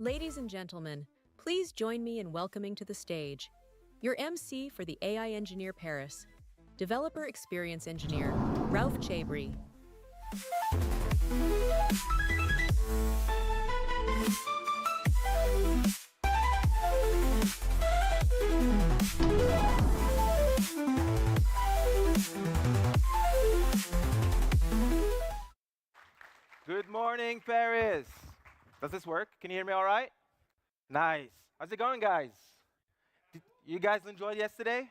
Ladies and gentlemen, please join me in welcoming to the stage your MC for the AI Engineer Paris, Developer Experience Engineer, Rauf Chabri. Good morning, Paris. Does this work? Can you hear me all right? Nice. How's it going, guys? Did you guys enjoyed yesterday?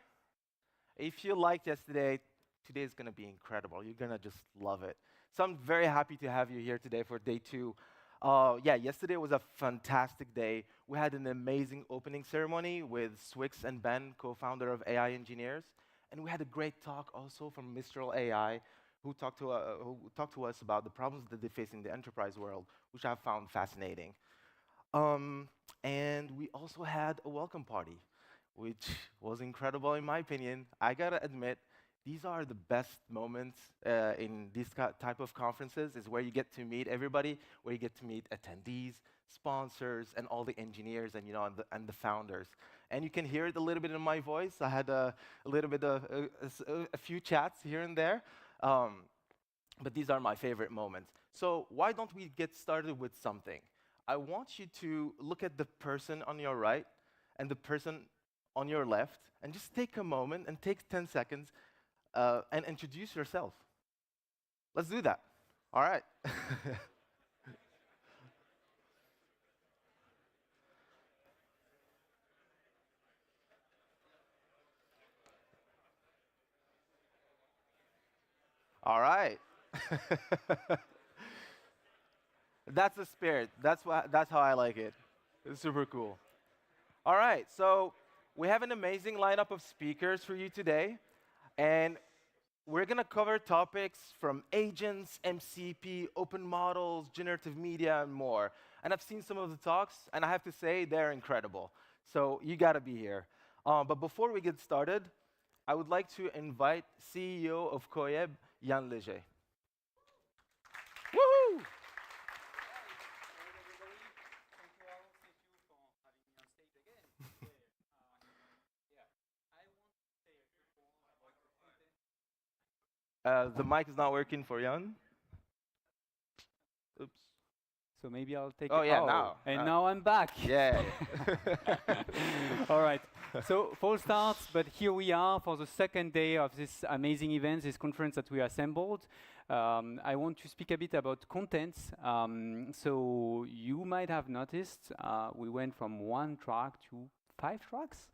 If you liked yesterday, today is going to be incredible. You're going to just love it. So I'm very happy to have you here today for day 2. Yesterday was a fantastic day. We had an amazing opening ceremony with Swix and Ben, co-founder of AI Engineers. And we had a great talk also from Mistral AI, who talked to us about the problems that they face in the enterprise world, which I found fascinating. And we also had a welcome party, which was incredible in my opinion. I gotta admit, these are the best moments in these type of conferences, is where you get to meet everybody, where you get to meet attendees, sponsors, and all the engineers, and and the founders. And you can hear it a little bit in my voice. I had a little bit of a few chats here and there. But these are my favorite moments. So why don't we get started with something? I want you to look at the person on your right and the person on your left, and just take a moment and take 10 seconds and introduce yourself. Let's do that. All right. All right. That's the spirit. That's how I like it. It's super cool. All right, so we have an amazing lineup of speakers for you today, and we're going to cover topics from agents, MCP, open models, generative media, and more. And I've seen some of the talks, and I have to say they're incredible. So you got to be here. But before we get started, I would like to invite CEO of Koyeb, Yann. Woohoo! The mic is not working for Yann. Oops. So maybe I'll take Oh, yeah, now. And now I'm back. Yeah. All right. So false starts, but here we are for the second day of this amazing event, this conference that we assembled. I want to speak a bit about contents. So you might have noticed we went from 1 track to 5 tracks,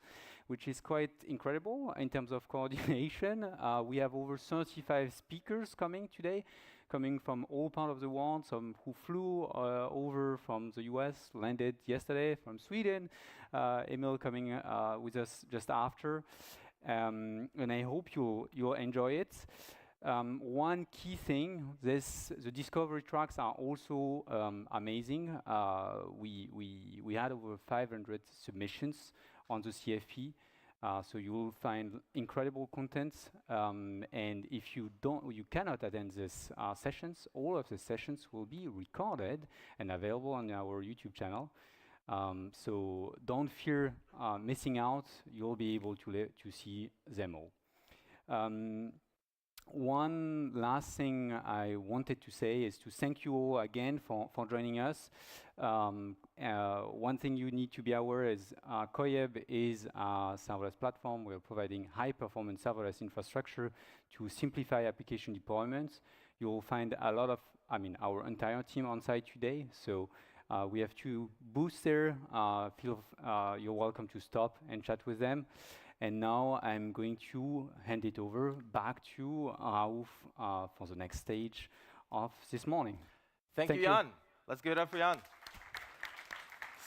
which is quite incredible in terms of coordination. We have over 35 speakers coming today, coming from all parts of the world, some who flew over from the US, landed yesterday from Sweden, Emil coming with us just after. And I hope you'll enjoy it. One key thing, the discovery tracks are also amazing. We had over 500 submissions on the CFP, so you will find incredible content. And if you cannot attend these sessions, all of the sessions will be recorded and available on our YouTube channel. So don't fear missing out. You'll be able to see them all. One last thing I wanted to say is to thank you all again for joining us. One thing you need to be aware is Koyeb is a serverless platform. We're providing high-performance serverless infrastructure to simplify application deployments. You'll find a lot of, our entire team on site today. So we have 2 booths there. You're welcome to stop and chat with them. And now I'm going to hand it over back to Rauf for the next stage of this morning. Thank you, Yann. Let's give it up for Yann.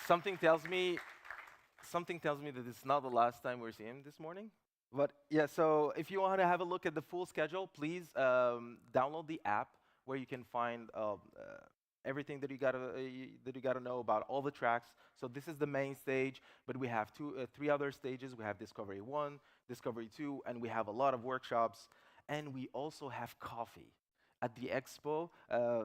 Something tells me that it's not the last time we're seeing him this morning. But yeah, so if you want to have a look at the full schedule, please download the app where you can find everything that you gotta know about all the tracks. So this is the main stage, but we have 3 other stages. We have Discovery 1, Discovery 2, and we have a lot of workshops. And we also have coffee. at the expo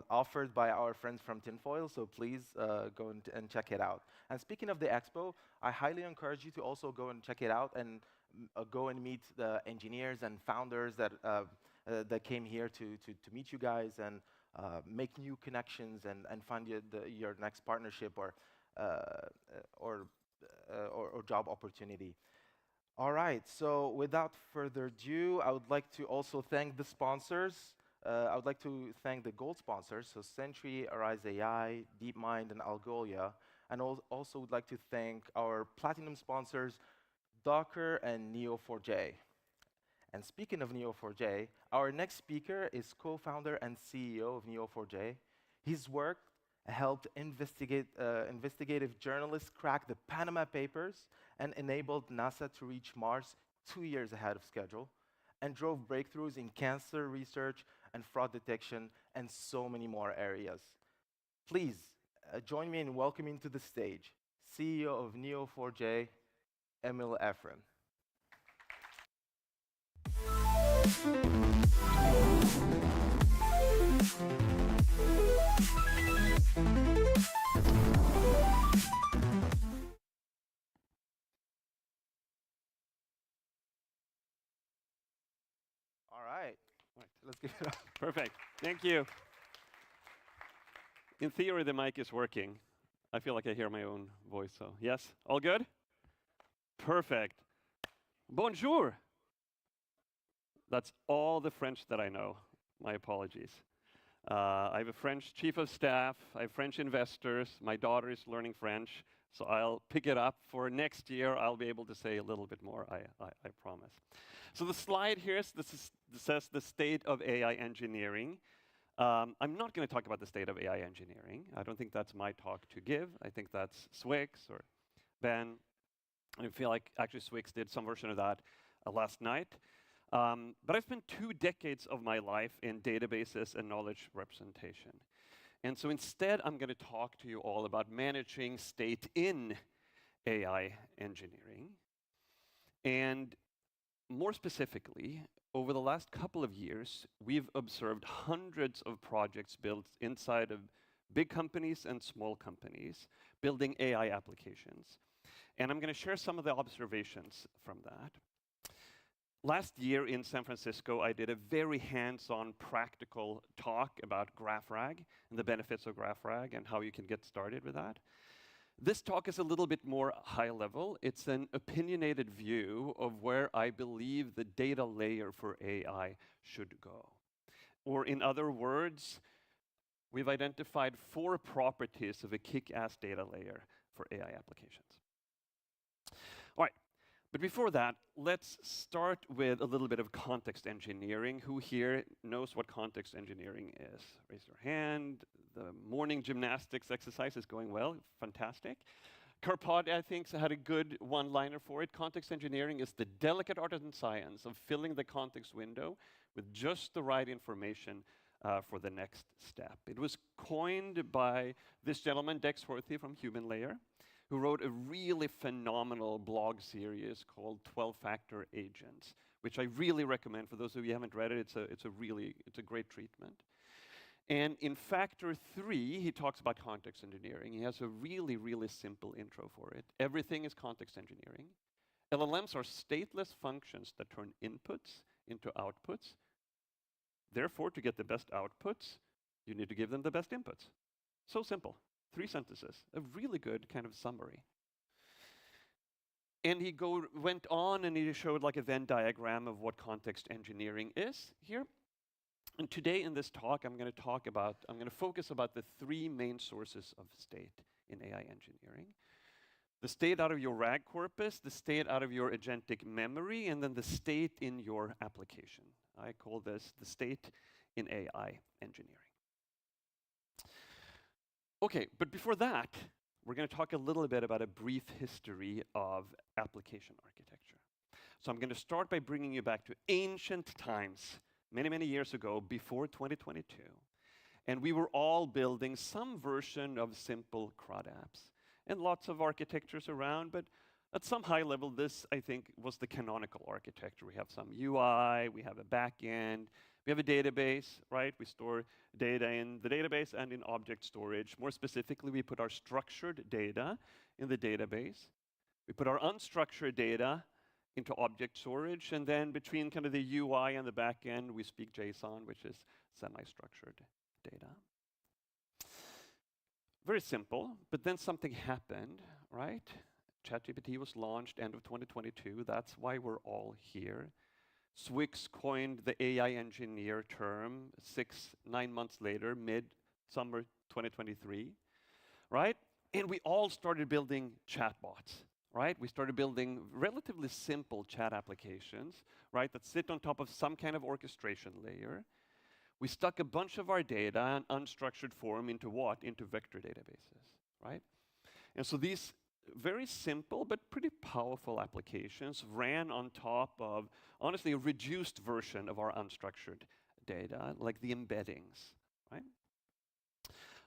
offered by our friends from Tinfoil, so please go and check it out. And speaking of the expo, I highly encourage you to also go and check it out and go and meet the engineers and founders that came here to meet you guys and make new connections and find your next partnership or job opportunity. All right, so without further ado, I would like to also thank the sponsors. I would like to thank the gold sponsors, so Sentry, Arize AI, DeepMind, and Algolia. And also would like to thank our platinum sponsors, Docker and Neo4j. And speaking of Neo4j, our next speaker is co-founder and CEO of Neo4j. His work helped investigative journalists crack the Panama Papers and enabled NASA to reach Mars 2 years ahead of schedule, and drove breakthroughs in cancer research and fraud detection and so many more areas. Please join me in welcoming to the stage CEO of Neo4j, Emil Eifrem. All right, let's give it up. Perfect. Thank you. In theory, the mic is working. I feel like I hear my own voice, so yes? All good? Perfect. Bonjour. That's all the French that I know. My apologies. I have a French chief of staff. I have French investors. My daughter is learning French, so I'll pick it up for next year. I'll be able to say a little bit more, I promise. So the slide here says the state of AI engineering. I'm not going to talk about the state of AI engineering. I don't think that's my talk to give. I think that's Swix or Ben. I feel like actually Swix did some version of that last night. But I've spent 2 decades of my life in databases and knowledge representation. And so instead, I'm going to talk to you all about managing state in AI engineering. And more specifically, over the last couple of years, we've observed hundreds of projects built inside of big companies and small companies, building AI applications. And I'm going to share some of the observations from that. Last year in San Francisco, I did a very hands-on practical talk about GraphRag and the benefits of GraphRag and how you can get started with that. This talk is a little bit more high level. It's an opinionated view of where I believe the data layer for AI should go. Or in other words, we've identified 4 properties of a kick-ass data layer for AI applications. All right. But before that, let's start with a little bit of context engineering. Who here knows what context engineering is? Raise your hand. The morning gymnastics exercise is going well. Fantastic. Karpad, I think, had a good one-liner for it. Context engineering is the delicate art and science of filling the context window with just the right information for the next step. It was coined by this gentleman, Dexworthy from HumanLayer, who wrote a really phenomenal blog series called 12-Factor Agents, which I really recommend. For those of you who haven't read it, it's a great treatment. And in Factor 3, he talks about context engineering. He has a really, really simple intro for it. Everything is context engineering. LLMs are stateless functions that turn inputs into outputs. Therefore, to get the best outputs, you need to give them the best inputs. So simple. 3 sentences, a really good kind of summary. And he went on and he showed like a Venn diagram of what context engineering is here. And today in this talk, I'm going to focus about the 3 main sources of state in AI engineering. The state out of your RAG corpus, the state out of your agentic memory, and then the state in your application. I call this the state in AI engineering. Okay, but before that, we're going to talk a little bit about a brief history of application architecture. So I'm going to start by bringing you back to ancient times, many, many years ago, before 2022. And we were all building some version of simple CRUD apps. And lots of architectures around, but at some high level, this, I think, was the canonical architecture. We have some UI, we have a back end, We have a database, right? We store data in the database and in object storage. More specifically, we put our structured data in the database. We put our unstructured data into object storage, and then between kind of the UI and the back end, we speak JSON, which is semi-structured data. Very simple, but then something happened, right? ChatGPT was launched end of 2022. That's why we're all here. Swix coined the AI engineer term 9 months later, mid-summer 2023, right? And we all started building chatbots, right? We started building relatively simple chat applications, right, that sit on top of some kind of orchestration layer. We stuck a bunch of our data in unstructured form into what? Into vector databases, right? And so these very simple but pretty powerful applications ran on top of, honestly, a reduced version of our unstructured data, like the embeddings, right?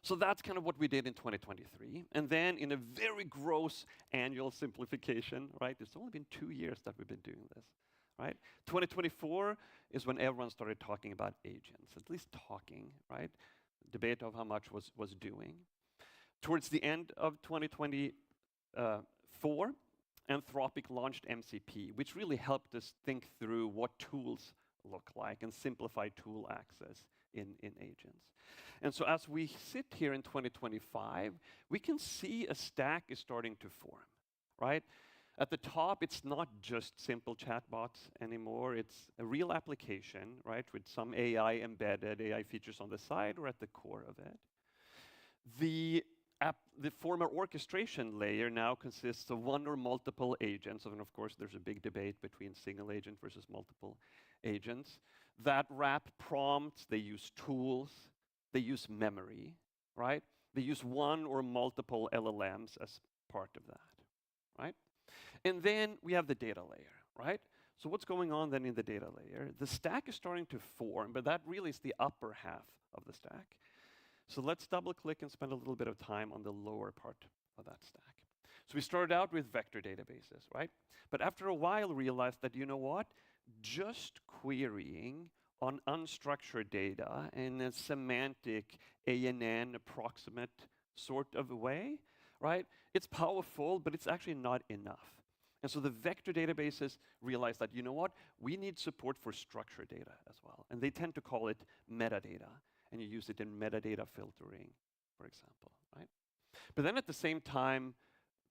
So that's kind of what we did in 2023. And then in a very gross annual simplification, right? It's only been 2 years that we've been doing this, right? 2024 is when everyone started talking about agents, at least talking, right? Debate of how much was doing. Towards the end of 2024, Anthropic launched MCP, which really helped us think through what tools look like and simplify tool access in agents. And so as we sit here in 2025, we can see a stack is starting to form, right? At the top, it's not just simple chatbots anymore. It's a real application, right, with some AI embedded, AI features on the side or at the core of it. The former orchestration layer now consists of one or multiple agents, and of course there's a big debate between single agent versus multiple agents, that wrap prompts, they use tools, they use memory, right? They use one or multiple LLMs as part of that, right? And then we have the data layer, right? So what's going on then in the data layer? The stack is starting to form, but that really is the upper half of the stack. So let's double click and spend a little bit of time on the lower part of that stack. So we started out with vector databases, right? But after a while realized that, you know what? Just querying on unstructured data in a semantic ANN approximate sort of a way, right? It's powerful, but it's actually not enough. And so the vector databases realized that, you know what? We need support for structured data as well. And they tend to call it metadata. And you use it in metadata filtering, for example, right? But then at the same time,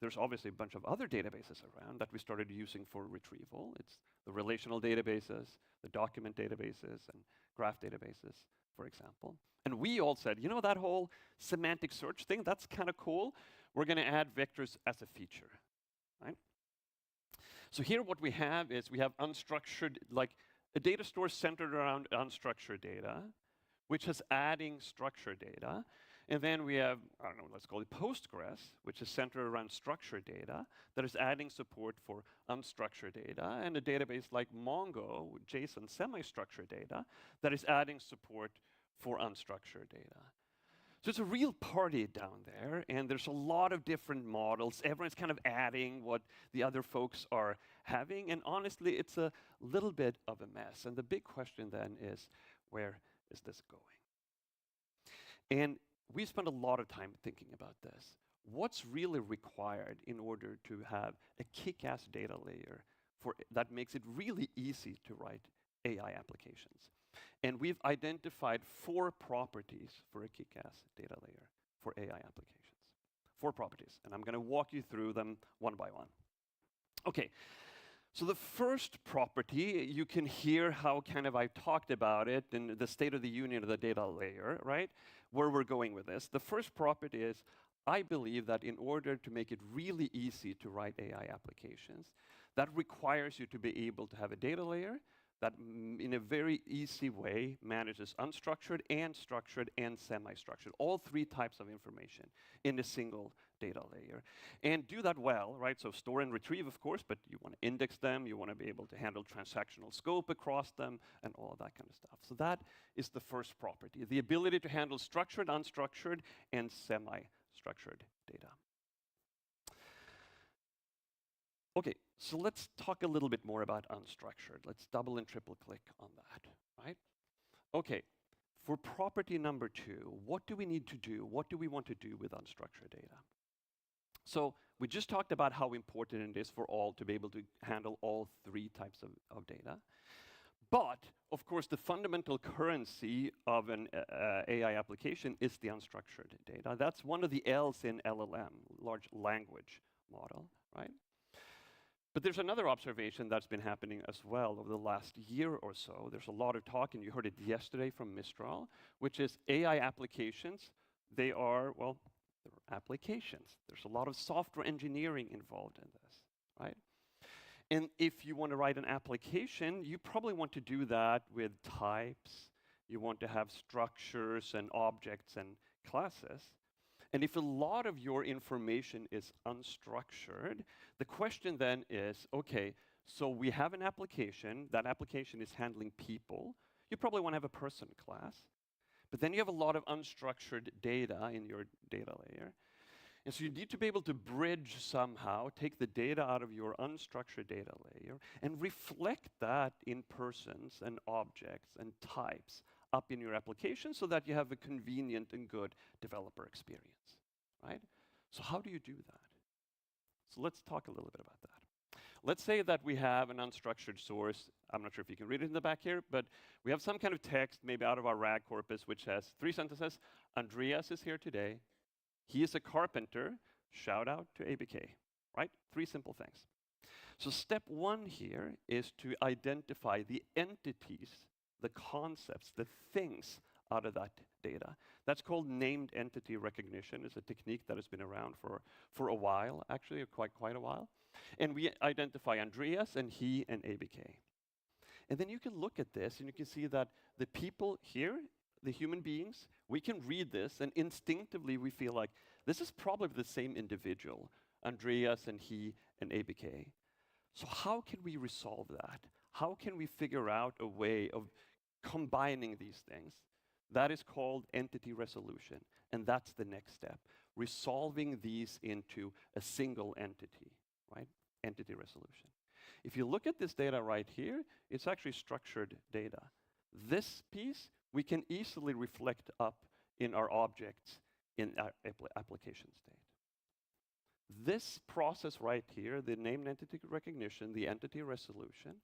there's obviously a bunch of other databases around that we started using for retrieval. It's the relational databases, the document databases, and graph databases, for example. And we all said, you know, that whole semantic search thing, that's kind of cool. We're going to add vectors as a feature, right? So here what we have is we have unstructured, like a data store centered around unstructured data, which is adding structured data. And then we have, I don't know, let's call it Postgres, which is centered around structured data, that is adding support for unstructured data, and a database like Mongo, with JSON semi-structured data, that is adding support for unstructured data. So it's a real party down there, and there's a lot of different models. Everyone's kind of adding what the other folks are having, and honestly, it's a little bit of a mess. And the big question then is, where is this going? And we spent a lot of time thinking about this. What's really required in order to have a kick-ass data layer that makes it really easy to write AI applications? And we've identified 4 properties for a kick-ass data layer for AI applications. 4 properties, and I'm going to walk you through them one by one. Okay. So the first property, you can hear how kind of I talked about it in the state of the union of the data layer, right? Where we're going with this. The first property is, I believe that in order to make it really easy to write AI applications, that requires you to be able to have a data layer that in a very easy way manages unstructured and structured and semi-structured, all 3 types of information in a single data layer. And do that well, right? So store and retrieve, of course, but you want to index them, you want to be able to handle transactional scope across them, and all of that kind of stuff. So that is the first property, the ability to handle structured, unstructured, and semi-structured data. Okay, so let's talk a little bit more about unstructured. Let's double and triple click on that, right? Okay, for property number 2, what do we need to do? What do we want to do with unstructured data? So we just talked about how important it is for all to be able to handle all 3 types of data. But, of course, the fundamental currency of an AI application is the unstructured data. That's one of the L's in LLM, large language model, right? But there's another observation that's been happening as well over the last year or so. There's a lot of talk, and you heard it yesterday from Mistral, which is AI applications. They are, well, they're applications. There's a lot of software engineering involved in this, right? And if you want to write an application, you probably want to do that with types. You want to have structures and objects and classes. And if a lot of your information is unstructured, the question then is, okay, so we have an application. That application is handling people. You probably want to have a person class. But then you have a lot of unstructured data in your data layer. And so you need to be able to bridge somehow, take the data out of your unstructured data layer and reflect that in persons and objects and types up in your application so that you have a convenient and good developer experience, right? So how do you do that? So let's talk a little bit about that. Let's say that we have an unstructured source. I'm not sure if you can read it in the back here, but we have some kind of text, maybe out of our RAG corpus, which has 3 sentences. Andreas is here today. He is a carpenter. Shout out to ABK, right? 3 simple things. So step 1 here is to identify the entities, the concepts, the things out of that data. That's called named entity recognition. It's a technique that has been around for a while, actually, quite a while. And we identify Andreas and he and ABK. And then you can look at this and you can see that the people here, the human beings, we can read this and instinctively we feel like this is probably the same individual, Andreas and he and ABK. So how can we resolve that? How can we figure out a way of combining these things? That is called entity resolution, and that's the next step, resolving these into a single entity, right? Entity resolution. If you look at this data right here, it's actually structured data. This piece we can easily reflect up in our objects in our application state. This process right here, the named entity recognition, the entity resolution,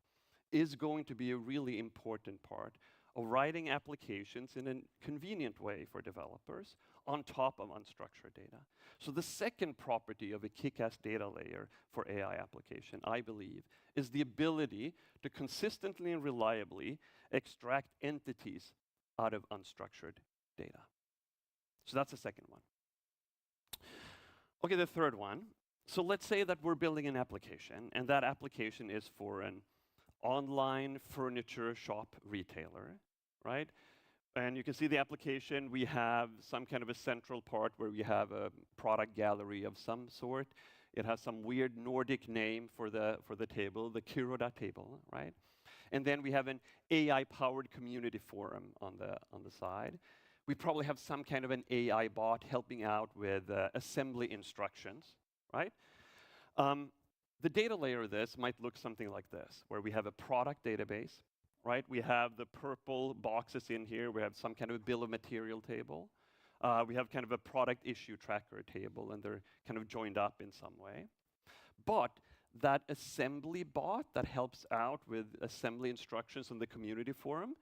is going to be a really important part of writing applications in a convenient way for developers on top of unstructured data. So the second property of a kick-ass data layer for AI application, I believe, is the ability to consistently and reliably extract entities out of unstructured data. So that's the second one. Okay, the third one. So let's say that we're building an application, and that application is for an online furniture shop retailer, right? And you can see the application. We have some kind of a central part where we have a product gallery of some sort. It has some weird Nordic name for the table, the Kiroda table, right? And then we have an AI-powered community forum on the side. We probably have some kind of an AI bot helping out with assembly instructions, right? The data layer of this might look something like this, where we have a product database, right? We have the purple boxes in here. We have some kind of a bill of material table. We have kind of a product issue tracker table, and they're kind of joined up in some way. But that assembly bot that helps out with assembly instructions on the community forum,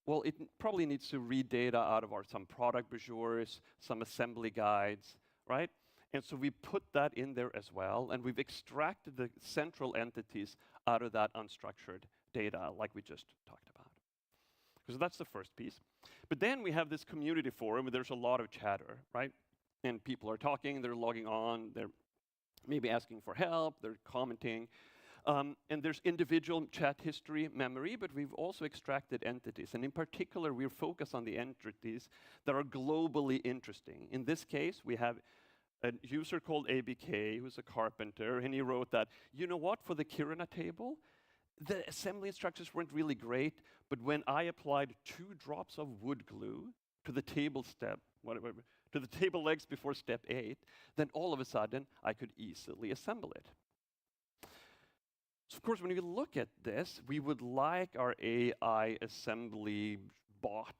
well, it probably needs to read data out of some product brochures, some assembly guides, right? And so we put that in there as well, and we've extracted the central entities out of that unstructured data like we just talked about. So that's the first piece. But then we have this community forum where there's a lot of chatter, right? And people are talking, they're logging on, they're maybe asking for help, they're commenting. And there's individual chat history memory, but we've also extracted entities. And in particular, we're focused on the entities that are globally interesting. In this case, we have a user called ABK, who's a carpenter, and he wrote that, you know what, for the Kiruna table, the assembly instructions weren't really great, but when I applied 2 drops of wood glue to the table to the table legs before step 8, then all of a sudden, I could easily assemble it. So of course, when we look at this, we would like our AI assembly bot,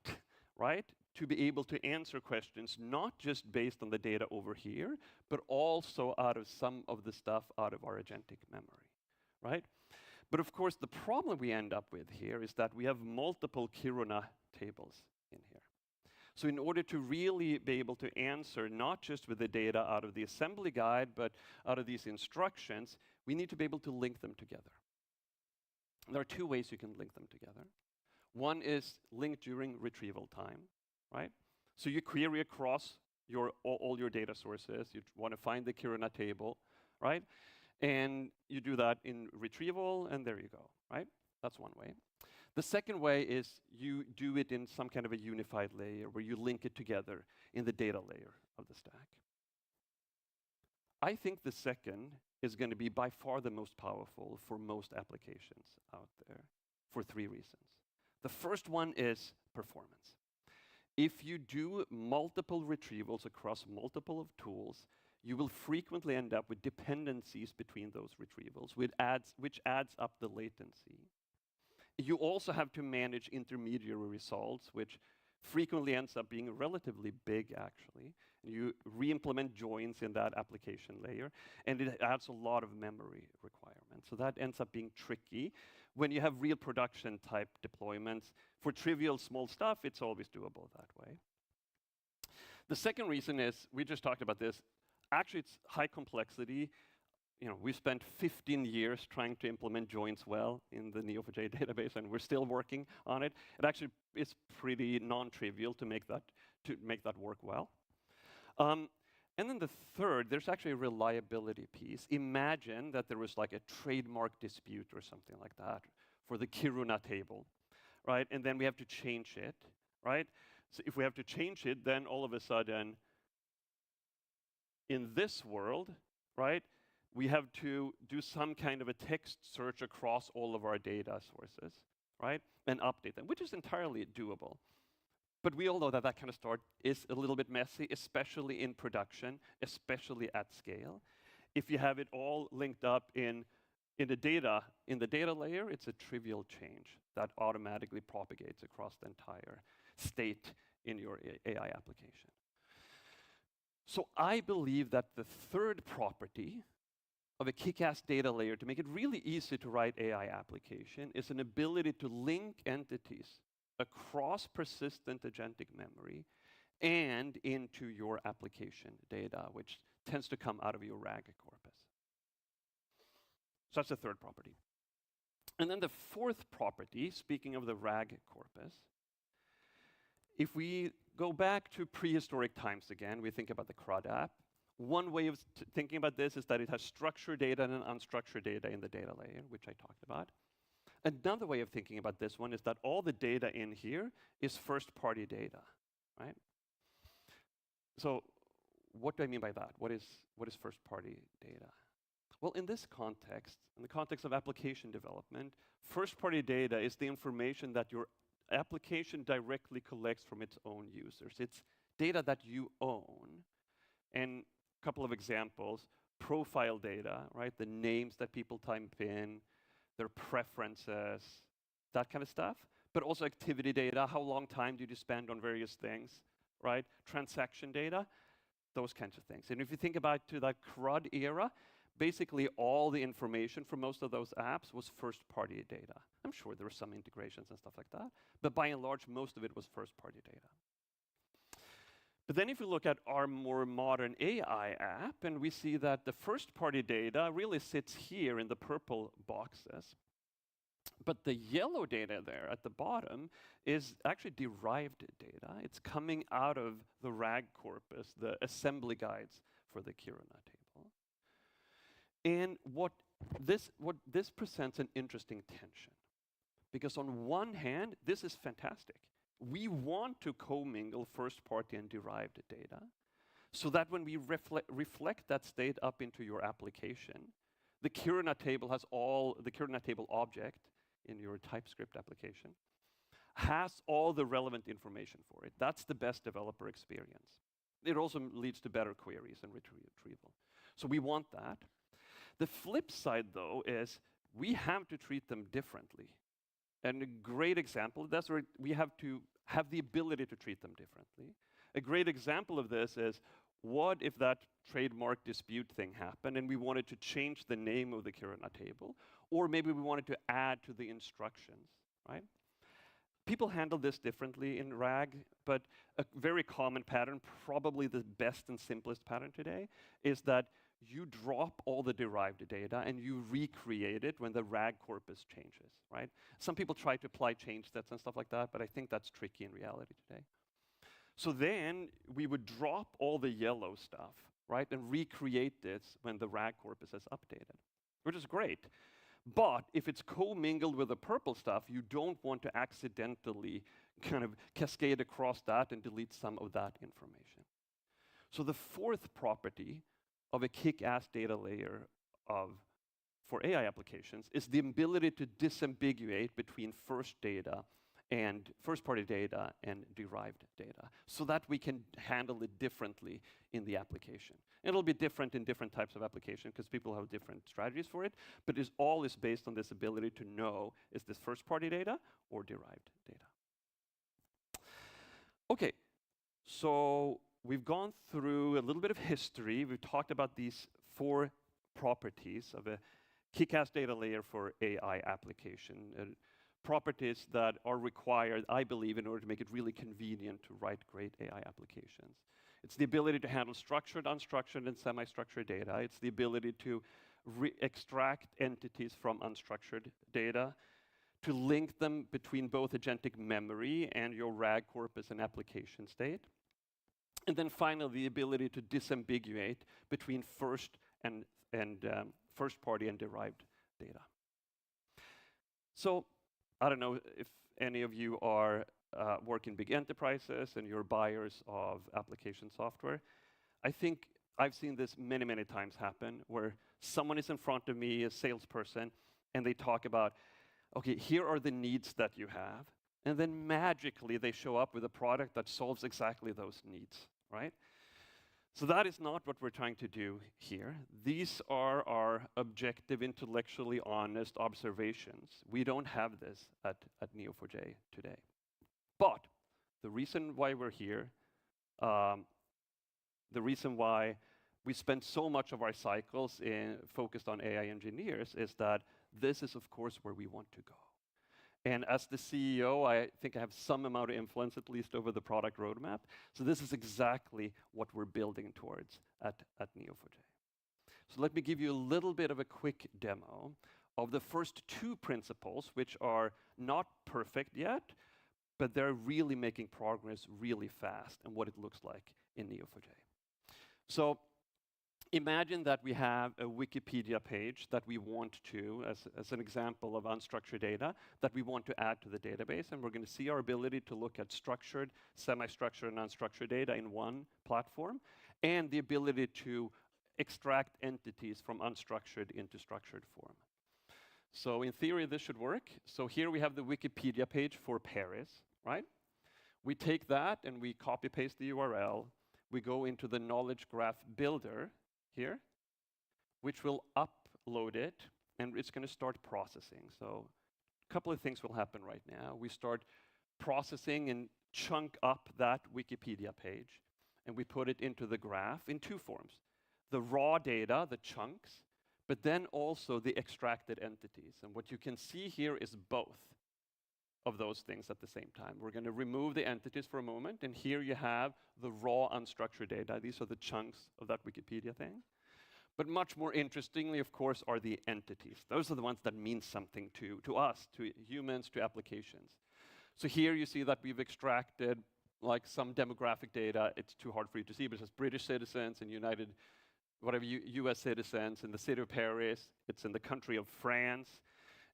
right, to be able to answer questions, not just based on the data over here, but also out of some of the stuff out of our agentic memory, right? But of course, the problem we end up with here is that we have multiple Kiruna tables in here. So in order to really be able to answer, not just with the data out of the assembly guide, but out of these instructions, we need to be able to link them together. There are two ways you can link them together. One is linked during retrieval time, right? So you query across all your data sources. You want to find the Kiruna table, right? And you do that in retrieval, and there you go, right? That's one way. The second way is you do it in some kind of a unified layer where you link it together in the data layer of the stack. I think the second is going to be by far the most powerful for most applications out there for three reasons. The first one is performance. If you do multiple retrievals across multiple of tools, you will frequently end up with dependencies between those retrievals, which adds up the latency. You also have to manage intermediary results, which frequently ends up being relatively big, actually. You re-implement joins in that application layer, and it adds a lot of memory requirements. So that ends up being tricky. When you have real production type deployments, for trivial small stuff, it's always doable that way. The second reason is, we just talked about this, actually it's high complexity. We spent 15 years trying to implement joins well in the Neo4j database, and we're still working on it. It actually is pretty non-trivial to make that work well. And then the third, there's actually a reliability piece. Imagine that there was like a trademark dispute or something like that for the Kiruna table, right? And then we have to change it, right? So if we have to change it, then all of a sudden, in this world, right, we have to do some kind of a text search across all of our data sources, right, and update them, which is entirely doable. But we all know that that kind of start is a little bit messy, especially in production, especially at scale. If you have it all linked up in the data layer, it's a trivial change that automatically propagates across the entire state in your AI application. So I believe that the third property of a kick-ass data layer to make it really easy to write AI application is an ability to link entities across persistent agentic memory and into your application data, which tends to come out of your RAG corpus. So that's the third property. And then the fourth property, speaking of the RAG corpus, if we go back to prehistoric times again, we think about the CRUD app. One way of thinking about this is that it has structured data and unstructured data in the data layer, which I talked about. Another way of thinking about this one is that all the data in here is first-party data, right? So what do I mean by that? What is first-party data? Well, in this context, in the context of application development, first-party data is the information that your application directly collects from its own users. It's data that you own. And a couple of examples, profile data, right? The names that people type in, their preferences, that kind of stuff. But also activity data, how long time did you spend on various things, right? Transaction data, those kinds of things. And if you think about to that CRUD era, basically all the information for most of those apps was first-party data. I'm sure there were some integrations and stuff like that, but by and large, most of it was first-party data. But then if you look at our more modern AI app, and we see that the first-party data really sits here in the purple boxes. But the yellow data there at the bottom is actually derived data. It's coming out of the RAG corpus, the assembly guides for the Kiruna table. And what this presents an interesting tension. Because on one hand, this is fantastic. We want to commingle first-party and derived data so that when we reflect that state up into your application, the Kiruna table has the Kiruna table object in your TypeScript application has all the relevant information for it. That's the best developer experience. It also leads to better queries and retrieval. So we want that. The flip side, though, is we have to treat them differently. And a great example, that's where we have to have the ability to treat them differently. A great example of this is, what if that trademark dispute thing happened and we wanted to change the name of the Kiruna table, or maybe we wanted to add to the instructions, right? People handle this differently in RAG, but a very common pattern, probably the best and simplest pattern today, is that you drop all the derived data and you recreate it when the RAG corpus changes, right? Some people try to apply change sets and stuff like that, but I think that's tricky in reality today. So then we would drop all the yellow stuff, right, and recreate this when the RAG corpus is updated, which is great. But if it's commingled with the purple stuff, you don't want to accidentally kind of cascade across that and delete some of that information. So the fourth property of a kick-ass data layer for AI applications is the ability to disambiguate between first-party data and derived data, so that we can handle it differently in the application. And it'll be different in different types of application because people have different strategies for it, but it's always based on this ability to know, is this first-party data or derived data? Okay, so we've gone through a little bit of history. We've talked about these 4 properties of a kick-ass data layer for AI application. Properties that are required, I believe, in order to make it really convenient to write great AI applications. It's the ability to handle structured, unstructured, and semi-structured data. It's the ability to extract entities from unstructured data, to link them between both agentic memory and your RAG corpus and application state. And then finally, the ability to disambiguate between first-party and derived data. So I don't know if any of you are work in big enterprises and you're buyers of application software. I think I've seen this many, many times happen where someone is in front of me, a salesperson, and they talk about, okay, here are the needs that you have. And then magically they show up with a product that solves exactly those needs, right? So that is not what we're trying to do here. These are our objective, intellectually honest observations. We don't have this at Neo4j today. But the reason why we're here, the reason why we spend so much of our cycles focused on AI engineers is that this is, of course, where we want to go. And as the CEO, I think I have some amount of influence, at least, over the product roadmap. So this is exactly what we're building towards at Neo4j. So let me give you a little bit of a quick demo of the first 2 principles, which are not perfect yet, but they're really making progress really fast, and what it looks like in Neo4j. So imagine that we have a Wikipedia page that we want to, as an example of unstructured data, that we want to add to the database, and we're going to see our ability to look at structured, semi-structured, and unstructured data in one platform, and the ability to extract entities from unstructured into structured form. So in theory, this should work. So here we have the Wikipedia page for Paris, right? We take that and we copy-paste the URL. We go into the knowledge graph builder here, which will upload it, and it's going to start processing. So a couple of things will happen right now. We start processing and chunk up that Wikipedia page, and we put it into the graph in 2 forms. The raw data, the chunks, but then also the extracted entities. And what you can see here is both of those things at the same time. We're going to remove the entities for a moment, and here you have the raw unstructured data. These are the chunks of that Wikipedia thing. But much more interestingly, of course, are the entities. Those are the ones that mean something to us, to humans, to applications. So here you see that we've extracted like some demographic data. It's too hard for you to see, but it says British citizens and US citizens in the city of Paris. It's in the country of France.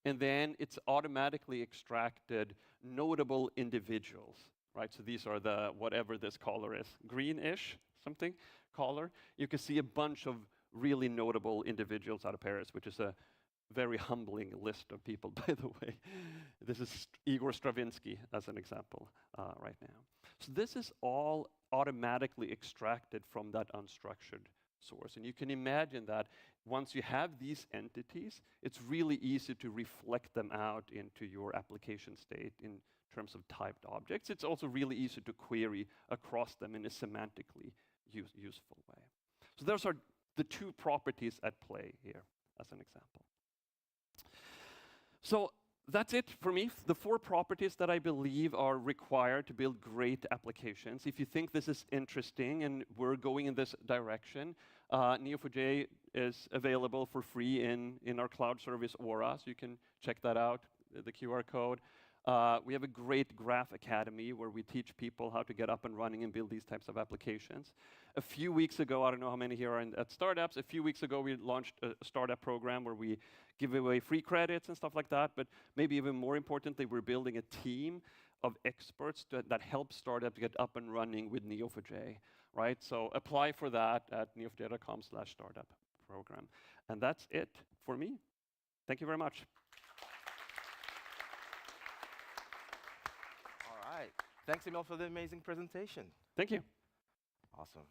And then it's automatically extracted notable individuals, right? So these are the, whatever this color is, greenish, something color. You can see a bunch of really notable individuals out of Paris, which is a very humbling list of people, by the way. This is Igor Stravinsky as an example right now. So this is all automatically extracted from that unstructured source. And you can imagine that once you have these entities, it's really easy to reflect them out into your application state in terms of typed objects. It's also really easy to query across them in a semantically useful way. So those are the two properties at play here, as an example. So that's it for me. The 4 properties that I believe are required to build great applications. If you think this is interesting and we're going in this direction, Neo4j is available for free in our cloud service Aura, so you can check that out, the QR code. We have a great Graph Academy where we teach people how to get up and running and build these types of applications. A few weeks ago, I don't know how many here are at startups, a few weeks ago we launched a startup program where we give away free credits and stuff like that, but maybe even more importantly, we're building a team of experts that help startups get up and running with Neo4j, right? So apply for that at neo4j.com/startup program. And that's it for me. Thank you very much. All right. Thanks, Emil, for the amazing presentation. Thank you. Awesome.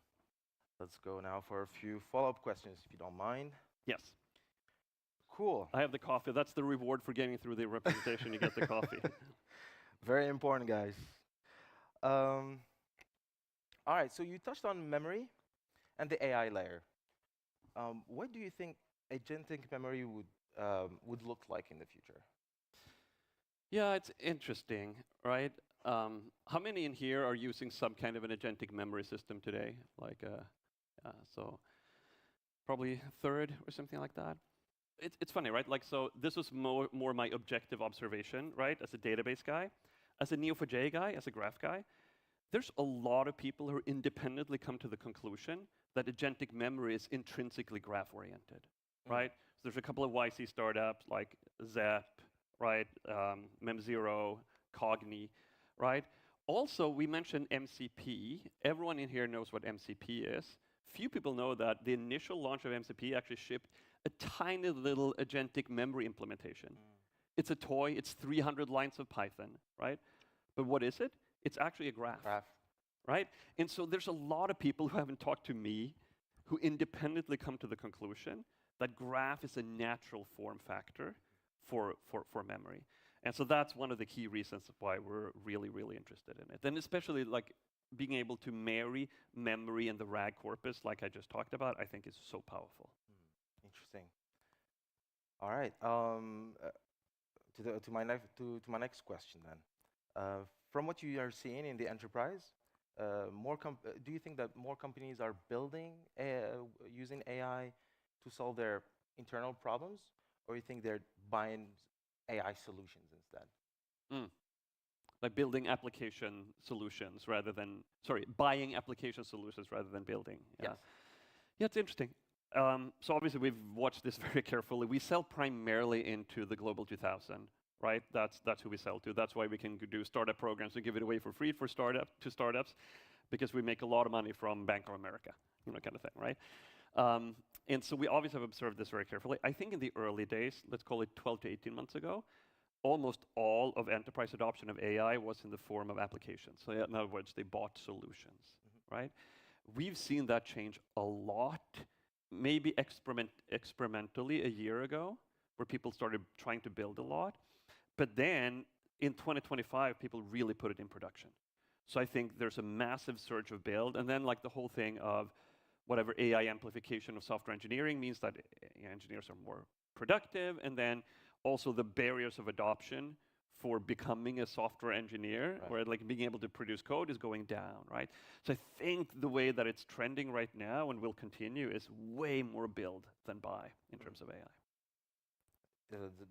Let's go now for a few follow-up questions, if you don't mind. Yes. Cool. I have the coffee. That's the reward for getting through the representation. You get the coffee. Very important, guys. All right, so you touched on memory and the AI layer. What do you think agentic memory would look like in the future? Yeah, it's interesting, right? How many in here are using some kind of an agentic memory system today? Like, so probably a third or something like that. It's funny, right? Like, so this was more my objective observation, right? As a database guy, as a Neo4j guy, as a graph guy, there's a lot of people who independently come to the conclusion that agentic memory is intrinsically graph-oriented, right? So there's a couple of YC startups like Zep, right? Mem0, Cogni, right? Also, we mentioned MCP. Everyone in here knows what MCP is. Few people know that the initial launch of MCP actually shipped a tiny little agentic memory implementation. It's a toy. It's 300 lines of Python, right? But what is it? It's actually a graph, right? And so there's a lot of people who haven't talked to me who independently come to the conclusion that graph is a natural form factor for memory. And so that's one of the key reasons why we're really, really interested in it. And especially like being able to marry memory and the RAG corpus, like I just talked about, I think is so powerful. Interesting. All right. To my next question then. From what you are seeing in the enterprise, do you think that more companies are building using AI to solve their internal problems, or you think they're buying AI solutions instead? Like building application solutions rather than, buying application solutions rather than building. Yeah, Yes. Yeah, it's interesting. So obviously we've watched this very carefully. We sell primarily into the Global 2000, right? That's who we sell to. That's why we can do startup programs and give it away for free for startups, because we make a lot of money from Bank of America, kind of thing, right? And so we obviously have observed this very carefully. I think in the early days, let's call it 12 to 18 months ago, almost all of enterprise adoption of AI was in the form of applications. So in other words, they bought solutions, right? We've seen that change a lot, maybe experimentally a year ago, where people started trying to build a lot. But then in 2025, people really put it in production. So I think there's a massive surge of build. And then like the whole thing of whatever AI amplification of software engineering means that engineers are more productive. And then also the barriers of adoption for becoming a software engineer, where like being able to produce code is going down, right? So I think the way that it's trending right now and will continue is way more build than buy in terms of AI.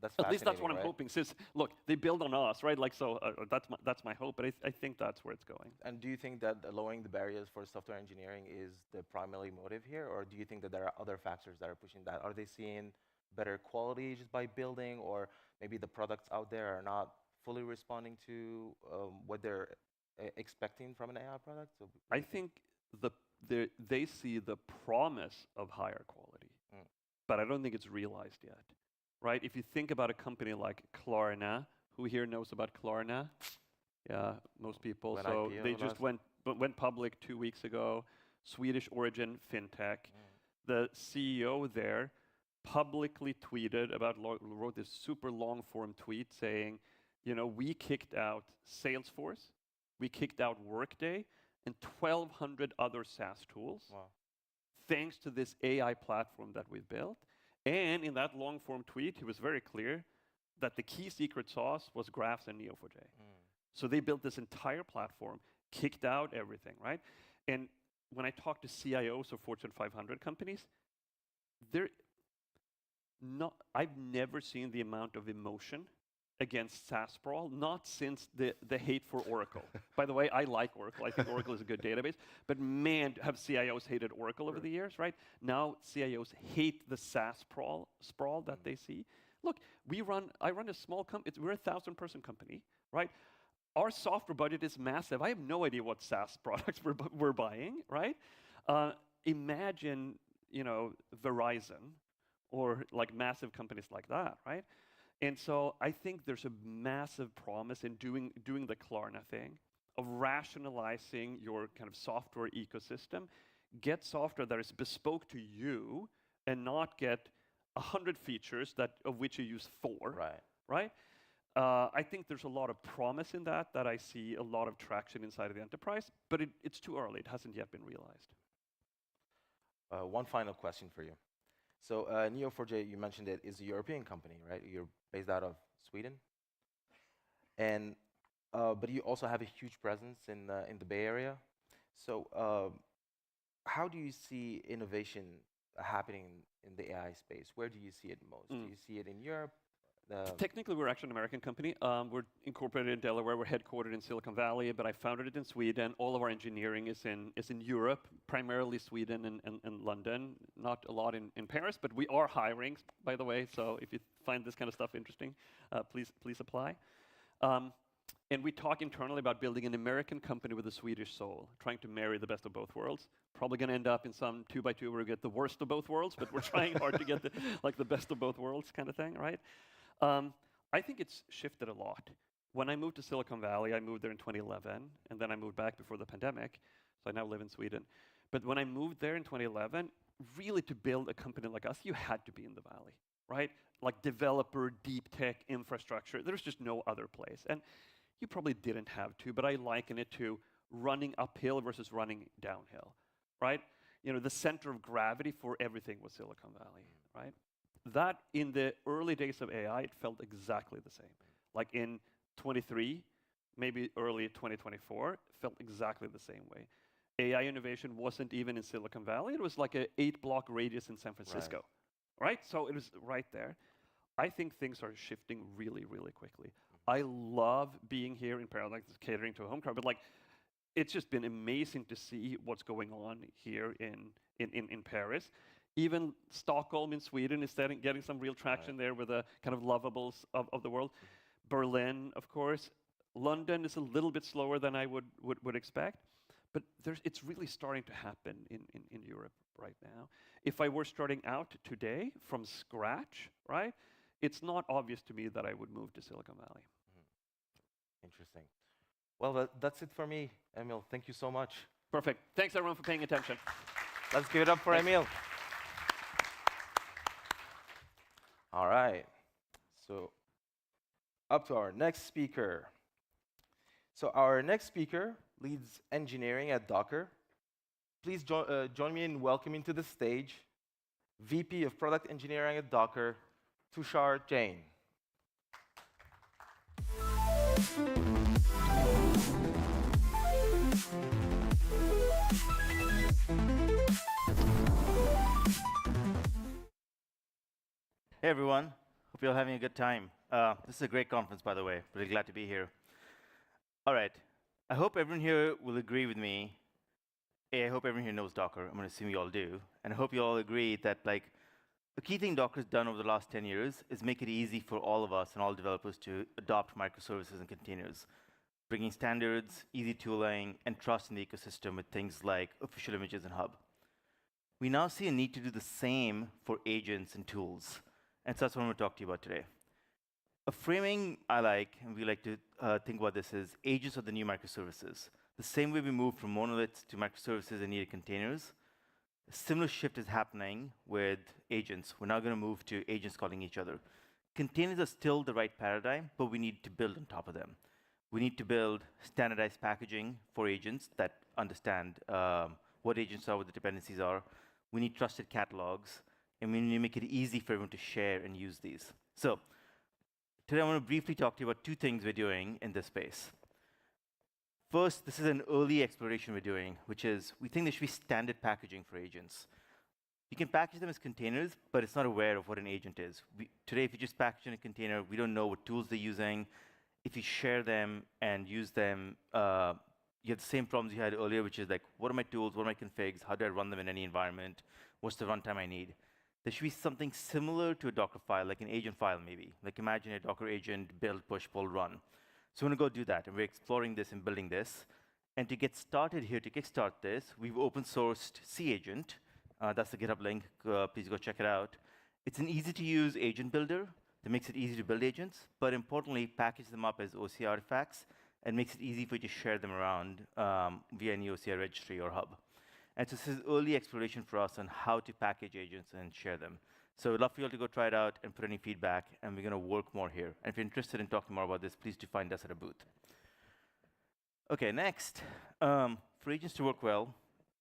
That's At least that's what I'm right? hoping. Since look, they build on us, right? Like so, that's my hope. But I think that's where it's going. And do you think that lowering the barriers for software engineering is the primary motive here, or do you think that there are other factors that are pushing that? Are they seeing better quality just by building, or maybe the products out there are not fully responding to what they're expecting from an AI product? So I think they see the promise of higher quality, but I don't think it's realized yet. Right? If you think about a company like Klarna, who here knows about Klarna? Yeah, most people. So they just went public 2 weeks ago. Swedish origin fintech. The CEO there publicly tweeted wrote this super long form tweet saying, we kicked out Salesforce, we kicked out Workday, and 1,200 other SaaS tools. Wow. Thanks to this AI platform that we've built. And in that long-form tweet, he was very clear that the key secret sauce was graphs and Neo4j. So they built this entire platform, kicked out everything, right? And when I talk to CIOs of Fortune 500 companies, I've never seen the amount of emotion against SaaS sprawl, not since the hate for Oracle. By the way, I like Oracle. I think Oracle is a good database. But man, have CIOs hated Oracle over the years, right? Now CIOs hate the SaaS sprawl that they see. Look, I run a small company. We're a 1,000-person company, right? Our software budget is massive. I have no idea what SaaS products we're buying, right? Imagine, Verizon or like massive companies like that, right? And so I think there's a massive promise in doing the Klarna thing, of rationalizing your kind of software ecosystem, get software that is bespoke to you, and not get 100 features of which you use 4. Right? I think there's a lot of promise in that I see a lot of traction inside of the enterprise, but it's too early. It hasn't yet been realized. One final question for you. So Neo4j, you mentioned it, is a European company, right? You're based out of Sweden. And but you also have a huge presence in the Bay Area. So how do you see innovation happening in the AI space? Where do you see it most? Do you see it in Europe? Technically, we're actually an American company. We're incorporated in Delaware. We're headquartered in Silicon Valley, but I founded it in Sweden. All of our engineering is in Europe, primarily Sweden and London. Not a lot in Paris, but we are hiring, by the way. So if you find this kind of stuff interesting, please apply. And we talk internally about building an American company with a Swedish soul, trying to marry the best of both worlds. Probably going to end up in some 2x2 where we get the worst of both worlds, but we're trying hard to get the best of both worlds kind of thing, right? I think it's shifted a lot. When I moved to Silicon Valley, I moved there in 2011, and then I moved back before the pandemic, so I now live in Sweden. But when I moved there in 2011, really to build a company like us, you had to be in the Valley, right? Like developer, deep tech, infrastructure, there's just no other place. And you probably didn't have to, but I liken it to running uphill versus running downhill, right? The center of gravity for everything was Silicon Valley, right? That in the early days of AI, it felt exactly the same. Like in 23, maybe early 2024, it felt exactly the same way. AI innovation wasn't even in Silicon Valley. It was like an 8-block radius in San Francisco, right? So it was right there. I think things are shifting really, really quickly. I love being here in Paris, like catering to a home crowd, but it's just been amazing to see what's going on here in Paris. Even Stockholm in Sweden is getting some real traction there with the kind of lovables of the world. Berlin, of course. London is a little bit slower than I would expect, but it's really starting to happen in Europe right now. If I were starting out today from scratch, right, it's not obvious to me that I would move to Silicon Valley. Interesting. Well, that's it for me, Emil. Thank you so much. Perfect. Thanks, everyone, for paying attention. Let's give it up for Emil. All right. So up to our next speaker. So our next speaker leads engineering at Docker. Please join me in welcoming to the stage VP of Product Engineering at Docker, Tushar Jain. Hey everyone, hope you're all having a good time. This is a great conference, by the way. Really glad to be here. All right, I hope everyone here will agree with me. I hope everyone here knows Docker. I'm going to assume you all do. And I hope you all agree that a key thing Docker's done over the last 10 years is make it easy for all of us and all developers to adopt microservices and containers, bringing standards, easy tooling, and trust in the ecosystem with things like official images and Hub. We now see a need to do the same for agents and tools. And so that's what I'm going to talk to you about today. A framing I like, and we like to think about this, is agents are the new microservices. The same way we moved from monoliths to microservices and needed containers, a similar shift is happening with agents. We're now going to move to agents calling each other. containers are still the right paradigm, but we need to build on top of them. We need to build standardized packaging for agents that understand what agents are, what the dependencies are. We need trusted catalogs, and we need to make it easy for everyone to share and use these. So today I want to briefly talk to you about two things we're doing in this space. First, this is an early exploration we're doing, which is we think there should be standard packaging for agents. You can package them as containers, but it's not aware of what an agent is. Today, if you just package in a container, we don't know what tools they're using. If you share them and use them, you have the same problems you had earlier, which is like, what are my tools? What are my configs? How do I run them in any environment? What's the runtime I need? There should be something similar to a Docker file, like an agent file maybe. Like imagine a Docker agent, build, push, pull, run. So we're going to go do that, and we're exploring this and building this. And to get started here, to kickstart this, we've open sourced C Agent. That's the GitHub link. Please go check it out. It's an easy-to-use agent builder that makes it easy to build agents, but importantly, package them up as OCR artifacts and makes it easy for you to share them around via any OCR registry or hub. And so this is early exploration for us on how to package agents and share them. So I'd love for you all to go try it out and put any feedback, and we're going to work more here. And if you're interested in talking more about this, please do find us at a booth. OK, next, for agents to work well,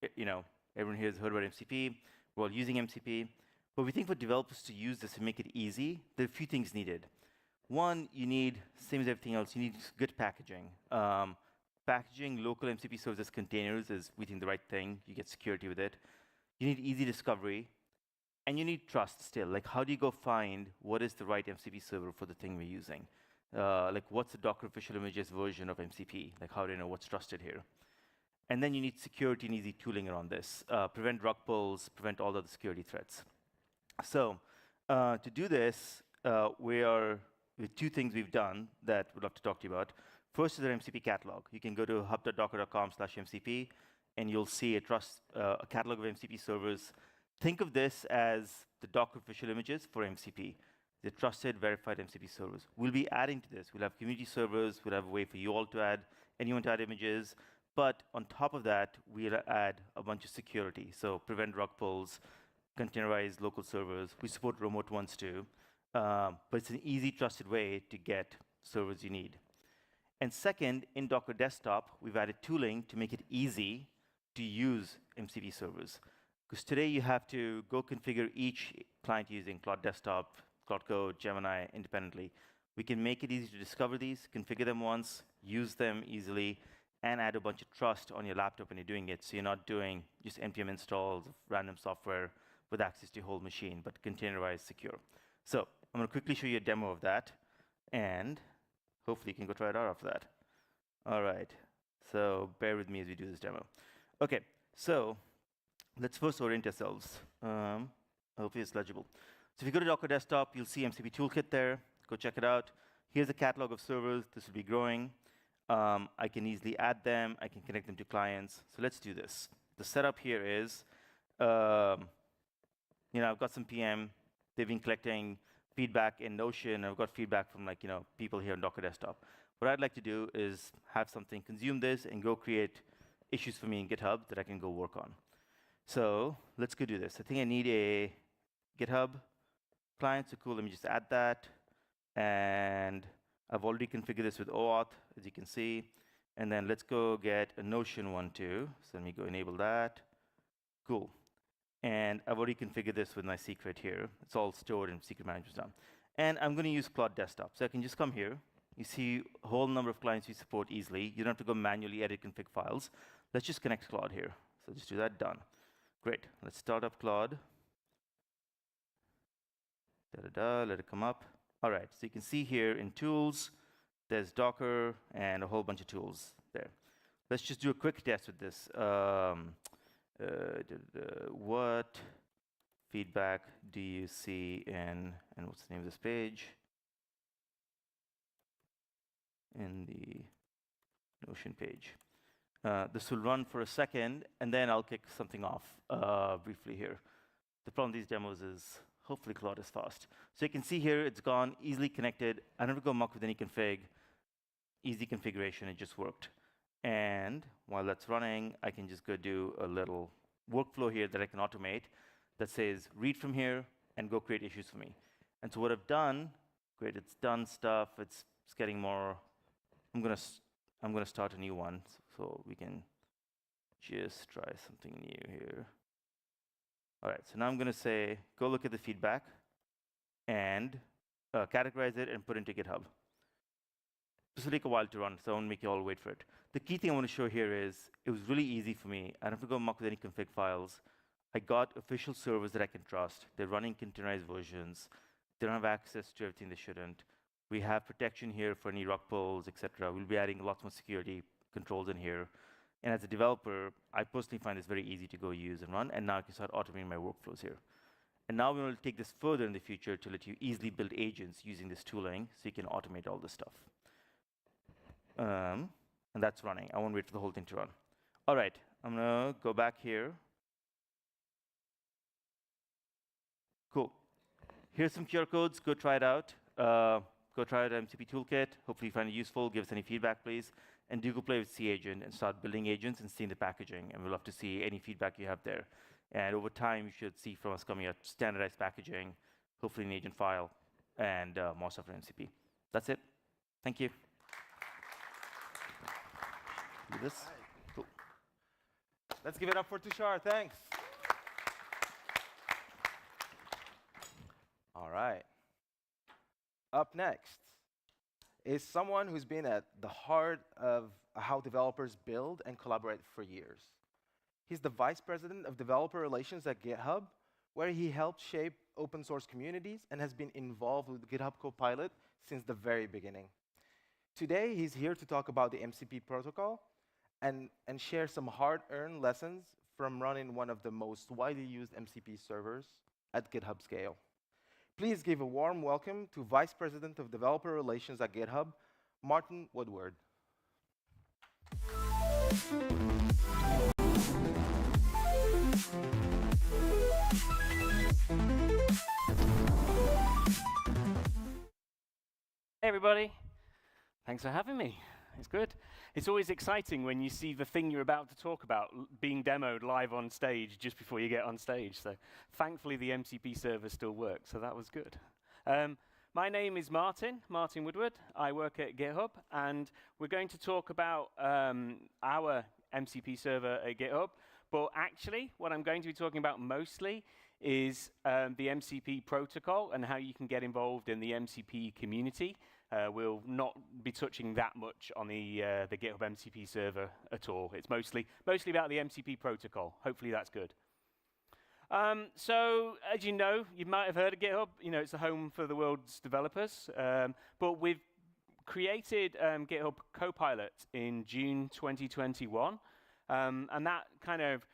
everyone here has heard about MCP. We're all using MCP. But we think for developers to use this and make it easy, there are a few things needed. One, you need, same as everything else, you need good packaging. Packaging local MCP servers as containers is, we think, the right thing. You get security with it. You need easy discovery. And you need trust still. Like, how do you go find what is the right MCP server for the thing we're using? Like, what's the Docker official images version of MCP? Like, how do you know what's trusted here? And then you need security and easy tooling around this. Prevent rug pulls, prevent all other security threats. So to do this, with two things we've done that we'd love to talk to you about. First is our MCP catalog. You can go to hub.docker.com/MCP, and you'll see a catalog of MCP servers. Think of this as the Docker official images for MCP. They're trusted, verified MCP servers. We'll be adding to this. We'll have community servers. We'll have a way for you all to add, anyone to add images. But on top of that, we'll add a bunch of security. So prevent rug pulls, containerize local servers. We support remote ones too. But it's an easy, trusted way to get servers you need. And second, in Docker Desktop, we've added tooling to make it easy to use MCP servers. Because today you have to go configure each client using Cloud Desktop, Cloud Code, Gemini independently. We can make it easy to discover these, configure them once, use them easily, and add a bunch of trust on your laptop when you're doing it. So you're not doing just npm installs of random software with access to your whole machine, but containerized, secure. So I'm going to quickly show you a demo of that, and hopefully you can go try it out after that. All right. So bear with me as we do this demo. OK, so let's first orient ourselves. Hopefully it's legible. So if you go to Docker Desktop, you'll see MCP Toolkit there. Go check it out. Here's a catalog of servers. This will be growing. I can easily add them. I can connect them to clients. So let's do this. The setup here is, I've got some PM. They've been collecting feedback in Notion. I've got feedback from people here on Docker Desktop. What I'd like to do is have something consume this and go create issues for me in GitHub that I can go work on. So let's go do this. I think I need a GitHub client. So cool, let me just add that. And I've already configured this with OAuth, as you can see. And then let's go get a Notion one too. So let me go enable that. Cool. And I've already configured this with my secret here. It's all stored in secret management done. And I'm going to use Cloud Desktop. So I can just come here. You see a whole number of clients you support easily. You don't have to go manually edit config files. Let's just connect Claude here. So just do that, done. Great. Let's start up Claude. Let it come up. All right. So you can see here in tools, there's Docker and a whole bunch of tools there. Let's just do a quick test with this. What feedback do you see in, and what's the name of this page? In the Notion page. This will run for a second, and then I'll kick something off briefly here. The problem with these demos is hopefully Claude is fast. So you can see here it's gone, easily connected. I don't have to go muck with any config. Easy configuration, it just worked. And while that's running, I can just go do a little workflow here that I can automate that says read from here and go create issues for me. And so what I've done Great, it's done stuff. It's getting more. I'm gonna start a new one so we can just try something new here. All right, so now I'm gonna say, go look at the feedback and categorize it and put it into GitHub. This will take a while to run, so I won't make you all wait for it. The key thing I want to show here is it was really easy for me. I don't have to go muck with any config files. I got official servers that I can trust. They're running containerized versions. They don't have access to everything they shouldn't. We have protection here for any rug pulls, etc. We'll be adding lots more security controls in here. And as a developer, I personally find this very easy to go use and run. And now I can start automating my workflows here. And now we want to take this further in the future to let you easily build agents using this tooling so you can automate all this stuff. And that's running. I won't wait for the whole thing to run. All right, I'm going to go back here. Cool. Here's some QR codes. Go try it out. Go try out MCP Toolkit. Hopefully you find it useful. Give us any feedback, please. And do go play with C Agent and start building agents and seeing the packaging. And we'd love to see any feedback you have there. And over time, you should see from us coming out standardized packaging, hopefully an agent file, and more stuff in MCP. That's it. Thank you. Do this. Cool. Let's give it up for Tushar. Thanks. All right. Up next is someone who's been at the heart of how developers build and collaborate for years. He's the Vice President of Developer Relations at GitHub, where he helped shape open source communities and has been involved with GitHub Copilot since the very beginning. Today, he's here to talk about the MCP protocol and share some hard-earned lessons from running one of the most widely used MCP servers at GitHub scale. Please give a warm welcome to Vice President of Developer Relations at GitHub, Martin Woodward. Hey everybody, thanks for having me. It's good. It's always exciting when you see the thing you're about to talk about being demoed live on stage just before you get on stage. So thankfully the MCP server still works, so that was good. My name is Martin Woodward. I work at GitHub, and we're going to talk about our MCP server at GitHub. But actually, what I'm going to be talking about mostly is the MCP protocol and how you can get involved in the MCP community. We'll not be touching that much on the GitHub MCP server at all. It's mostly about the MCP protocol. Hopefully that's good. So, as you know, you might have heard of GitHub. You know, it's the home for the world's developers. But we've created GitHub Copilot in June 2021. And that kind of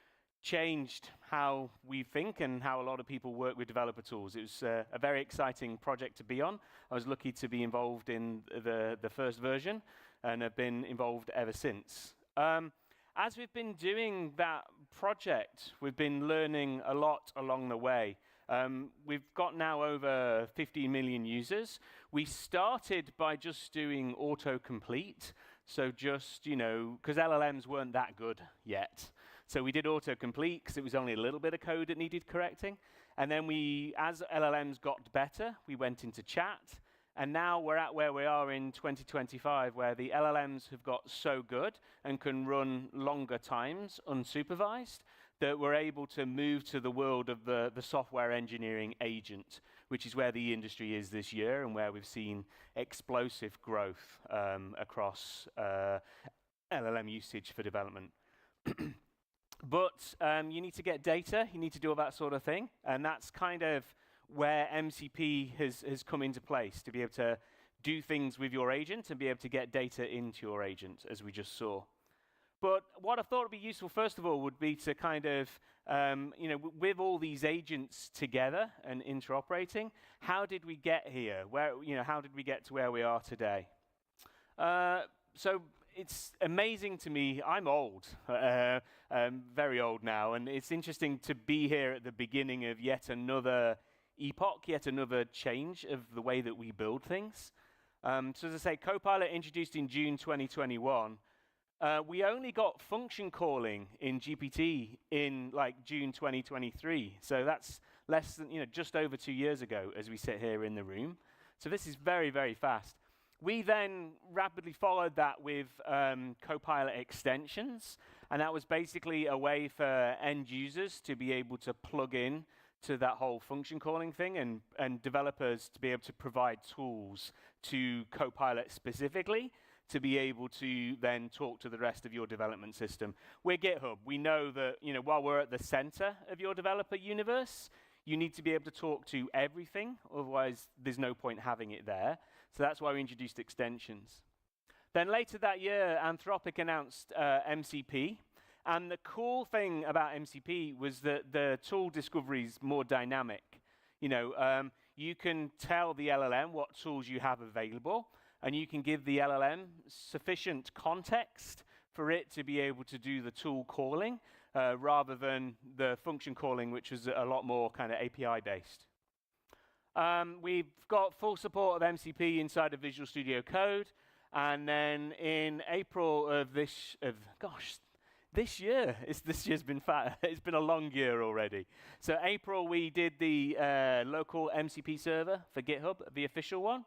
changed how we think and how a lot of people work with developer tools. It was a very exciting project to be on. I was lucky to be involved in the first version and have been involved ever since. As we've been doing that project, we've been learning a lot along the way. We've got now over 50 million users. We started by just doing autocomplete. So just, you know, because LLMs weren't that good yet. So we did autocomplete because it was only a little bit of code that needed correcting. And then as LLMs got better, we went into chat. And now we're at where we are in 2025, where the LLMs have got so good and can run longer times unsupervised that we're able to move to the world of the software engineering agent, which is where the industry is this year and where we've seen explosive growth across LLM usage for development. But you need to get data, you need to do all that sort of thing, and that's kind of where MCP has come into place, to be able to do things with your agent and be able to get data into your agent, as we just saw. But what I thought would be useful, first of all, would be to kind of, you know, with all these agents together and interoperating, how did we get here? How did we get to where we are today? So it's amazing to me. I'm old, very old now, and it's interesting to be here at the beginning of yet another epoch, yet another change of the way that we build things. So as I say, Copilot introduced in June 2021. We only got function calling in GPT in like June 2023. So that's less than, just over 2 years ago as we sit here in the room. So this is very, very fast. We then rapidly followed that with Copilot extensions, and that was basically a way for end users to be able to plug in to that whole function calling thing, and developers to be able to provide tools to Copilot specifically to be able to then talk to the rest of your development system. We're GitHub. We know that, you know, while we're at the center of your developer universe, you need to be able to talk to everything, otherwise there's no point having it there. So that's why we introduced extensions. Then later that year, Anthropic announced MCP. And the cool thing about MCP was that the tool discovery is more dynamic. You know, you can tell the LLM what tools you have available, and you can give the LLM sufficient context for it to be able to do the tool calling, rather than the function calling, which was a lot more kind of API-based. We've got full support of MCP inside of Visual Studio Code, and then in April of this year, this year's been fat. It's been a long year already. So April, we did the local MCP server for GitHub, the official one.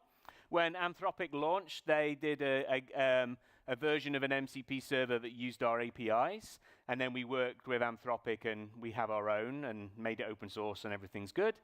When Anthropic launched, they did a version of an MCP server that used our APIs, and then we worked with Anthropic, and we have our own, and made it open source, and everything's good.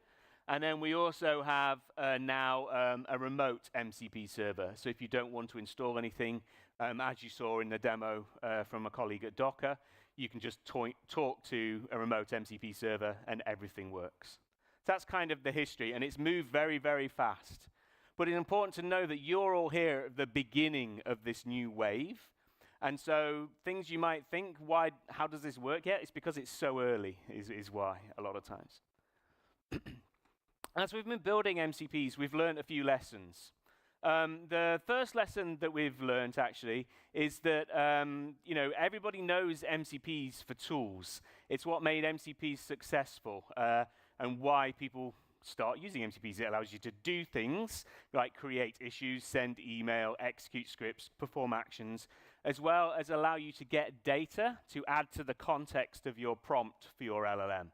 And then we also have now a remote MCP server. So if you don't want to install anything, as you saw in the demo from a colleague at Docker, you can just talk to a remote MCP server and everything works. So that's kind of the history, and it's moved very, very fast. But it's important to know that you're all here at the beginning of this new wave. And so things you might think, how does this work yet? It's because it's so early is why, a lot of times. As we've been building MCPs, we've learned a few lessons. The first lesson that we've learned, actually, is that you know, everybody knows MCPs for tools. It's what made MCPs successful, and why people start using MCPs. It allows you to do things like create issues, send email, execute scripts, perform actions, as well as allow you to get data to add to the context of your prompt for your LLM.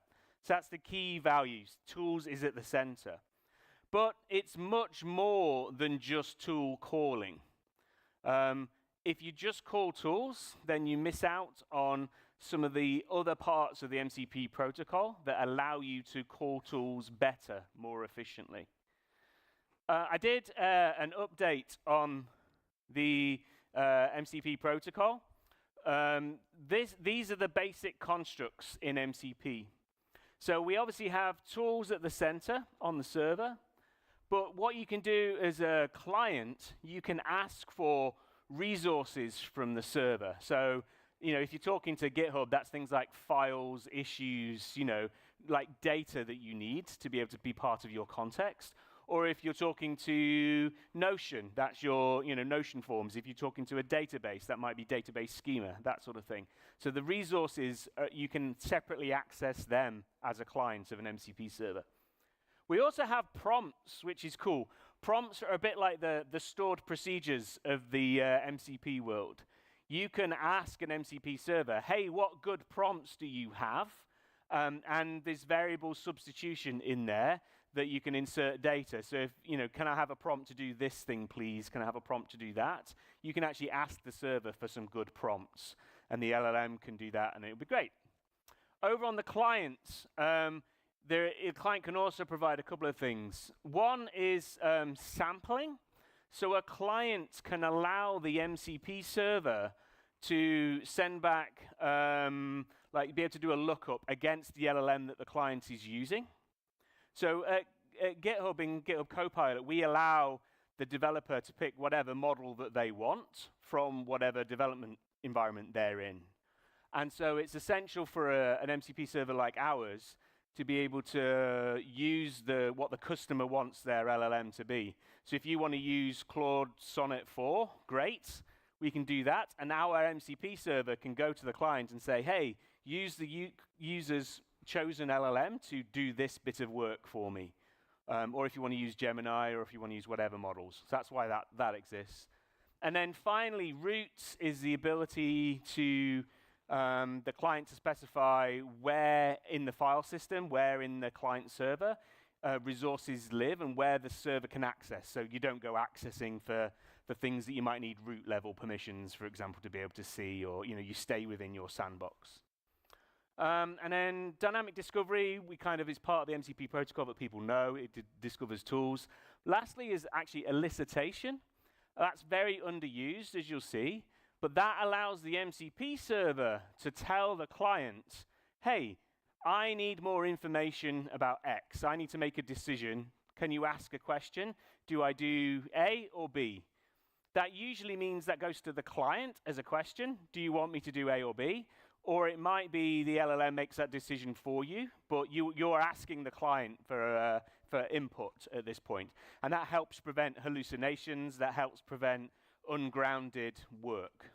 So that's the key values. Tools is at the center. But it's much more than just tool calling. If you just call tools, then you miss out on some of the other parts of the MCP protocol that allow you to call tools better, more efficiently. I did an update on the MCP protocol. These are the basic constructs in MCP. So we obviously have tools at the center on the server, but what you can do as a client, you can ask for resources from the server. So, you know, if you're talking to GitHub, that's things like files, issues, you know, like data that you need to be able to be part of your context. Or if you're talking to Notion, that's your, you know, Notion forms. If you're talking to a database, that might be database schema, that sort of thing. So the resources, you can separately access them as a client of an MCP server. We also have prompts, which is cool. Prompts are a bit like the stored procedures of the MCP world. You can ask an MCP server, hey, what good prompts do you have? And there's variable substitution in there that you can insert data. So if, you know, can I have a prompt to do this thing, please? Can I have a prompt to do that? You can actually ask the server for some good prompts, and the LLM can do that, and it'll be great. Over on the client, the client can also provide a couple of things. One is sampling. So a client can allow the MCP server to send back, like be able to do a lookup against the LLM that the client is using. So at GitHub, in GitHub Copilot, we allow the developer to pick whatever model that they want from whatever development environment they're in. And so it's essential for an MCP server like ours to be able to use what the customer wants their LLM to be. So if you want to use Claude Sonnet 4, great, we can do that. And now our MCP server can go to the client and say, hey, use the user's chosen LLM to do this bit of work for me. Or if you want to use Gemini, or if you want to use whatever models. So that's why that exists. And then finally, roots is the ability to the client to specify where in the file system, where in the client server, resources live and where the server can access. So you don't go accessing for things that you might need root level permissions, for example, to be able to see, or you stay within your sandbox. And then dynamic discovery, is part of the MCP protocol that people know. It discovers tools. Lastly is actually elicitation. That's very underused, as you'll see, but that allows the MCP server to tell the client, hey, I need more information about X. I need to make a decision. Can you ask a question? Do I do A or B? That usually means that goes to the client as a question. Do you want me to do A or B? Or it might be the LLM makes that decision for you, but you're asking the client for input at this point. And that helps prevent hallucinations, that helps prevent ungrounded work.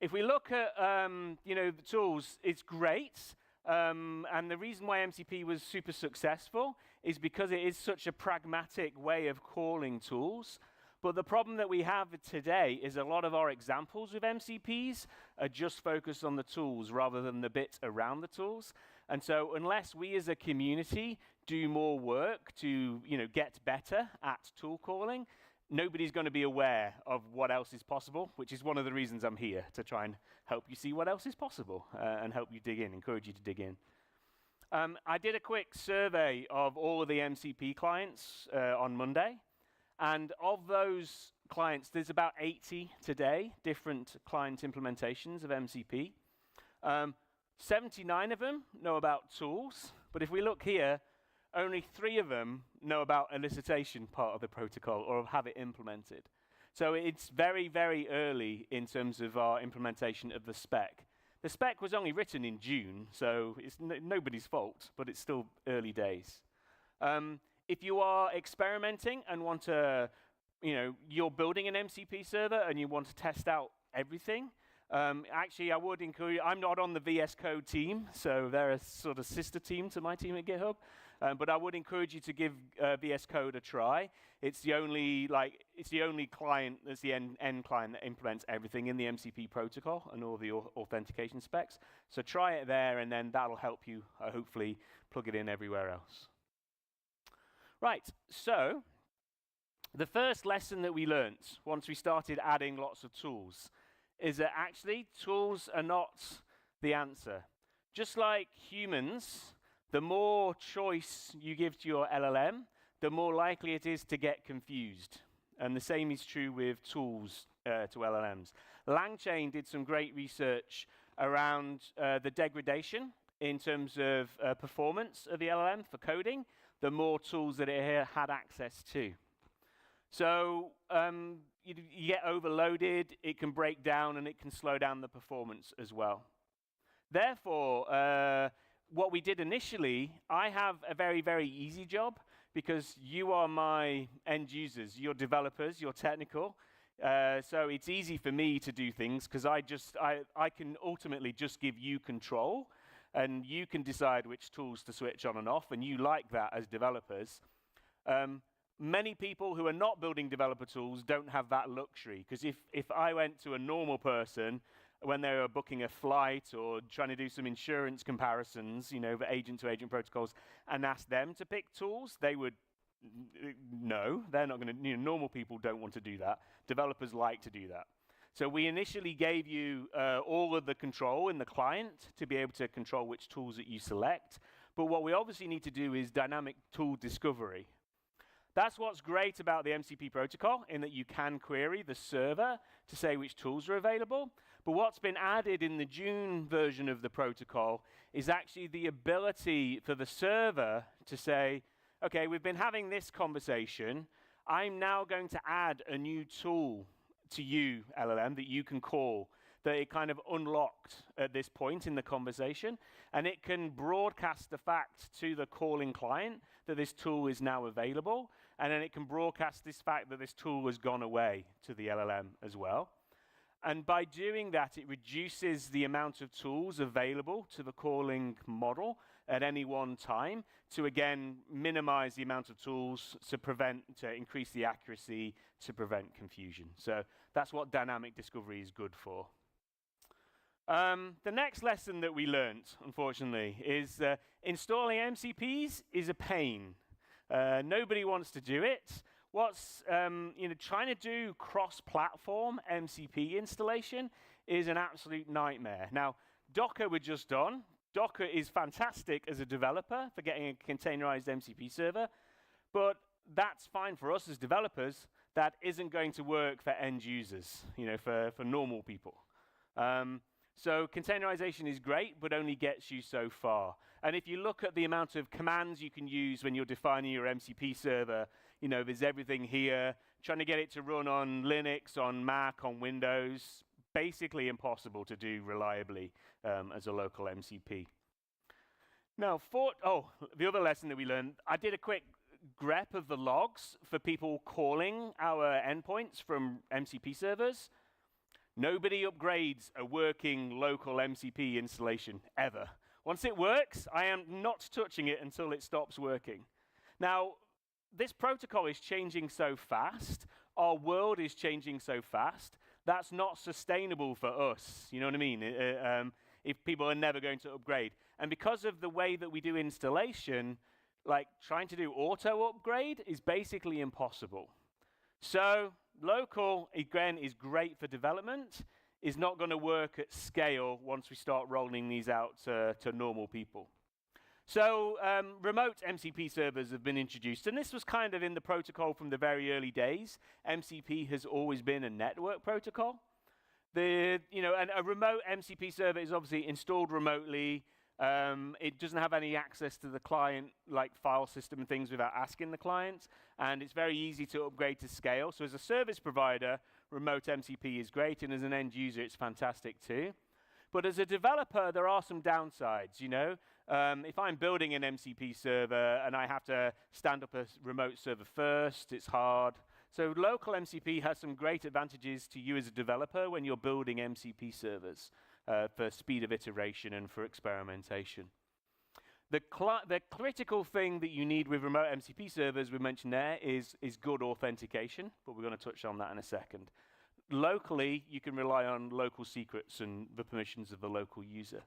If we look at the tools, it's great. And the reason why MCP was super successful is because it is such a pragmatic way of calling tools. But the problem that we have today is a lot of our examples with MCPs are just focused on the tools rather than the bits around the tools. And so unless we as a community do more work to get better at tool calling, nobody's going to be aware of what else is possible, which is one of the reasons I'm here, to try and help you see what else is possible and help you dig in, encourage you to dig in. I did a quick survey of all of the MCP clients on Monday. And of those clients, there's about 80 today, different client implementations of MCP. 79 of them know about tools, but if we look here, only 3 of them know about elicitation part of the protocol or have it implemented. So it's very, very early in terms of our implementation of the spec. The spec was only written in June, so it's nobody's fault, but it's still early days. If you are experimenting and want to, you're building an MCP server and you want to test out everything, actually I would encourage, I'm not on the VS Code team, so they're a sort of sister team to my team at GitHub, but I would encourage you to give VS Code a try. It's the only client, that's the end client that implements everything in the MCP protocol and all the authentication specs. So try it there and then that'll help you hopefully plug it in everywhere else. Right, so the first lesson that we learned once we started adding lots of tools is that actually tools are not the answer. Just like humans, the more choice you give to your LLM, the more likely it is to get confused. And the same is true with tools to LLMs. LangChain did some great research around the degradation in terms of performance of the LLM for coding, the more tools that it had access to. So you get overloaded, it can break down, and it can slow down the performance as well. Therefore, what we did initially, I have a very, very easy job because you are my end users, you're developers, you're technical. So it's easy for me to do things because I can ultimately just give you control. And you can decide which tools to switch on and off, and you like that as developers. Many people who are not building developer tools don't have that luxury, because if I went to a normal person when they were booking a flight or trying to do some insurance comparisons, for agent-to-agent protocols, and asked them to pick tools, they would, no, they're not going to, normal people don't want to do that. Developers like to do that. So we initially gave you all of the control in the client to be able to control which tools that you select. But what we obviously need to do is dynamic tool discovery. That's what's great about the MCP protocol, in that you can query the server to say which tools are available. But what's been added in the June version of the protocol is actually the ability for the server to say, okay, we've been having this conversation. I'm now going to add a new tool to you, LLM, that you can call, that it kind of unlocked at this point in the conversation, and it can broadcast the fact to the calling client that this tool is now available, and then it can broadcast this fact that this tool has gone away to the LLM as well. And by doing that, it reduces the amount of tools available to the calling model at any one time to, again, minimize the amount of tools to increase the accuracy, to prevent confusion. So that's what dynamic discovery is good for. The next lesson that we learned, unfortunately, is installing MCPs is a pain. Nobody wants to do it. What's trying to do cross-platform MCP installation is an absolute nightmare. Now, Docker we're just on. Docker is fantastic as a developer for getting a containerized MCP server, but that's fine for us as developers. That isn't going to work for end users, for normal people. So containerization is great, but only gets you so far. And if you look at the amount of commands you can use when you're defining your MCP server, there's everything here. Trying to get it to run on Linux, on Mac, on Windows, basically impossible to do reliably as a local MCP. Now, the other lesson that we learned, I did a quick grep of the logs for people calling our endpoints from MCP servers. Nobody upgrades a working local MCP installation ever. Once it works, I am not touching it until it stops working. Now, this protocol is changing so fast, our world is changing so fast, that's not sustainable for us, you know what I mean? If people are never going to upgrade. And because of the way that we do installation, like trying to do auto upgrade is basically impossible. So local, again, is great for development, is not going to work at scale once we start rolling these out to normal people. So remote MCP servers have been introduced, and this was kind of in the protocol from the very early days. MCP has always been a network protocol. And a remote MCP server is obviously installed remotely. It doesn't have any access to the client, like file system and things, without asking the client. And it's very easy to upgrade to scale. So as a service provider, remote MCP is great. And as an end user, it's fantastic too. But as a developer, there are some downsides, If I'm building an MCP server and I have to stand up a remote server first, it's hard. So local MCP has some great advantages to you as a developer when you're building MCP servers. For speed of iteration and for experimentation. The critical thing that you need with remote MCP servers, we mentioned there, is good authentication, but we're going to touch on that in a second. Locally, you can rely on local secrets and the permissions of the local user.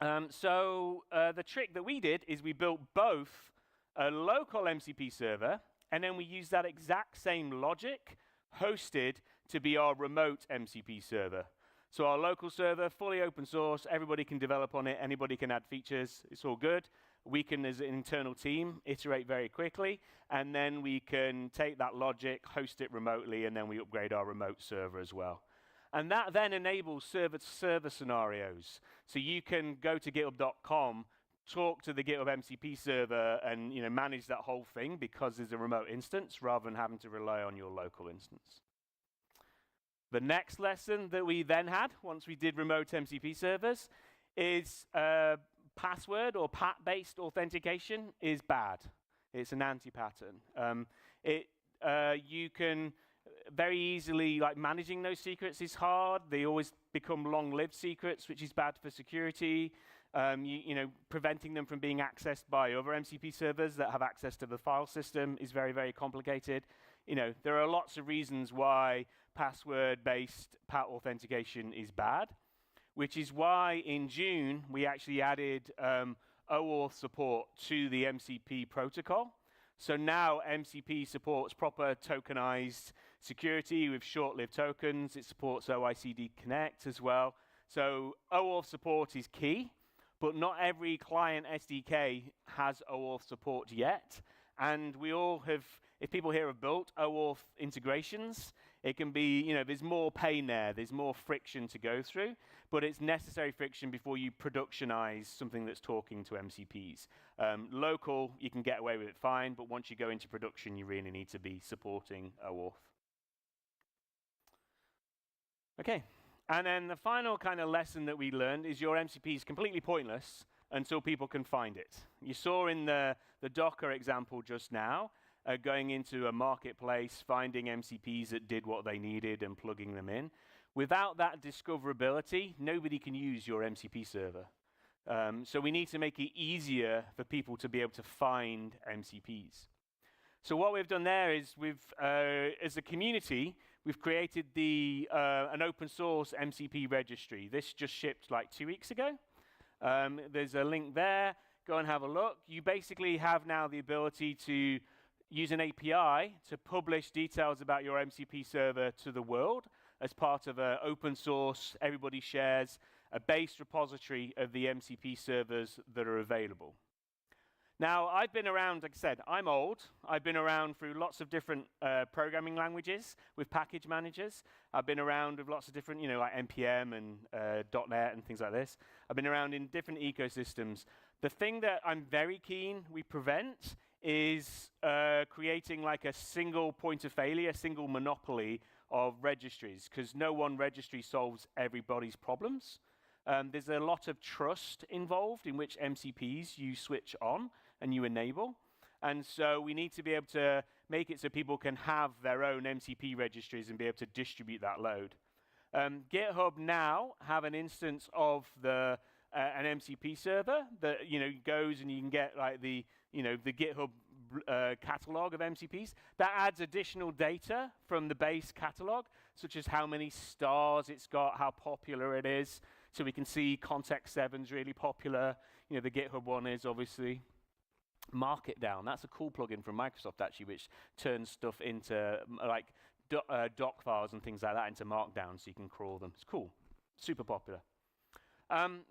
The trick that we did is we built both a local MCP server, and then we used that exact same logic hosted to be our remote MCP server. So our local server, fully open source, everybody can develop on it, anybody can add features, it's all good. We can, as an internal team, iterate very quickly, and then we can take that logic, host it remotely, and then we upgrade our remote server as well. And that then enables server-to-server scenarios. So you can go to github.com, talk to the GitHub MCP server, and manage that whole thing because there's a remote instance rather than having to rely on your local instance. The next lesson that we then had, once we did remote MCP servers, is password or PAT-based authentication is bad. It's an anti-pattern. You can very easily, managing those secrets is hard. They always become long-lived secrets, which is bad for security. Preventing them from being accessed by other MCP servers that have access to the file system is very, very complicated. There are lots of reasons why password-based PAT authentication is bad, which is why in June we actually added OAuth support to the MCP protocol. So now MCP supports proper tokenized security with short-lived tokens. It supports OICD Connect as well. So OAuth support is key, but not every client SDK has OAuth support yet. And we all have, if people here have built OAuth integrations, it can be, there's more pain there, there's more friction to go through, but it's necessary friction before you productionize something that's talking to MCPs. Local, you can get away with it fine, but once you go into production, you really need to be supporting OAuth. Okay, and then the final kind of lesson that we learned is your MCP is completely pointless until people can find it. You saw in the Docker example just now, going into a marketplace, finding MCPs that did what they needed and plugging them in. Without that discoverability, nobody can use your MCP server. So we need to make it easier for people to be able to find MCPs. So what we've done there is as a community, we've created an open source MCP registry. This just shipped like 2 weeks ago. There's a link there. Go and have a look. You basically have now the ability to use an API to publish details about your MCP server to the world as part of an open source, everybody shares a base repository of the MCP servers that are available. Now, I've been around, like I said, I'm old. I've been around through lots of different programming languages with package managers. I've been around with lots of different, like NPM and .NET and things like this. I've been around in different ecosystems. The thing that I'm very keen we prevent is creating like a single point of failure, a single monopoly of registries, because no one registry solves everybody's problems. There's a lot of trust involved in which MCPs you switch on and you enable. And so we need to be able to make it so people can have their own MCP registries and be able to distribute that load. GitHub now have an instance of an MCP server that goes and you can get like the GitHub catalog of MCPs. That adds additional data from the base catalog, such as how many stars it's got, how popular it is. So we can see Context 7's really popular. The GitHub one is obviously. Markdown, that's a cool plugin from Microsoft actually, which turns stuff into like doc files and things like that into Markdown so you can crawl them. It's cool, super popular.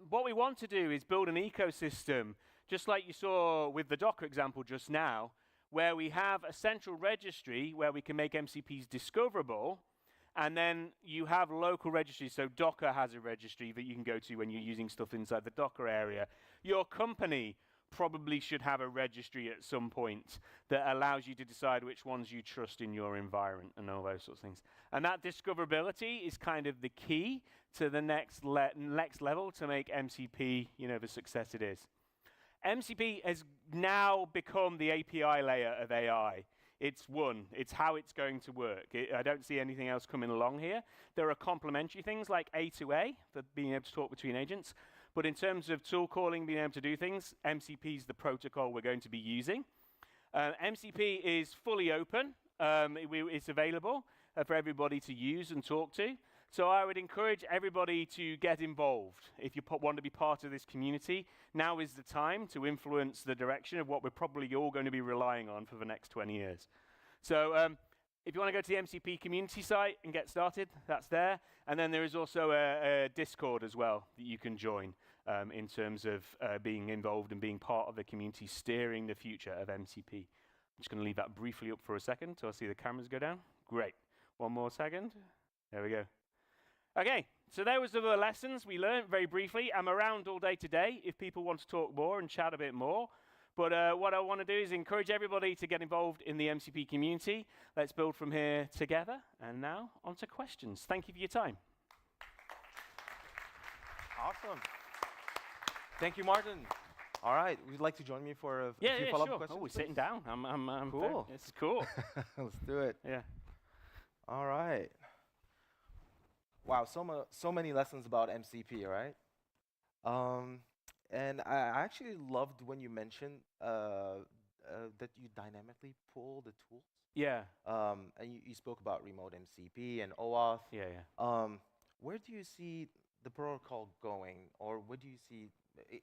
What we want to do is build an ecosystem, just like you saw with the Docker example just now, where we have a central registry where we can make MCPs discoverable, and then you have local registries. So Docker has a registry that you can go to when you're using stuff inside the Docker area. Your company probably should have a registry at some point that allows you to decide which ones you trust in your environment and all those sorts of things. And that discoverability is kind of the key to the next level to make MCP, the success it is. MCP has now become the API layer of AI. It's how it's going to work. I don't see anything else coming along here. There are complementary things like A2A for being able to talk between agents. But in terms of tool calling, being able to do things, MCP is the protocol we're going to be using. MCP is fully open. It's available for everybody to use and talk to. So I would encourage everybody to get involved. If you want to be part of this community, now is the time to influence the direction of what we're probably all going to be relying on for the next 20 years. So if you want to go to the MCP community site and get started, that's there. And then there is also a Discord as well that you can join in terms of being involved and being part of the community steering the future of MCP. I'm just going to leave that briefly up for a second till I see the cameras go down. Great. One more second. There we go. Okay, so there was the lessons we learned very briefly. I'm around all day today if people want to talk more and chat a bit more. But what I want to do is encourage everybody to get involved in the MCP community. Let's build from here together. And now, on to questions. Thank you for your time. Awesome. Thank you, Martin. All right, would you like to join me for a few follow-up sure. questions? Oh, we're sitting down. I'm cool. This is cool. Let's do it. Yeah. All right. Wow, so many lessons about MCP, right? And I actually loved when you mentioned that you dynamically pull the tools. Yeah. And you spoke about remote MCP and OAuth. Yeah. Where do you see the protocol going, or what do you see?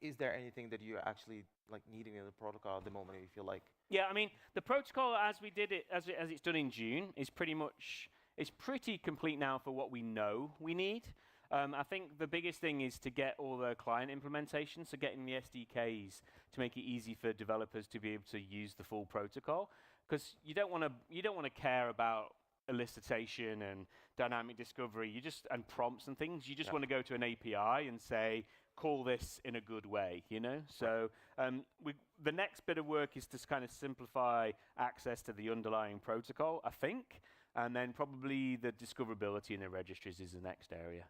Is there anything that you're actually like needing in the protocol at the moment? You feel like? Yeah, I mean, the protocol as we did it, as it's done in June, is pretty complete now for what we know we need. I think the biggest thing is to get all the client implementations, so getting the SDKs to make it easy for developers to be able to use the full protocol, because you don't want to care about elicitation and dynamic discovery, and prompts and things. You just want to go to an API and say, call this in a good way, So the next bit of work is to kind of simplify access to the underlying protocol, I think, and then probably the discoverability in the registries is the next area.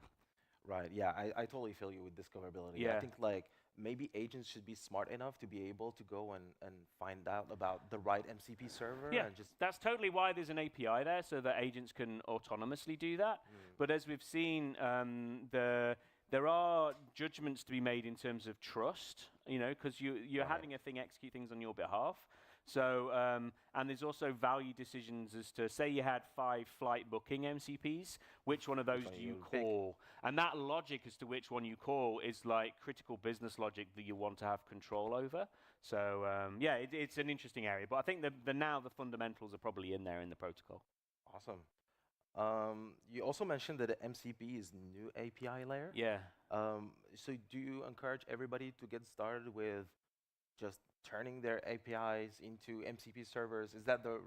Right, yeah, I totally feel you with discoverability. Yeah. I think like maybe agents should be smart enough to be able to go and find out about the right MCP server. Yeah, and just that's totally why there's an API there, so that agents can autonomously do that. But as we've seen, there are judgments to be made in terms of trust because you're Right. having a thing execute things on your behalf. So, and there's also value decisions as to, say you had 5 flight booking MCPs, which one of those one do you you pick? call? And that logic as to which one you call is like critical business logic that you want to have control over. So, yeah, it's an interesting area. But I think now the fundamentals are probably in there in the protocol. Awesome. You also mentioned that the MCP is new API layer. Yeah. So do you encourage everybody to get started with just turning their APIs into MCP servers? Is that the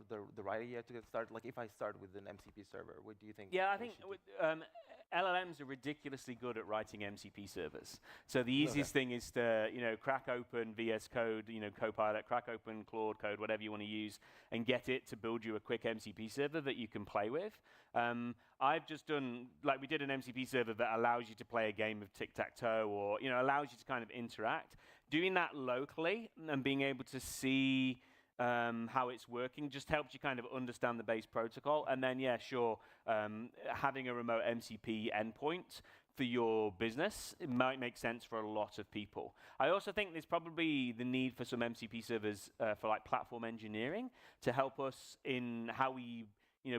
right idea to get started? Like if I start with an MCP server, what do you think? Yeah, I we think should do? LLMs are ridiculously good at writing MCP servers. So the easiest thing is to, crack open VS Code, Copilot, crack open Claude Code, whatever you want to use, and get it to build you a quick MCP server that you can play with. I've just done, we did an MCP server that allows you to play a game of tic-tac-toe or, allows you to kind of interact. Doing that locally and being able to see how it's working just helps you kind of understand the base protocol. And then, yeah, sure, having a remote MCP endpoint for your business, it might make sense for a lot of people. I also think there's probably the need for some MCP servers for platform engineering to help us in how we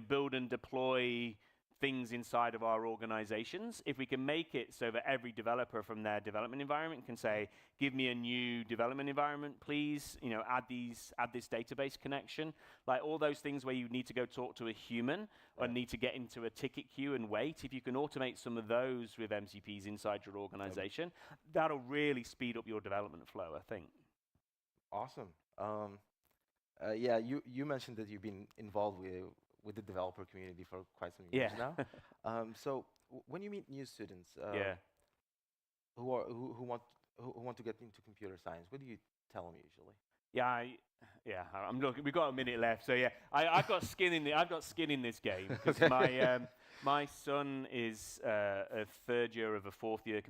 build and deploy things inside of our organizations. If we can make it so that every developer from their development environment can say, give me a new development environment, please, add this database connection, all those things where you need to go talk to a human or need to get into a ticket queue and wait. If you can automate some of those with MCPs inside your organization, that'll really speed up your development flow, I think. Awesome. Yeah, you mentioned that you've been involved with the developer community for quite some years now. So when you meet new students who want to get into computer science, what do you tell them usually? I'm looking. We've got a minute left, so yeah, I've got skin in this game because my son is a third year of a fourth year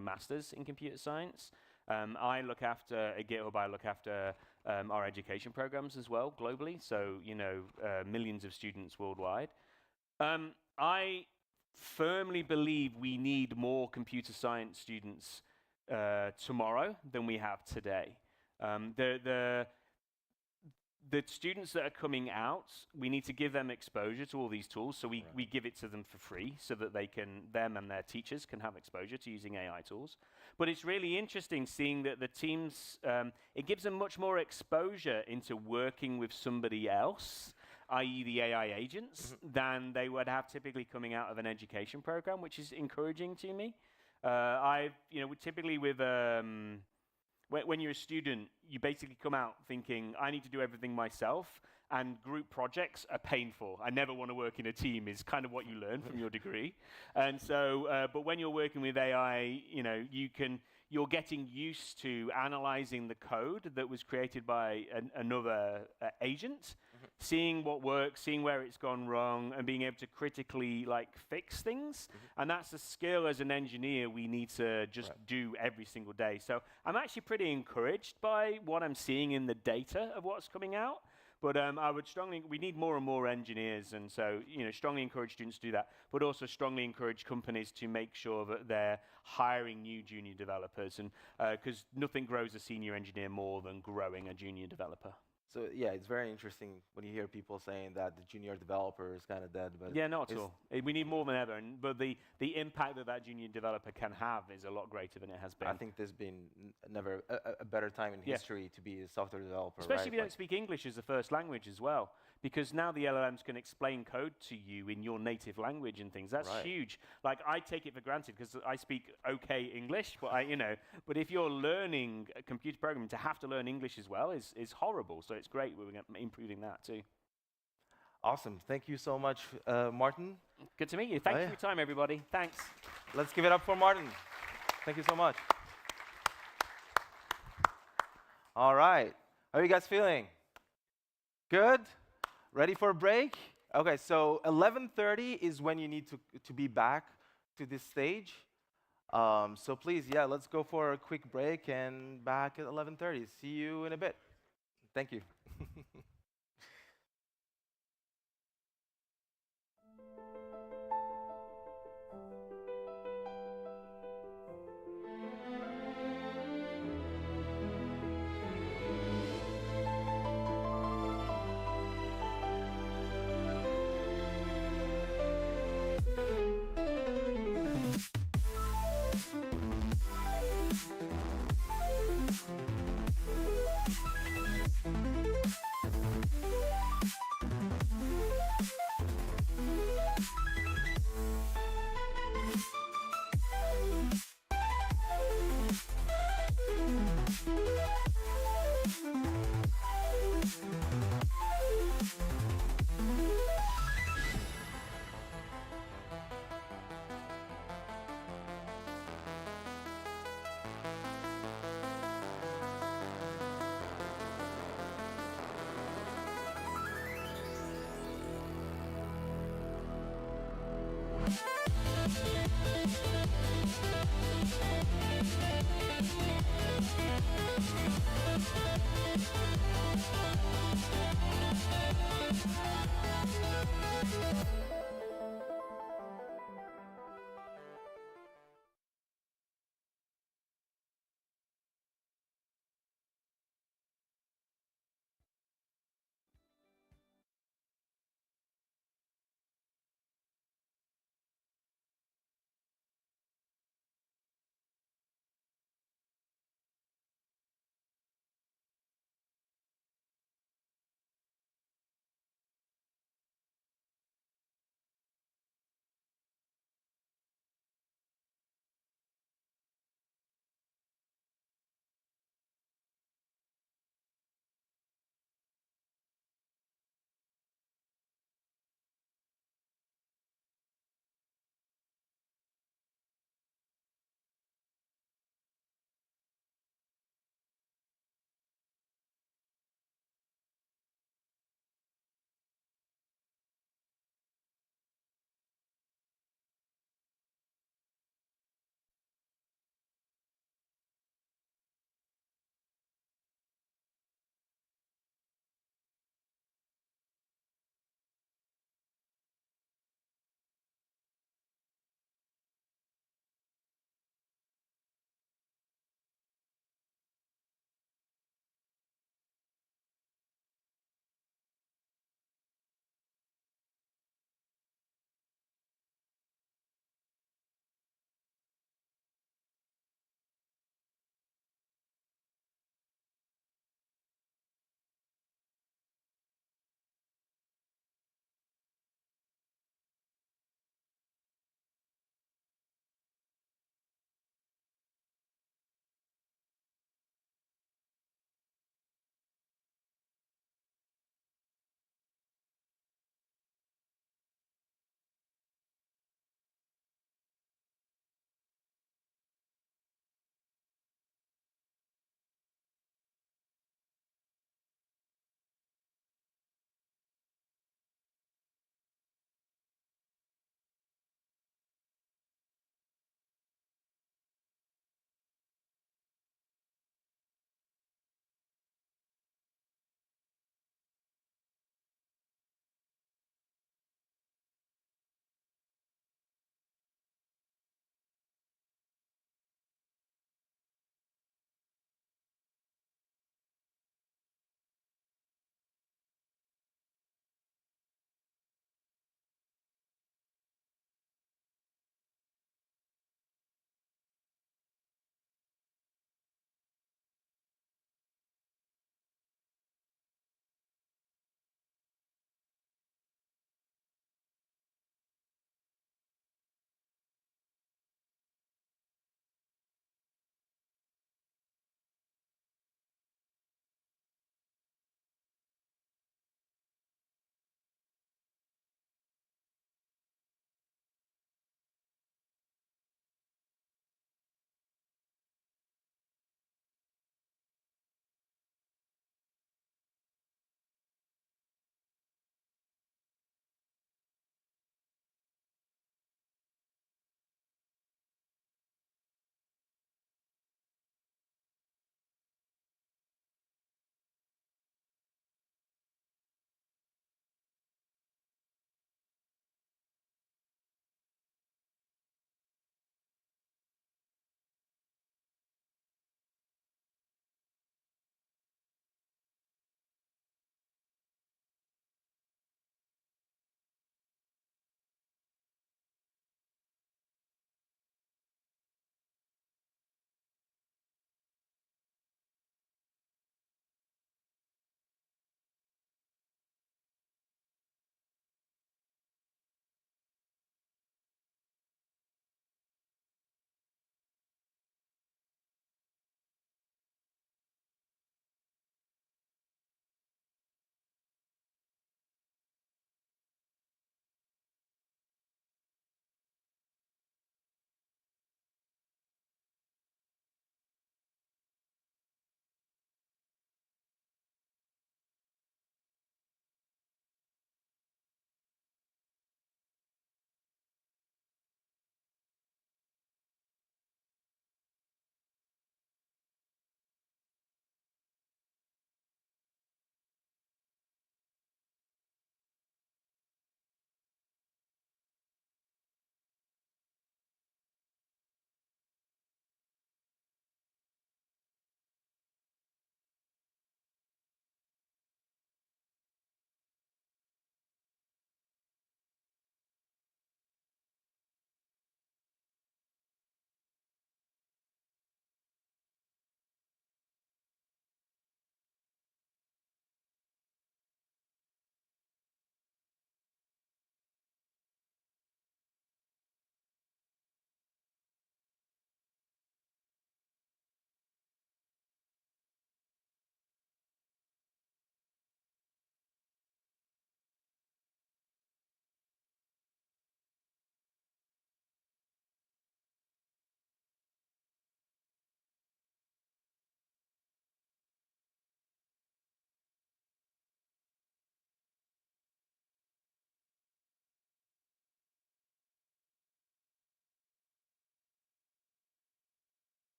masters in computer science. I look after at GitHub. I look after our education programs as well globally. So millions of students worldwide. I firmly believe we need more computer science students tomorrow than we have today. The students that are coming out, we need to give them exposure to all these tools. So we give it to them for free so that them and their teachers can have exposure to using AI tools. But it's really interesting seeing that the teams, it gives them much more exposure into working with somebody else, i.e. the AI agents, than they would have typically coming out of an education program, which is encouraging to me. Typically with when you're a student, you basically come out thinking, I need to do everything myself, and group projects are painful. I never want to work in a team is kind of what you learn from your degree. And so, but when you're working with AI, you're getting used to analyzing the code that was created by another agent, seeing what works, seeing where it's gone wrong, and being able to critically fix things. And that's a skill as an engineer we need to just do every single day. So I'm actually pretty encouraged by what I'm seeing in the data of what's coming out. But we need more and more engineers, and so strongly encourage students to do that, but also strongly encourage companies to make sure that they're hiring new junior developers, and because nothing grows a senior engineer more than growing a junior developer. So yeah, it's very interesting when you hear people saying that the junior developer is kind of dead. But yeah, not at all. We need more than ever, but the impact that junior developer can have is a lot greater than it has been. I think there's been never a better time in history to be a software developer. Especially if you don't speak English as a first language as well. Because now the LLMs can explain code to you in your native language and things. That's huge. I take it for granted because I speak okay English, but but if you're learning computer programming, to have to learn English as well is horrible. So it's great we're improving that too. Awesome. Thank you so much, Martin. Good to meet you. Thanks for your time, everybody. Thanks. Let's give it up for Martin. Thank you so much. All right. How are you guys feeling? Good? Ready for a break? Okay, so 11:30 is when you need to be back to this stage. So please, let's go for a quick break and back at 11:30. See you in a bit. Thank you.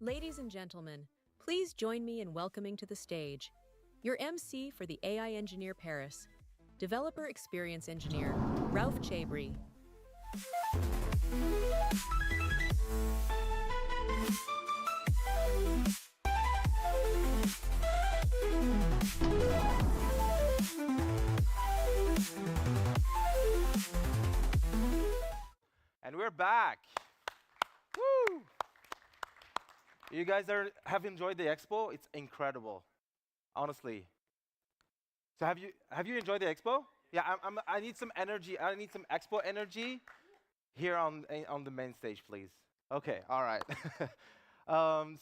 Ladies and gentlemen, please join me in welcoming to the stage your MC for the AI Engineer Paris, Developer Experience Engineer, Ralph Chabry. And we're back. Woo! You guys have enjoyed the expo? It's incredible, honestly. So have you enjoyed the expo? Yeah, I need some energy. I need some expo energy here on the main stage, please. Okay, all right.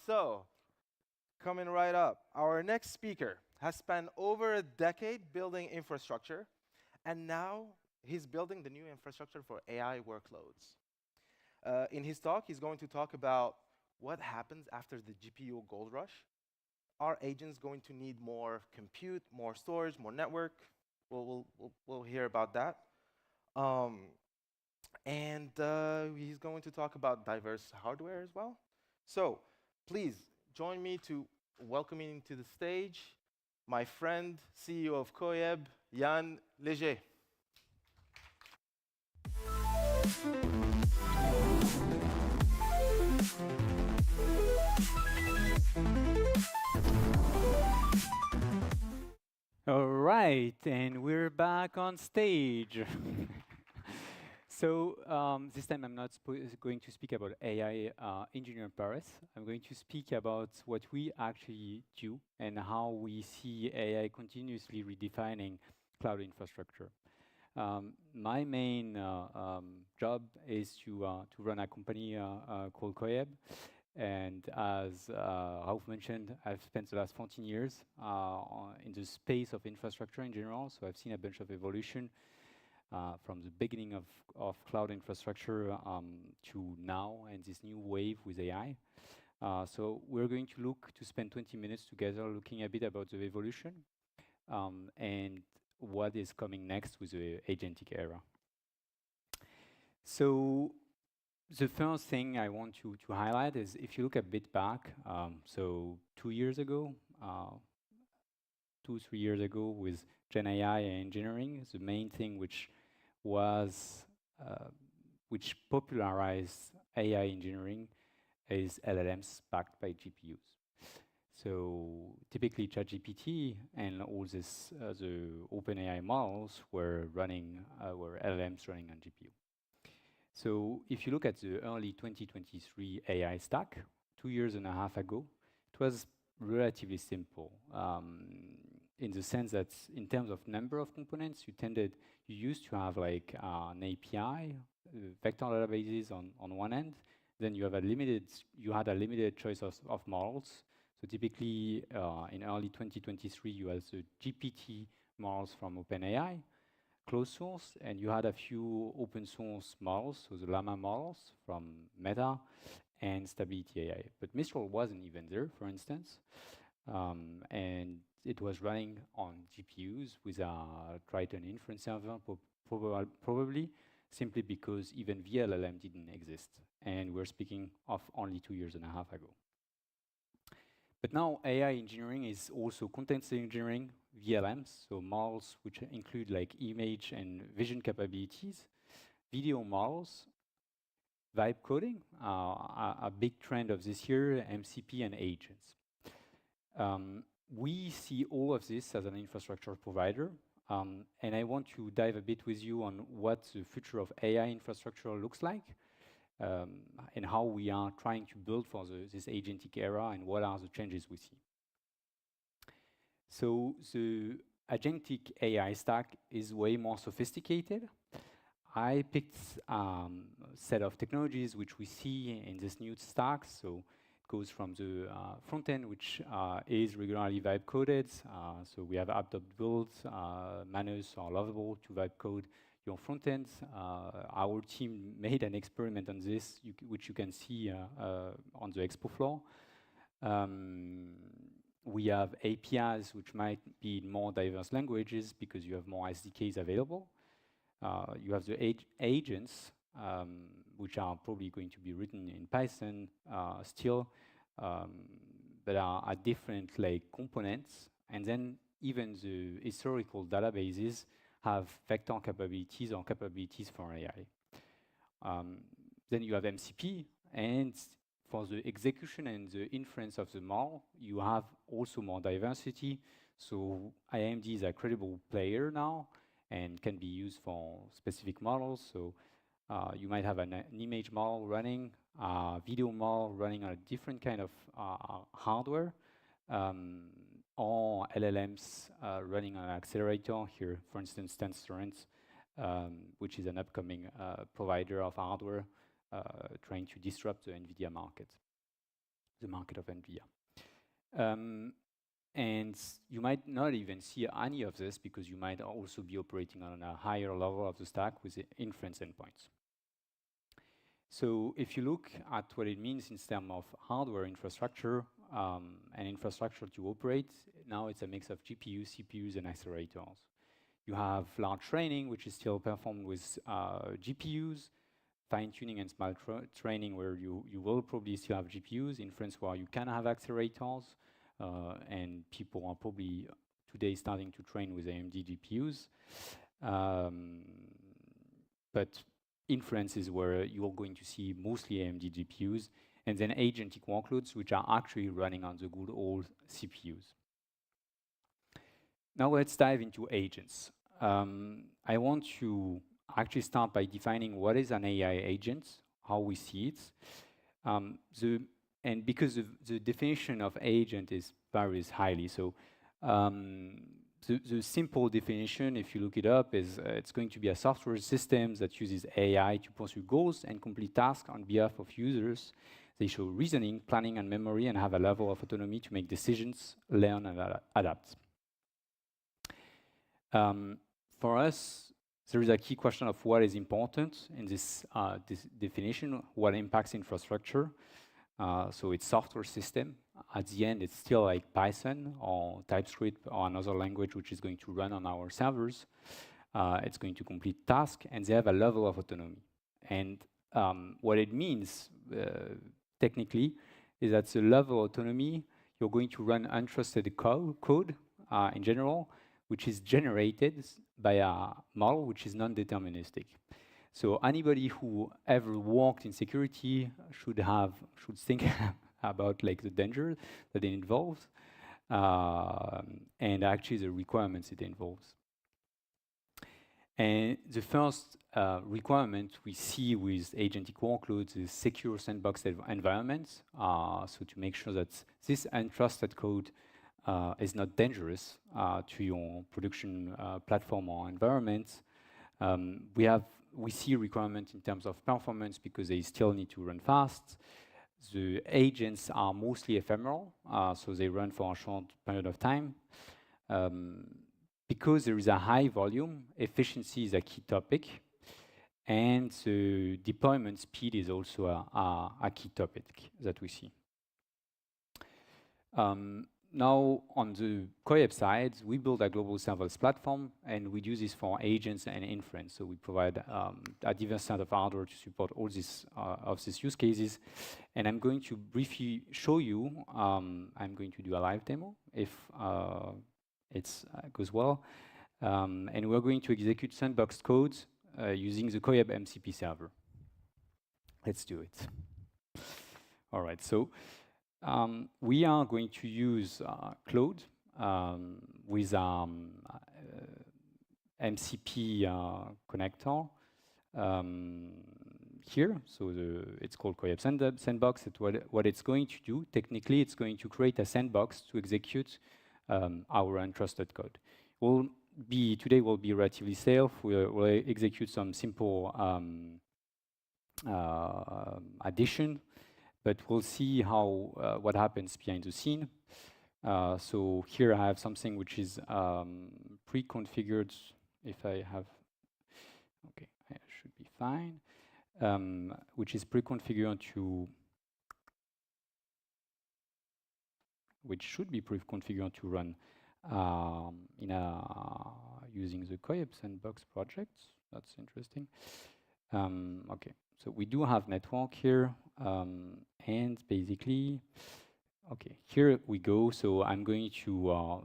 So coming right up, our next speaker has spent over a decade building infrastructure, and now he's building the new infrastructure for AI workloads. In his talk, he's going to talk about what happens after the GPU gold rush. Are agents going to need more compute, more storage, more network? We'll hear about that. And he's going to talk about diverse hardware as well. So please join me to welcoming to the stage my friend, CEO of Koyeb, Yann Léger. All right, and we're back on stage. So this time I'm not going to speak about AI engineer in Paris. I'm going to speak about what we actually do and how we see AI continuously redefining cloud infrastructure. My main job is to run a company called Koyeb. And as Ralph mentioned, I've spent the last 14 years in the space of infrastructure in general. So I've seen a bunch of evolution from the beginning of cloud infrastructure to now and this new wave with AI. So we're going to spend 20 minutes together looking a bit about the evolution and what is coming next with the agentic era. So the first thing I want to highlight is if you look a bit back, so 2 years ago, 2-3 years ago with GenAI engineering, the main thing which popularized AI engineering is LLMs backed by GPUs. So typically ChatGPT and all this, the OpenAI models were LLMs running on GPU. So if you look at the early 2023 AI stack, 2.5 years ago, it was relatively simple in the sense that in terms of number of components, you used to have like an API, vector databases on one end, then you had a limited choice of models. So typically in early 2023, you had the GPT models from OpenAI, closed source, and you had a few open source models, so the Llama models from Meta and Stability AI. But Mistral wasn't even there, for instance, and it was running on GPUs with a Triton inference server, probably simply because even VLLM didn't exist, and we're speaking of only 2.5 years ago. But now AI engineering is also content engineering, VLMs, so models which include like image and vision capabilities, video models, vibe coding, a big trend of this year, MCP and agents. We see all of this as an infrastructure provider, and I want to dive a bit with you on what the future of AI infrastructure looks like, and how we are trying to build for this agentic era and what are the changes we see. So the agentic AI stack is way more sophisticated. I picked a set of technologies which we see in this new stack. So it goes from the front end, which is regularly vibe coded. So we have app.build, Manus or Lovable to vibe code your front end. Our team made an experiment on this, which you can see on the expo floor. We have APIs which might be in more diverse languages because you have more SDKs available. You have the agents, which are probably going to be written in Python still, that are different like components, and then even the historical databases have vector capabilities or capabilities for AI. Then you have MCP, and for the execution and the inference of the model, you have also more diversity. So IMD is a credible player now and can be used for specific models. So you might have an image model running, a video model running on a different kind of hardware, or LLMs running on an accelerator here, for instance, Tenstorrent, which is an upcoming provider of hardware trying to disrupt the NVIDIA market, the market of NVIDIA. And you might not even see any of this because you might also be operating on a higher level of the stack with the inference endpoints. So if you look at what it means in terms of hardware infrastructure and infrastructure to operate, now it's a mix of GPUs, CPUs, and accelerators. You have large training, which is still performed with GPUs, fine-tuning and small training where you will probably still have GPUs, inference where you can have accelerators, and people are probably today starting to train with AMD GPUs. But inference is where you're going to see mostly AMD GPUs, and then agentic workloads, which are actually running on the good old CPUs. Now let's dive into agents. I want to actually start by defining what is an AI agent, how we see it. And because the definition of agent varies highly, so the simple definition, if you look it up, is it's going to be a software system that uses AI to pursue goals and complete tasks on behalf of users. They show reasoning, planning, and memory, and have a level of autonomy to make decisions, learn, and adapt. For us, there is a key question of what is important in this definition, what impacts infrastructure. So it's software system. At the end, it's still like Python or TypeScript or another language which is going to run on our servers. It's going to complete tasks, and they have a level of autonomy. And what it means technically is that the level of autonomy, you're going to run untrusted code in general, which is generated by a model which is non-deterministic. So anybody who ever worked in security should think about like the danger that it involves, and actually the requirements it involves. And the first requirement we see with agentic workloads is secure sandbox environments. So to make sure that this untrusted code is not dangerous to your production platform or environment. We see requirements in terms of performance because they still need to run fast. The agents are mostly ephemeral, so they run for a short period of time. Because there is a high volume, efficiency is a key topic, and the deployment speed is also a key topic that we see. Now, on the Koyeb side, we build a global serverless platform, and we do this for agents and inference. So we provide a diverse set of hardware to support all of these use cases. And I'm going to briefly show you. I'm going to do a live demo if it goes well. And we're going to execute sandbox code using the Koyeb MCP server. Let's do it. All right. So we are going to use Claude with MCP connector here. So it's called Koyeb Sandbox. What it's going to do, technically, it's going to create a sandbox to execute our untrusted code. Today will be relatively safe. We'll execute some simple addition. But we'll see what happens behind the scene. So here I have something which is pre-configured. If I have, okay, I should be fine. Which is pre-configured which should be pre-configured to run using the Koyeb Sandbox project. That's interesting. Okay, so we do have network here. And basically, Okay, here we go. So I'm going to,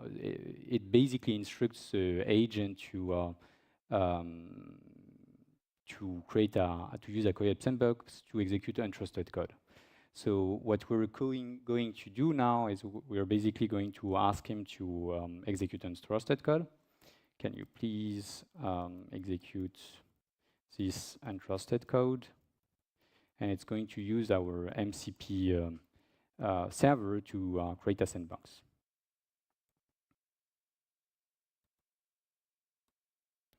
it basically instructs the agent to create to use a Koyeb sandbox to execute untrusted code. So what we're going to do now is we're basically going to ask him to execute untrusted code. Can you please execute this untrusted code? And it's going to use our MCP server to create a sandbox.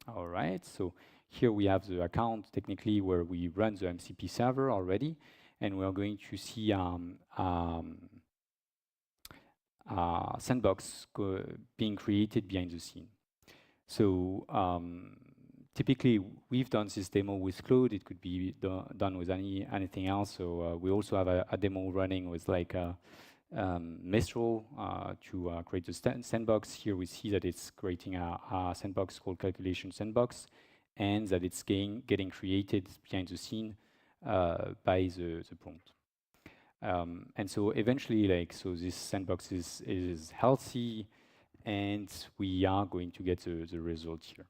All right, so here we have the account technically where we run the MCP server already, and we're going to see sandbox being created behind the scene. So typically, we've done this demo with Claude. It could be done with anything else. So we also have a demo running with like Mistral to create the sandbox. Here we see that it's creating a sandbox called calculation sandbox, and that it's getting created behind the scene by the prompt. And so eventually, like, so this sandbox is healthy, and we are going to get the result here.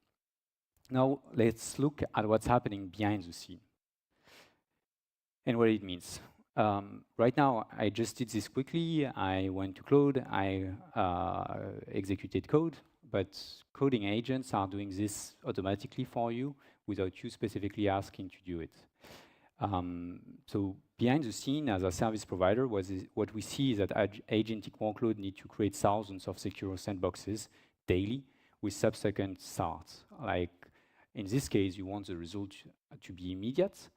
Now, let's look at what's happening behind the scene and what it means. Right now, I just did this quickly. I went to Claude, I executed code, but coding agents are doing this automatically for you without you specifically asking to do it. So behind the scene, as a service provider, what we see is that agentic workload need to create thousands of secure sandboxes daily with sub-second starts. Like in this case, you want the result to be immediate.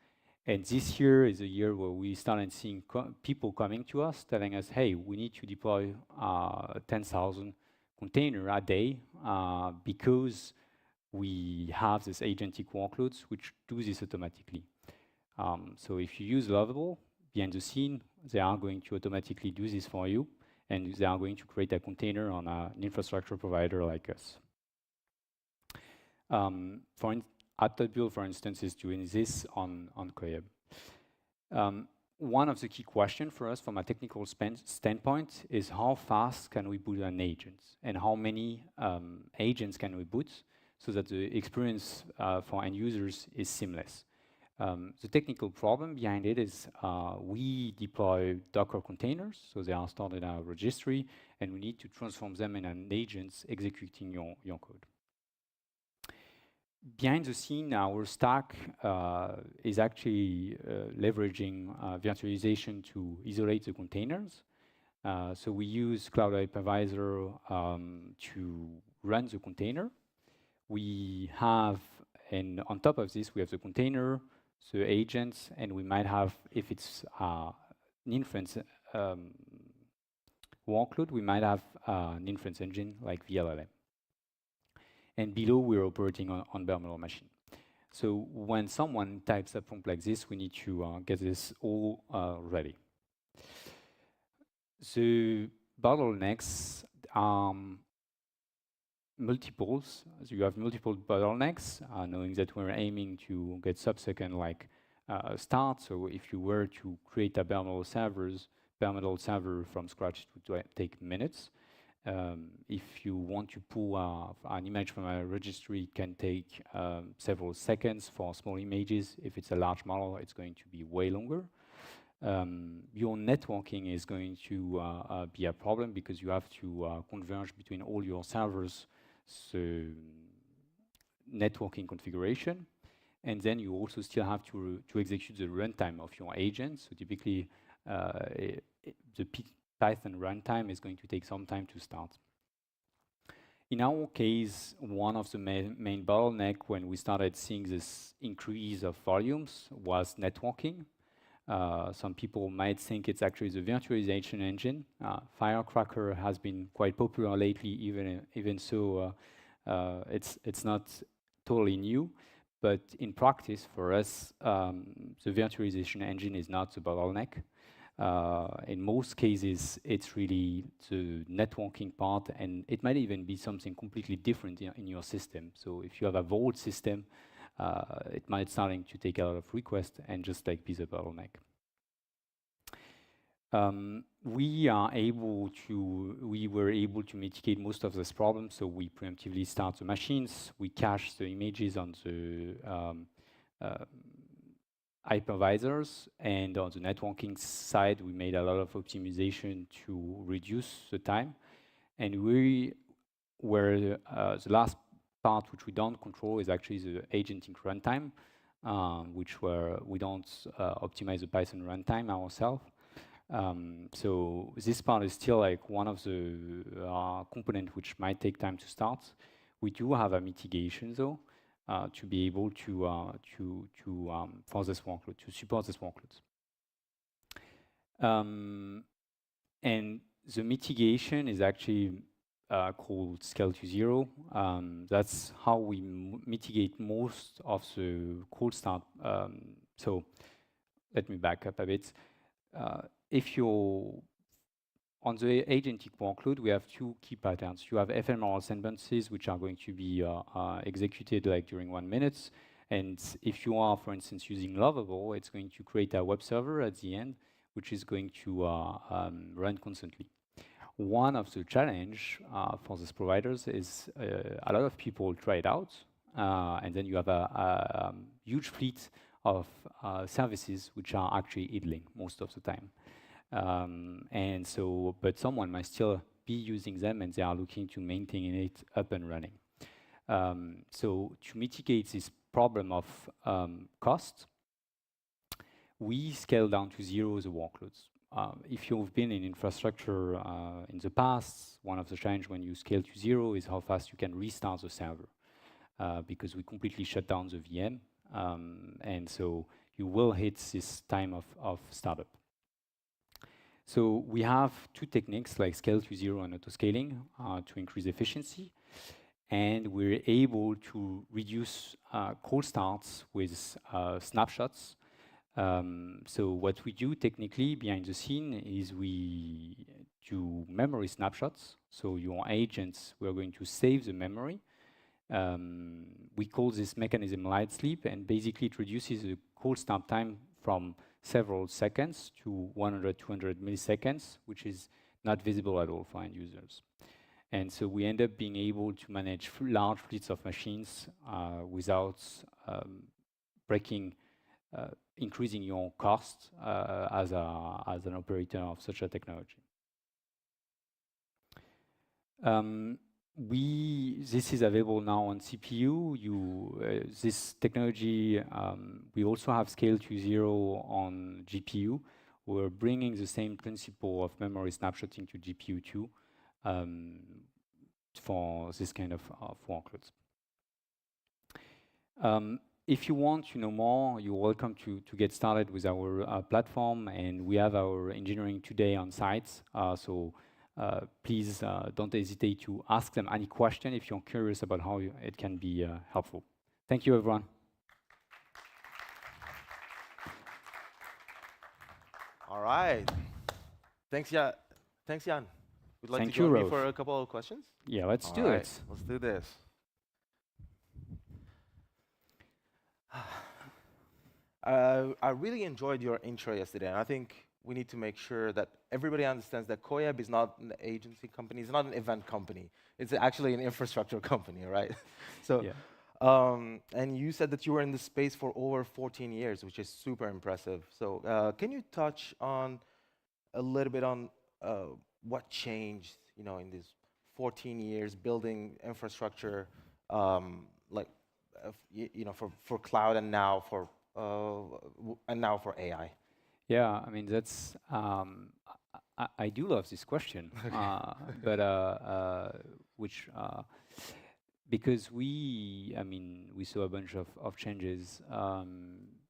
And this year is a year where we started seeing people coming to us telling us, hey, we need to deploy 10,000 containers a day because we have this agentic workloads which do this automatically. So if you use Lovable behind the scene, they are going to automatically do this for you, and they are going to create a container on an infrastructure provider like us. Build, for instance, is doing this on Koyeb. One of the key questions for us from a technical standpoint is how fast can we boot an agent, and how many agents can we boot so that the experience for end users is seamless. The technical problem behind it is we deploy Docker containers, so they are stored in our registry, and we need to transform them in an agent executing your code. Behind the scene, our stack is actually leveraging virtualization to isolate the containers. So we use Cloud Hypervisor to run the container. We have, and on top of this, we have the container, the agents, and we might have, if it's an inference workload, we might have an inference engine like VLLM. And below, we're operating on bare metal machine. So when someone types a prompt like this, we need to get this all ready. So bottlenecks are multiples. So you have multiple bottlenecks, knowing that we're aiming to get sub-second like start. So if you were to create a bare metal server from scratch, it would take minutes. If you want to pull an image from a registry, it can take several seconds for small images. If it's a large model, it's going to be way longer. Your networking is going to be a problem because you have to converge between all your servers, so networking configuration. And then you also still have to execute the runtime of your agent. So typically, the Python runtime is going to take some time to start. In our case, one of the main bottleneck when we started seeing this increase of volumes was networking. Some people might think it's actually the virtualization engine. Firecracker has been quite popular lately, even so it's not totally new. But in practice, for us, the virtualization engine is not the bottleneck. In most cases, it's really the networking part, and it might even be something completely different in your system. So if you have a vault system, it might starting to take a lot of requests and just like be the bottleneck. We were able to mitigate most of this problem, so we preemptively start the machines, we cache the images on the hypervisors, and on the networking side, we made a lot of optimization to reduce the time. And we were, the last part which we don't control is actually the agentic runtime, which we don't optimize the Python runtime ourselves. So this part is still like one of the components which might take time to start. We do have a mitigation though, to be able to for this workload, to support this workload. And the mitigation is actually called scale to zero. That's how we mitigate most of the cold start. So let me back up a bit. If you're on the agentic workload, we have two key patterns. You have ephemeral sentences, which are going to be executed like during 1 minute. And if you are, for instance, using Lovable, it's going to create a web server at the end, which is going to run constantly. One of the challenge for these providers is a lot of people try it out, and then you have a huge fleet of services which are actually idling most of the time. And so, but someone might still be using them and they are looking to maintain it up and running. So to mitigate this problem of cost, we scale down to zero the workloads. If you've been in infrastructure in the past, one of the challenges when you scale to zero is how fast you can restart the server, because we completely shut down the VM, and so you will hit this time of startup. So we have two techniques like scale to zero and auto-scaling to increase efficiency, and we're able to reduce cold starts with snapshots. So what we do technically behind the scene is we do memory snapshots. So your agents, we're going to save the memory. We call this mechanism light sleep, and basically it reduces the cold start time from several seconds to 100, 200 milliseconds, which is not visible at all for end users. And so we end up being able to manage large fleets of machines without increasing your cost as an operator of such a technology. This is available now on CPU. This technology, we also have scale to zero on GPU. We're bringing the same principle of memory snapshotting to GPU too for this kind of workloads. If you want to know more, you're welcome to get started with our platform, and we have our engineering today on site. So please don't hesitate to ask them any question if you're curious about how it can be helpful. Thank you, everyone. All right. Thanks, Yann. Thanks, Yann. Would like Thank to you, join me Rolf. for a couple of questions? Yeah, let's do right, it. Let's do this. I really enjoyed your intro yesterday, and I think we need to make sure that everybody understands that Koyeb is not an agency company, it's not an event company. It's actually an infrastructure company, right? So, yeah. And you said that you were in the space for over 14 years, which is super impressive. So can you touch on a little bit on what changed, in these 14 years building infrastructure, for cloud and now for AI? Yeah, I mean that's I do love this question, but because we saw a bunch of changes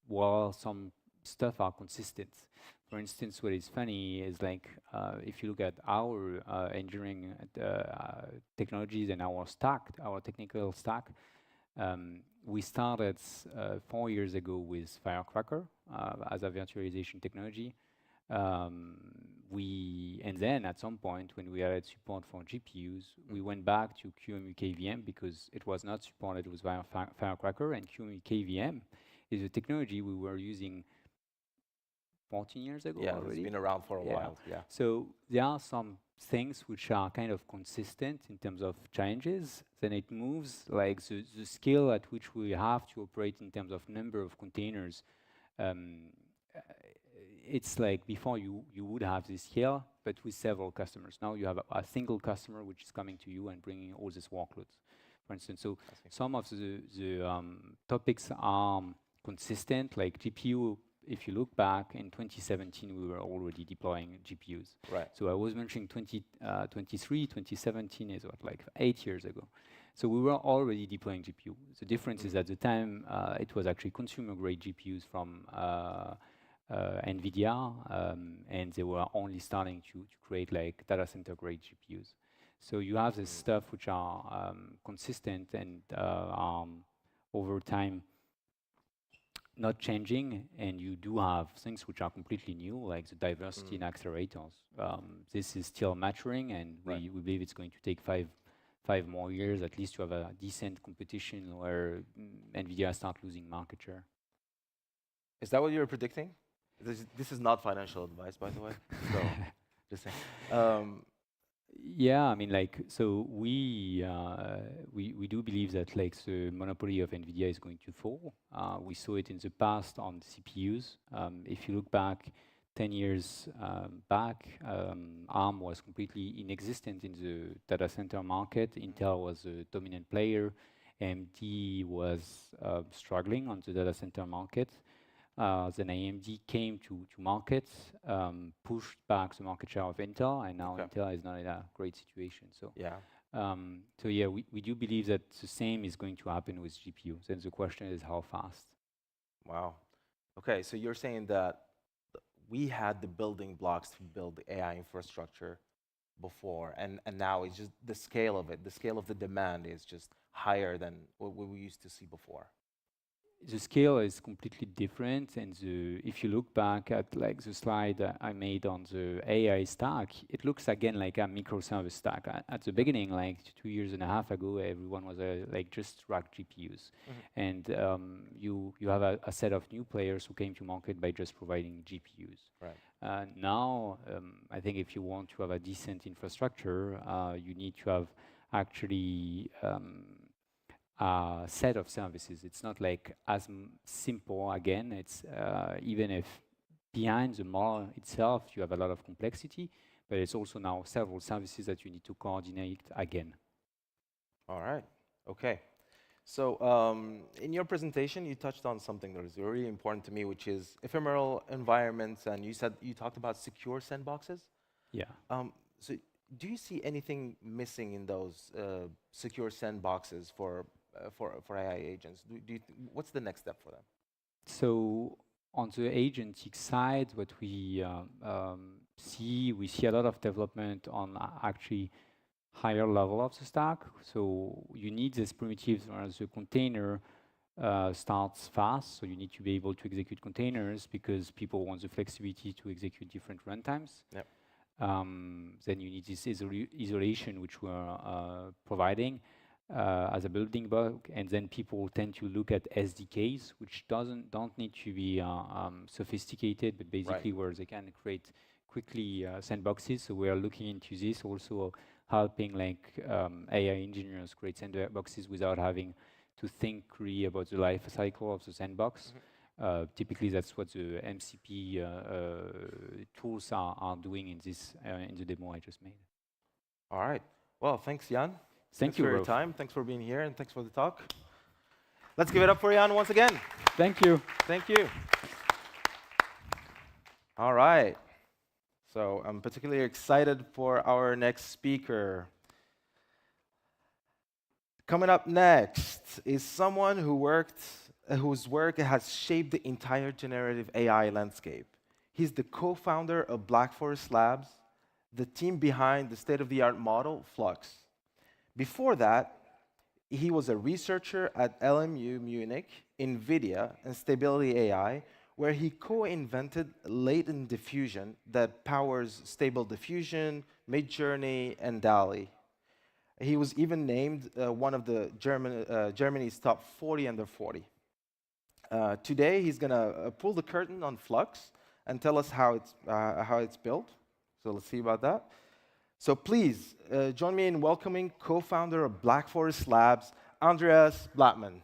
while some stuff are consistent. For instance, what is funny is like if you look at our engineering technologies and our stack, our technical stack. We started 4 years ago with Firecracker as a virtualization technology. And then at some point when we added support for GPUs, we went back to QEMU KVM because it was not supported with Firecracker, and QEMU KVM is a technology we were using 14 years ago Yeah, already. it's been around for a Yeah. while. Yeah. So there are some things which are kind of consistent in terms of challenges. Then it moves like the scale at which we have to operate in terms of number of containers. Um, uh, it's like before you would have this scale, but with several customers. Now you have a single customer which is coming to you and bringing all these workloads, for instance. So some of the topics are consistent, like GPU. If you look back in 2017, we were already deploying GPUs. Right. So I was mentioning 2017 is what, like 8 years ago. So we were already deploying GPU. The difference is at the time, it was actually consumer-grade GPUs from NVIDIA, and they were only starting to create like data center-grade GPUs. So you have this stuff which are consistent and over time not changing, and you do have things which are completely new, like the diversity in accelerators. This is still maturing, and we believe it's going to take five more years at least to have a decent competition where NVIDIA start losing market share. Is that what you were predicting? This is not financial advice, by the way. So, just saying. Yeah, I mean, like, so we do believe that like the monopoly of NVIDIA is going to fall. We saw it in the past on CPUs. If you look back 10 years back, ARM was completely inexistent in the data center market. Intel was a dominant player. AMD was struggling on the data center market. Then AMD came to market, pushed back the market share of Intel, and now Intel is not in a great situation. So yeah, we do believe that the same is going to happen with GPU. Then the question is how fast. Wow. Okay, so you're saying that we had the building blocks to build the AI infrastructure before, and now it's just the scale of it, the scale of the demand is just higher than what we used to see before. The scale is completely different, and if you look back at like the slide I made on the AI stack, it looks again like a microservice stack. At the beginning, like 2.5 years ago, everyone was like just rack GPUs, and you have a set of new players who came to market by just providing GPUs. Right. Now, I think if you want to have a decent infrastructure, you need to have actually a set of services. It's not like as simple again. It's even if behind the model itself you have a lot of complexity, but it's also now several services that you need to coordinate again. All right. Okay. So in your presentation, you touched on something that is really important to me, which is ephemeral environments, and you talked about secure sandboxes. Yeah. So do you see anything missing in those secure sandboxes for AI agents? What's the next step for them? So on the agentic side, what we see a lot of development on actually higher level of the stack. So you need these primitives where the container starts fast. So you need to be able to execute containers because people want the flexibility to execute different runtimes. Yep. Then you need this isolation, which we're providing as a building block, and then people tend to look at SDKs, which don't need to be sophisticated, but basically where they can create quickly sandboxes. So we are looking into this, also helping like AI engineers create sandboxes without having to think really about the life cycle of the sandbox. Typically, that's what the MCP tools are doing in this in the demo I just made. All right. Well, thanks, Yann. Thanks you for your time. Thanks for being here, and thanks for the talk. Let's give it up for Yann once again. Thank you. Thank you. All right. So I'm particularly excited for our next speaker. Coming up next is someone whose work has shaped the entire generative AI landscape. He's the co-founder of Black Forest Labs, the team behind the state-of-the-art model, FLUX. Before that, he was a researcher at LMU Munich, NVIDIA, and Stability AI, where he co-invented latent diffusion that powers Stable Diffusion, Midjourney, and DALL-E. He was even named one of the Germany's top 40 under 40. Today, he's going to pull the curtain on FLUX and tell us how it's built. So let's see about that. So please join me in welcoming co-founder of Black Forest Labs, Andreas Blattmann.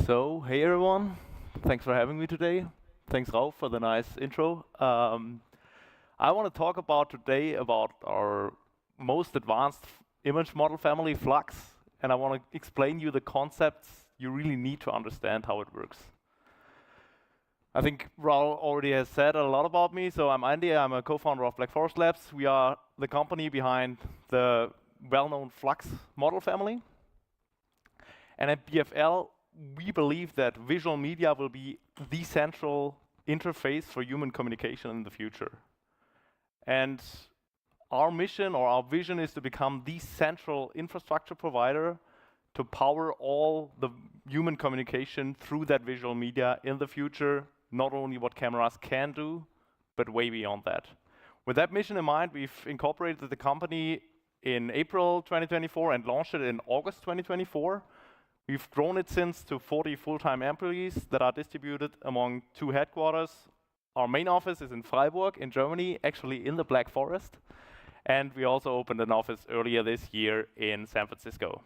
So, hey everyone, thanks for having me today. Thanks, Ralph, for the nice intro. I want to talk about today about our most advanced image model family, FLUX, and I want to explain you the concepts you really need to understand how it works. I think Raul already has said a lot about me, so I'm Andy, I'm a co-founder of Black Forest Labs. We are the company behind the well-known FLUX model family. And at BFL, we believe that visual media will be the central interface for human communication in the future. And our mission or our vision is to become the central infrastructure provider to power all the human communication through that visual media in the future, not only what cameras can do, but way beyond that. With that mission in mind, we've incorporated the company in April 2024 and launched it in August 2024. We've grown it since to 40 full-time employees that are distributed among 2 headquarters. Our main office is in Freiburg in Germany, actually in the Black Forest. And we also opened an office earlier this year in San Francisco.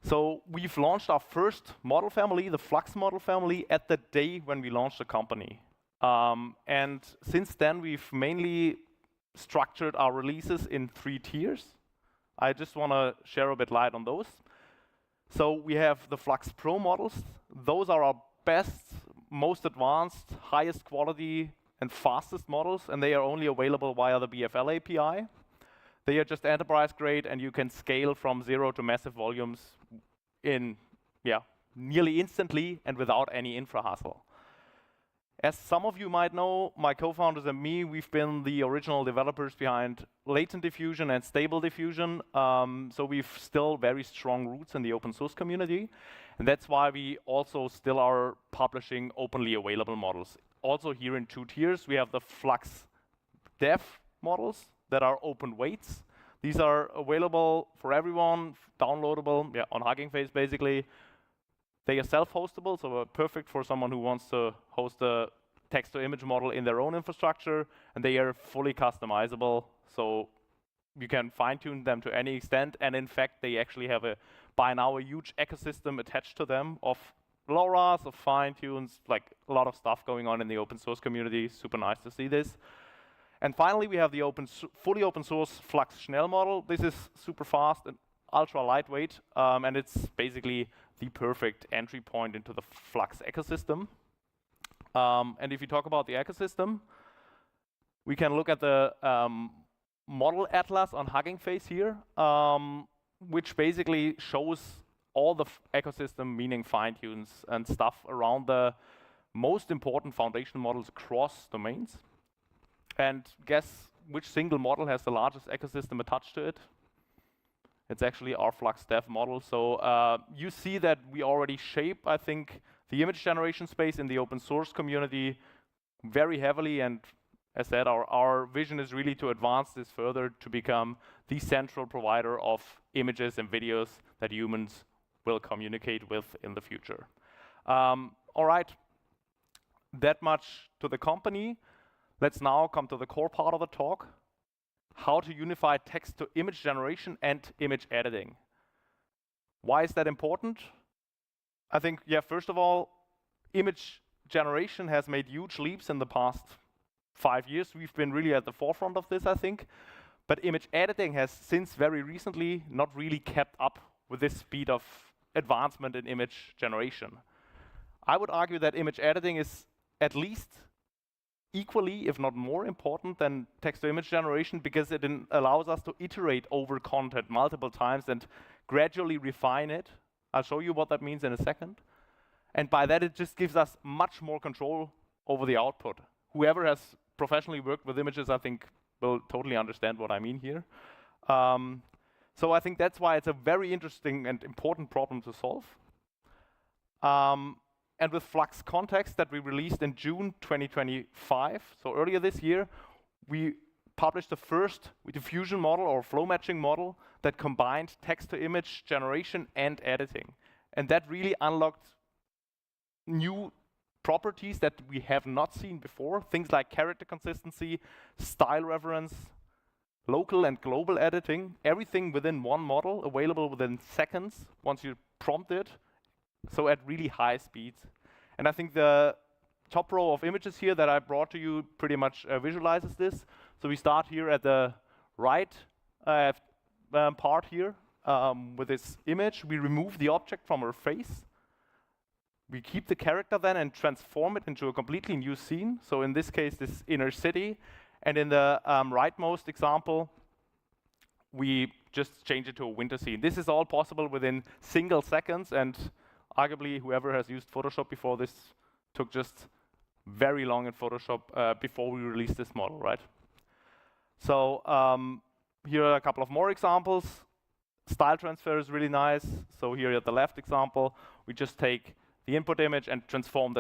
So we've launched our first model family, the FLUX model family, at the day when we launched the company. And since then, we've mainly structured our releases in 3 tiers. I just want to share a bit light on those. So we have the FLUX Pro models. Those are our best, most advanced, highest quality, and fastest models, and they are only available via the BFL API. They are just enterprise grade, and you can scale from 0 to massive volumes in, nearly instantly and without any infra hassle. As some of you might know, my co-founders and me, we've been the original developers behind latent diffusion and stable diffusion. So we've still very strong roots in the open source community. And that's why we also still are publishing openly available models. Also here in 2 tiers, we have the FLUX Dev models that are open weights. These are available for everyone, downloadable on Hugging Face basically. They are self-hostable, so perfect for someone who wants to host a text-to-image model in their own infrastructure, and they are fully customizable, so you can fine-tune them to any extent, and in fact, they actually have by now a huge ecosystem attached to them of LoRa's, of fine-tunes, like a lot of stuff going on in the open source community. Super nice to see this. And finally, we have the fully open source FLUX Schnell model. This is super fast and ultra lightweight, and it's basically the perfect entry point into the FLUX ecosystem. And if you talk about the ecosystem, we can look at the model atlas on Hugging Face here, which basically shows all the ecosystem, meaning fine-tunes and stuff around the most important foundation models across domains. And guess which single model has the largest ecosystem attached to it? It's actually our FLUX Dev model. So you see that we already shape, I think, the image generation space in the open source community very heavily. And as said, our vision is really to advance this further to become the central provider of images and videos that humans will communicate with in the future. All right, that much to the company. Let's now come to the core part of the talk. How to unify text to image generation and image editing. Why is that important? I think, first of all, image generation has made huge leaps in the past 5 years. We've been really at the forefront of this, I think. But image editing has, since very recently, not really kept up with this speed of advancement in image generation. I would argue that image editing is at least equally, if not more important than text-to-image generation, because it allows us to iterate over content multiple times and gradually refine it. I'll show you what that means in a second. And by that, it just gives us much more control over the output. Whoever has professionally worked with images, I think, will totally understand what I mean here. So I think that's why it's a very interesting and important problem to solve. And with FLUX Context that we released in June 2025, so earlier this year, we published the first diffusion model or flow matching model that combined text-to-image generation and editing. And that really unlocked new properties that we have not seen before, things like character consistency, style reference, local and global editing, everything within one model, available within seconds once you prompt it, so at really high speeds. And I think the top row of images here that I brought to you pretty much visualizes this. So we start here at the right part here with this image. We remove the object from her face. We keep the character then and transform it into a completely new scene. So in this case, this inner city. And in the rightmost example, we just change it to a winter scene. This is all possible within single seconds, and arguably whoever has used Photoshop before, this took just very long in Photoshop before we released this model, right? So here are a couple of more examples. Style transfer is really nice. So here at the left example, we just take the input image and transform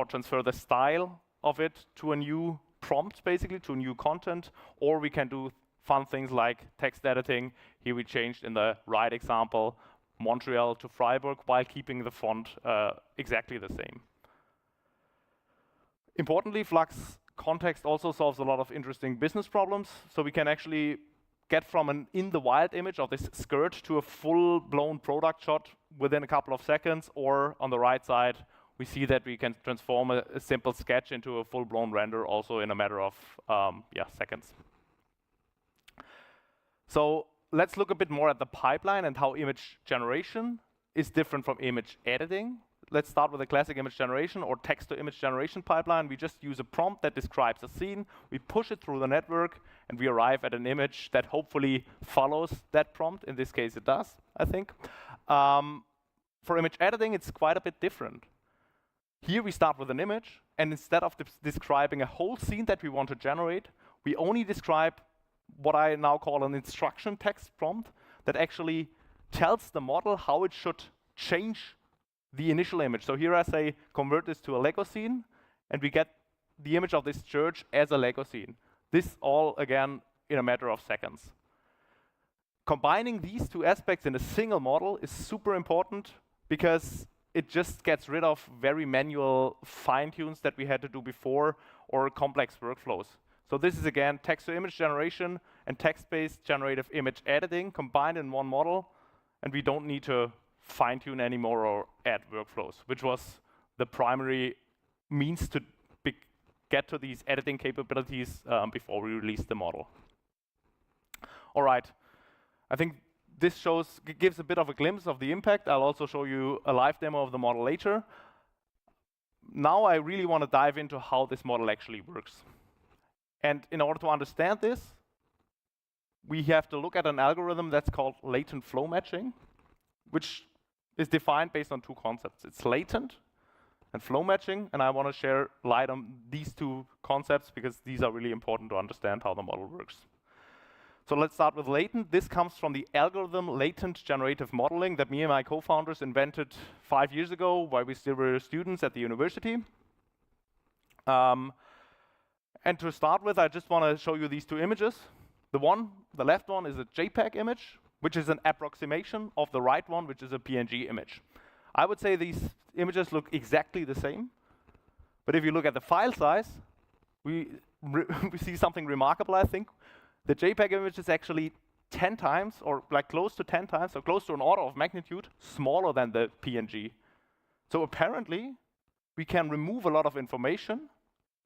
transfer the style of it to a new prompt, basically, to new content, or we can do fun things like text editing. Here we changed in the right example, Montreal to Freiburg, while keeping the font exactly the same. Importantly, Flux context also solves a lot of interesting business problems. So we can actually get from an in the wild image of this skirt to a full-blown product shot within a couple of seconds, or on the right side, we see that we can transform a simple sketch into a full-blown render also in a matter of seconds. So let's look a bit more at the pipeline and how image generation is different from image editing. Let's start with a classic image generation or text-to-image generation pipeline. We just use a prompt that describes a scene. We push it through the network, and we arrive at an image that hopefully follows that prompt. In this case, it does, I think. For image editing, it's quite a bit different. Here we start with an image, and instead of describing a whole scene that we want to generate, we only describe what I now call an instruction text prompt that actually tells the model how it should change the initial image. So here I say, convert this to a Lego scene, and we get the image of this church as a Lego scene. This all, again, in a matter of seconds. Combining these two aspects in a single model is super important because it just gets rid of very manual fine-tunes that we had to do before or complex workflows. So this is, again, text-to-image generation and text-based generative image editing combined in one model, and we don't need to fine-tune anymore or add workflows, which was the primary means to get to these editing capabilities before we released the model. All right, I think this gives a bit of a glimpse of the impact. I'll also show you a live demo of the model later. Now I really want to dive into how this model actually works. And in order to understand this, we have to look at an algorithm that's called latent flow matching, which is defined based on two concepts. It's latent and flow matching, and I want to share light on these two concepts because these are really important to understand how the model works. So let's start with latent. This comes from the algorithm latent generative modeling that me and my co-founders invented 5 years ago while we still were students at the university. And to start with, I just want to show you these two images. The left one is a JPEG image, which is an approximation of the right one, which is a PNG image. I would say these images look exactly the same, but if you look at the file size, we see something remarkable, I think. The JPEG image is actually 10 times, or like close to 10 times, or close to an order of magnitude smaller than the PNG. So apparently, we can remove a lot of information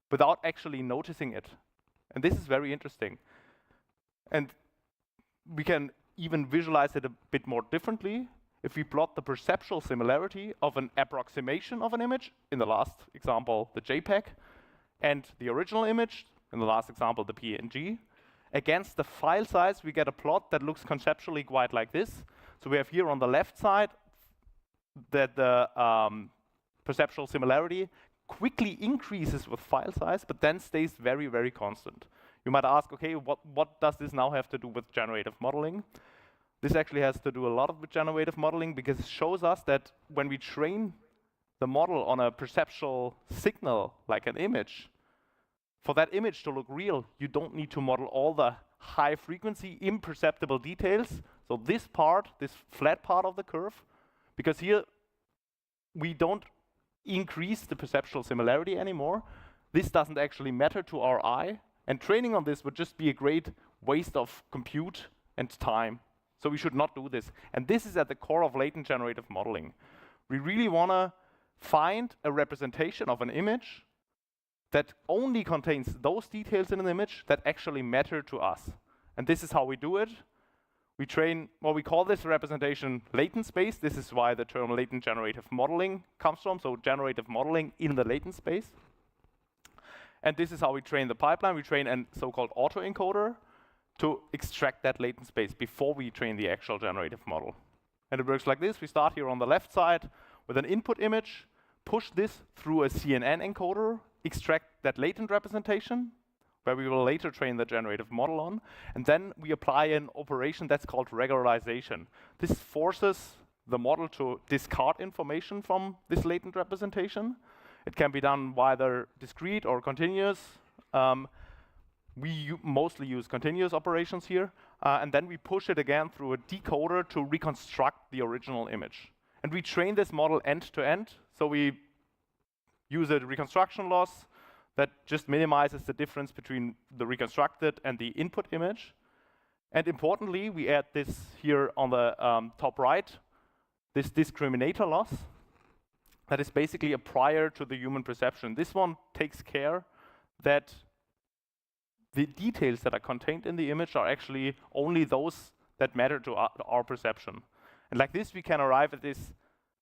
without actually noticing it. And this is very interesting. And we can even visualize it a bit more differently if we plot the perceptual similarity of an approximation of an image, in the last example, the JPEG, and the original image, in the last example, the PNG. Against the file size, we get a plot that looks conceptually quite like this. So we have here on the left side that the perceptual similarity quickly increases with file size, but then stays very, very constant. You might ask, okay, what does this now have to do with generative modeling? This actually has to do a lot with generative modeling because it shows us that when we train the model on a perceptual signal, like an image, for that image to look real, you don't need to model all the high frequency, imperceptible details. So this part, this flat part of the curve, because here we don't increase the perceptual similarity anymore. This doesn't actually matter to our eye, and training on this would just be a great waste of compute and time. So we should not do this. And this is at the core of latent generative modeling. We really want to find a representation of an image that only contains those details in an image that actually matter to us. And this is how we do it. We train, well, we call this representation latent space. This is why the term latent generative modeling comes from, so generative modeling in the latent space. And this is how we train the pipeline. We train a so-called autoencoder to extract that latent space before we train the actual generative model. And it works like this. We start here on the left side with an input image, push this through a CNN encoder, extract that latent representation, where we will later train the generative model on, and then we apply an operation that's called regularization. This forces the model to discard information from this latent representation. It can be done either discrete or continuous. We mostly use continuous operations here, and then we push it again through a decoder to reconstruct the original image. And we train this model end to end, so we use a reconstruction loss that just minimizes the difference between the reconstructed and the input image. And importantly, we add this here on the top right, this discriminator loss. That is basically a prior to the human perception. This one takes care that the details that are contained in the image are actually only those that matter to our perception. And like this, we can arrive at this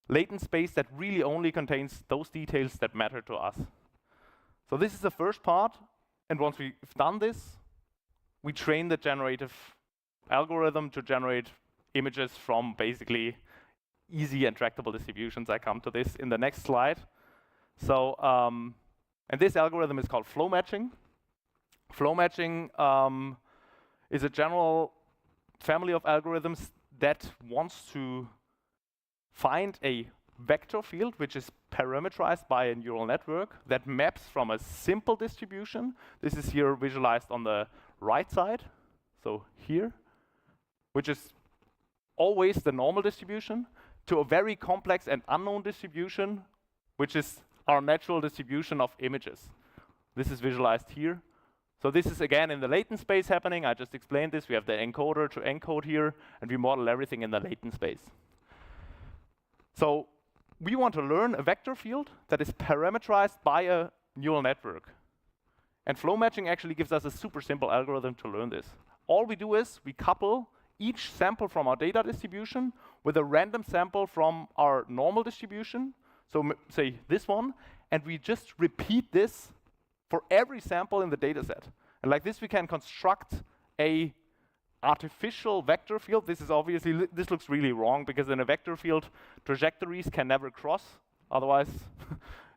latent space that really only contains those details that matter to us. So this is the first part, and once we've done this, we train the generative algorithm to generate images from basically easy and tractable distributions. I come to this in the next slide. So, and this algorithm is called flow matching. Flow matching is a general family of algorithms that wants to find a vector field which is parameterized by a neural network that maps from a simple distribution. This is here visualized on the right side, so here, which is always the normal distribution, to a very complex and unknown distribution, which is our natural distribution of images. This is visualized here. So this is again in the latent space happening. I just explained this. We have the encoder to encode here, and we model everything in the latent space. So we want to learn a vector field that is parameterized by a neural network. And flow matching actually gives us a super simple algorithm to learn this. All we do is we couple each sample from our data distribution with a random sample from our normal distribution, so say this one, and we just repeat this for every sample in the data set. And like this, we can construct a artificial vector field. This is obviously, this looks really wrong, because in a vector field, trajectories can never cross. Otherwise,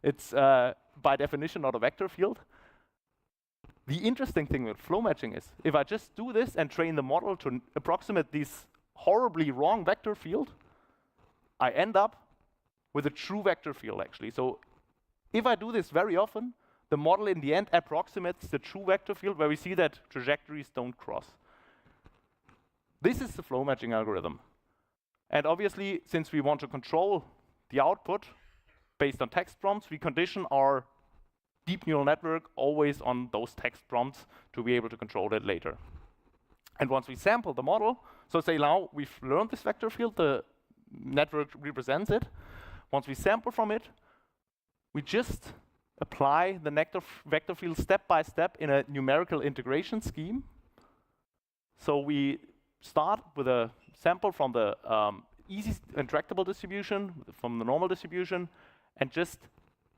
it's by definition not a vector field. The interesting thing with flow matching is, if I just do this and train the model to approximate this horribly wrong vector field, I end up with a true vector field, actually. So if I do this very often, the model in the end approximates the true vector field where we see that trajectories don't cross. This is the flow matching algorithm. And obviously, since we want to control the output based on text prompts, we condition our deep neural network always on those text prompts to be able to control it later. And once we sample the model, so say now we've learned this vector field, the network represents it. Once we sample from it, we just apply the vector field step by step in a numerical integration scheme. So we start with a sample from the easy and tractable distribution, from the normal distribution, and just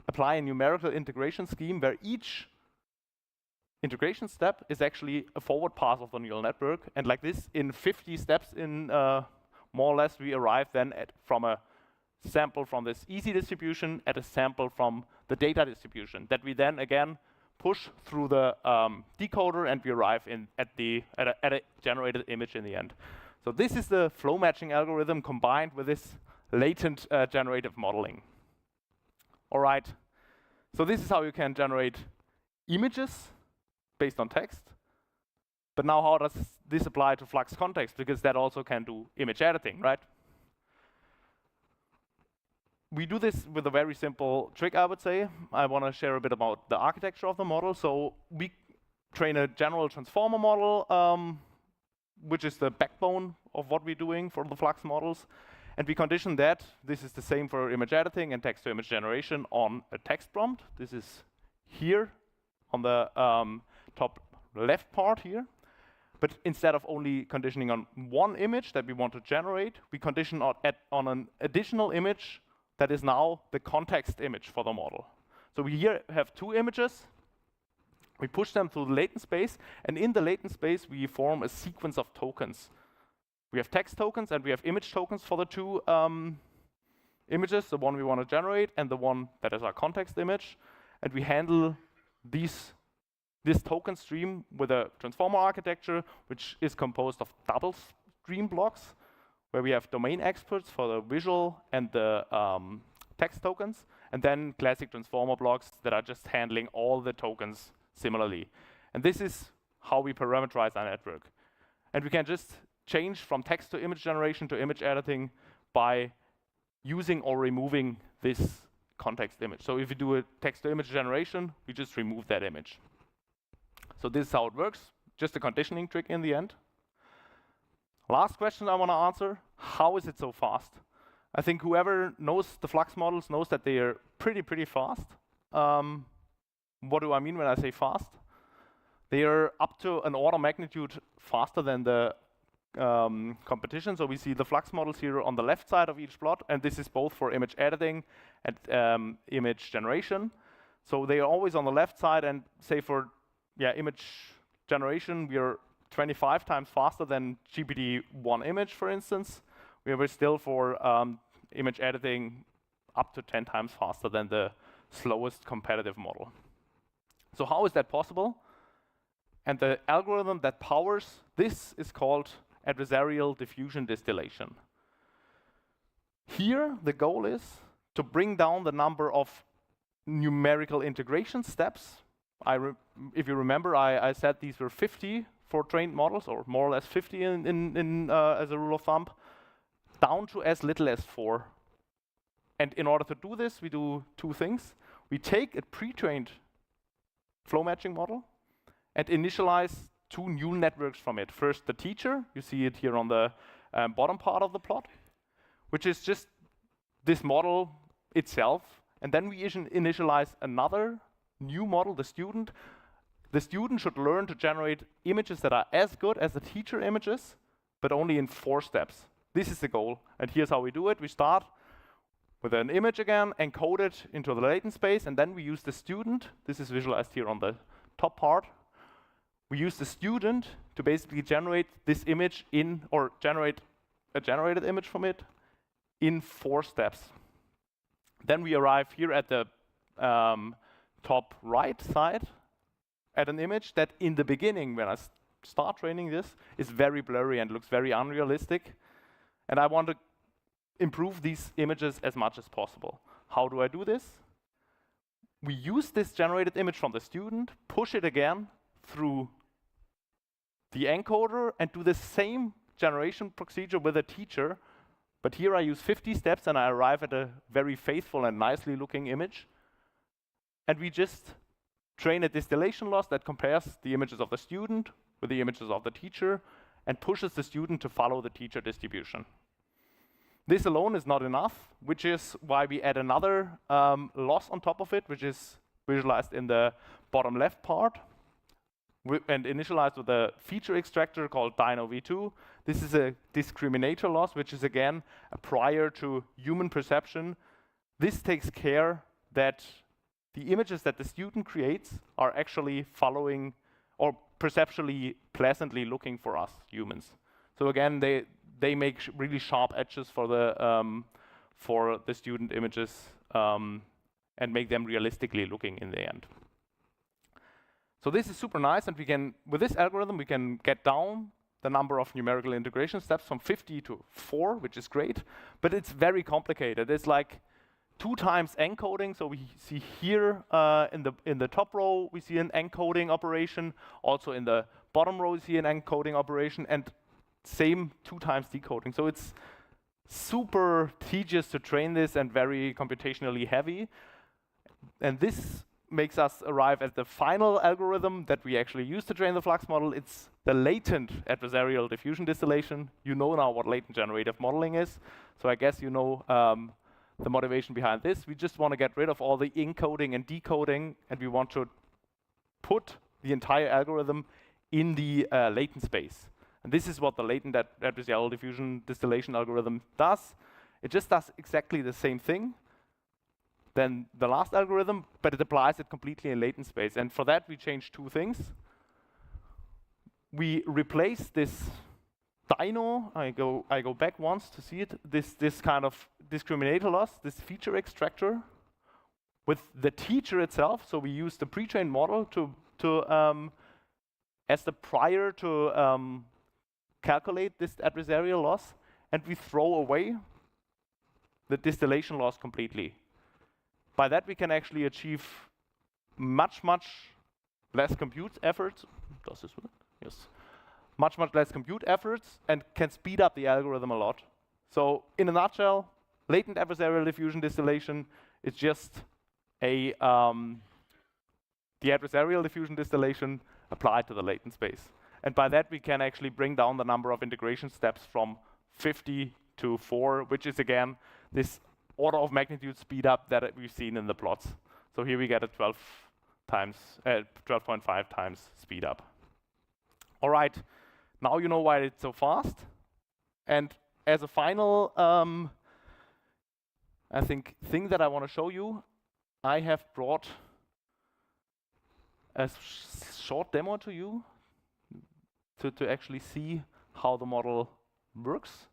apply a numerical integration scheme where each integration step is actually a forward pass of the neural network. And like this, in 50 steps, in more or less, we arrive then from a sample from this easy distribution at a sample from the data distribution that we then again push through the decoder, and we arrive at a generated image in the end. So this is the flow matching algorithm combined with this latent generative modeling. All right. So this is how you can generate images based on text. But now how does this apply to Flux context? Because that also can do image editing, right? We do this with a very simple trick, I would say. I want to share a bit about the architecture of the model. So we train a general transformer model, which is the backbone of what we're doing for the Flux models. And we condition that. This is the same for image editing and text-to-image generation on a text prompt. This is here on the top left part here. But instead of only conditioning on one image that we want to generate, we condition on an additional image that is now the context image for the model. So we here have two images. We push them through the latent space, and in the latent space, we form a sequence of tokens. We have text tokens and we have image tokens for the two images, the one we want to generate and the one that is our context image. And we handle this token stream with a transformer architecture, which is composed of double stream blocks, where we have domain experts for the visual and the text tokens, and then classic transformer blocks that are just handling all the tokens similarly. And this is how we parameterize our network. And we can just change from text to image generation to image editing by using or removing this context image. So if we do a text to image generation, we just remove that image. So this is how it works, just a conditioning trick in the end. Last question I want to answer, how is it so fast? I think whoever knows the Flux models knows that they are pretty fast. What do I mean when I say fast? They are up to an order of magnitude faster than the competition. So we see the Flux models here on the left side of each plot, and this is both for image editing and image generation. So they are always on the left side, and say for image generation, we are 25 times faster than GPT-1 image, for instance. We are still for image editing up to 10 times faster than the slowest competitive model. So how is that possible? And the algorithm that powers this is called adversarial diffusion distillation. Here, the goal is to bring down the number of numerical integration steps. If you remember, I said these were 50 for trained models, or more or less 50 as a rule of thumb, down to as little as 4. And in order to do this, we do two things. We take a pre-trained flow matching model and initialize two neural networks from it. First, the teacher, you see it here on the bottom part of the plot, which is just this model itself. And then we initialize another new model, the student. The student should learn to generate images that are as good as the teacher images, but only in 4 steps. This is the goal, and here's how we do it. We start with an image again, encode it into the latent space, and then we use the student. This is visualized here on the top part. We use the student to basically generate this image or generate a generated image from it in 4 steps. Then we arrive here at the top right side at an image that in the beginning, when I start training this, is very blurry and looks very unrealistic. And I want to improve these images as much as possible. How do I do this? We use this generated image from the student, push it again through the encoder, and do the same generation procedure with a teacher. But here I use 50 steps, and I arrive at a very faithful and nicely looking image. And we just train a distillation loss that compares the images of the student with the images of the teacher and pushes the student to follow the teacher distribution. This alone is not enough, which is why we add another loss on top of it, which is visualized in the bottom left part and initialized with a feature extractor called DynoV2. This is a discriminator loss, which is again prior to human perception. This takes care that the images that the student creates are actually following or perceptually pleasantly looking for us humans. So again, they make really sharp edges for the student images and make them realistically looking in the end. So this is super nice, and we can, with this algorithm, we can get down the number of numerical integration steps from 50 to 4, which is great, but it's very complicated. It's like 2 times encoding. So we see here in the top row, we see an encoding operation. Also in the bottom row, we see an encoding operation, and same 2 times decoding. So it's super tedious to train this and very computationally heavy. And this makes us arrive at the final algorithm that we actually use to train the FLUX model. It's the latent adversarial diffusion distillation. You know now what latent generative modeling is. So I guess you know the motivation behind this. We just want to get rid of all the encoding and decoding, and we want to put the entire algorithm in the latent space. And this is what the latent adversarial diffusion distillation algorithm does. It just does exactly the same thing than the last algorithm, but it applies it completely in latent space. And for that, we change 2 things. We replace this dino, I go back once to see it, this kind of discriminator loss, this feature extractor, with the teacher itself. So we use the pre-trained model as the prior to calculate this adversarial loss, and we throw away the distillation loss completely. By that, we can actually achieve much less compute efforts. Does this work? Yes. Much less compute efforts, and can speed up the algorithm a lot. So in a nutshell, latent adversarial diffusion distillation is just the adversarial diffusion distillation applied to the latent space. And by that, we can actually bring down the number of integration steps from 50 to 4, which is again this order of magnitude speed up that we've seen in the plots. So here we get a 12.5 times speed up. All right, now you know why it's so fast. And as a final, I think, thing that I want to show you, I have brought a short demo to you to actually see how the model works.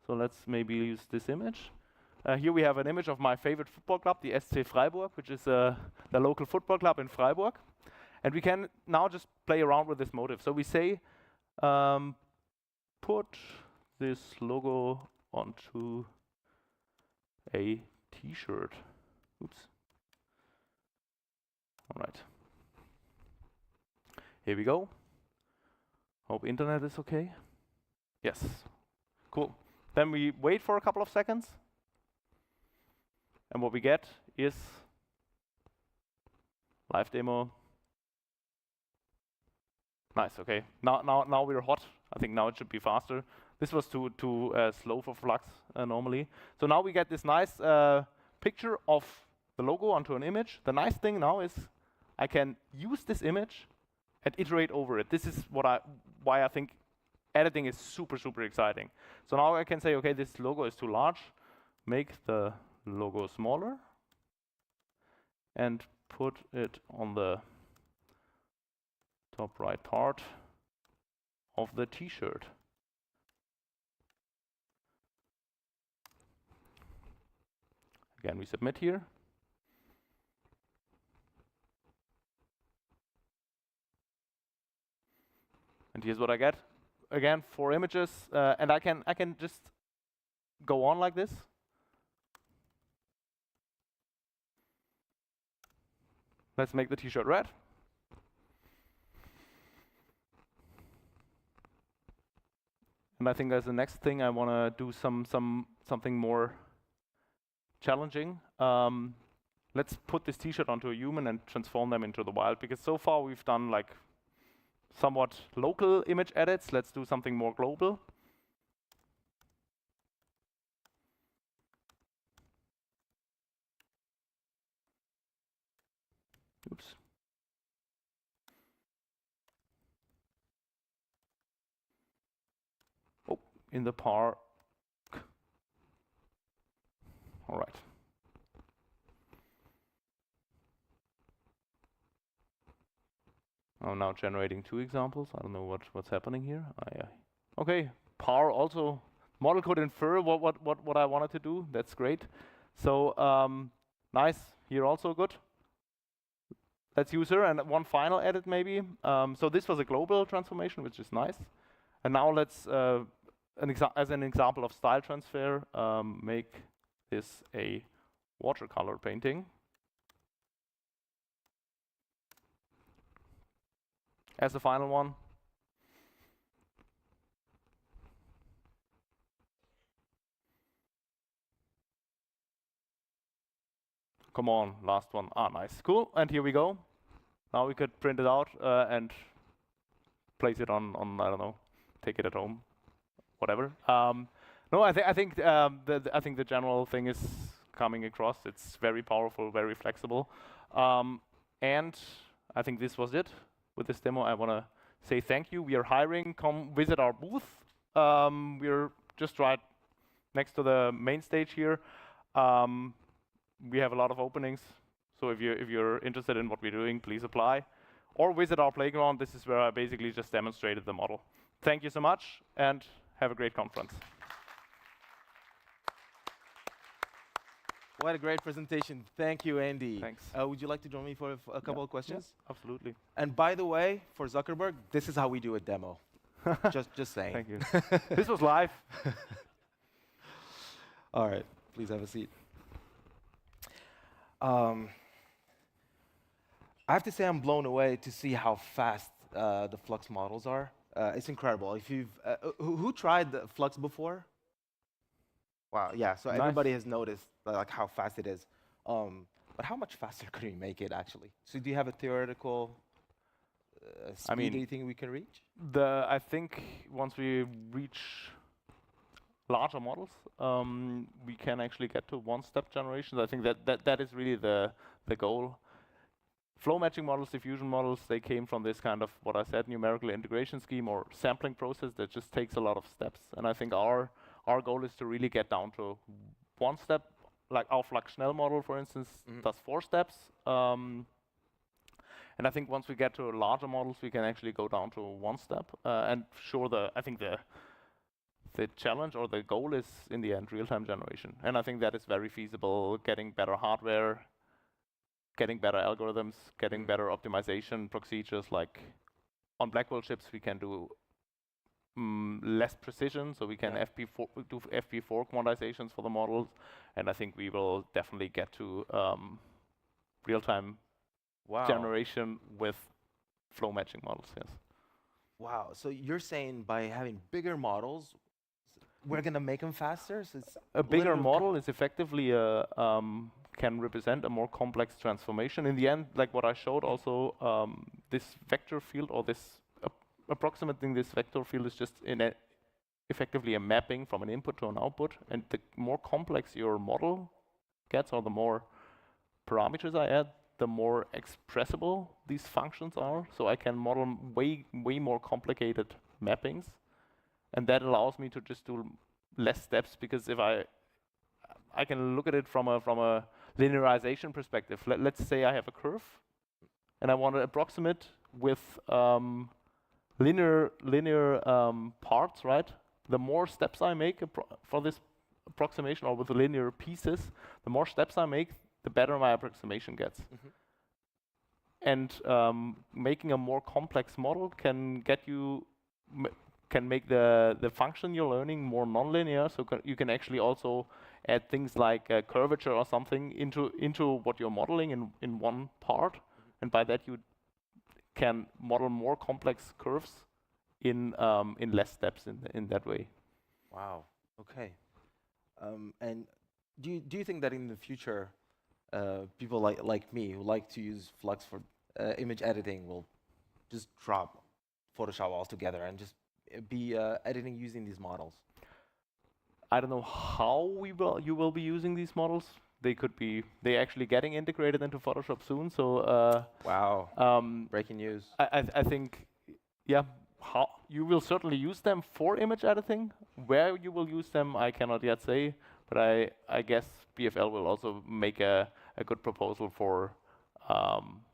So let's maybe use this image. Here we have an image of my favorite football club, the SC Freiburg, which is the local football club in Freiburg. And we can now just play around with this motif. So we say, put this logo onto a t-shirt. Oops. All right. Here we go. Hope internet is okay. Yes. Cool. Then we wait for a couple of seconds. And what we get is live demo. Nice, okay. Now we're hot. I think now it should be faster. This was too slow for FLUX normally. So now we get this nice picture of the logo onto an image. The nice thing now is I can use this image and iterate over it. This is why I think editing is super exciting. So now I can say, okay, this logo is too large. Make the logo smaller and put it on the top right part of the t-shirt. Again, we submit here. And here's what I get. Again, 4 images, and I can just go on like this. Let's make the t-shirt red. And I think as the next thing, I want to do something more challenging. Let's put this t-shirt onto a human and transform them into the wild, because so far we've done like somewhat local image edits. Let's do something more global. Oops. Oh, in the park. All right. I'm now generating 2 examples. I don't know what's happening here. Okay, PAR also. Model could infer what I wanted to do. That's great. So nice. Here also good. Let's use her, and one final edit maybe. So this was a global transformation, which is nice. And now let's, as an example of style transfer, make this a watercolor painting. As the final one. Come on, last one. Ah, nice. Cool. And here we go. Now we could print it out and place it on I don't know, take it at home, whatever. No, I think the general thing is coming across. It's very powerful, very flexible, and I think this was it with this demo. I want to say thank you. We are hiring. Come visit our booth. We're just right next to the main stage here. We have a lot of openings, so if you're interested in what we're doing, please apply, or visit our playground. This is where I basically just demonstrated the model. Thank you so much, and have a great conference. What a great presentation. Thank you, Andy. Thanks. Would you like to join me for a couple of questions? Yeah, absolutely. And by the way, for Zuckerberg, this is how we do a demo. just saying. Thank you. This was live. All right, please have a seat. I have to say I'm blown away to see how fast the Flux models are. It's incredible. If you've who tried the Flux before? Wow, yeah. So Nice. everybody has noticed like how fast it is. But how much faster could we make it actually? So do you have a theoretical speed that you think we can reach? I think once we reach larger models, we can actually get to one-step generations. I think that is really the goal. Flow matching models, diffusion models, they came from this kind of, what I said, numerical integration scheme or sampling process that just takes a lot of steps. And I think our goal is to really get down to one step, like our FLUX Schnell model, for instance, does 4 steps. And I think once we get to larger models, we can actually go down to one step. And sure, I think the challenge or the goal is, in the end, real-time generation. And I think that is very feasible, getting better hardware, getting better algorithms, getting better optimization procedures. Like on Blackwell chips, we can do less precision, so we can do FP4 quantizations for the models. And I think we will definitely get to real-time generation with flow matching models, yes. Wow, so you're saying by having bigger models, we're going to make them faster? So it's a bigger model is effectively can represent a more complex transformation. In the end, like what I showed also, this vector field or this approximating this vector field is just effectively a mapping from an input to an output. And the more complex your model gets, or the more parameters I add, the more expressible these functions are. So I can model way more complicated mappings. And that allows me to just do less steps, because if I can look at it from a linearization perspective. Let's say I have a curve, and I want to approximate with linear parts, right? The more steps I make for this approximation, or with the linear pieces, the more steps I make, the better my approximation gets. And making a more complex model can get you can make the function you're learning more nonlinear, so you can actually also add things like curvature or something into what you're modeling in one part, and by that you can model more complex curves in less steps in that way. Wow. Okay. And do you think that in the future, people like me who like to use Flux for image editing will just drop Photoshop altogether and just be editing using these models? I don't know how you will be using these models. They actually getting integrated into Photoshop soon. So wow, breaking news. I think, yeah, how you will certainly use them for image editing. Where you will use them, I cannot yet say. But I guess BFL will also make a good proposal for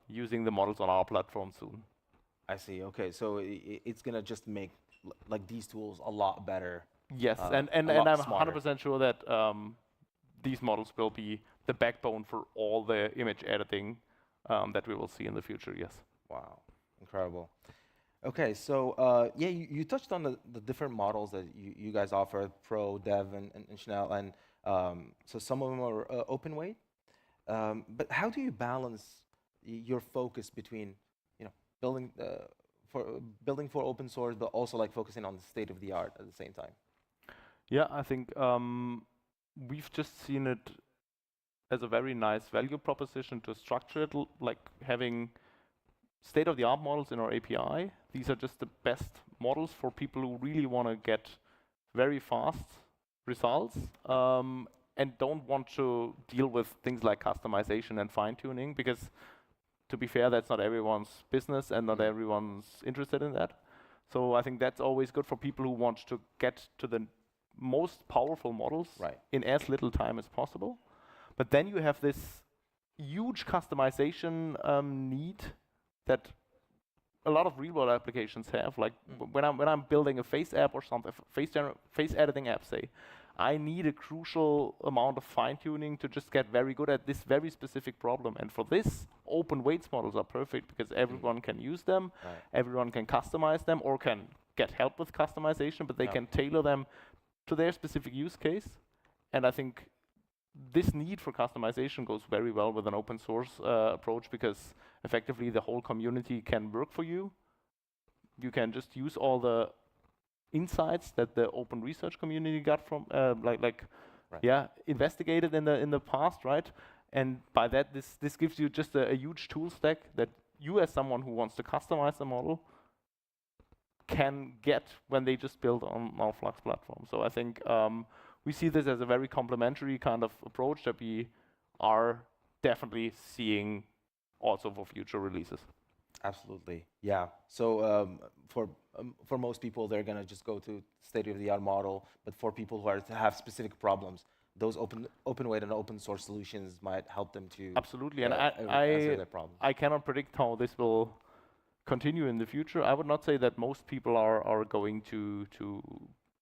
using the models on our platform soon. I see. Okay, so it's gonna just make like these tools a lot better. Yes, and I'm 100% sure that these models will be the backbone for all the image editing that we will see in the future. Yes. Wow, incredible. Okay, so yeah, you touched on the different models that you guys offer, Pro, Dev, and Schnell, and so some of them are open weight. But how do you balance your focus between, building for open source, but also like focusing on the state of the art at the same time? Yeah, I think we've just seen it as a very nice value proposition to structure it like having state-of-the-art models in our API. These are just the best models for people who really want to get very fast results and don't want to deal with things like customization and fine-tuning, because to be fair, that's not everyone's business and not everyone's interested in that. So I think that's always good for people who want to get to the most powerful models in as little time as possible. But then you have this huge customization need that a lot of real-world applications have. Like when I'm building a face app or something, face editing app, say, I need a crucial amount of fine-tuning to just get very good at this very specific problem. And for this, open weights models are perfect because everyone can use them, everyone can customize them, or can get help with customization, but they can tailor them to their specific use case. And I think this need for customization goes very well with an open source approach, because effectively the whole community can work for you. You can just use all the insights that the open research community got from investigated in the past, right? And by that, this gives you just a huge tool stack that you, as someone who wants to customize the model, can get when they just build on our FLUX platform. So I think we see this as a very complementary kind of approach that we are definitely seeing also for future releases. Absolutely, yeah. So for most people, they're gonna just go to state-of-the-art model. But for people who have specific problems, those open weight and open source solutions might help them to absolutely. And answer their problems. I cannot predict how this will continue in the future. I would not say that most people are going to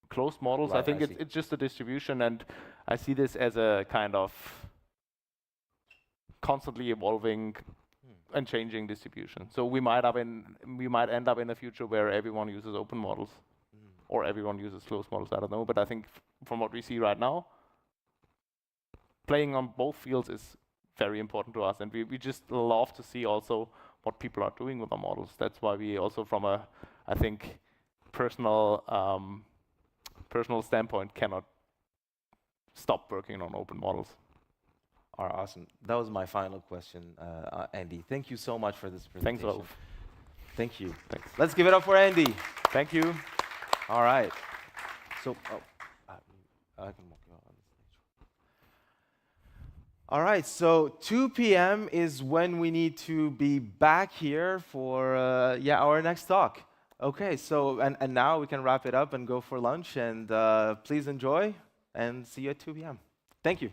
closed models. I think it's just a distribution, and I see this as a kind of constantly evolving and changing distribution. So we might end up in a future where everyone uses open models or everyone uses closed models. I don't know, but I think from what we see right now, playing on both fields is very important to us, and we just love to see also what people are doing with the models. That's why we also, from a, I think, personal standpoint, cannot stop working on open models. All right, awesome. That was my final question, Andy. Thank you so much for this presentation. Thanks, Rolf. Thank you. Thanks. Let's give it up for Andy. Thank you. All right. So, I can walk you out on the stage. All right, so 2 p.m. is when we need to be back here for our next talk. Okay, so and now we can wrap it up and go for lunch, and please enjoy and see you at 2 p.m. Thank you.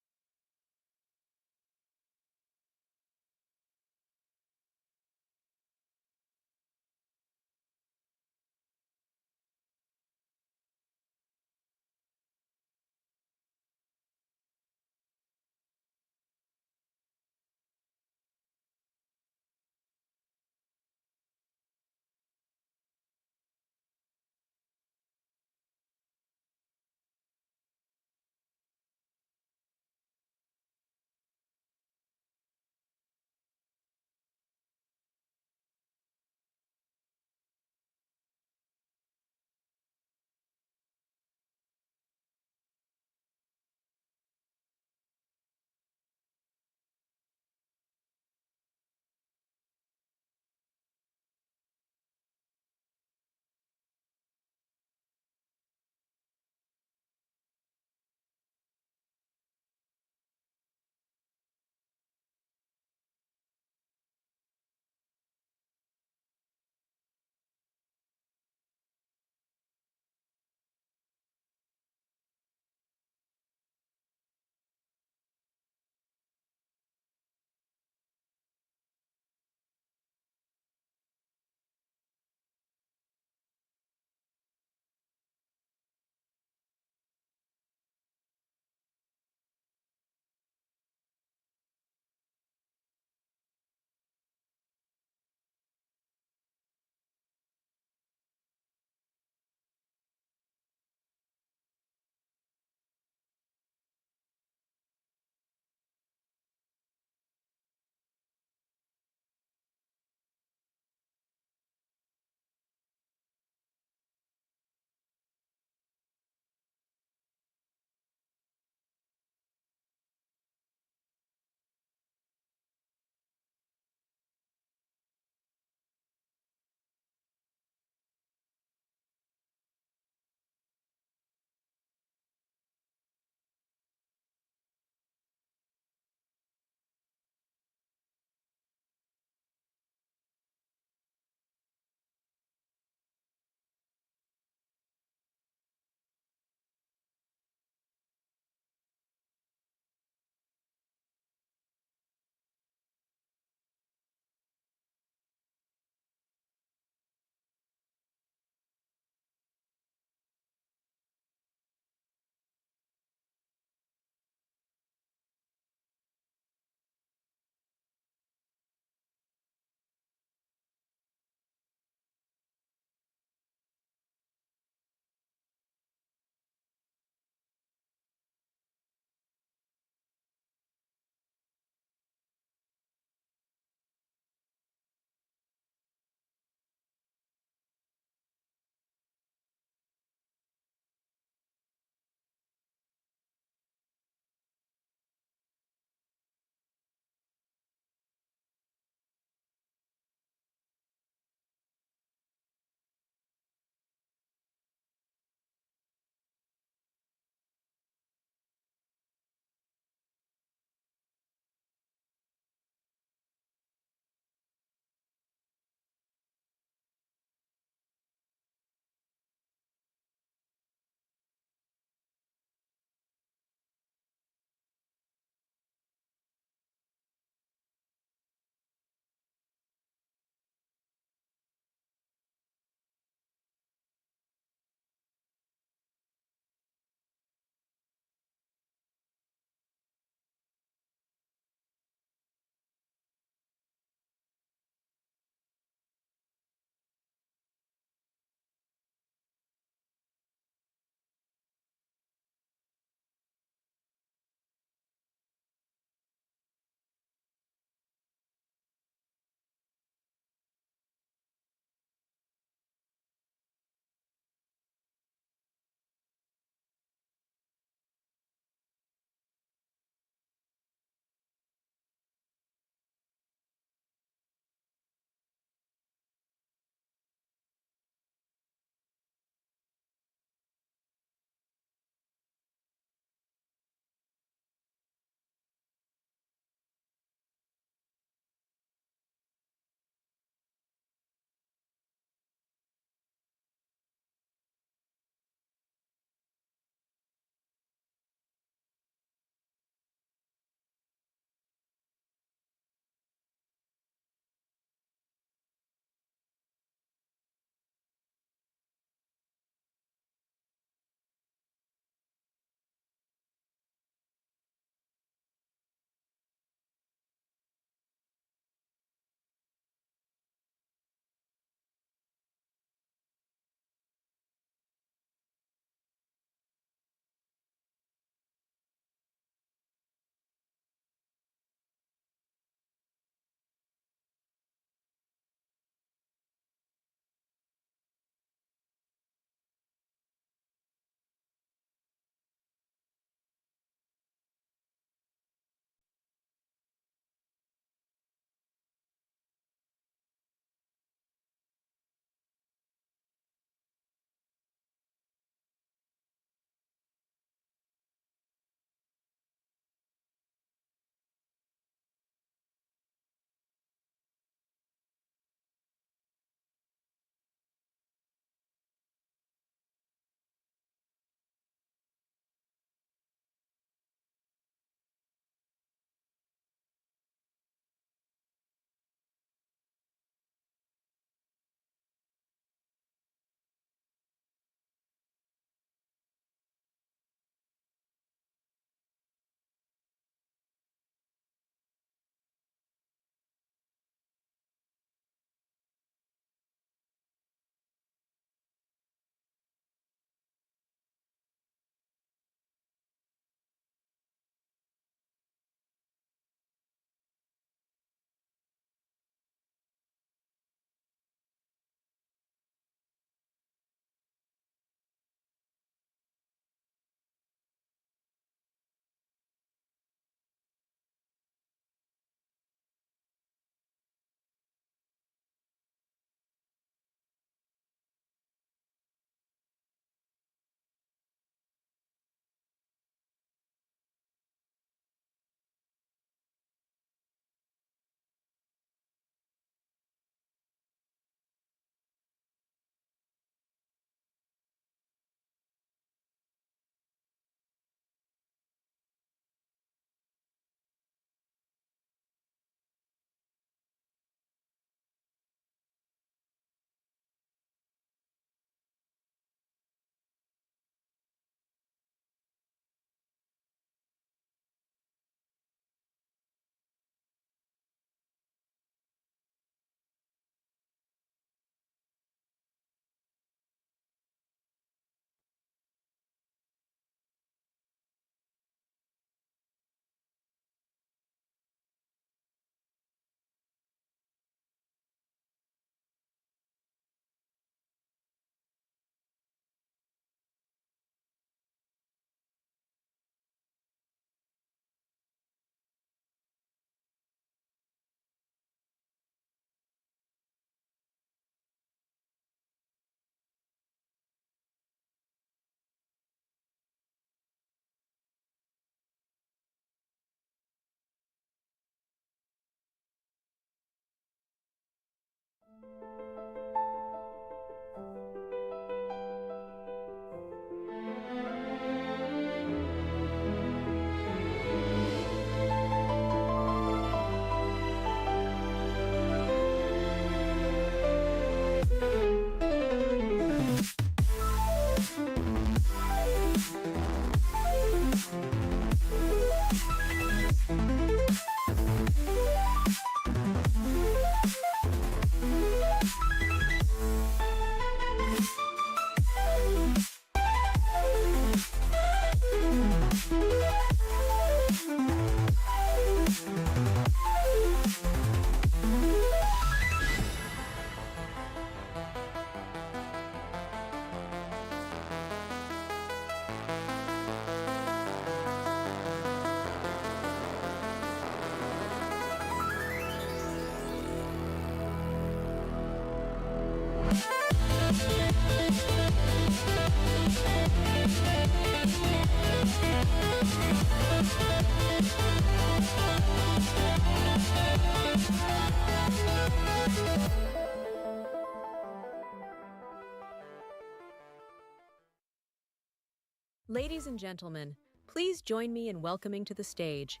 Ladies and gentlemen, please join me in welcoming to the stage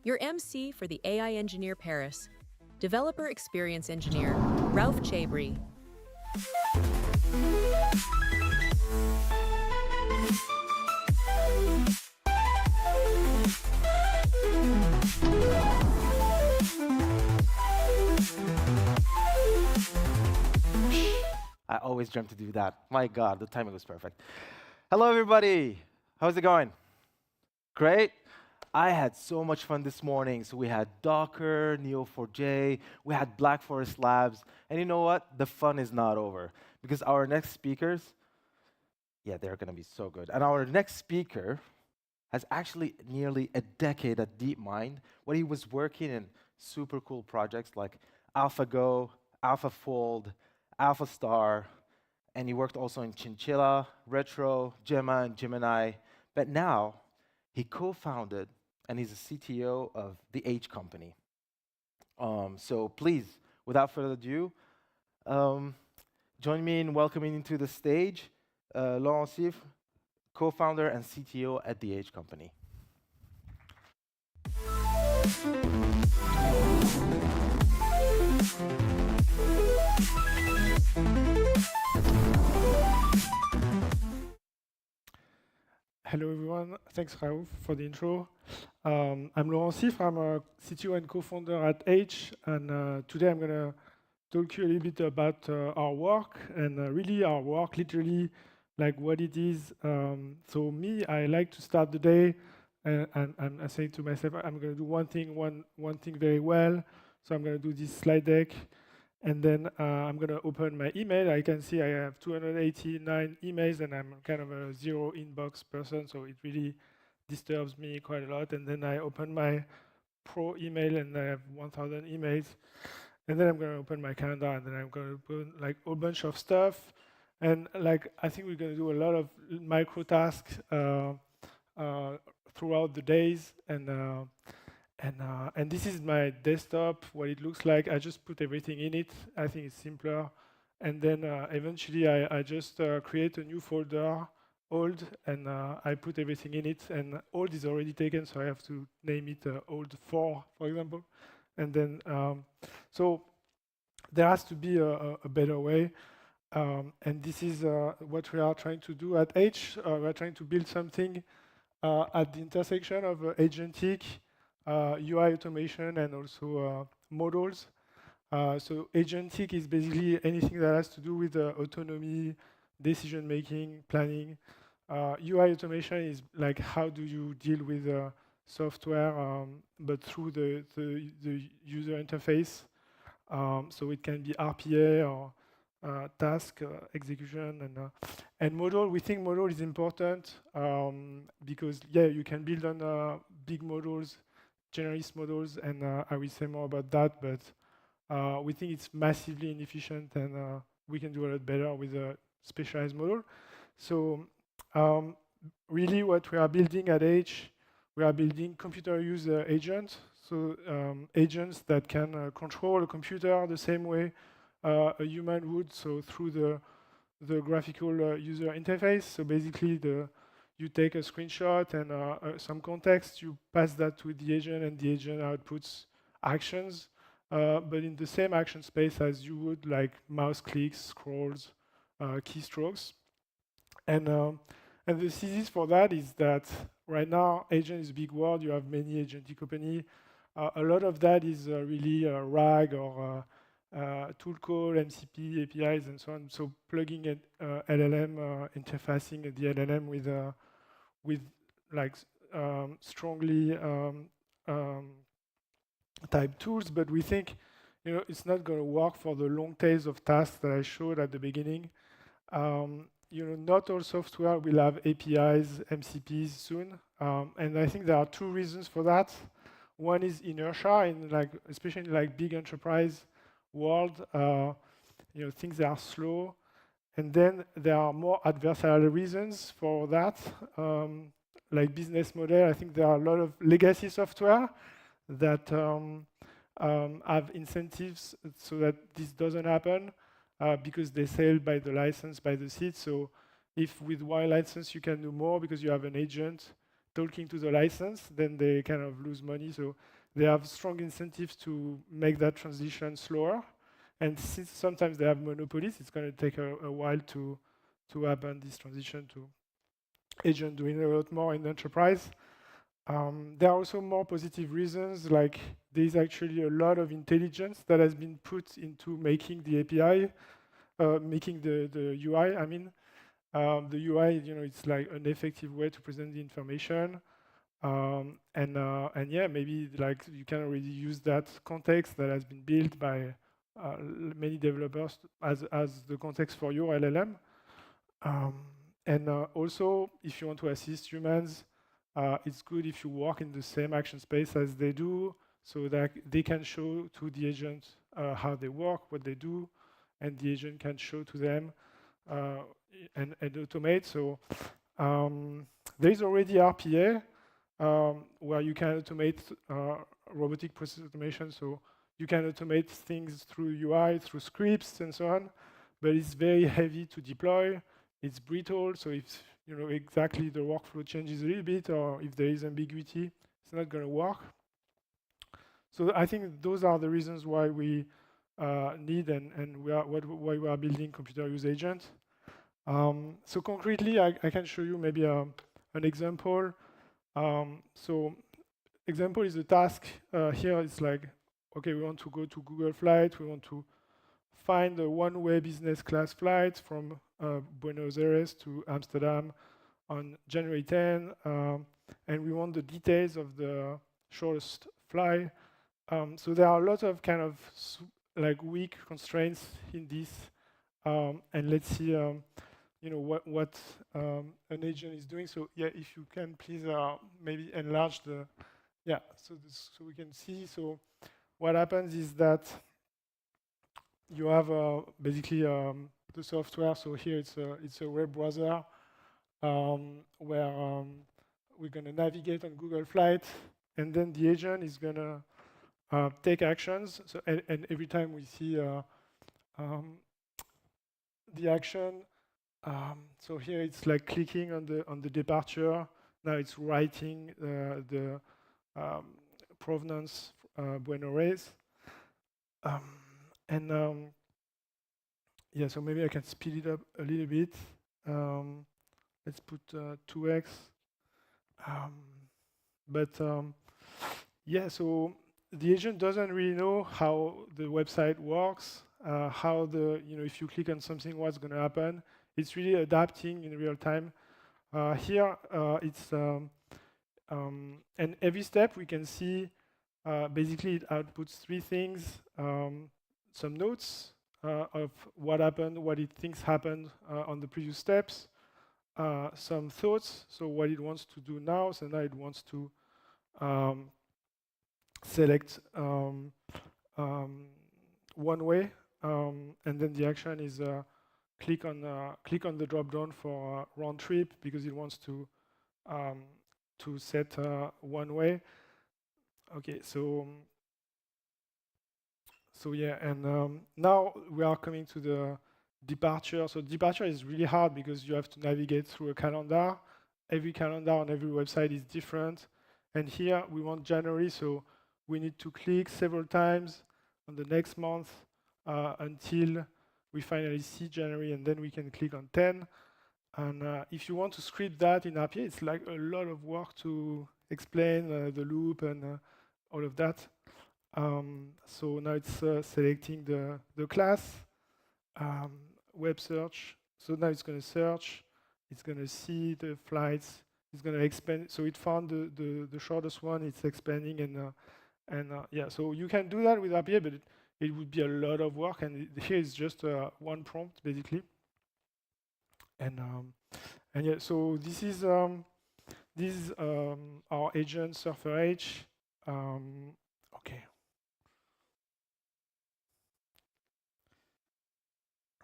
your MC for the AI Engineer Paris, Developer Experience Engineer, Ralph Chabry. I always dreamt to do that. My God, the timing was perfect. Hello, everybody. How's it going? Great. I had so much fun this morning. So we had Docker, Neo4j, we had Black Forest Labs, and you know what? The fun is not over because our next speakers, yeah, they're going to be so good. And our next speaker has actually nearly a decade at DeepMind, where he was working in super cool projects like AlphaGo, AlphaFold, AlphaStar, and he worked also in Chinchilla, Retro, Gemma, and Gemini. But now, he co-founded and he's a CTO of the H company. So please, without further ado, join me in welcoming into the stage Laurent, co-founder and CTO at the H company. Hello everyone, thanks Raouf for the intro. I'm Laurent Sifre, I'm a CTO and co-founder at H, and today I'm going to talk to you a little bit about our work, and really our work, literally like what it is. So me, I like to start the day, and I say to myself, I'm going to do one thing very well. So I'm going to do this slide deck, and then I'm going to open my email. I can see I have 289 emails, and I'm kind of a zero inbox person, so it really disturbs me quite a lot. And then I open my pro email, and I have 1,000 emails. And then I'm going to open my calendar, and then I'm going to open like a bunch of stuff. And like I think we're going to do a lot of micro tasks throughout the days. And this is my desktop, what it looks like. I just put everything in it. I think it's simpler. And then eventually I just create a new folder, old, and I put everything in it. And old is already taken, so I have to name it old 4, for example. And then, so there has to be a better way. And this is what we are trying to do at H. We're trying to build something at the intersection of agentic, UI automation, and also models. So agentic is basically anything that has to do with autonomy, decision-making, planning. UI automation is like how do you deal with software, but through the user interface. So it can be RPA or task execution, and model. We think model is important because yeah, you can build on big models, generalist models, and I will say more about that. But we think it's massively inefficient, and we can do a lot better with a specialized model. So really, what we are building at H, we are building computer user agents. So agents that can control a computer the same way a human would, so through the graphical user interface. So basically, you take a screenshot and some context, you pass that to the agent, and the agent outputs actions, but in the same action space as you would, like mouse clicks, scrolls, keystrokes. And the thesis for that is that right now, agent is a big word. You have many agentic companies. A lot of that is really RAG or tool call, MCP, APIs, and so on. So plugging it, LLM, interfacing the LLM with like strongly typed tools. But we think, it's not going to work for the long tails of tasks that I showed at the beginning. Not all software will have APIs, MCPs soon, and I think there are two reasons for that. One is inertia, especially in big enterprise world. Things are slow, and then there are more adversarial reasons for that, like business model. I think there are a lot of legacy software that have incentives so that this doesn't happen. Because they sell by the license, by the seat. So if with one license you can do more because you have an agent talking to the license, then they kind of lose money. So they have strong incentives to make that transition slower. And since sometimes they have monopolies, it's going to take a while to happen, this transition to agent doing a lot more in the enterprise. There are also more positive reasons, like there's actually a lot of intelligence that has been put into making the API, making the UI. I mean, the UI, it's like an effective way to present the information, and yeah, maybe like you can already use that context that has been built by many developers as the context for your LLM, and also if you want to assist humans. It's good if you work in the same action space as they do, so that they can show to the agent how they work, what they do, and the agent can show to them and automate. So there is already RPA where you can automate robotic process automation. So you can automate things through UI, through scripts, and so on. But it's very heavy to deploy. It's brittle. So if exactly the workflow changes a little bit, or if there is ambiguity, it's not going to work. So I think those are the reasons why we need and why we are building computer use agent. So concretely, I can show you maybe an example. So example is a task. Here it's like, okay, we want to go to Google Flight. We want to find a one-way business class flight from Buenos Aires to Amsterdam on January 10, and we want the details of the shortest flight. So there are a lot of kind of like weak constraints in this, and let's see, what an agent is doing. So yeah, if you can please maybe enlarge the, yeah, so we can see. So what happens is that you have basically the software. So here it's a web browser where we're going to navigate on Google Flight, and then the agent is going to take actions. So and every time we see the action, so here it's like clicking on the departure. Now it's writing the provenance Buenos Aires. Yeah, so maybe I can speed it up a little bit. Let's put 2x. Yeah, so the agent doesn't really know how the website works, how if you click on something, what's going to happen. It's really adapting in real time. Here, it's and every step we can see. Basically, it outputs three things: some notes of what happened, what it thinks happened on the previous steps, some thoughts, so what it wants to do now. So now it wants to select one way, and then the action is click on the drop down for round trip, because it wants to set one way. Okay, so So yeah, and now we are coming to the departure. So departure is really hard because you have to navigate through a calendar. Every calendar on every website is different. And here we want January, so we need to click several times on the next month until we finally see January, and then we can click on 10. And if you want to script that in RPA, it's like a lot of work to explain the loop and all of that. So now it's selecting the class, web search. So now it's going to search. It's going to see the flights. It's going to expand. So it found the shortest one. It's expanding and yeah. So you can do that with RPA, but it would be a lot of work. And here is just one prompt basically. And yeah. So this is our agent Surfer H. Okay.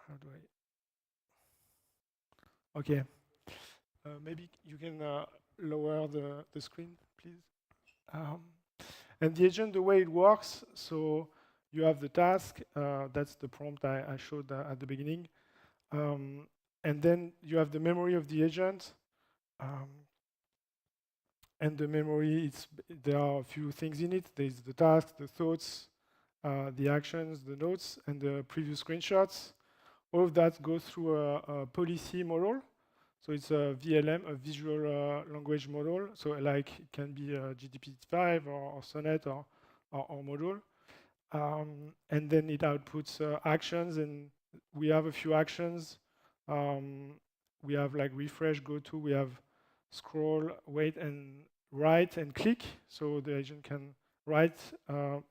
How do I? Okay. Maybe you can lower the screen, please. And the agent, the way it works, so you have the task. That's the prompt I showed at the beginning. And then you have the memory of the agent. And the memory, there are a few things in it. There's the tasks, the thoughts, the actions, the notes, and the previous screenshots. All of that goes through a policy model. So it's a VLM, a visual language model. So like it can be GPT-5 or Sonnet or model. And then it outputs actions, and we have a few actions. We have like refresh, go to, we have scroll, wait, and write and click. So the agent can write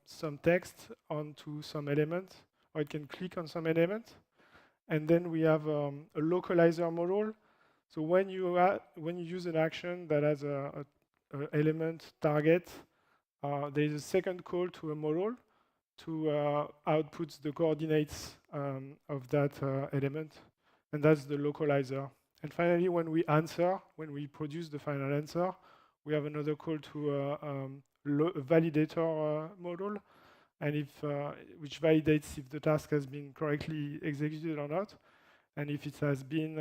some text onto some element, or it can click on some element. And then we have a localizer model. So when you use an action that has a element target, there is a second call to a model to output the coordinates of that element, and that's the localizer. And finally, when we produce the final answer, we have another call to a validator model, and which validates if the task has been correctly executed or not. And if it has been,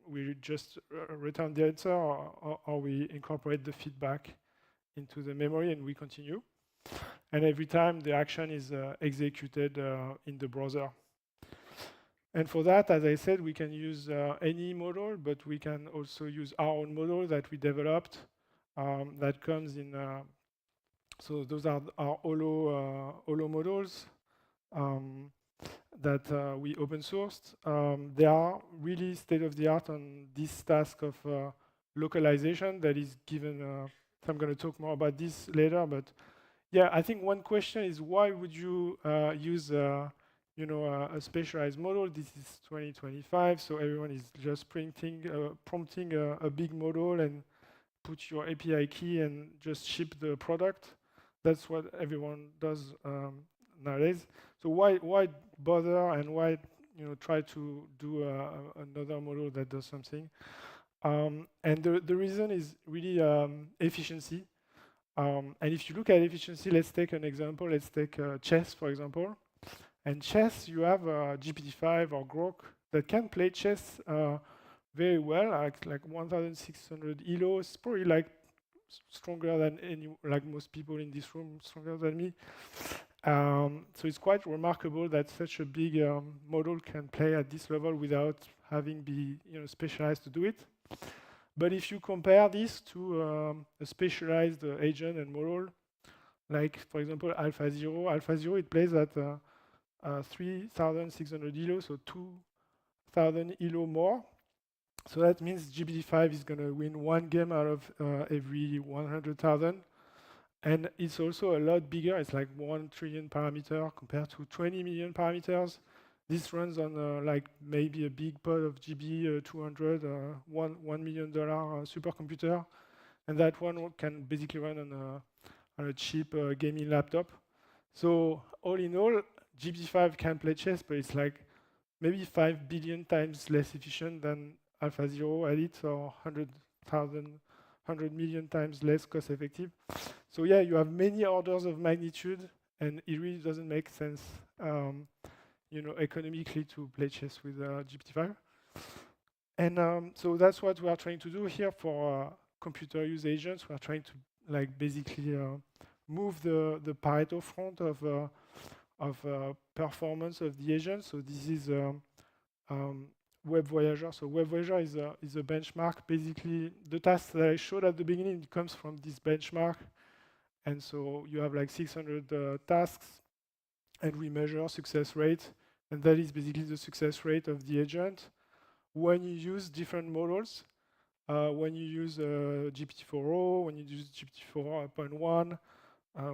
we just return the answer, or we incorporate the feedback into the memory and we continue. And every time the action is executed in the browser. And for that, as I said, we can use any model, but we can also use our own model that we developed that comes in. So those are our Holo models that we open sourced. They are really state of the art on this task of localization that is given. I'm going to talk more about this later, but yeah, I think one question is why would you use a specialized model? This is 2025, so everyone is just prompting a big model and put your API key and just ship the product. That's what everyone does nowadays. So why bother and why try to do another model that does something? And the reason is really efficiency. And if you look at efficiency, let's take an example. Let's take chess, for example. And chess, you have GPT-5 or Grok that can play chess very well, like 1,600 ELO. It's probably like stronger than most people in this room, stronger than me. So it's quite remarkable that such a big model can play at this level without having be specialized to do it. But if you compare this to a specialized agent and model, like for example AlphaZero, it plays at 3,600 ELO, so 2,000 ELO more. So that means GPT-5 is going to win one game out of every 100,000. And it's also a lot bigger. It's like 1 trillion parameter compared to 20 million parameters. This runs on like maybe a big pod of GB200, $1 million supercomputer. And that one can basically run on a cheap gaming laptop. So all in all, GPT-5 can play chess, but it's like maybe 5 billion times less efficient than AlphaZero at it, or 100 million times less cost effective. So yeah, you have many orders of magnitude and it really doesn't make sense, economically to play chess with GPT-5. And so that's what we are trying to do here for computer use agents. We are trying to basically move the Pareto front of performance of the agent. So this is Web Voyager. So Web Voyager is a benchmark. Basically, the task that I showed at the beginning comes from this benchmark. And so you have like 600 tasks, and we measure success rate. And that is basically the success rate of the agent when you use different models. When you use GPT-4o, when you use GPT-4.1,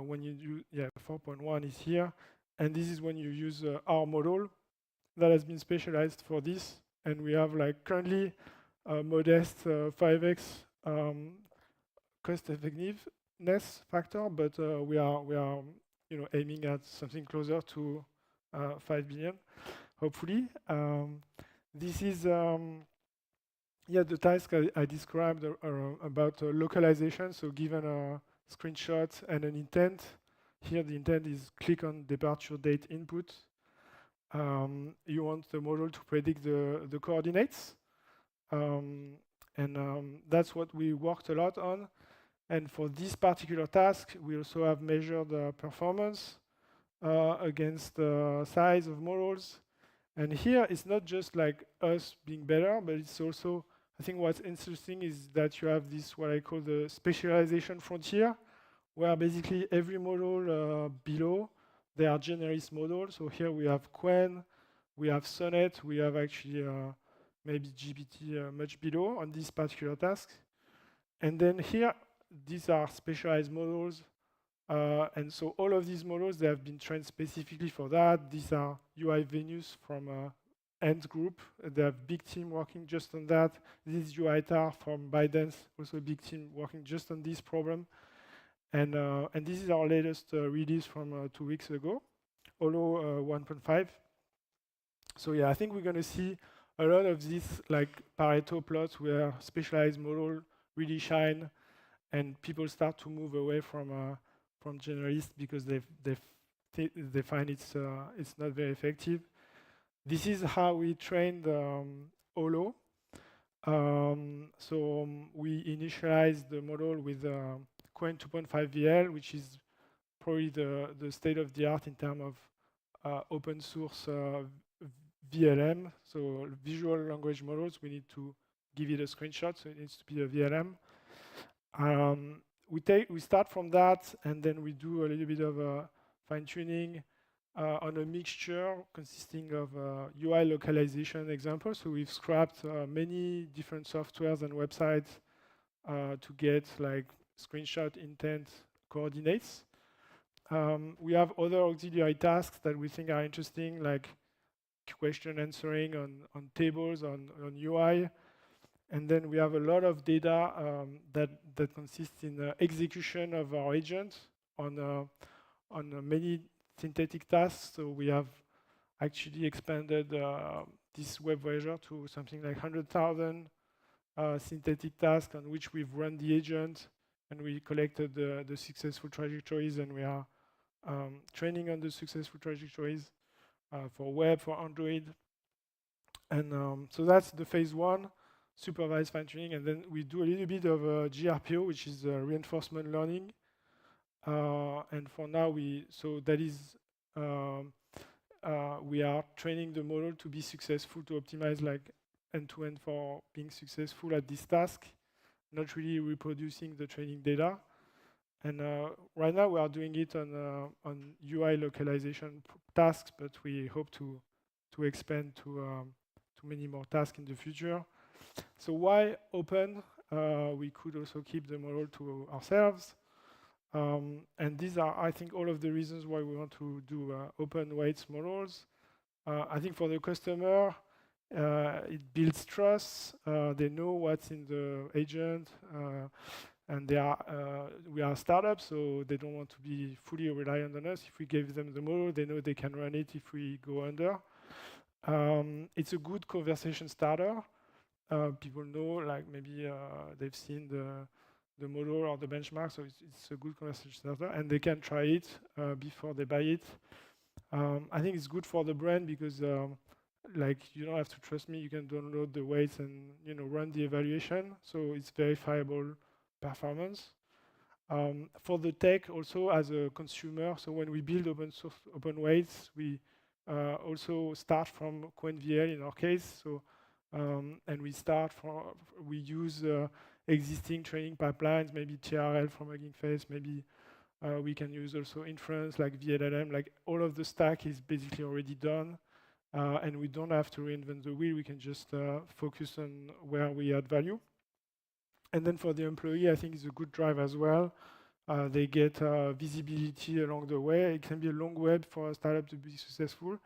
when you do, 4.1 is here. And this is when you use our model that has been specialized for this. And we have like currently a modest 5x cost effectiveness factor, but we are aiming at something closer to 5 billion, hopefully. This is the task I described about localization. So given a screenshot and an intent, here the intent is click on departure date input. You want the model to predict the coordinates. And that's what we worked a lot on. And for this particular task, we also have measured performance against the size of models. And here, it's not just like us being better, but it's also, I think what's interesting is that you have this, what I call the specialization frontier, where basically every model below, they are generalist models. So here we have Qwen, we have Sonnet, we have actually maybe GPT much below on this particular task. And then here, these are specialized models. And so all of these models, they have been trained specifically for that. These are UI venues from Ant Group. They have a big team working just on that. This is UiTAR from ByteDance, also a big team working just on this problem. And this is our latest release from 2 weeks ago, Holo 1.5. So yeah, I think we're going to see a lot of these like Pareto plots where specialized model really shine, and people start to move away from generalists because they find it's not very effective. This is how we trained Holo. We initialized the model with Qwen 2.5 VL, which is probably the state of the art in terms of open source VLM. So visual language models, we need to give it a screenshot, so it needs to be a VLM. We start from that, and then we do a little bit of fine-tuning on a mixture consisting of UI localization examples. So we've scrapped many different softwares and websites to get like screenshot intent coordinates. We have other auxiliary tasks that we think are interesting, like question answering on tables, on UI. And then we have a lot of data that consists in execution of our agent on many synthetic tasks. So we have actually expanded this Web Voyager to something like 100,000 synthetic tasks on which we've run the agent, and we collected the successful trajectories, and we are training on the successful trajectories for web, for Android. And so that's the phase one, supervised fine-tuning, and then we do a little bit of GRPO, which is reinforcement learning. And for now, we are training the model to be successful, to optimize like end-to-end for being successful at this task, not really reproducing the training data. And right now, we are doing it on UI localization tasks, but we hope to expand to many more tasks in the future. So why open? We could also keep the model to ourselves. And these are, I think, all of the reasons why we want to do open weights models. I think for the customer, it builds trust. They know what's in the agent. And we are a startup, so they don't want to be fully reliant on us. If we give them the model, they know they can run it if we go under. It's a good conversation starter. People know, like maybe they've seen the model or the benchmark. So it's a good conversation starter, and they can try it before they buy it. I think it's good for the brand because like you don't have to trust me. You can download the weights and run the evaluation. So it's verifiable performance. For the tech, also as a consumer, so when we build open weights, we also start from CoinVL in our case. So and we use existing training pipelines, maybe TRL from Hugging Face, maybe we can use also inference like VLLM. Like all of the stack is basically already done, and we don't have to reinvent the wheel. We can just focus on where we add value. And then for the employee, I think it's a good drive as well. They get visibility along the way. It can be a long web for a startup to be successful,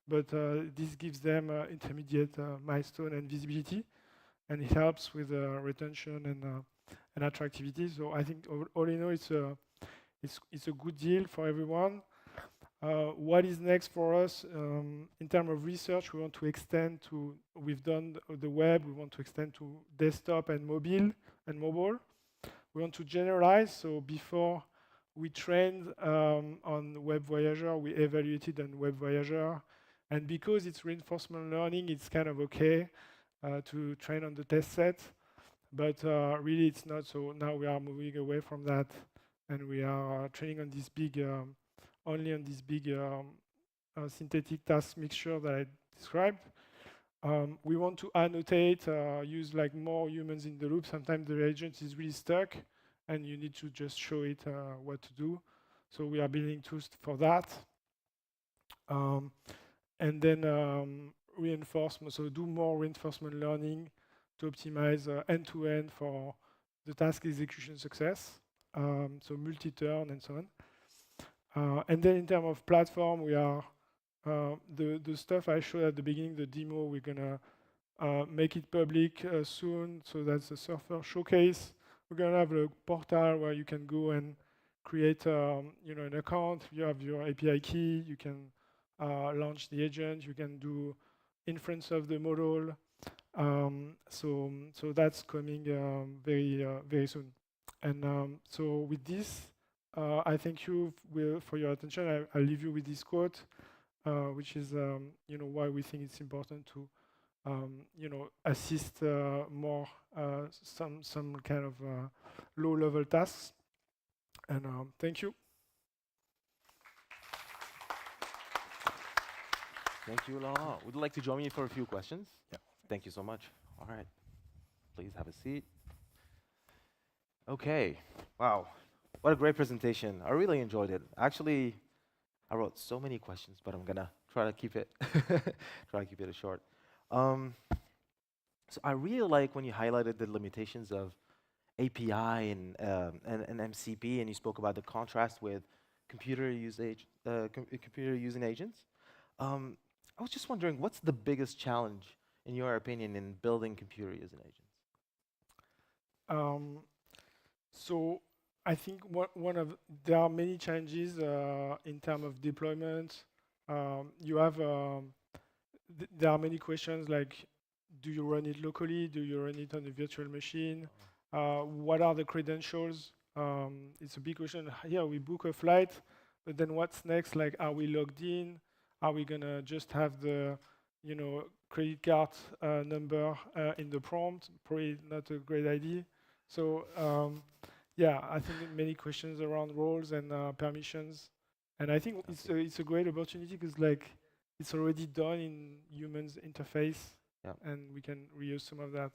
but this gives them intermediate milestone and visibility, and it helps with retention and attractivity. So I think all in all, it's a good deal for everyone. What is next for us in terms of research? We want to extend to. We've done the web. We want to extend to desktop and mobile. We want to generalize. So before we trained on Web Voyager, we evaluated on Web Voyager, and because it's reinforcement learning, it's kind of okay to train on the test set, but really it's not. So now we are moving away from that, and we are training on this big, only on this big synthetic task mixture that I described. We want to annotate, use like more humans in the loop. Sometimes the agent is really stuck, and you need to just show it what to do. So we are building tools for that. And then reinforcement, so do more reinforcement learning to optimize end-to-end for the task execution success. So multi-turn and so on. And then in terms of platform, we are the stuff I showed at the beginning, the demo, we're gonna make it public soon. So that's the Surfer showcase. We're gonna have a portal where you can go and create, an account. You have your API key. You can launch the agent. You can do inference of the model. So that's coming very soon. And so with this, I thank you for your attention. I'll leave you with this quote, which is why we think it's important to assist more some kind of low-level tasks. And thank you. Thank you, Laurent. Would you like to join me for a few questions? Yeah. Thank you so much. All right. Please have a seat. Okay. Wow. What a great presentation. I really enjoyed it. Actually, I wrote so many questions, but I'm gonna try to keep it short. So I really like when you highlighted the limitations of API and MCP, and you spoke about the contrast with computer using agents. I was just wondering, what's the biggest challenge, in your opinion, in building computer using agents? So I think there are many challenges in terms of deployment. There are many questions like, do you run it locally? Do you run it on a virtual machine? What are the credentials? It's a big question. Here we book a flight, but then what's next? Like, are we logged in? Are we gonna just have the, credit card number in the prompt? Probably not a great idea. So I think many questions around roles and permissions, and I think it's a great opportunity because it's already done in humans interface, and we can reuse some of that.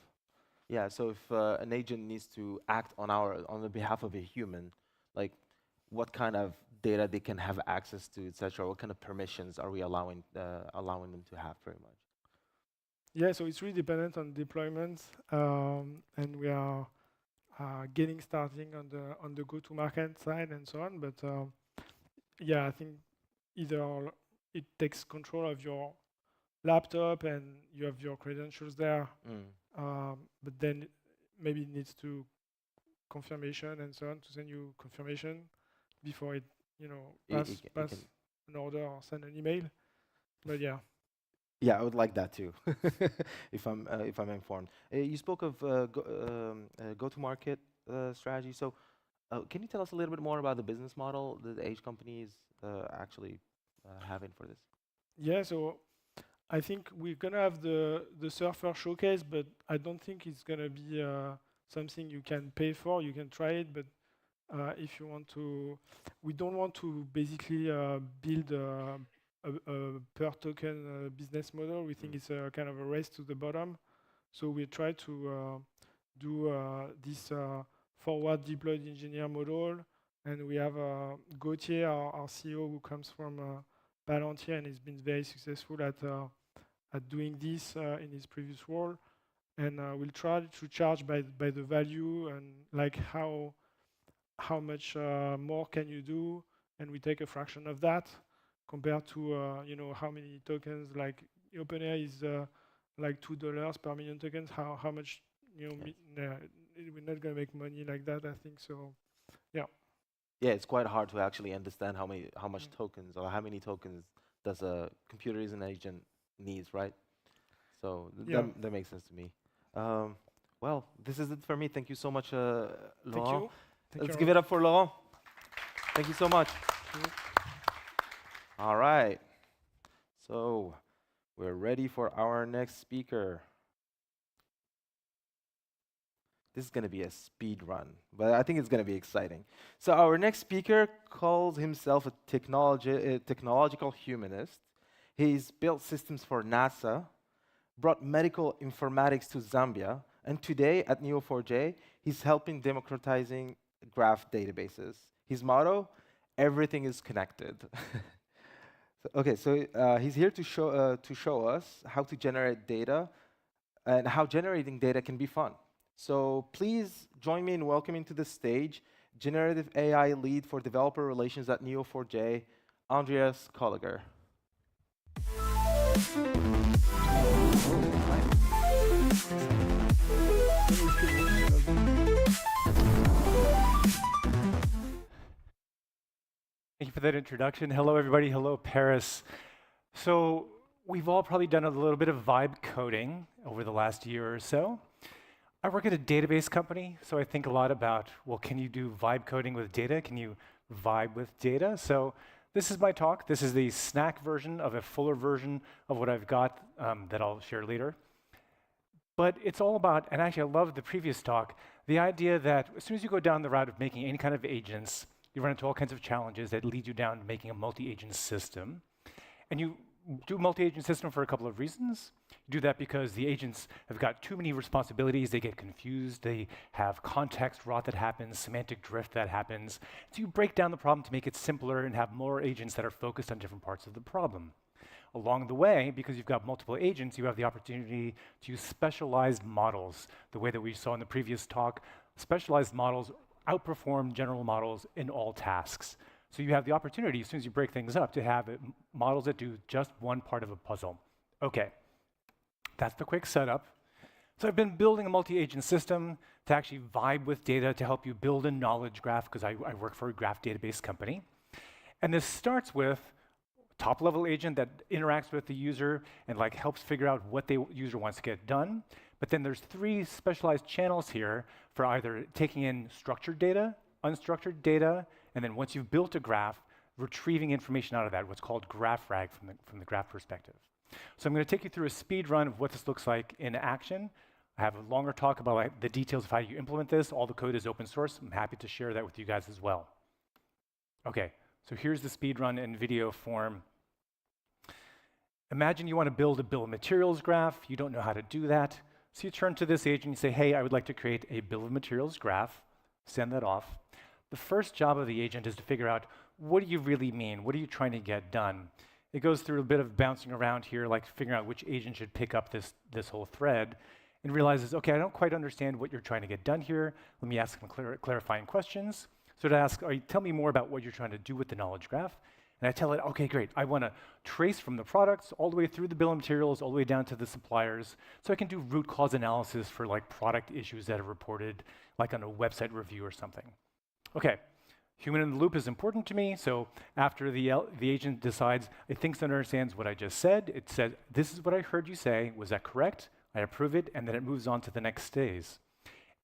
Yeah. So if an agent needs to act on the behalf of a human, like what kind of data they can have access to, etc. What kind of permissions are we allowing them to have, pretty much? Yeah. So it's really dependent on deployment, and we are getting starting on the go-to-market side and so on. But I think either it takes control of your laptop and you have your credentials there, but then maybe it needs to confirmation and so on to send you confirmation before it pass an order or send an email. But yeah. Yeah, I would like that too, if I'm informed. You spoke of go-to-market strategy. So, can you tell us a little bit more about the business model that the Age company is actually having for this? Yeah, so I think we're gonna have the surfer showcase, but I don't think it's gonna be something you can pay for. You can try it, but if you want to, we don't want to basically build a per token business model. We think it's a kind of a race to the bottom. So we try to do this forward deployed engineer model, and we have Gauthier, our CEO, who comes from Palantir and has been very successful at doing this in his previous role. And we'll try to charge by the value and like how much more can you do, and we take a fraction of that compared to you know, how many tokens. Like OpenAI is like $2 per million tokens. How much, you know, we're not gonna make money like that, I think. So yeah. Yeah, it's quite hard to actually understand how much tokens or how many tokens does a computer as an agent needs, right? So that makes sense to me. Well, this is it for me. Thank you so much, Laurent. Thank you. Let's give it up for Laurent. Thank you so much. All right. So we're ready for our next speaker. This is going to be a speed run, but I think it's going to be exciting. So our next speaker calls himself a technological humanist. He's built systems for NASA, brought medical informatics to Zambia, and today at Neo4j, he's helping democratizing graph databases. His motto, everything is connected. So he's here to show us how to generate data and how generating data can be fun. So please join me in welcoming to the stage Generative AI Lead for Developer Relations at Neo4j, Andreas Kollegger. Thank you for that introduction. Hello, everybody. Hello, Paris. So we've all probably done a little bit of vibe coding over the last year or so. I work at a database company, so I think a lot about, well, can you do vibe coding with data? Can you vibe with data? So this is my talk. This is the snack version of a fuller version of what I've got that I'll share later. But it's all about, and actually I love the previous talk, the idea that as soon as you go down the route of making any kind of agents, you run into all kinds of challenges that lead you down to making a multi-agent system. And you do multi-agent system for a couple of reasons. You do that because the agents have got too many responsibilities, they get confused, they have context rot that happens, semantic drift that happens. So you break down the problem to make it simpler and have more agents that are focused on different parts of the problem. Along the way, because you've got multiple agents, you have the opportunity to use specialized models. The way that we saw in the previous talk, specialized models outperform general models in all tasks. So you have the opportunity, as soon as you break things up, to have models that do just one part of a puzzle. Okay, that's the quick setup. So I've been building a multi-agent system to actually vibe with data to help you build a knowledge graph, because I work for a graph database company. And this starts with a top-level agent that interacts with the user and like helps figure out what the user wants to get done. But then there's 3 specialized channels here for either taking in structured data, unstructured data, and then once you've built a graph, retrieving information out of that, what's called graph RAG from the graph perspective. So I'm going to take you through a speed run of what this looks like in action. I have a longer talk about like, the details of how you implement this. All the code is open source. I'm happy to share that with you guys as well. Okay, so here's the speed run in video form. Imagine you want to build a bill of materials graph. You don't know how to do that. So you turn to this agent and you say, hey, I would like to create a bill of materials graph. Send that off. The first job of the agent is to figure out, what do you really mean? What are you trying to get done? It goes through a bit of bouncing around here, like figuring out which agent should pick up this whole thread, and realizes, okay, I don't quite understand what you're trying to get done here. Let me ask some clarifying questions. So to ask, tell me more about what you're trying to do with the knowledge graph. And I tell it, okay, great. I want to trace from the products all the way through the bill of materials, all the way down to the suppliers, so I can do root cause analysis for like product issues that are reported, like on a website review or something. Okay, human in the loop is important to me, so after the agent decides it thinks it understands what I just said, it says, this is what I heard you say, was that correct? I approve it, and then it moves on to the next stage.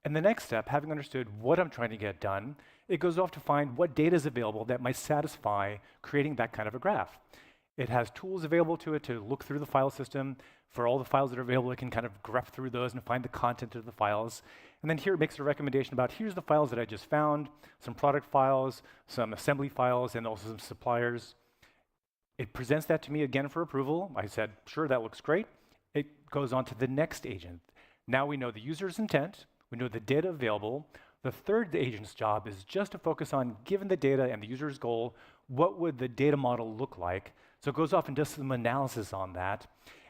And the next step, having understood what I'm trying to get done, it goes off to find what data is available that might satisfy creating that kind of a graph. It has tools available to it to look through the file system. For all the files that are available, it can kind of grep through those and find the content of the files. And then here it makes a recommendation about, here's the files that I just found, some product files, some assembly files, and also some suppliers. It presents that to me again for approval. I said, sure, that looks great. It goes on to the next agent. Now we know the user's intent. We know the data available. The third agent's job is just to focus on, given the data and the user's goal, what would the data model look like? So it goes off and does some analysis on that.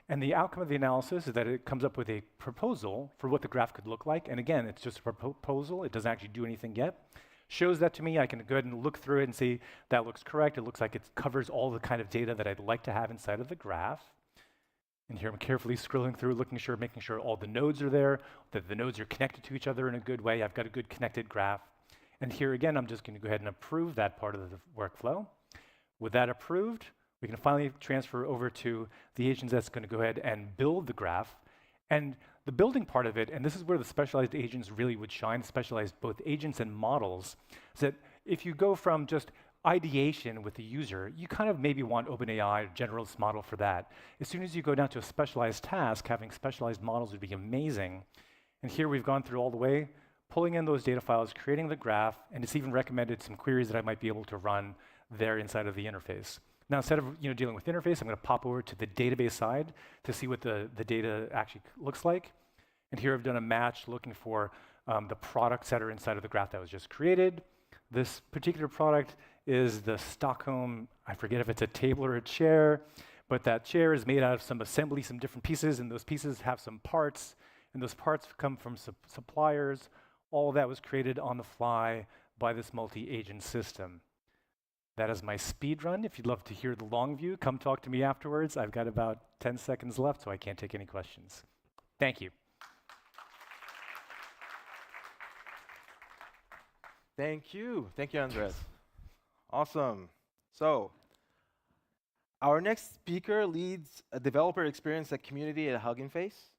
And the outcome of the analysis is that it comes up with a proposal for what the graph could look like. And again, it's just a proposal. It doesn't actually do anything yet. Shows that to me. I can go ahead and look through it and see that looks correct. It looks like it covers all the kind of data that I'd like to have inside of the graph. And here I'm carefully scrolling through, making sure all the nodes are there, that the nodes are connected to each other in a good way. I've got a good connected graph. And here again, I'm just going to go ahead and approve that part of the workflow. With that approved, we can finally transfer over to the agents that's going to go ahead and build the graph. And the building part of it, and this is where the specialized agents really would shine, specialized both agents and models, is that if you go from just ideation with the user, you kind of maybe want OpenAI or generalist model for that. As soon as you go down to a specialized task, having specialized models would be amazing. And here we've gone through all the way, pulling in those data files, creating the graph, and it's even recommended some queries that I might be able to run there inside of the interface. Now, instead of dealing with interface, I'm going to pop over to the database side to see what the data actually looks like. And here I've done a match looking for the products that are inside of the graph that was just created. This particular product is the Stockholm, I forget if it's a table or a chair, but that chair is made out of some assembly, some different pieces, and those pieces have some parts, and those parts come from suppliers. All of that was created on the fly by this multi-agent system. That is my speed run. If you'd love to hear the long view, come talk to me afterwards. I've got about 10 seconds left, so I can't take any questions. Thank you. Thank you. Thank you, Andreas. Awesome. So, our next speaker leads a developer experience at community at Hugging Face,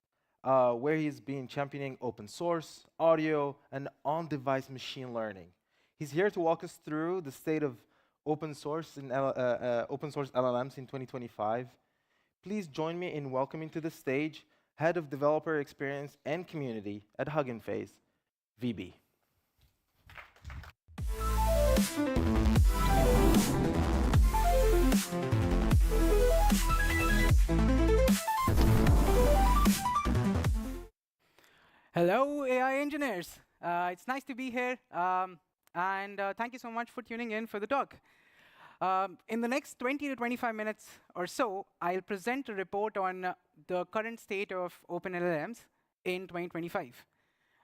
where he's been championing open source, audio, and on-device machine learning. He's here to walk us through the state of open source LLMs in 2025. Please join me in welcoming to the stage Head of Developer Experience and Community at Hugging Face, VB. Hello, AI engineers. It's nice to be here, and thank you so much for tuning in for the talk. In the next 20 to 25 minutes or so, I'll present a report on the current state of open LLMs in 2025.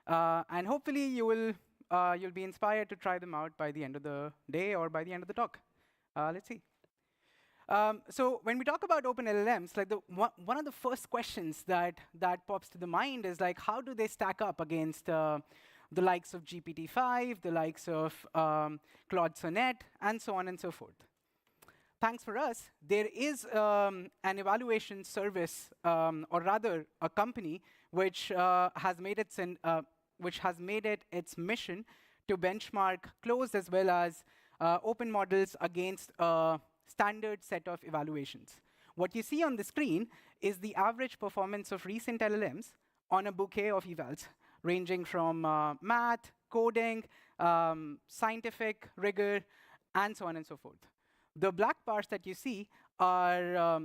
And hopefully you'll be inspired to try them out by the end of the day or by the end of the talk. Let's see. So when we talk about open LLMs, like one of the first questions that pops to the mind is like, how do they stack up against the likes of GPT-5, the likes of Claude Sonnet, and so on and so forth? Thanks for us, there is an evaluation service, or rather a company, which has made it its mission to benchmark closed as well as open models against a standard set of evaluations. What you see on the screen is the average performance of recent LLMs on a bouquet of evals, ranging from math, coding, scientific rigor, and so on and so forth. The black bars that you see are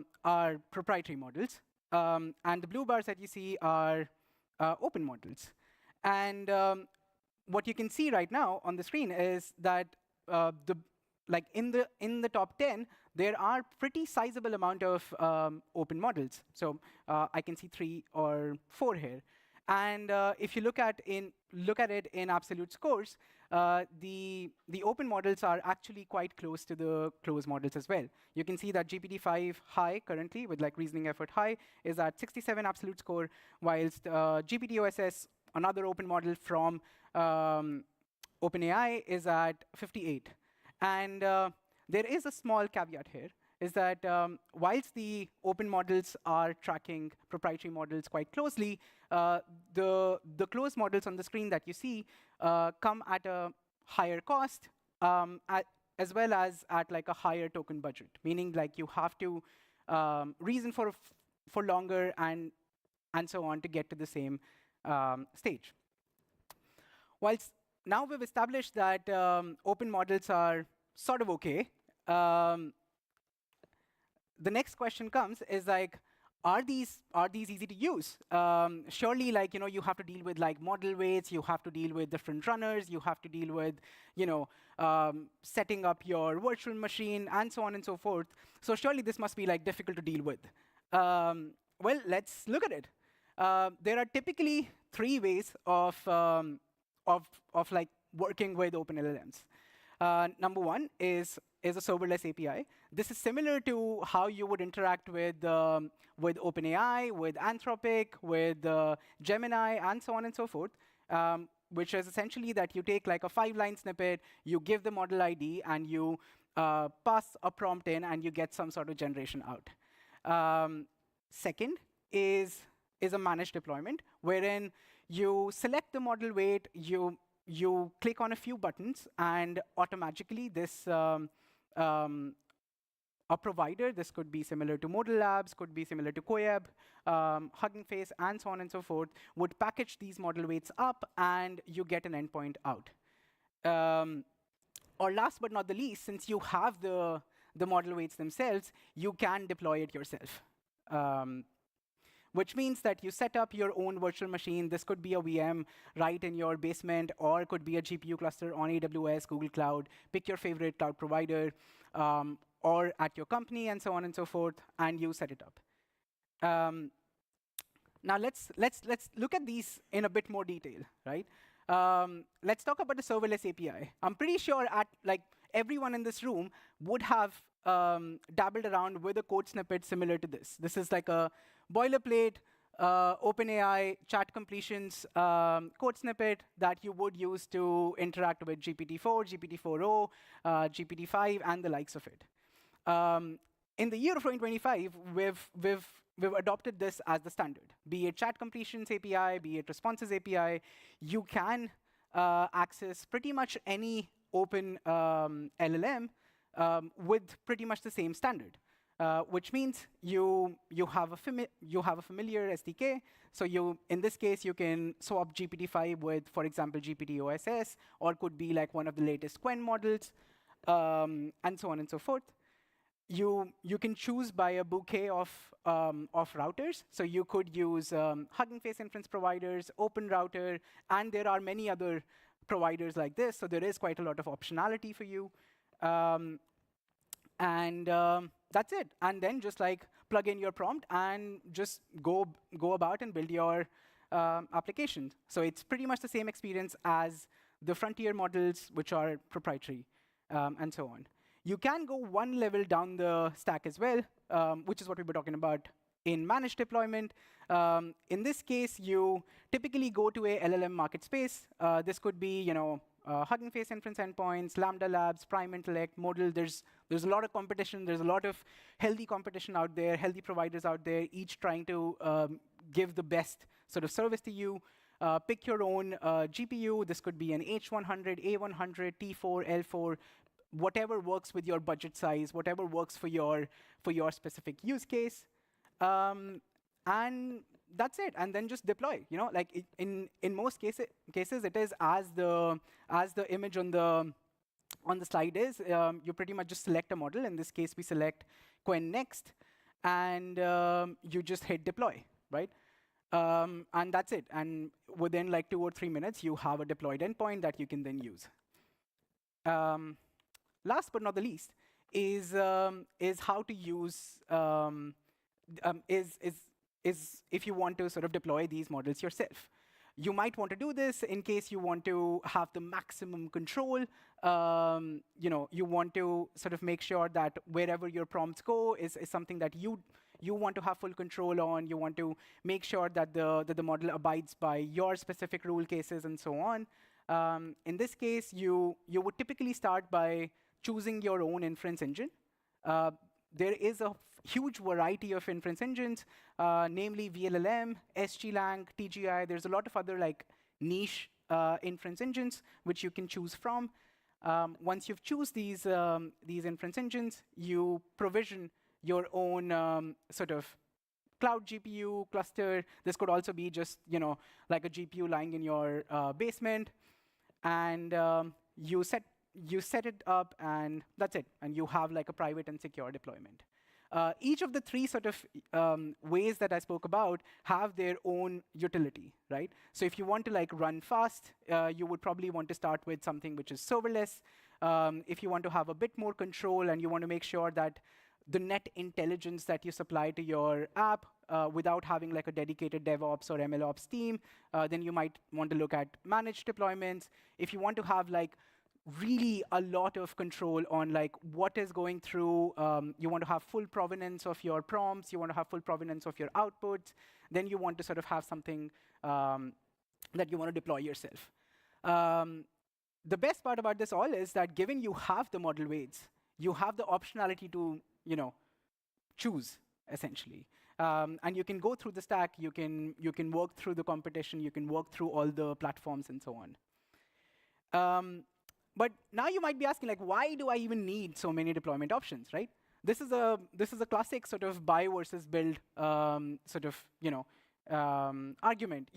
proprietary models, and the blue bars that you see are open models. And what you can see right now on the screen is that in the top 10, there are pretty sizable amount of open models. So I can see 3 or 4 here. And if you look at it in absolute scores, the open models are actually quite close to the closed models as well. You can see that GPT-5 high currently, with like reasoning effort high, is at 67 absolute score, whilst GPT-OSS, another open model from OpenAI, is at 58. And there is a small caveat here, is that whilst the open models are tracking proprietary models quite closely, the closed models on the screen that you see come at a higher cost, as well as at like a higher token budget, meaning like you have to reason for longer and so on to get to the same stage. Whilst now we've established that open models are sort of okay, the next question comes is like, are these easy to use? Surely, like, you have to deal with like model weights, you have to deal with different runners, you have to deal with setting up your virtual machine, and so on and so forth. So surely this must be like difficult to deal with. Well, let's look at it. There are typically 3 ways of like working with open LLMs. Number 1 is a serverless API. This is similar to how you would interact with OpenAI, with Anthropic, with Gemini, and so on and so forth, which is essentially that you take like a 5-line snippet, you give the model ID, and you pass a prompt in, and you get some sort of generation out. Second is a managed deployment, wherein you select the model weight, you click on a few buttons, and automatically this a provider, this could be similar to Modal Labs, could be similar to Koyeb, Hugging Face, and so on and so forth, would package these model weights up, and you get an endpoint out. Or last but not the least, since you have the model weights themselves, you can deploy it yourself. Which means that you set up your own virtual machine. This could be a VM right in your basement, or could be a GPU cluster on AWS, Google Cloud. Pick your favorite cloud provider, or at your company, and so on and so forth, and you set it up. Now let's look at these in a bit more detail, right? Let's talk about the serverless API. I'm pretty sure everyone in this room would have dabbled around with a code snippet similar to this. This is like a boilerplate OpenAI chat completions code snippet that you would use to interact with GPT-4, GPT-4o, GPT-5, and the likes of it. In the year of 2025, we've adopted this as the standard. Be it chat completions API, be it responses API, you can access pretty much any open LLM with pretty much the same standard. Which means you have a familiar SDK. So in this case, you can swap GPT-5 with, for example, GPT-OSS, or could be like one of the latest Quen models, and so on and so forth. You can choose by a bouquet of routers. So you could use Hugging Face inference providers, Open Router, and there are many other providers like this. So there is quite a lot of optionality for you. That's it. And then just like plug in your prompt and just go about and build your application. So it's pretty much the same experience as the frontier models, which are proprietary, and so on. You can go one level down the stack as well, which is what we were talking about in managed deployment. In this case, you typically go to a LLM market space. This could be, Hugging Face inference endpoints, Lambda Labs, Prime Intellect, Modal. There's a lot of competition. There's a lot of healthy competition out there, healthy providers out there, each trying to give the best sort of service to you. Pick your own GPU. This could be an H100, A100, T4, L4, whatever works with your budget size, whatever works for your specific use case. And that's it. And then just deploy. In most cases, it is as the image on the slide is. You pretty much just select a model. In this case, we select Quen next, and you just hit deploy, right? And that's it. And within like 2 or 3 minutes, you have a deployed endpoint that you can then use. Last but not the least is how to use is if you want to sort of deploy these models yourself. You might want to do this in case you want to have the maximum control. You want to sort of make sure that wherever your prompts go is something that you want to have full control on. You want to make sure that the model abides by your specific rule cases and so on. In this case, you would typically start by choosing your own inference engine. there is a huge variety of inference engines, namely VLLM, SGLang, TGI. There's a lot of other like niche inference engines which you can choose from. Once you've choose these inference engines, you provision your own sort of cloud GPU cluster. This could also be just like a GPU lying in your basement, and you set it up, and that's it. And you have like a private and secure deployment. Each of the three sort of ways that I spoke about have their own utility, right? So if you want to like run fast, you would probably want to start with something which is serverless. If you want to have a bit more control and you want to make sure that the net intelligence that you supply to your app without having like a dedicated DevOps or MLOps team, then you might want to look at managed deployments. If you want to have like really a lot of control on like what is going through, you want to have full provenance of your prompts, you want to have full provenance of your outputs, then you want to sort of have something that you want to deploy yourself. The best part about this all is that given you have the model weights, you have the optionality to choose, essentially. And you can go through the stack, you can work through the competition, you can work through all the platforms and so on. But now you might be asking, like, why do I even need so many deployment options, right? This is a classic sort of buy versus build sort of argument.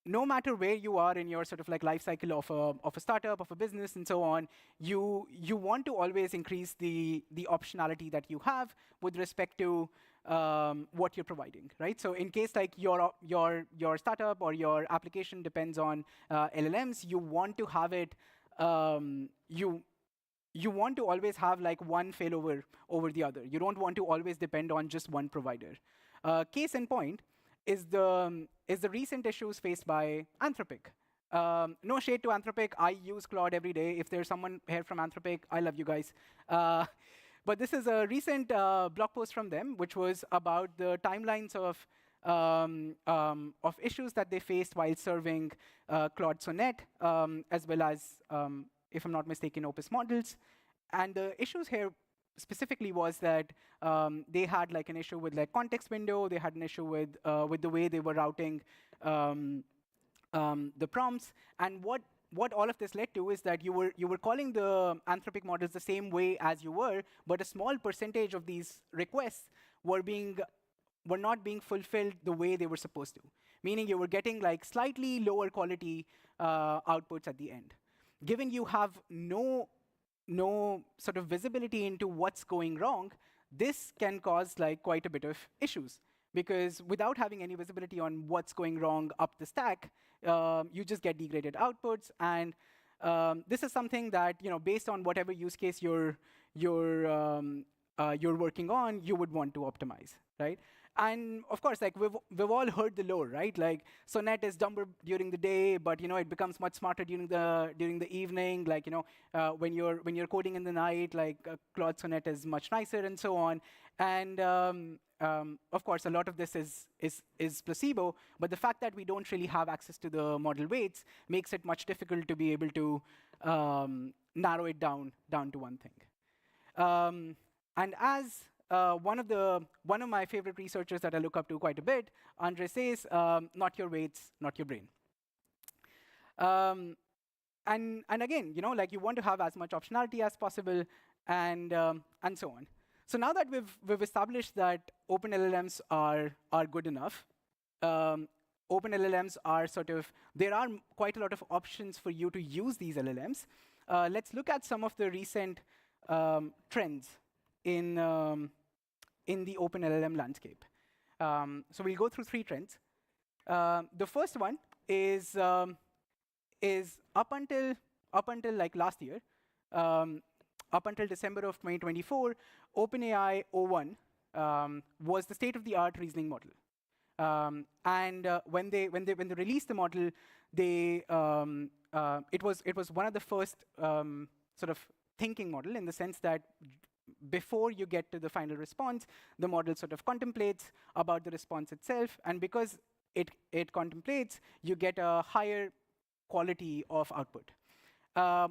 No matter where you are in your sort of like life cycle of a startup, of a business, and so on, you want to always increase the optionality that you have with respect to what you're providing, right? So in case like your startup or your application depends on LLMs, you want to have it. You want to always have like one failover over the other. You don't want to always depend on just one provider. Case in point is the recent issues faced by Anthropic. No shade to Anthropic. I use Claude every day. If there's someone here from Anthropic, I love you guys. But this is a recent blog post from them, which was about the timelines of issues that they faced while serving Claude Sonnet, as well as, if I'm not mistaken, Opus models. And the issues here specifically was that they had like an issue with like context window. They had an issue with the way they were routing the prompts. And what all of this led to is that you were calling the Anthropic models the same way as you were, but a small percentage of these requests were not being fulfilled the way they were supposed to, meaning you were getting like slightly lower quality outputs at the end. Given you have no sort of visibility into what's going wrong, this can cause like quite a bit of issues, because without having any visibility on what's going wrong up the stack, you just get degraded outputs. And this is something that, based on whatever use case you're working on, you would want to optimize, right? And of course, like we've all heard the lore, right? Like Sonnet is dumber during the day, but it becomes much smarter during the evening. Like when you're coding in the night, like Claude Sonnet is much nicer, and so on. And of course, a lot of this is placebo. But the fact that we don't really have access to the model weights makes it much difficult to be able to narrow it down to one thing. And as one of my favorite researchers that I look up to quite a bit, Andreas says, not your weights, not your brain. And again, like you want to have as much optionality as possible, and so on. So now that we've established that open LLMs are good enough, open LLMs are there are quite a lot of options for you to use these LLMs. Let's look at some of the recent trends in the open LLM landscape. So we'll go through 3 trends. The first one is up until like last year, up until December of 2024, OpenAI o1 was the state-of-the-art reasoning model. And when they released the model, it was one of the first sort of thinking model, in the sense that before you get to the final response, the model sort of contemplates about the response itself, and because it contemplates, you get a higher quality of output.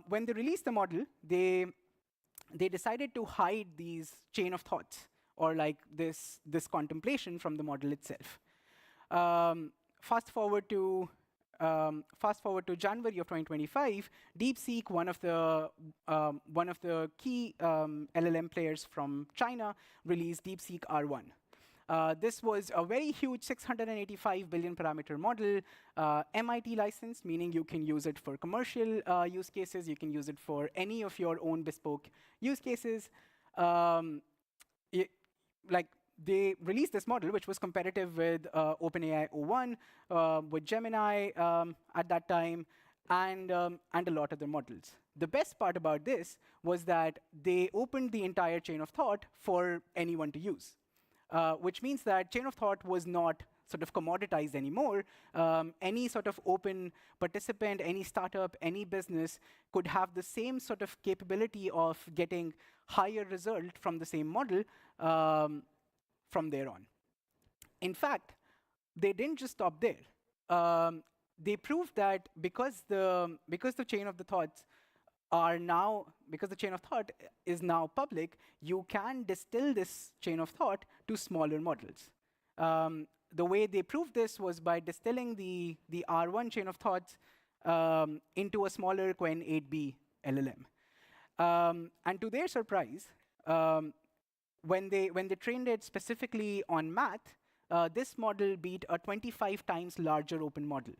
When they released the model, they they decided to hide these chain of thoughts or like this contemplation from the model itself. Fast forward to January of 2025, DeepSeek, one of the key LLM players from China, released DeepSeek R1. This was a very huge 685 billion parameter model, MIT license, meaning you can use it for commercial use cases. You can use it for any of your own bespoke use cases. They released this model, which was competitive with OpenAI O1, with Gemini at that time, and a lot of other models. The best part about this was that they opened the entire chain of thought for anyone to use, which means that chain of thought was not sort of commoditized anymore. Any sort of open participant, any startup, any business could have the same sort of capability of getting higher result from the same model from there on. In fact, they didn't just stop there. They proved that because the chain of the thoughts because the chain of thought is now public, you can distill this chain of thought to smaller models. The way they proved this was by distilling the R1 chain of thoughts into a smaller Qwen 8B LLM. And to their surprise, when they trained it specifically on math, this model beat a 25 times larger open model.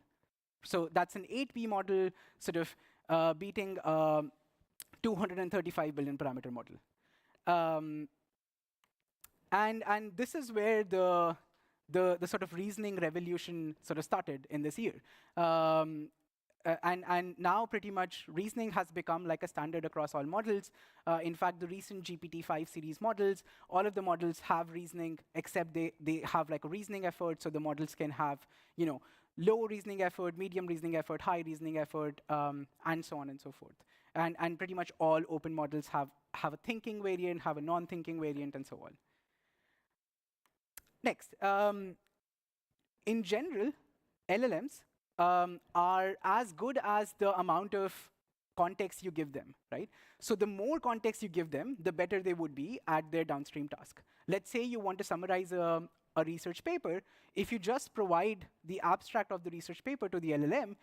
So that's an 8B model sort of beating 235 billion parameter model. And this is where the sort of reasoning revolution sort of started in this year. And now pretty much reasoning has become like a standard across all models. In fact, the recent GPT-5 series models, all of the models have reasoning, except they have like a reasoning effort, so the models can have, low reasoning effort, medium reasoning effort, high reasoning effort, and so on and so forth. And pretty much all open models have a thinking variant, have a non-thinking variant, and so on. Next, in general, LLMs are as good as the amount of context you give them, right? So the more context you give them, the better they would be at their downstream task. Let's say you want to summarize a research paper. If you just provide the abstract of the research paper to the LLM,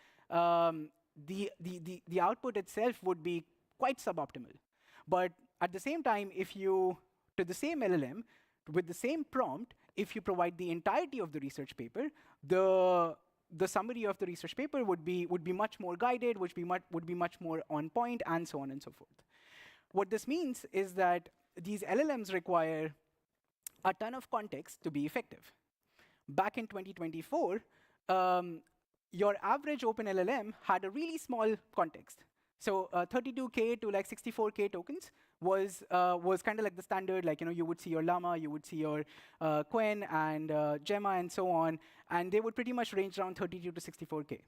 the output itself would be quite suboptimal. But at the same time, if you, to the same LLM, with the same prompt, if you provide the entirety of the research paper, the summary of the research paper would be much more guided, would be much more on point, and so on and so forth. What this means is that these LLMs require a ton of context to be effective. Back in 2024, your average open LLM had a really small context. So 32K to like 64K tokens was kind of like the standard. Like, you would see your Llama, you would see your Qwen and Gemma and so on, and they would pretty much range around 32 to 64K,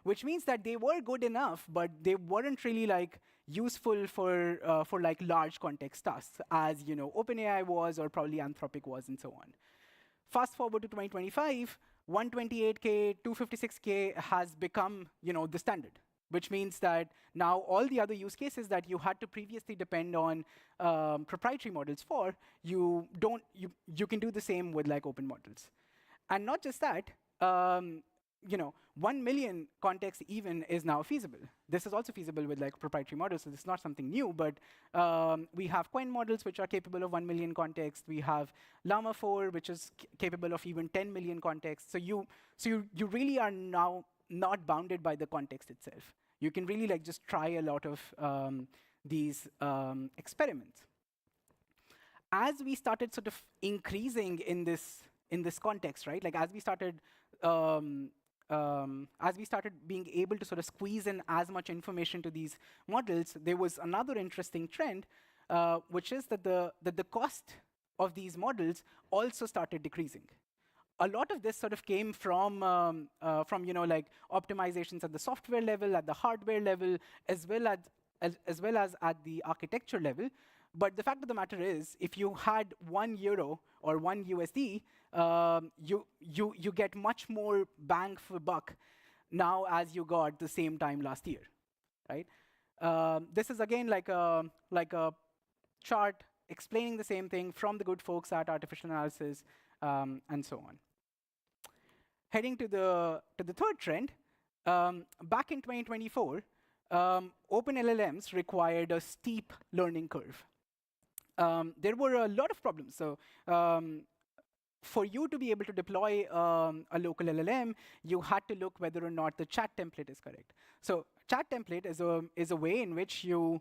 which means that they were good enough, but they weren't really like useful for like large context tasks, as OpenAI was, or probably Anthropic was, and so on. Fast forward to 2025, 128K, 256K has become the standard, which means that now all the other use cases that you had to previously depend on proprietary models for, you can do the same with like open models. And not just that, 1 million context even is now feasible. This is also feasible with like proprietary models, so this is not something new, but we have Qwen models which are capable of 1 million context. We have Llama 4, which is capable of even 10 million context. So you really are now not bounded by the context itself. You can really like just try a lot of these experiments. As we started sort of increasing in this context, right? Like as we started being able to sort of squeeze in as much information to these models, there was another interesting trend, which is that the cost of these models also started decreasing. A lot of this sort of came from like optimizations at the software level, at the hardware level, as well as at the architecture level. But the fact of the matter is, if you had €1 or $1, you get much more bang for buck now as you got the same time last year, right? This is again like a chart explaining the same thing from the good folks at artificial analysis, and so on. Heading to the third trend, back in 2024, open LLMs required a steep learning curve. There were a lot of problems. So for you to be able to deploy a local LLM, you had to look whether or not the chat template is correct. So chat template is a way in which your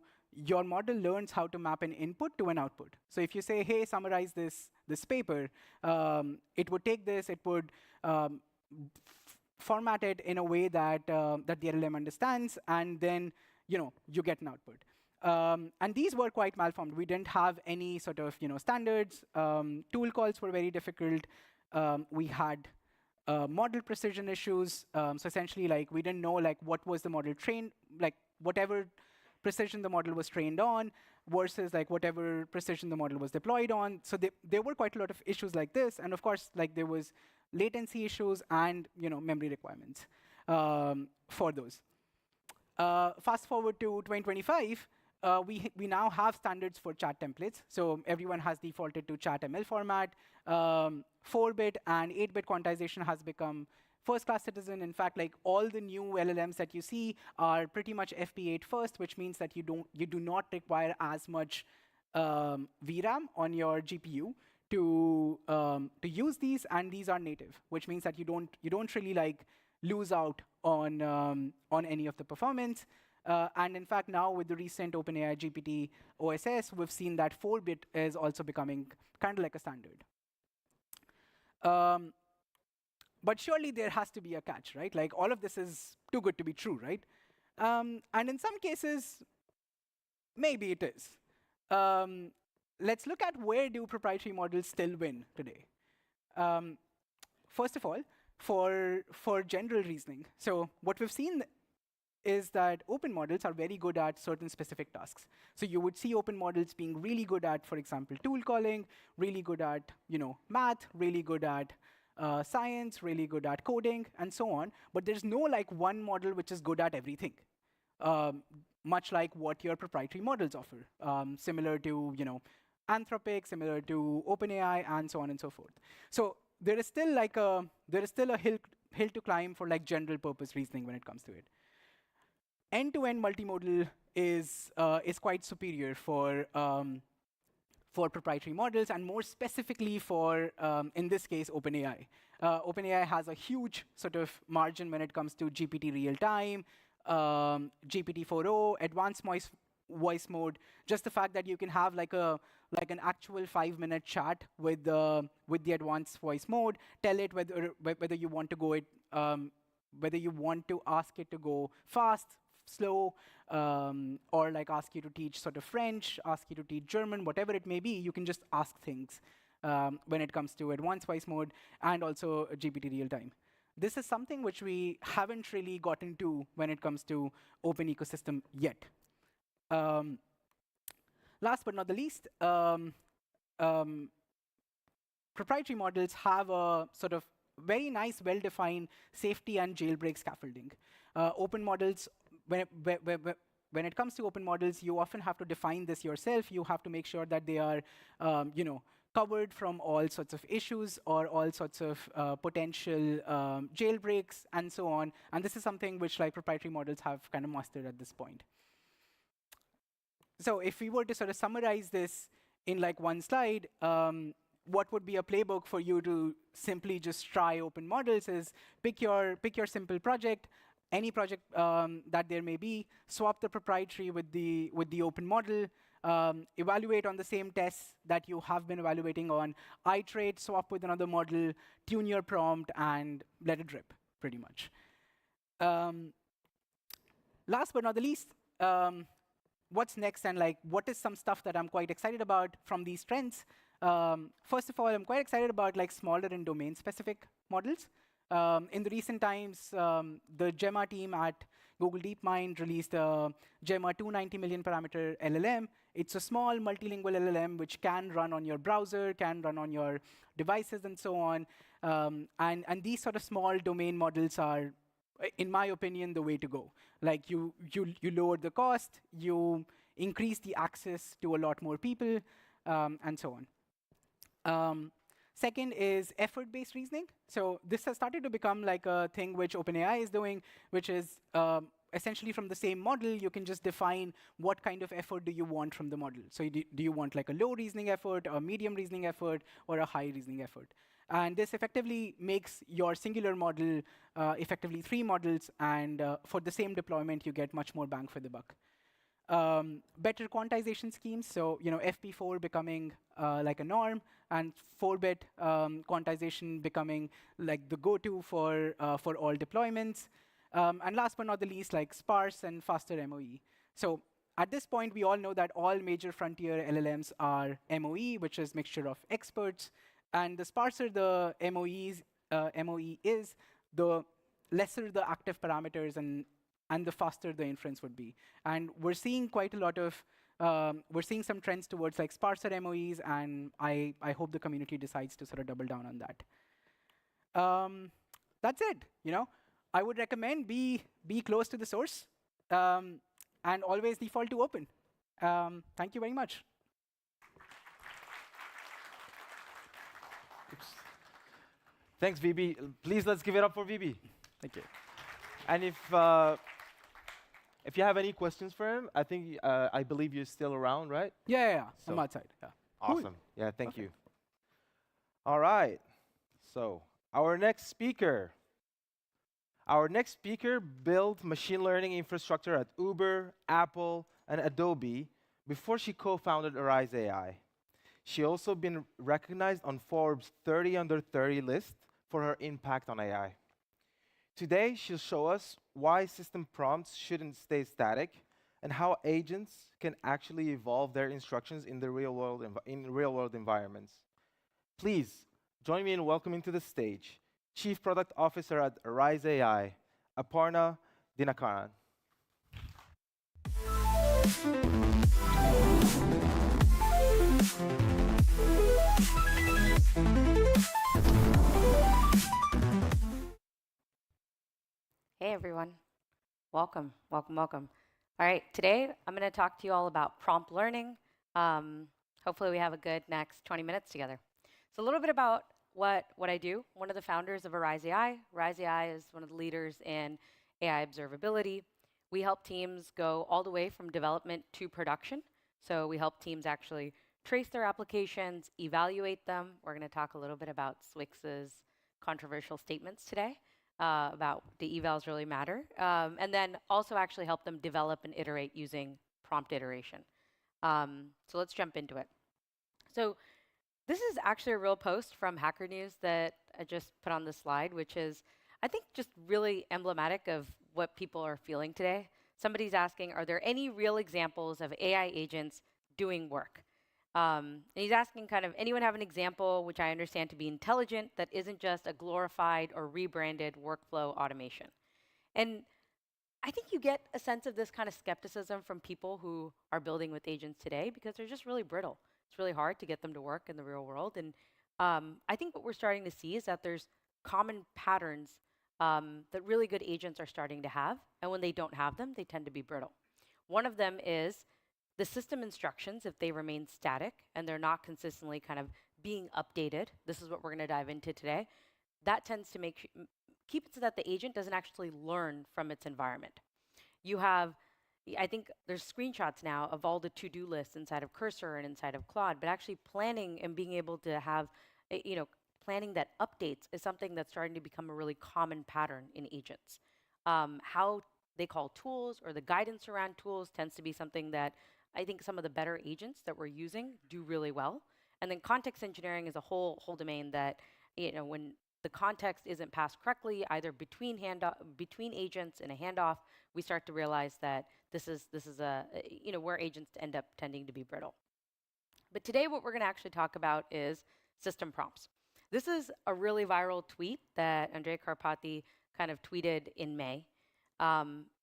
model learns how to map an input to an output. So if you say, hey, summarize this paper, it would take this, it would format it in a way that that the LLM understands, and then you get an output. And these were quite malformed. We didn't have any sort of standards. Tool calls were very difficult. We had model precision issues. So essentially, we didn't know what was the model trained, whatever precision the model was trained on versus whatever precision the model was deployed on. So there were quite a lot of issues like this, and of course there was latency issues and memory requirements for those. Fast forward to 2025, we now have standards for chat templates. So everyone has defaulted to chat-ML format. 4-bit and 8-bit quantization has become first-class citizen. In fact, all the new LLMs that you see are pretty much FP8 first, which means that you do not require as much VRAM on your GPU to use these, and these are native, which means that you don't really lose out on any of the performance. And in fact, now with the recent OpenAI GPT OSS, we've seen that 4-bit is also becoming kind of like a standard. But surely there has to be a catch, right? All of this is too good to be true, right? And in some cases, maybe it is. Let's look at where do proprietary models still win today. First of all, for general reasoning. So what we've seen is that open models are very good at certain specific tasks. So you would see open models being really good at, for example, tool calling, really good at math, really good at science, really good at coding, and so on. But there's no one model which is good at everything, much like what your proprietary models offer, similar to Anthropic, similar to OpenAI, and so on and so forth. So there is still a hill to climb for general purpose reasoning when it comes to it. End-to-end multimodal is quite superior for proprietary models, and more specifically for, in this case, OpenAI. OpenAI has a huge sort of margin when it comes to GPT real-time, GPT-4o, advanced voice mode. Just the fact that you can have an actual 5-minute chat with the advanced voice mode, tell it whether you want to go whether you want to ask it to go fast, slow, or ask you to teach sort of French, ask you to teach German, whatever it may be. You can just ask things when it comes to advanced voice mode and also GPT real-time. This is something which we haven't really gotten to when it comes to open ecosystem yet. Last but not the least, proprietary models have a sort of very nice, well-defined safety and jailbreak scaffolding. Open models, when it comes to open models, you often have to define this yourself. You have to make sure that they are, covered from all sorts of issues or all sorts of potential jailbreaks and so on. And this is something which proprietary models have kind of mastered at this point. So if we were to sort of summarize this in one slide, what would be a playbook for you to simply just try open models is pick your simple project, any project that there may be, swap the proprietary with the open model, evaluate on the same tests that you have been evaluating on, iterate, swap with another model, tune your prompt, and let it rip, pretty much. Last but not the least, what's next, and what is some stuff that I'm quite excited about from these trends? First of all, I'm quite excited about smaller and domain-specific models. In the recent times, the Gemma team at Google DeepMind released a Gemma 290 million parameter LLM. It's a small multilingual LLM which can run on your browser, can run on your devices, and so on. And these sort of small domain models are, in my opinion, the way to go. You lower the cost, you increase the access to a lot more people, and so on. Second is effort-based reasoning. So this has started to become like a thing which OpenAI is doing, which is essentially from the same model, you can just define what kind of effort do you want from the model. So do you want like a low reasoning effort, a medium reasoning effort, or a high reasoning effort? And this effectively makes your singular model effectively 3 models, and for the same deployment, you get much more bang for the buck. Better quantization schemes, so FP4 becoming like a norm, and 4-bit quantization becoming like the go-to for all deployments. And last but not the least, like sparse and faster MOE. So at this point, we all know that all major frontier LLMs are MOE, which is mixture of experts. And the sparser the MOE is, the lesser the active parameters and the faster the inference would be. And we're seeing quite a lot of, we're seeing some trends towards like sparser MOEs, and I hope the community decides to sort of double down on that. That's it, I would recommend be close to the source, and always default to open. Thank you very much. Oops. Thanks, VB. Please, let's give it up for VB. Thank you. And if you have any questions for him, I believe you're still around, right? Yeah. So I'm outside. Yeah. Awesome. Cool. Yeah, thank you. All right. So our next speaker built machine learning infrastructure at Uber, Apple, and Adobe before she co-founded Arize AI. She also been recognized on Forbes 30 under 30 list for her impact on AI. Today, she'll show us why system prompts shouldn't stay static and how agents can actually evolve their instructions in the real-world environments. Please join me in welcoming to the stage Chief Product Officer at Arize AI, Aparna Dhinakaran. Hey everyone, welcome. All right, today I'm going to talk to you all about prompt learning. Hopefully we have a good next 20 minutes together. So a little bit about what I do. One of the founders of Arize AI. Arize AI is one of the leaders in AI observability. We help teams go all the way from development to production. So we help teams actually trace their applications, evaluate them. We're going to talk a little bit about Swix's controversial statements today. About the evals really matter, and then also actually help them develop and iterate using prompt iteration. So let's jump into it. So this is actually a real post from Hacker News that I just put on the slide, which is, I think, just really emblematic of what people are feeling today. Somebody's asking, are there any real examples of AI agents doing work? And he's asking kind of, anyone have an example which I understand to be intelligent that isn't just a glorified or rebranded workflow automation? And I think you get a sense of this kind of skepticism from people who are building with agents today because they're just really brittle. It's really hard to get them to work in the real world. And I think what we're starting to see is that there's common patterns that really good agents are starting to have. And when they don't have them, they tend to be brittle. One of them is the system instructions, if they remain static and they're not consistently kind of being updated. This is what we're going to dive into today. That tends to keep it so that the agent doesn't actually learn from its environment. You have, I think there's screenshots now of all the to-do lists inside of Cursor and inside of Claude, but actually planning and being able to have, planning that updates is something that's starting to become a really common pattern in agents. How they call tools or the guidance around tools tends to be something that I think some of the better agents that we're using do really well. And then context engineering is a whole domain that, when the context isn't passed correctly, either between agents in a handoff, we start to realize that this is where agents end up tending to be brittle. But today what we're going to actually talk about is system prompts. This is a really viral tweet that Andrea Karpathy kind of tweeted in May.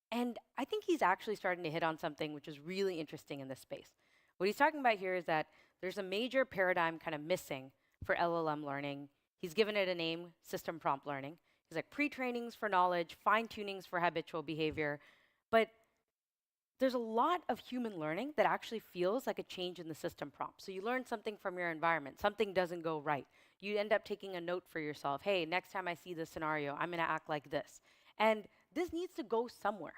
And I think he's actually starting to hit on something which is really interesting in this space. What he's talking about here is that there's a major paradigm kind of missing for LLM learning. He's given it a name, system prompt learning. He's like pre-trainings for knowledge, fine-tunings for habitual behavior. But there's a lot of human learning that actually feels like a change in the system prompt. So you learn something from your environment, something doesn't go right. You end up taking a note for yourself. Hey, next time I see this scenario, I'm going to act like this. And this needs to go somewhere.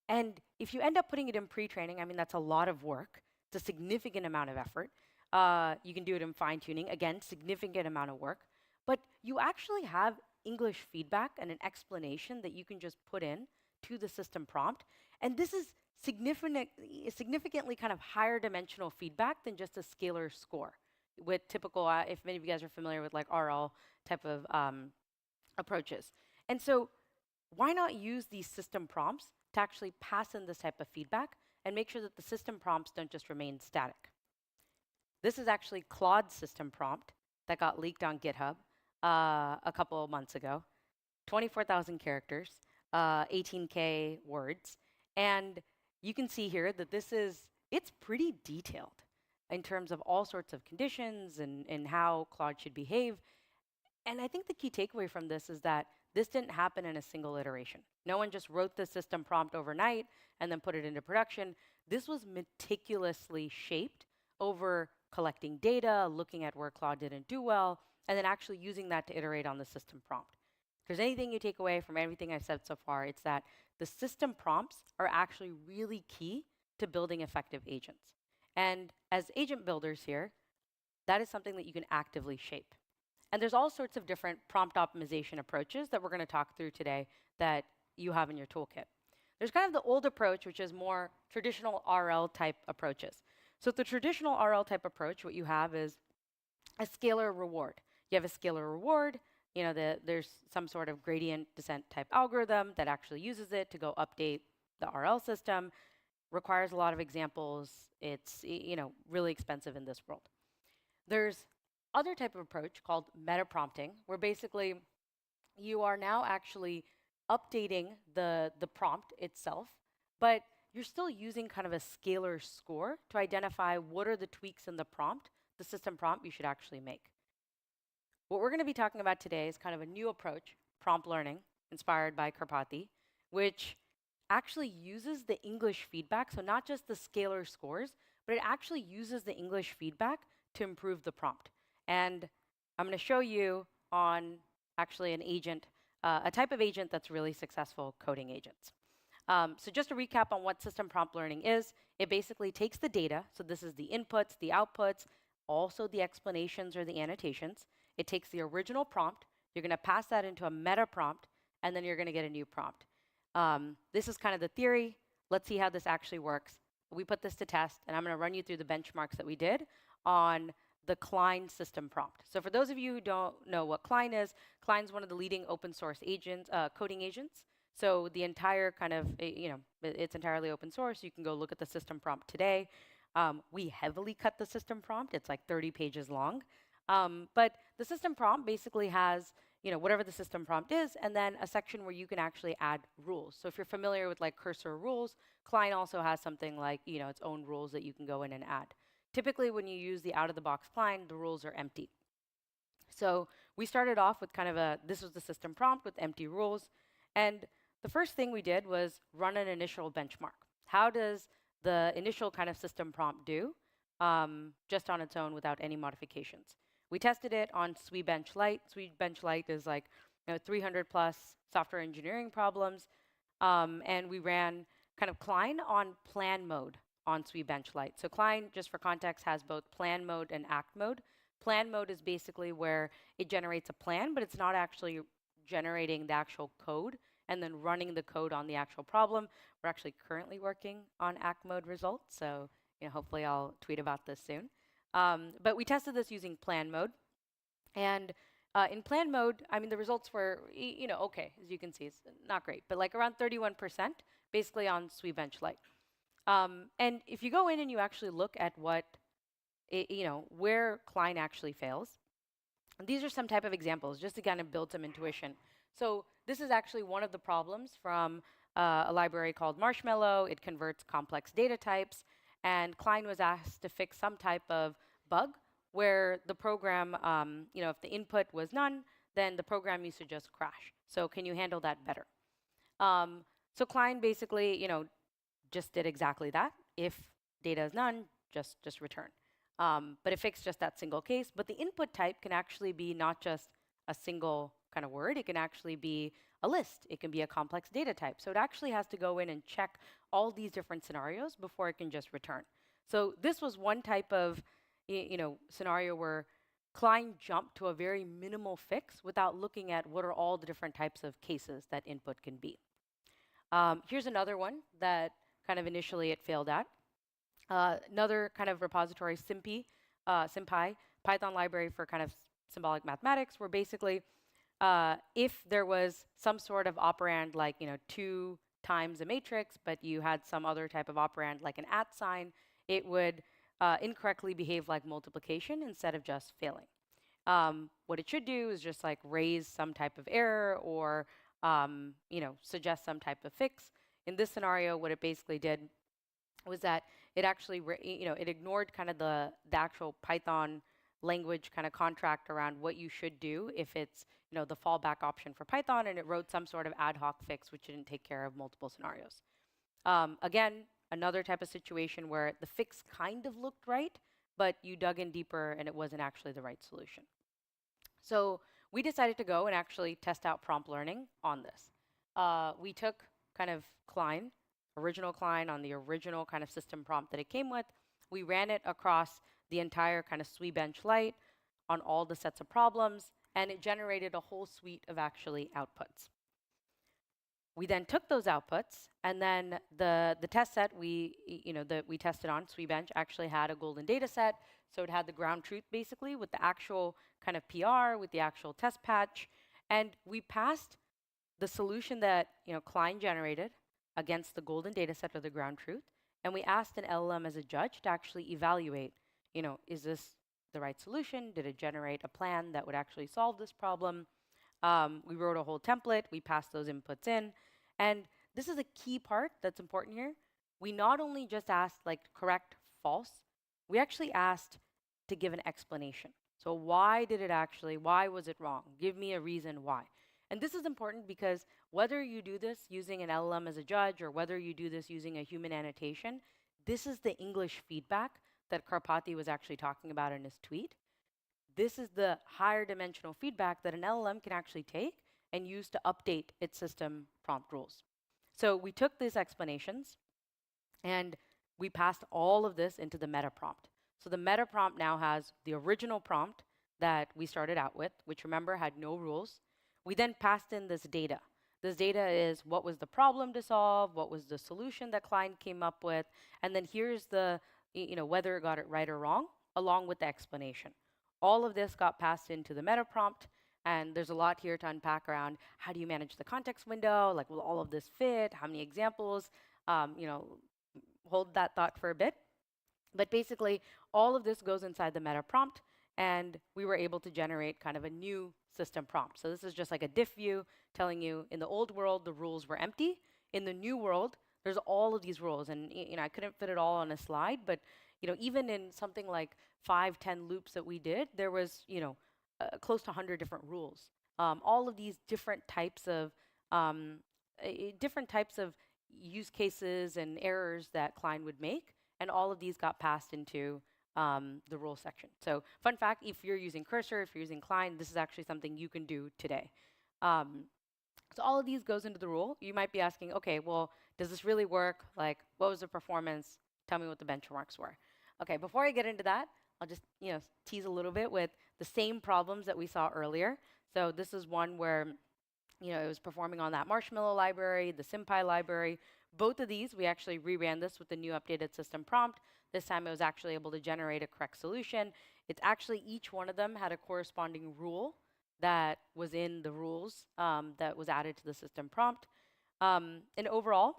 And if you end up putting it in pre-training, I mean, that's a lot of work. It's a significant amount of effort. You can do it in fine-tuning. Again, significant amount of work. But you actually have English feedback and an explanation that you can just put in to the system prompt. And this is significantly kind of higher dimensional feedback than just a scalar score with typical, if many of you guys are familiar with like RL type of approaches. And so why not use these system prompts to actually pass in this type of feedback and make sure that the system prompts don't just remain static? This is actually Claude's system prompt that got leaked on GitHub a couple of months ago. 24,000 characters, 18K words. And you can see here that it's pretty detailed in terms of all sorts of conditions and how Claude should behave. And I think the key takeaway from this is that this didn't happen in a single iteration. No one just wrote the system prompt overnight and then put it into production. This was meticulously shaped over collecting data, looking at where Claude didn't do well, and then actually using that to iterate on the system prompt. If there's anything you take away from everything I've said so far, it's that the system prompts are actually really key to building effective agents. And as agent builders here, that is something that you can actively shape. And there's all sorts of different prompt optimization approaches that we're going to talk through today that you have in your toolkit. There's kind of the old approach, which is more traditional RL type approaches. So the traditional RL type approach, what you have is a scalar reward. You have a scalar reward. You know, there's some sort of gradient descent type algorithm that actually uses it to go update the RL system. Requires a lot of examples. It's really expensive in this world. There's other type of approach called meta prompting, where basically you are now actually updating the prompt itself, but you're still using kind of a scalar score to identify what are the tweaks in the prompt, the system prompt you should actually make. What we're going to be talking about today is kind of a new approach, prompt learning, inspired by Karpathy, which actually uses the English feedback, so not just the scalar scores, but it actually uses the English feedback to improve the prompt. And I'm going to show you on actually an agent, a type of agent that's really successful coding agents. So just to recap on what system prompt learning is, it basically takes the data, so this is the inputs, the outputs, also the explanations or the annotations. It takes the original prompt, you're going to pass that into a meta prompt, and then you're going to get a new prompt. This is kind of the theory. Let's see how this actually works. We put this to test, and I'm going to run you through the benchmarks that we did on the Klein system prompt. So for those of you who don't know what Klein is, Klein's one of the leading open source agents, coding agents. So the entire kind of, it's entirely open source. You can go look at the system prompt today. We heavily cut the system prompt. It's like 30 pages long. But the system prompt basically has, whatever the system prompt is, and then a section where you can actually add rules. So if you're familiar with like cursor rules, Klein also has something like, its own rules that you can go in and add. Typically, when you use the out-of-the-box Klein, the rules are empty. So we started off with kind of this was the system prompt with empty rules. And the first thing we did was run an initial benchmark. How does the initial kind of system prompt do just on its own without any modifications? We tested it on SweBench Lite. SweBench Lite is like 300 plus software engineering problems. And we ran kind of Klein on plan mode on SweBench Lite. So Klein, just for context, has both plan mode and act mode. Plan mode is basically where it generates a plan, but it's not actually generating the actual code and then running the code on the actual problem. We're actually currently working on act mode results, so hopefully I'll tweet about this soon. But we tested this using plan mode. And in plan mode, I mean, the results were, okay, as you can see, it's not great, but like around 31%, basically on SweBench Lite. And if you go in and you actually look at what, where Klein actually fails, and these are some type of examples just to kind of build some intuition. So this is actually one of the problems from a library called Marshmallow. It converts complex data types. And Klein was asked to fix some type of bug where the program, if the input was none, then the program used to just crash. So can you handle that better? So Klein basically, just did exactly that. If data is none, just return. But it fixed just that single case. But the input type can actually be not just a single kind of word. It can actually be a list. It can be a complex data type. So it actually has to go in and check all these different scenarios before it can just return. So this was one type of scenario where client jumped to a very minimal fix without looking at what are all the different types of cases that input can be. Here's another one that kind of initially it failed at. Another kind of repository, SymPy, Python library for kind of symbolic mathematics, where basically if there was some sort of operand like 2 times a matrix, but you had some other type of operand like an @ sign, it would incorrectly behave like multiplication instead of just failing. What it should do is just like raise some type of error or suggest some type of fix. In this scenario, what it basically did was that it actually it ignored kind of the actual Python language kind of contract around what you should do if it's the fallback option for Python, and it wrote some sort of ad hoc fix which didn't take care of multiple scenarios. Again, another type of situation where the fix kind of looked right, but you dug in deeper and it wasn't actually the right solution. So we decided to go and actually test out prompt learning on this. We took kind of original Klein on the original kind of system prompt that it came with. We ran it across the entire kind of Swibench Lite on all the sets of problems, and it generated a whole suite of actually outputs. We then took those outputs, and then the test set we tested on, Swibench, actually had a golden data set. So it had the ground truth basically with the actual kind of PR, with the actual test patch, and we passed the solution that Klein generated against the golden data set or the ground truth, and we asked an LLM as a judge to actually evaluate, is this the right solution? Did it generate a plan that would actually solve this problem? We wrote a whole template. We passed those inputs in. And this is a key part that's important here. We not only just asked like correct, false, we actually asked to give an explanation. So why was it wrong? Give me a reason why. And this is important because whether you do this using an LLM as a judge or whether you do this using a human annotation, this is the English feedback that Karpathy was actually talking about in his tweet. This is the higher dimensional feedback that an LLM can actually take and use to update its system prompt rules. So we took these explanations and we passed all of this into the meta prompt. So the meta prompt now has the original prompt that we started out with, which remember had no rules. We then passed in this data. This data is what was the problem to solve, what was the solution that client came up with, and then here's the whether it got it right or wrong, along with the explanation. All of this got passed into the meta prompt, and there's a lot here to unpack around how do you manage the context window, like will all of this fit, how many examples, hold that thought for a bit. But basically, all of this goes inside the meta prompt, and we were able to generate kind of a new system prompt. So this is just like a diff view telling you in the old world, the rules were empty. In the new world, there's all of these rules, and I couldn't fit it all on a slide, but even in something like 5-10 loops that we did, there was close to 100 different rules. All of these different types of use cases and errors that client would make, and all of these got passed into the rule section. So fun fact, if you're using Cursor, if you're using Klein, this is actually something you can do today. So all of these goes into the rule. You might be asking, okay, well, does this really work? Like, what was the performance? Tell me what the benchmarks were. Okay, before I get into that, I'll just tease a little bit with the same problems that we saw earlier. So this is one where it was performing on that Marshmallow library, the SymPy library. Both of these, we actually reran this with the new updated system prompt. This time it was actually able to generate a correct solution. It's actually each one of them had a corresponding rule that was in the rules that was added to the system prompt. And overall,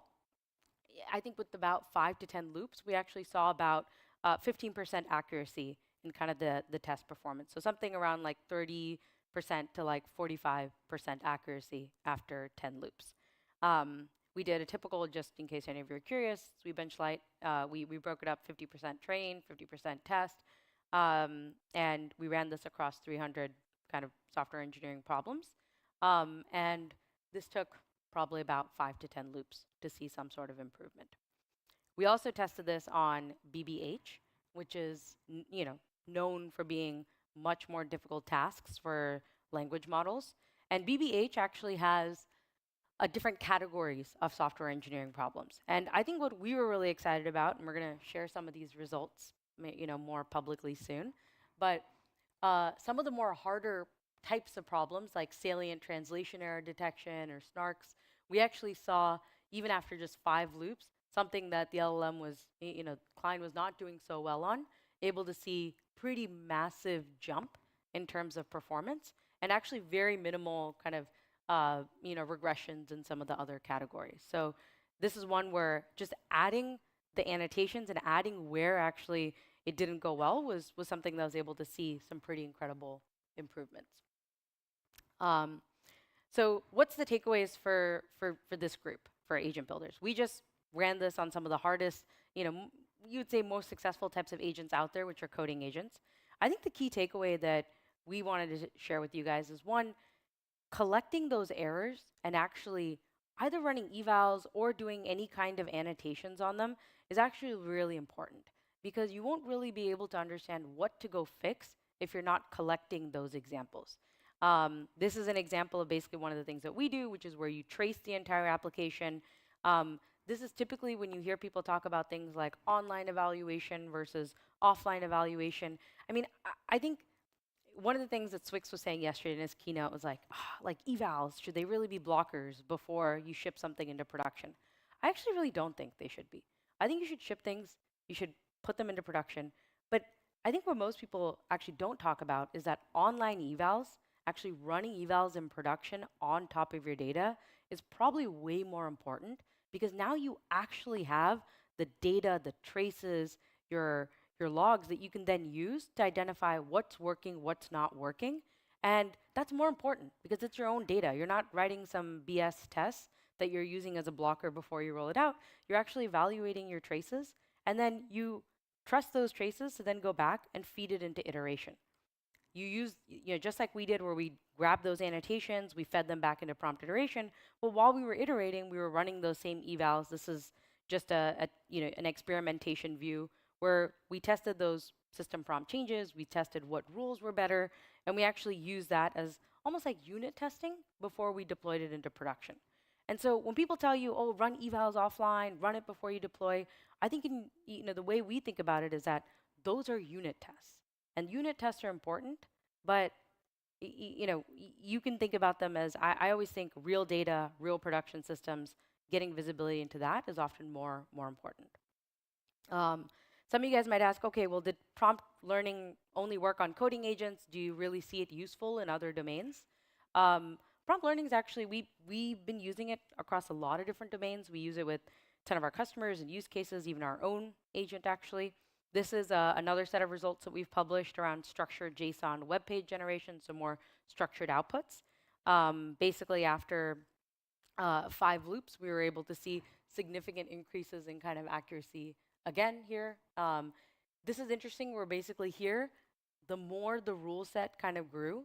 I think with about 5 to 10 loops, we actually saw about 15% accuracy in kind of the test performance. So something around like 30% to like 45% accuracy after 10 loops. We did a typical, just in case any of you are curious, Swibench Lite. We broke it up 50% train, 50% test, and we ran this across 300 kind of software engineering problems. And this took probably about 5 to 10 loops to see some sort of improvement. We also tested this on BBH, which is known for being much more difficult tasks for language models. And BBH actually has different categories of software engineering problems. And I think what we were really excited about, and we're going to share some of these results more publicly soon, but some of the more harder types of problems like salient translation error detection or snarks, we actually saw, even after just 5 loops, something that the LLM was, client was not doing so well on, able to see pretty massive jump in terms of performance, and actually very minimal kind of regressions in some of the other categories. So this is one where just adding the annotations and adding where actually it didn't go well was something that was able to see some pretty incredible improvements. So what's the takeaways for this group, for agent builders? We just ran this on some of the hardest, you would say most successful types of agents out there, which are coding agents. I think the key takeaway that we wanted to share with you guys is, one, collecting those errors and actually either running evals or doing any kind of annotations on them is actually really important, because you won't really be able to understand what to go fix if you're not collecting those examples. This is an example of basically one of the things that we do, which is where you trace the entire application. This is typically when you hear people talk about things like online evaluation versus offline evaluation. I mean, I think one of the things that Swix was saying yesterday in his keynote was like evals, should they really be blockers before you ship something into production? I actually really don't think they should be. I think you should ship things, you should put them into production. But I think what most people actually don't talk about is that online evals, actually running evals in production on top of your data, is probably way more important, because now you actually have the data, the traces, your logs that you can then use to identify what's working, what's not working. And that's more important because it's your own data. You're not writing some BS tests that you're using as a blocker before you roll it out. You're actually evaluating your traces, and then you trust those traces to then go back and feed it into iteration. You use, just like we did where we grabbed those annotations, we fed them back into prompt iteration. Well, while we were iterating, we were running those same evals. This is just an experimentation view where we tested those system prompt changes, we tested what rules were better, and we actually used that as almost like unit testing before we deployed it into production. And so when people tell you, oh, run evals offline, run it before you deploy, I think the way we think about it is that those are unit tests. And unit tests are important, but you can think about them as, I always think real data, real production systems, getting visibility into that is often more important. Some of you guys might ask, okay, well, did prompt learning only work on coding agents? Do you really see it useful in other domains? Prompt learning is actually, we've been using it across a lot of different domains. We use it with a ton of our customers and use cases, even our own agent actually. This is another set of results that we've published around structured JSON web page generation, so more structured outputs. Basically, after 5 loops, we were able to see significant increases in kind of accuracy again here. This is interesting. We're basically here, the more the rule set kind of grew,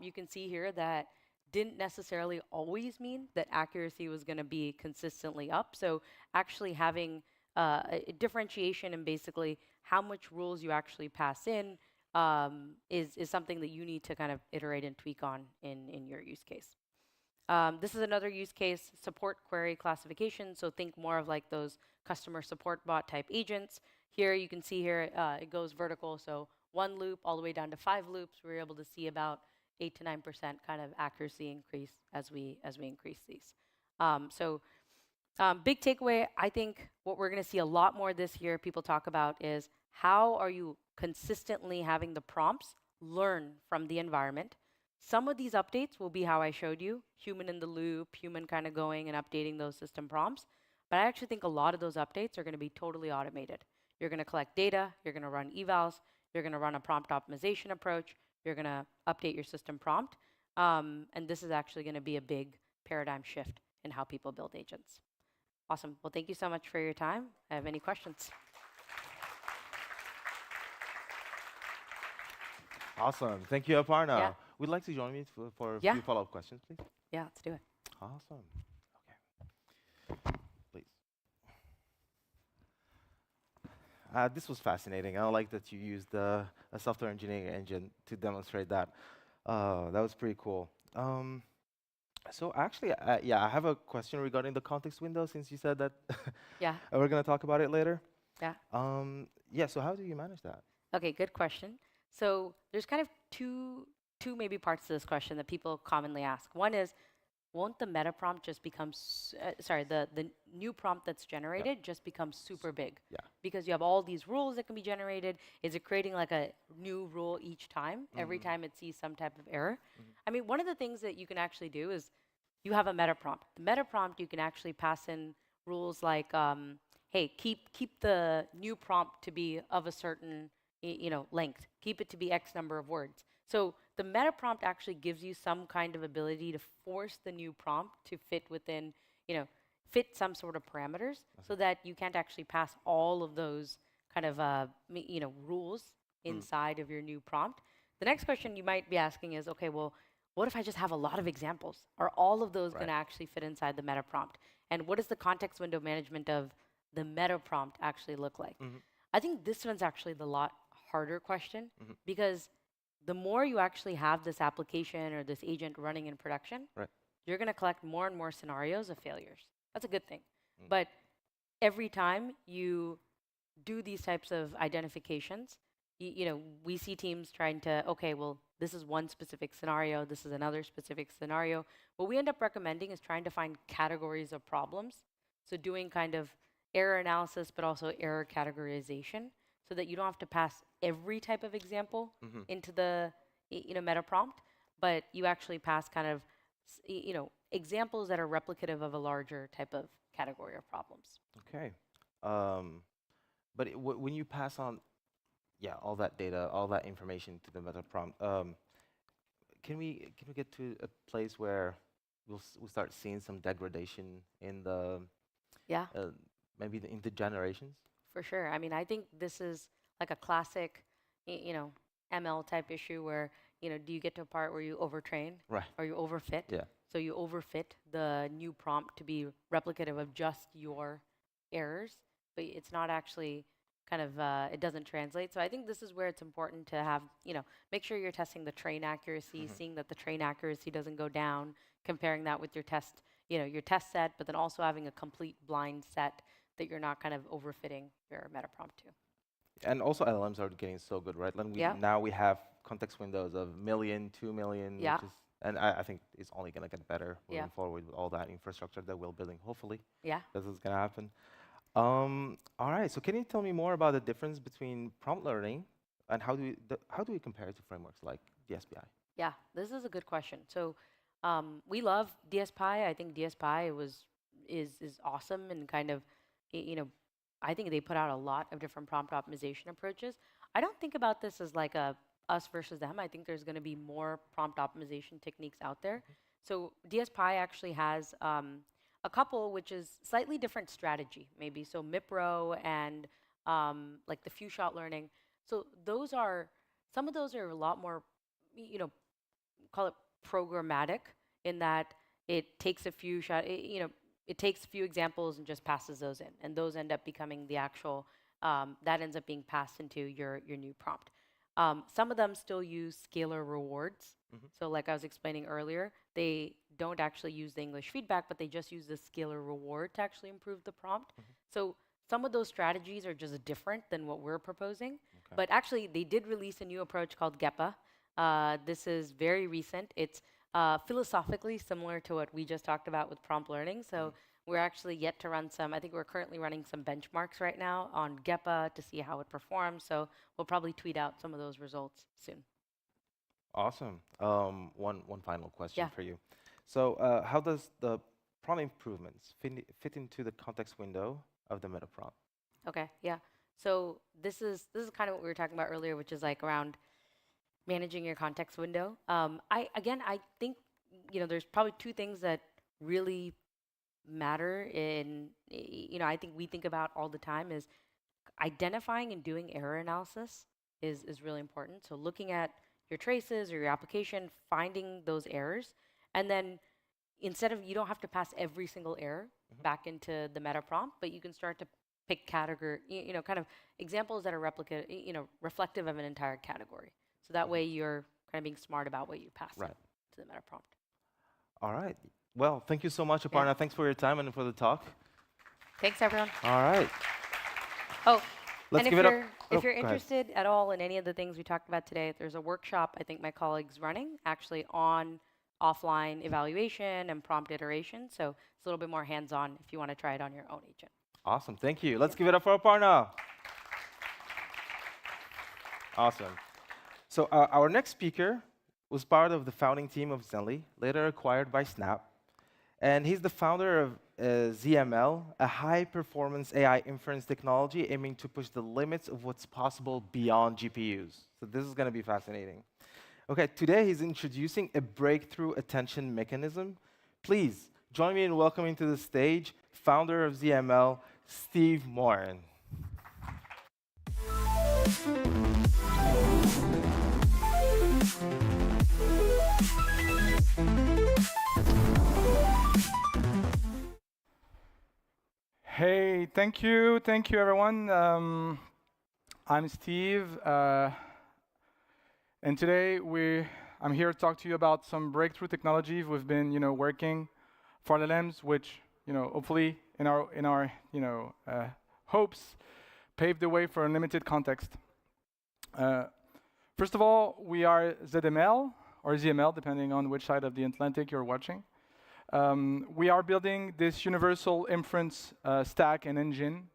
you can see here that didn't necessarily always mean that accuracy was going to be consistently up. So actually having a differentiation in basically how much rules you actually pass in is something that you need to kind of iterate and tweak on in your use case. This is another use case, support query classification. So think more of like those customer support bot type agents. Here you can see here it goes vertical. So 1 loop all the way down to 5 loops. We were able to see about 8 to 9% kind of accuracy increase as we increase these. Big takeaway, I think what we're going to see a lot more this year people talk about is how are you consistently having the prompts learn from the environment. Some of these updates will be how I showed you, human in the loop, human kind of going and updating those system prompts. But I actually think a lot of those updates are going to be totally automated. You're going to collect data, you're going to run evals, you're going to run a prompt optimization approach, you're going to update your system prompt. And this is actually going to be a big paradigm shift in how people build agents. Awesome. Well, thank you so much for your time. I have any questions? Awesome. Thank you, Aparna. Yeah. Would you like to join me for a few follow-up questions, please? Yeah, let's do it. Awesome. Okay. Please. This was fascinating. I like that you used a software engineering engine to demonstrate that. That was pretty cool. So actually, yeah, I have a question regarding the context window since you said that Yeah. we're going to talk about it later. Yeah. Yeah, so how do you manage that? Okay, good question. So there's kind of two maybe parts to this question that people commonly ask. One is, won't the meta prompt just become, the new prompt that's generated just become super big? Yeah. Because you have all these rules that can be generated. Is it creating like a new rule each time, every time it sees some type of error? I mean, one of the things that you can actually do is you have a meta prompt. The meta prompt, you can actually pass in rules like, hey, keep the new prompt to be of a certain length. Keep it to be X number of words. So the meta prompt actually gives you some kind of ability to force the new prompt to fit within, fit some sort of parameters so that you can't actually pass all of those kind of, rules inside of your new prompt. The next question you might be asking is, okay, well, what if I just have a lot of examples? Are all of those going to actually fit inside the meta prompt? And what does the context window management of the meta prompt actually look like? I think this one's actually the lot harder question because the more you actually have this application or this agent running in production, you're going to collect more and more scenarios of failures. That's a good thing. But every time you do these types of identifications, we see teams trying to, okay, well, this is one specific scenario, this is another specific scenario. What we end up recommending is trying to find categories of problems. So doing kind of error analysis, but also error categorization, so that you don't have to pass every type of example into the meta prompt, but you actually pass kind of examples that are replicative of a larger type of category of problems. Okay. But when you pass on, all that data, all that information to the meta prompt, can we get to a place where we'll start seeing some degradation in the maybe in the generations? For sure. I mean, I think this is like a classic, ML type issue where, do you get to a part where you overtrain or you overfit? Yeah. So you overfit the new prompt to be replicative of just your errors, but it's not actually kind of, it doesn't translate. So I think this is where it's important to have, make sure you're testing the train accuracy, seeing that the train accuracy doesn't go down, comparing that with your test, your test set, but then also having a complete blind set that you're not kind of overfitting your meta prompt to. And also LLMs are getting so good, right? Now we have context windows of 1 million, 2 million, and I think it's only going to get better moving forward with all that infrastructure that we're building. Hopefully, this is going to happen. All right, so can you tell me more about the difference between prompt learning and how do we compare it to frameworks like DSPI? Yeah, this is a good question. So we love DSPI. I think DSPI is awesome and kind of, I think they put out a lot of different prompt optimization approaches. I don't think about this as like a us versus them. I think there's going to be more prompt optimization techniques out there. So DSPI actually has a couple, which is slightly different strategy, maybe. So MIPRO and like the few shot learning. So some of those are a lot more, call it programmatic in that it takes a few it takes a few examples and just passes those in, and those end up becoming the actual, that ends up being passed into your new prompt. Some of them still use scalar rewards. So like I was explaining earlier, they don't actually use the English feedback, but they just use the scalar reward to actually improve the prompt. So some of those strategies are just different than what we're proposing. But actually, they did release a new approach called GEPA. This is very recent. It's philosophically similar to what we just talked about with prompt learning. So we're actually yet to run I think we're currently running some benchmarks right now on GEPA to see how it performs. So we'll probably tweet out some of those results soon. Awesome. One final question for you. So how does the prompt improvements fit into the context window of the meta prompt? Okay, yeah. So this is kind of what we were talking about earlier, which is like around managing your context window. I think there's probably two things that really matter in I think we think about all the time is identifying and doing error analysis is really important. So looking at your traces or your application, finding those errors, and then you don't have to pass every single error back into the meta prompt, but you can start to pick category, kind of examples that are reflective of an entire category. So that way you're kind of being smart about what you pass in to the meta prompt. All right. Well, thank you so much, Aparna. Yeah. Thanks for your time and for the talk. Thanks, everyone. All right. Oh, Let's and give it up. if you're Go ahead. interested at all in any of the things we talked about today, there's a workshop I think my colleague's running actually on offline evaluation and prompt iteration. So it's a little bit more hands-on if you want to try it on your own agent. Awesome. Thank you. Let's give it up for Aparna. Awesome. So our next speaker was part of the founding team of Zenly, later acquired by Snap. And he's the founder of ZML, a high-performance AI inference technology aiming to push the limits of what's possible beyond GPUs. So this is going to be fascinating. OK, today he's introducing a breakthrough attention mechanism. Please join me in welcoming to the stage founder of ZML, Steve Morin. Hey, thank you everyone. I'm Steve, and today I'm here to talk to you about some breakthrough technology we've been, working for LLMs, which, hopefully in our hopes, pave the way for unlimited context. First of all, we are ZML or ZML, depending on which side of the Atlantic you're watching. We are building this universal inference stack and engine.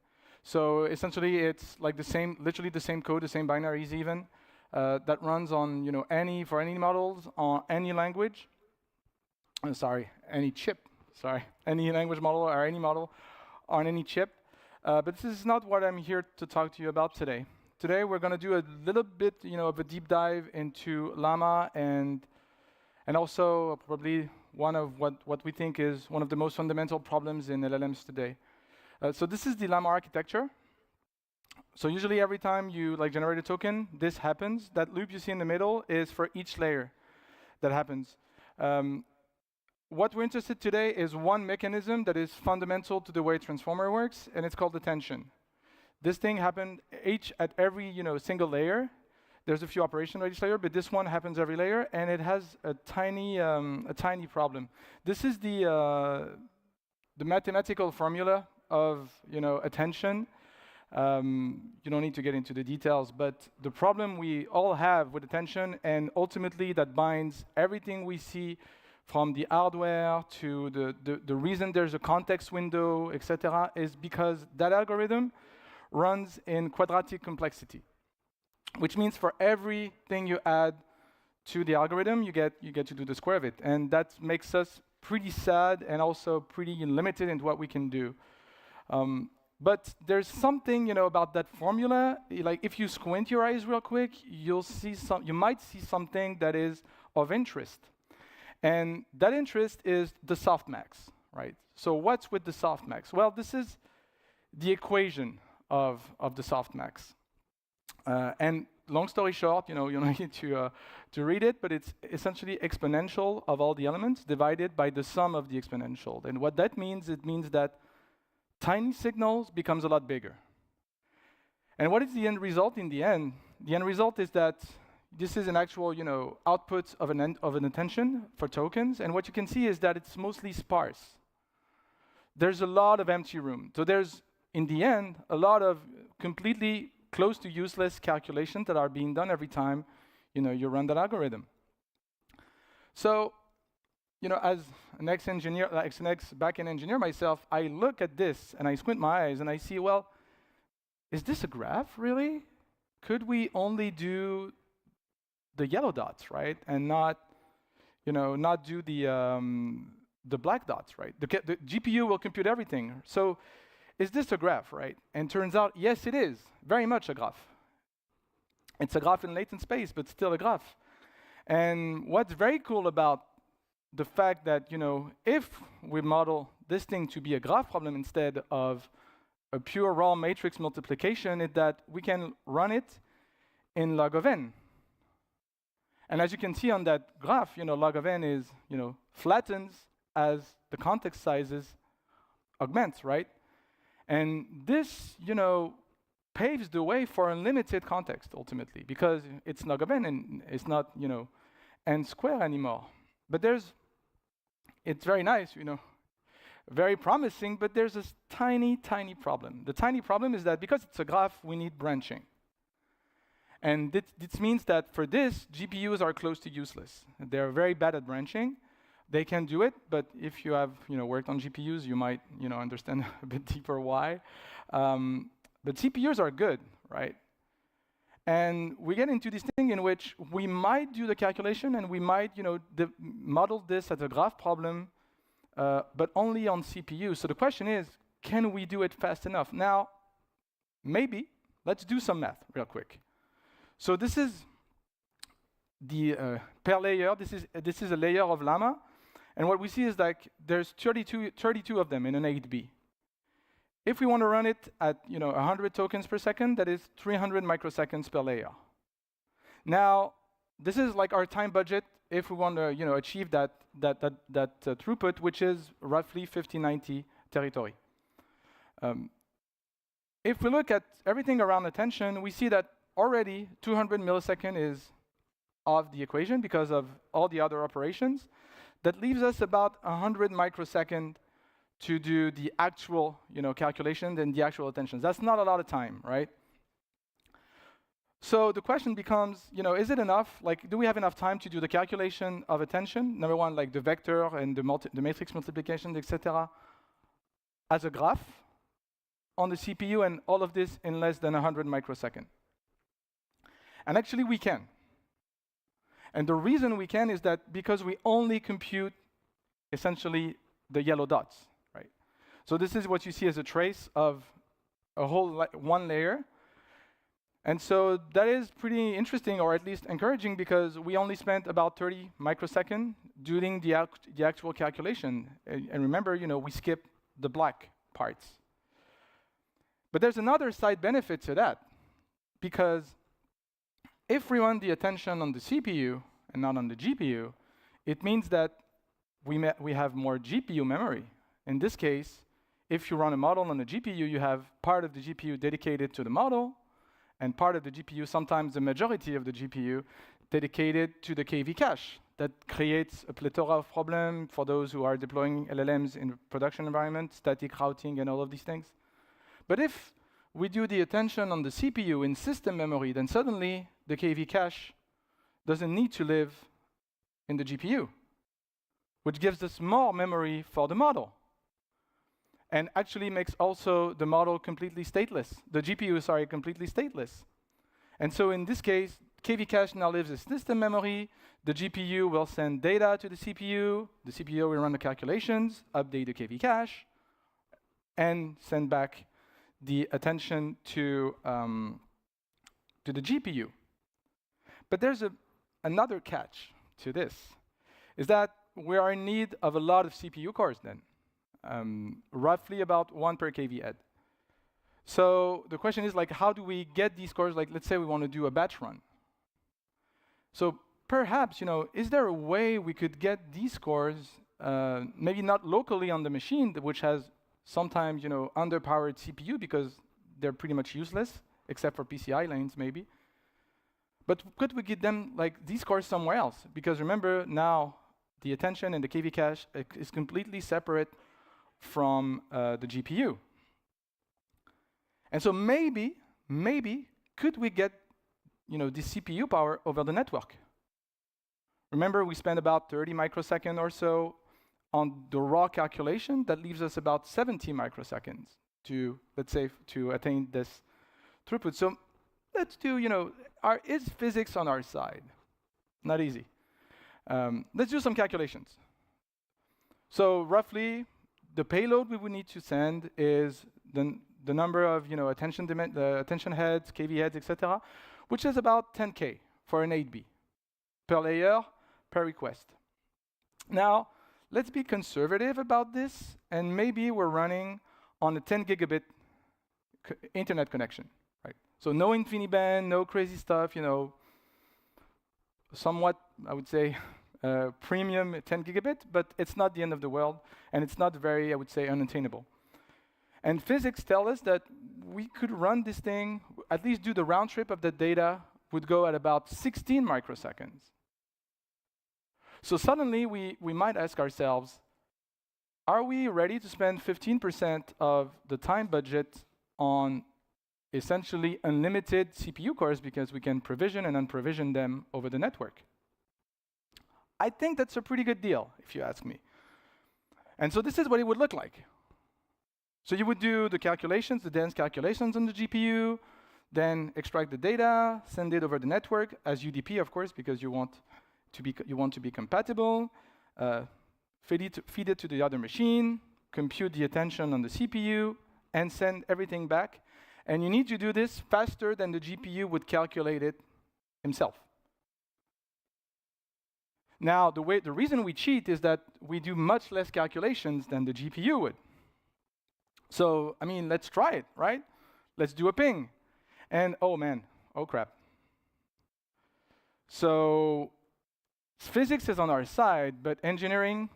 So essentially, it's like literally the same code, the same binaries even, that runs on for any models on any language. Any chip. Any language model or any model on any chip. But this is not what I'm here to talk to you about today. Today we're going to do a little bit, of a deep dive into Llama and also probably one of what we think is one of the most fundamental problems in LLMs today. So this is the Llama architecture. So usually every time you generate a token, this happens. That loop you see in the middle is for each layer that happens. What we're interested today is one mechanism that is fundamental to the way Transformer works, and it's called attention. This thing happened at every single layer. There's a few operations on each layer, but this one happens every layer, and it has a tiny problem. This is the mathematical formula of attention. You don't need to get into the details, but the problem we all have with attention, and ultimately that binds everything we see from the hardware to the reason there's a context window, etc., is because that algorithm runs in quadratic complexity. Which means for everything you add to the algorithm, you get to do the square of it. And that makes us pretty sad and also pretty limited in what we can do. But there's something about that formula. Like if you squint your eyes real quick, you might see something that is of interest. And that interest is the softmax, right? So what's with the softmax? Well, this is the equation of the softmax. And long story short, you don't need to read it, but it's essentially exponential of all the elements divided by the sum of the exponential. And what that means, it means that tiny signals becomes a lot bigger. And what is the end result in the end? The end result is that this is an actual, output of an attention for tokens. And what you can see is that it's mostly sparse. There's a lot of empty room. So there's, in the end, a lot of completely close to useless calculations that are being done every time you run that algorithm. So, as an ex-engineer, an ex-backend engineer myself, I look at this and I squint my eyes and I see, well, is this a graph really? Could we only do the yellow dots, right, and not do the black dots, right? The GPU will compute everything. So, is this a graph, right? And turns out, yes, it is. Very much a graph. It's a graph in latent space, but still a graph. And what's very cool about the fact that, if we model this thing to be a graph problem instead of a pure raw matrix multiplication, is that we can run it in log of n. And as you can see on that graph, log of n is, flattens as the context sizes augments, right? And this, paves the way for unlimited context ultimately, because it's log of n and it's not, n square anymore. But it's very nice, very promising, but there's this tiny, tiny problem. The tiny problem is that because it's a graph, we need branching. And this means that for this, GPUs are close to useless. They're very bad at branching. They can do it, but if you have worked on GPUs, you might understand a bit deeper why. But CPUs are good, right? And we get into this thing in which we might do the calculation and we might model this as a graph problem, but only on CPU. So the question is, can we do it fast enough? Now, maybe. Let's do some math real quick. So this is the per layer. This is a layer of llama. And what we see is like there's 32 of them in an 8B. If we want to run it at 100 tokens per second, that is 300 microseconds per layer. Now, this is like our time budget if we want to achieve that throughput, which is roughly 5090 territory. If we look at everything around attention, we see that already 200 milliseconds is off the equation because of all the other operations. That leaves us about 100 microseconds to do the actual calculation and the actual attentions. That's not a lot of time, right? So the question becomes, is it enough? Like, do we have enough time to do the calculation of attention? Number one, like the vector and the matrix multiplication, etc., as a graph on the CPU, and all of this in less than 100 microseconds. And actually, we can. And the reason we can is that because we only compute essentially the yellow dots, right? So this is what you see as a trace of a whole one layer. And so that is pretty interesting, or at least encouraging, because we only spent about 30 microseconds doing the actual calculation. And remember, we skip the black parts. But there's another side benefit to that, because if we run the attention on the CPU and not on the GPU, it means that we have more GPU memory. In this case, if you run a model on the GPU, you have part of the GPU dedicated to the model, and part of the GPU, sometimes the majority of the GPU, dedicated to the KV cache. That creates a plethora of problems for those who are deploying LLMs in production environments, static routing, and all of these things. But if we do the attention on the CPU in system memory, then suddenly the KV cache doesn't need to live in the GPU, which gives us more memory for the model. And actually makes also the model completely stateless. The GPU, sorry, completely stateless. And so in this case, KV cache now lives in system memory. The GPU will send data to the CPU. The CPU will run the calculations, update the KV cache, and send back the attention to the GPU. But there's another catch to this, is that we are in need of a lot of CPU cores then, roughly about 1 per KV head. So the question is, like, how do we get these cores? Like, let's say we want to do a batch run. So perhaps, is there a way we could get these cores, maybe not locally on the machine, which has sometimes, underpowered CPU because they're pretty much useless, except for PCI lanes, maybe. But could we get them, like, these cores somewhere else? Because remember, now the attention and the KV cache is completely separate from the GPU. And so maybe, could we get, the CPU power over the network? Remember, we spent about 30 microseconds or so on the raw calculation. That leaves us about 70 microseconds to, let's say, to attain this throughput. So let's do, is physics on our side? Not easy. Let's do some calculations. So roughly, the payload we would need to send is the number of attention heads, KV heads, etc., which is about 10K for an 8B per layer, per request. Now, let's be conservative about this, and maybe we're running on a 10 gigabit internet connection, right? So no InfiniBand, no crazy stuff, somewhat, I would say, premium 10 gigabit, but it's not the end of the world, and it's not very, I would say, unattainable. And physics tell us that we could run this thing, at least do the round trip of the data, would go at about 16 microseconds. So suddenly, we might ask ourselves, are we ready to spend 15% of the time budget on essentially unlimited CPU cores because we can provision and unprovision them over the network? I think that's a pretty good deal, if you ask me. And so this is what it would look like. So you would do the calculations, the dense calculations on the GPU, then extract the data, send it over the network as UDP, of course, because you want to be compatible, feed it to the other machine, compute the attention on the CPU, and send everything back. And you need to do this faster than the GPU would calculate it himself. Now, the reason we cheat is that we do much less calculations than the GPU would. So, I mean, let's try it, right? Let's do a ping. And oh man, oh crap. So, physics is on our side, but engineering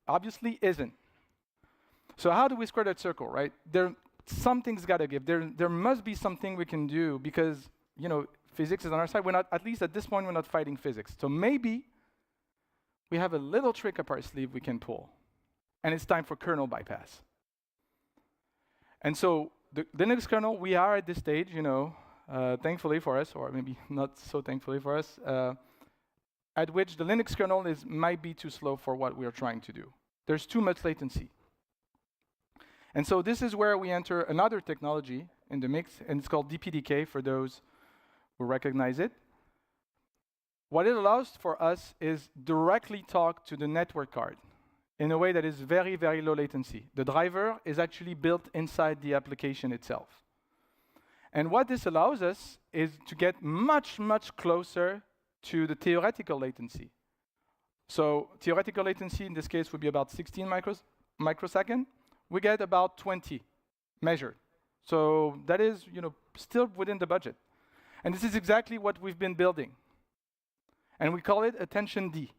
obviously isn't. So how do we square that circle, right? Something's got to give. There must be something we can do because, you know, physics is on our side. We're not, at least at this point, we're not fighting physics. So maybe we have a little trick up our sleeve we can pull. And it's time for kernel bypass. And so the Linux kernel, we are at this stage, you know, thankfully for us, or maybe not so thankfully for us, at which the Linux kernel might be too slow for what we are trying to do. There's too much latency. And so this is where we enter another technology in the mix, and it's called DPDK for those who recognize it. What it allows for us is directly talk to the network card in a way that is very, very low latency. The driver is actually built inside the application itself. And what this allows us is to get much, much closer to the theoretical latency. So theoretical latency in this case would be about 16 microseconds. We get about 20 measured. So that is, you know, still within the budget. And this is exactly what we've been building. And we call it attention D.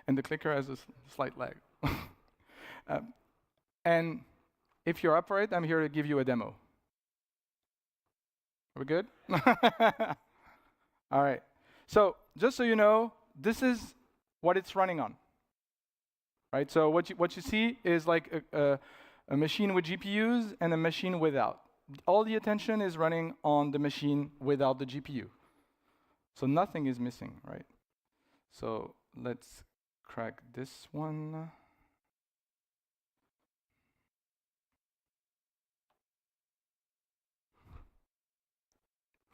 And the clicker has a slight lag. And if you're up for it, I'm here to give you a demo. Are we good? All right. So just so you know, this is what it's running on. Right? So what you see is like a machine with GPUs and a machine without. All the attention is running on the machine without the GPU. So nothing is missing, right? So let's crack this one.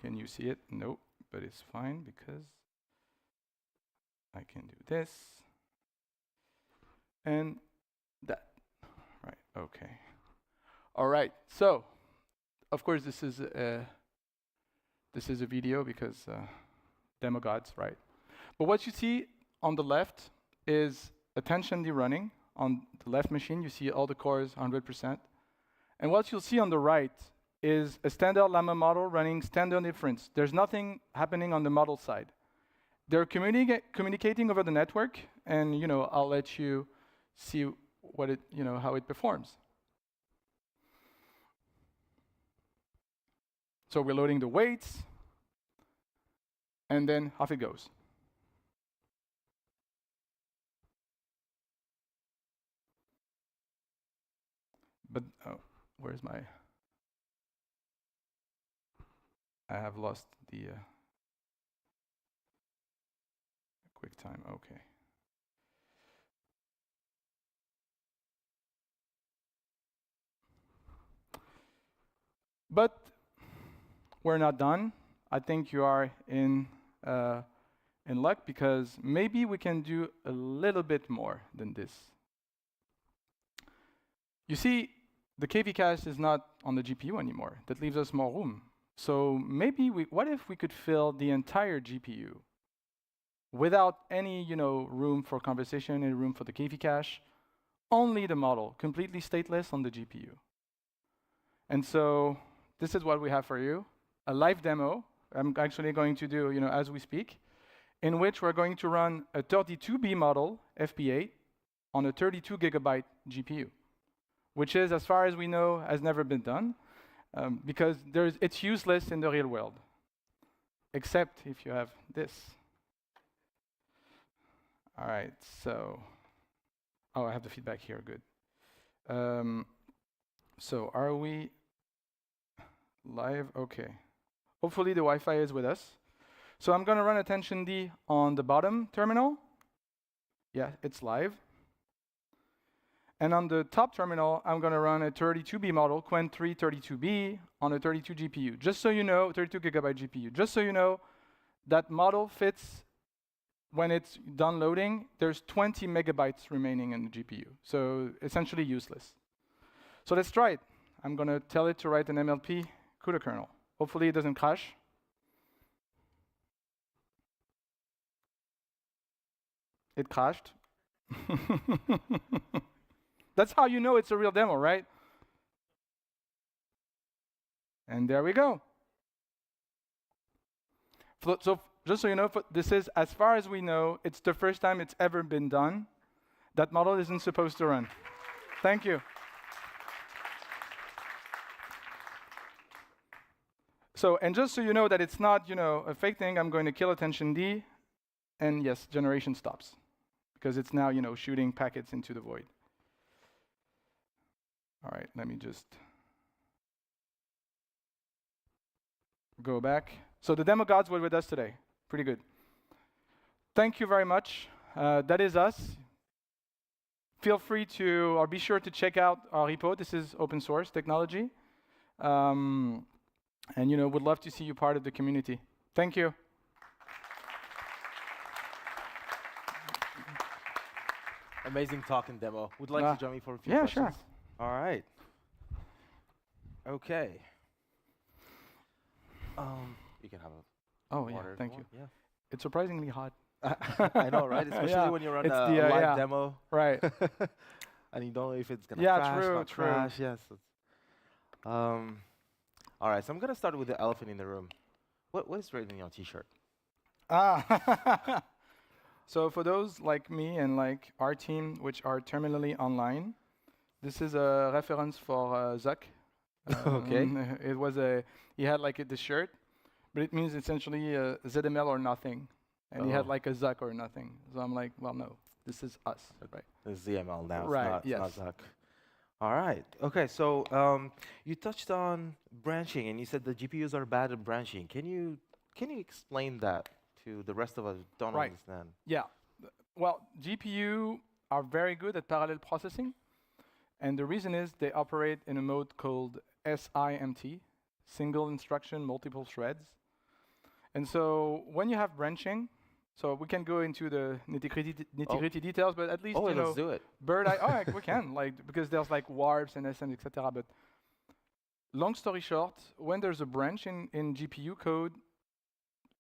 Can you see it? Nope, but it's fine because I can do this and that. Right, okay. All right, so of course this is a video because demo gods, right? But what you see on the left is attention D running. On the left machine, you see all the cores 100%. And what you'll see on the right is a standard llama model running standard inference. There's nothing happening on the model side. They're communicating over the network, and you know, I'll let you see what it, you know, how it performs. So we're loading the weights, and then off it goes. But oh, where's my? I have lost the quick time. Okay. But we're not done. I think you are in luck because maybe we can do a little bit more than this. You see, the KV cache is not on the GPU anymore. That leaves us more room. So maybe what if we could fill the entire GPU without any, you know, room for conversation, any room for the KV cache, only the model, completely stateless on the GPU. And so this is what we have for you, a live demo. I'm actually going to do, you know, as we speak, in which we're going to run a 32B model, FP8, on a 32 gigabyte GPU. which is, as far as we know, has never been done, because it's useless in the real world, except if you have this. All right, so, oh, I have the feedback here, good. So are we live? Okay. Hopefully the Wi-Fi is with us. So I'm going to run attention D on the bottom terminal. Yeah, it's live. And on the top terminal, I'm going to run a 32B model, Qwen 3 32B, on a 32 GPU. Just so you know, 32 gigabyte GPU. Just so you know, that model fits, when it's done loading, there's 20 megabytes remaining in the GPU. So essentially useless. So let's try it. I'm going to tell it to write an MLP CUDA kernel. Hopefully it doesn't crash. It crashed. That's how you know it's a real demo, right? And there we go. So just so you know, this is, as far as we know, it's the first time it's ever been done. That model isn't supposed to run. Thank you. So, and just so you know that it's not, a fake thing, I'm going to kill attention D, and yes, generation stops, because it's now, shooting packets into the void. All right, let me just go back. So the demo gods were with us today. Pretty good. Thank you very much. That is us. Feel free to, or be sure to check out our repo. This is open source technology. And would love to see you part of the community. Thank you. Amazing talk and demo. Would like to join me for a few questions? Yeah, sure. All right. Okay. You can have a water. Yeah, thank you. Yeah. It's surprisingly hot. I know, right? Especially when you're on a live demo. Right. And you don't know if it's going to crash, not crash. Yes. All right, so I'm going to start with the elephant in the room. What is written in your T-shirt? So for those like me and like our team, which are terminally online, this is a reference for Zuck. Okay. It was he had like the shirt, but it means essentially ZML or nothing. And he had like a Zuck or nothing. So I'm like, well, no, this is us, right? It's ZML now, right, it's not Zuck. All right. Okay, so you touched on branching, and you said the GPUs are bad at branching. Can you explain that to the rest of us who don't understand? Yeah. Well, GPU are very good at parallel processing, and the reason is they operate in a mode called SIMT, single instruction, multiple threads. And so when you have branching, so we can go into the nitty-gritty details, but at least let's do it. Bird eye. We can, because there's like warps and SMs, etc. But long story short, when there's a branch in GPU code,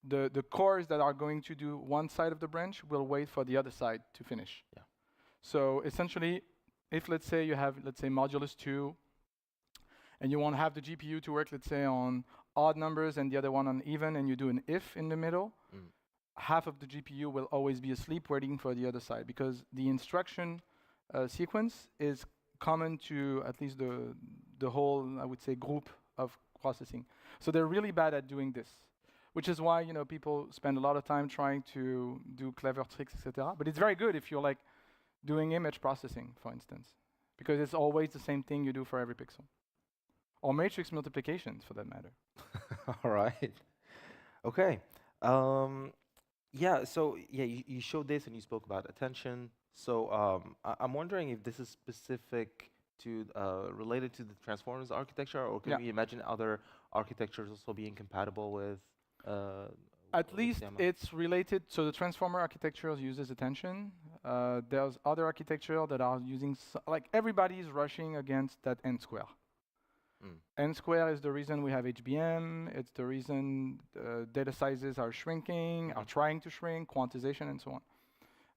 the cores that are going to do one side of the branch will wait for the other side to finish. Yeah. So essentially, if let's say you have modulus 2, and you want to have the GPU to work, let's say, on odd numbers and the other one on even, and you do an if in the middle, half of the GPU will always be asleep waiting for the other side, because the instruction sequence is common to at least the whole, I would say, group of processing. So they're really bad at doing this, which is why people spend a lot of time trying to do clever tricks, etc. But it's very good if you're doing image processing, for instance, because it's always the same thing you do for every pixel. Or matrix multiplications, for that matter. All right. Okay. You showed this and you spoke about attention. So I'm wondering if this is specific to related to the transformers architecture, or can we imagine other architectures also being compatible with? At least it's related. So the transformer architecture uses attention. There's other architecture that are using everybody is rushing against that n square. N square is the reason we have HBM. It's the reason data sizes are shrinking, are trying to shrink, quantization, and so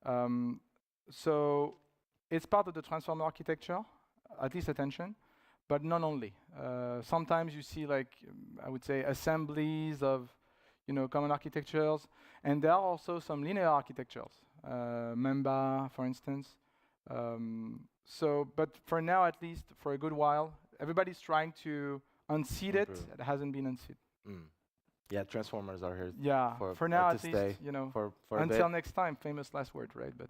on. So it's part of the transformer architecture, at least attention, but not only. Sometimes you see, I would say, assemblies of common architectures, and there are also some linear architectures. Memba, for instance, But for now, at least, for a good while, everybody's trying to unseat it. It hasn't been unseated. Yeah, transformers are here. Yeah, for now at least, stay you know. for Until next time, famous last word, right? But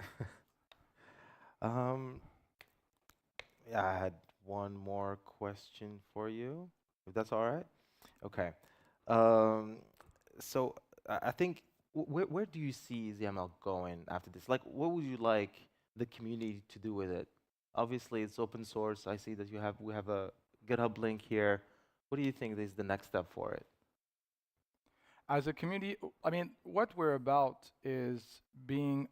yeah, I had one more question for you, if that's all right. Okay. So I think where do you see ZML going after this? Like, what would you like the community to do with it? Obviously, it's open source. I see that we have a GitHub link here. What do you think is the next step for it? as a community, I mean, what we're about is being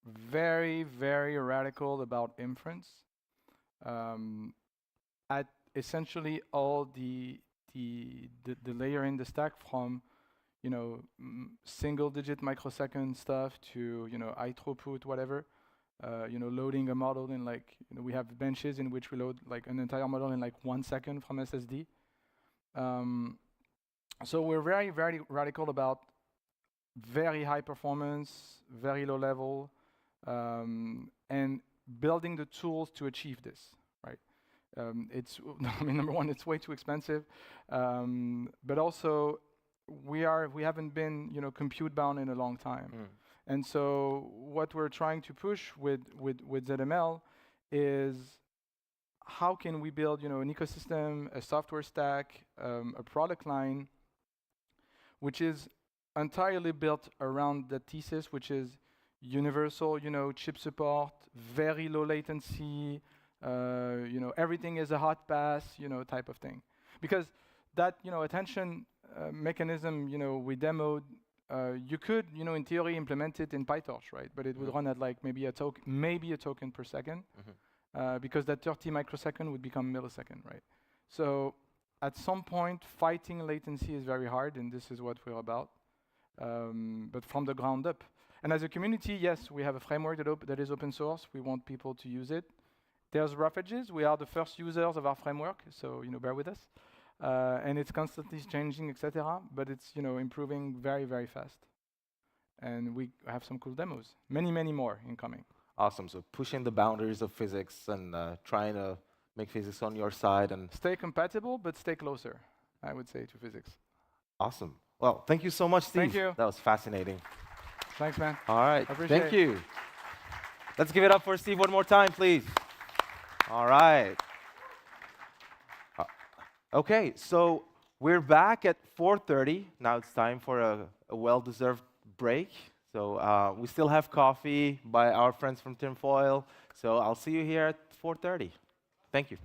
very, very radical about inference at essentially all the layer in the stack, from single-digit microsecond stuff to high throughput, whatever. Loading a model in we have benches in which we load like an entire model in like 1 second from SSD. So we're very, very radical about very high performance, very low level, and building the tools to achieve this, right? I mean, number one, it's way too expensive, but also we haven't been compute bound in a long time. And so what we're trying to push with ZML is how can we build an ecosystem, a software stack, a product line, which is entirely built around the thesis, which is universal, chip support, very low latency, everything is a hot pass, type of thing. Because that, attention mechanism, we demoed, you could, in theory, implement it in PyTorch, right? But it would run at like maybe a token per second, because that 30 microsecond would become millisecond, right? So at some point, fighting latency is very hard, and this is what we're about, but from the ground up. And as a community, yes, we have a framework that is open source. We want people to use it. There's rough edges. We are the first users of our framework, so bear with us. And it's constantly changing, etc. But it's improving very, very fast. And we have some cool demos. Many, many more incoming. Awesome. So pushing the boundaries of physics and trying to make physics on your side and stay compatible, but stay closer, I would say, to physics. Awesome. Well, thank you so much, Steve. Thank you. That was fascinating. Thanks, man. All right. Appreciate Thank you. Let's give it up for Steve one more time, please. All right. Okay, so we're back at 4:30. Now it's time for a well-deserved break. So we still have coffee by our friends from Tinfoil. So I'll see you here at 4:30. Thank you.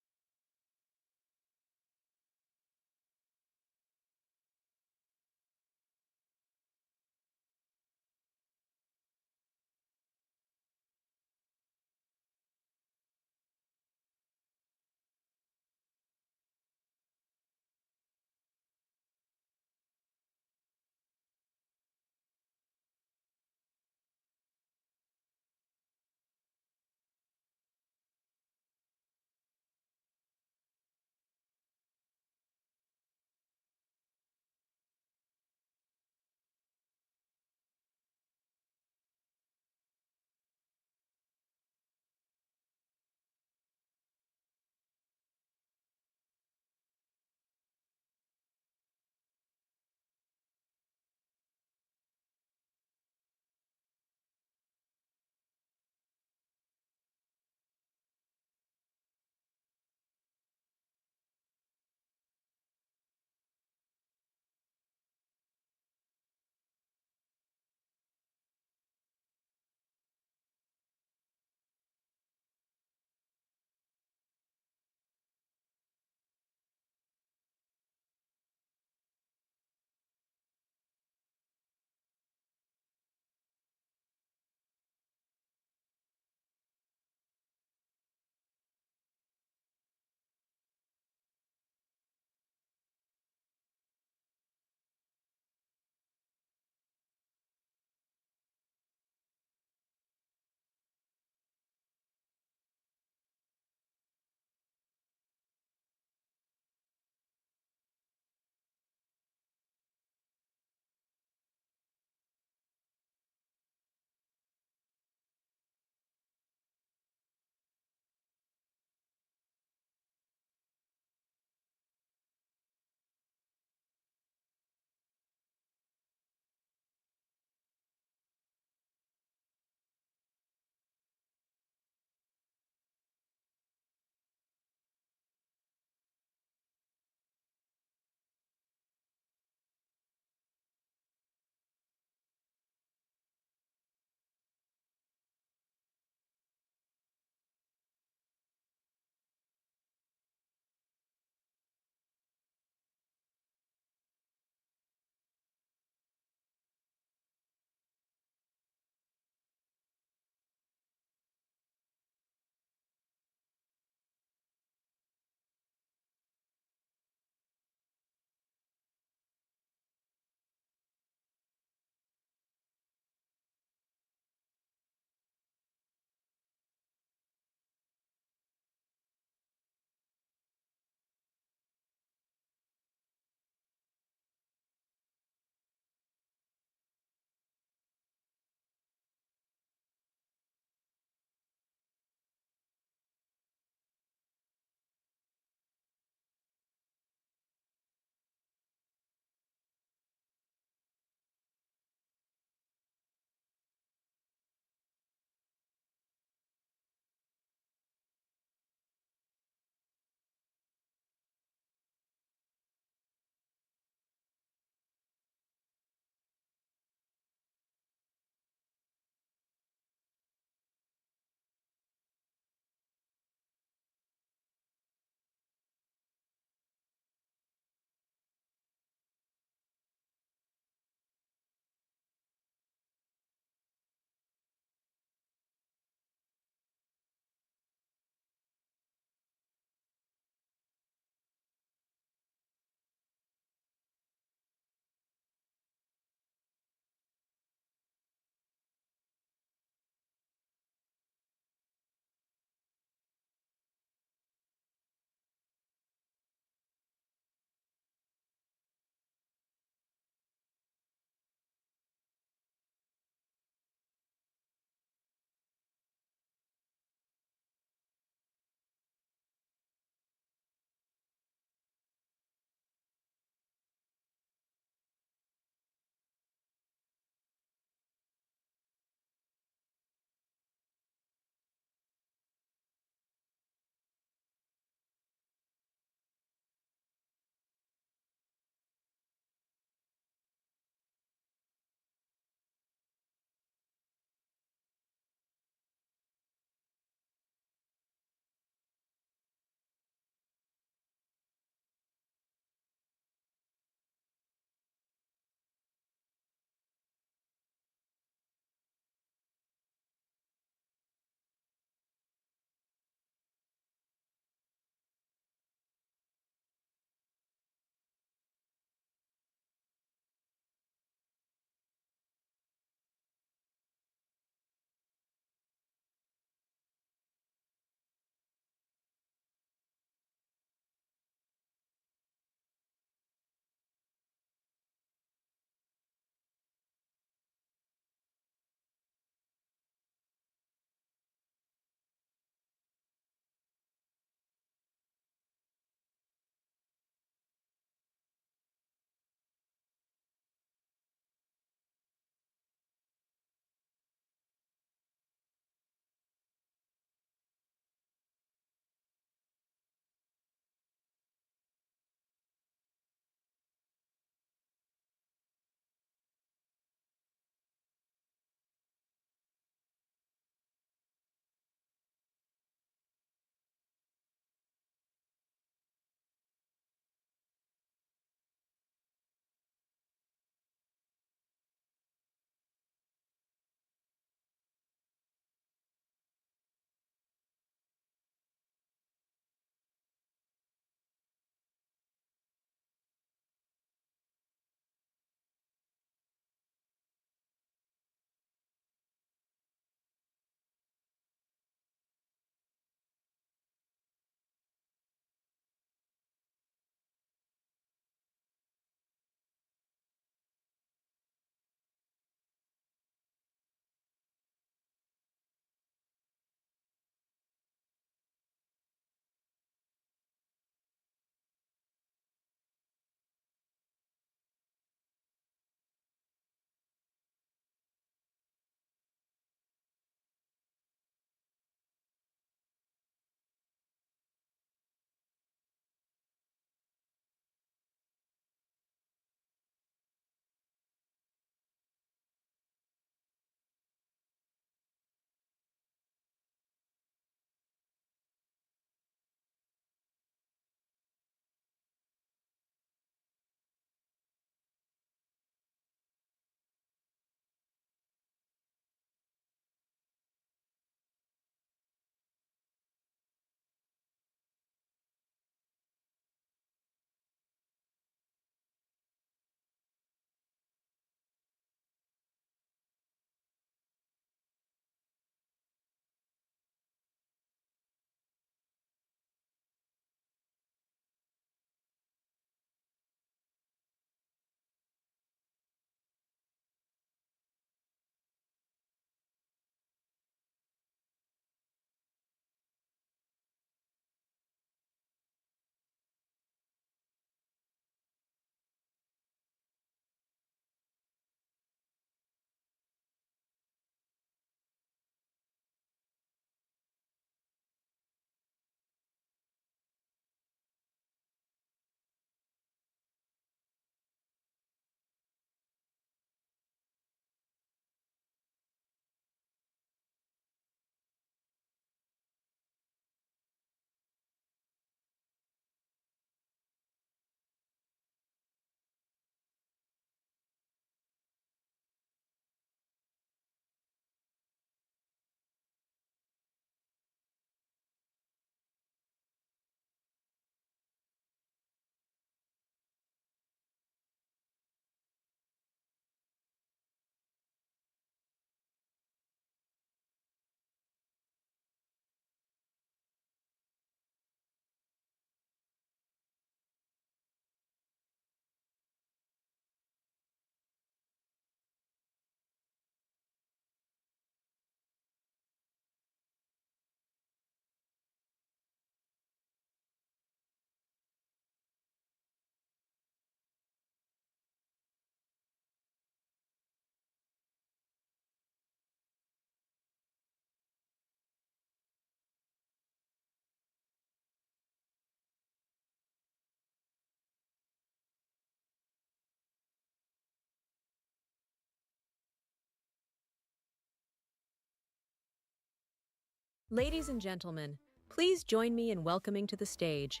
Ladies and gentlemen, please join me in welcoming to the stage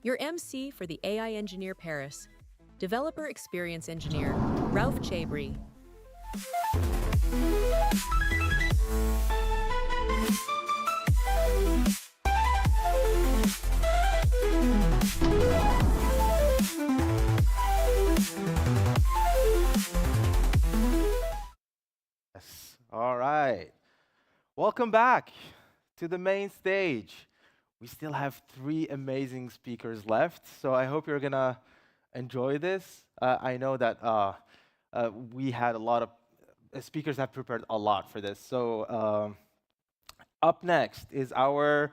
your MC for the AI Engineer Paris, Developer Experience Engineer, Ralph Chabry. Yes. All right. Welcome back to the main stage. We still have 3 amazing speakers left, so I hope you're gonna enjoy this. I know that we had a lot of speakers have prepared a lot for this. So up next is our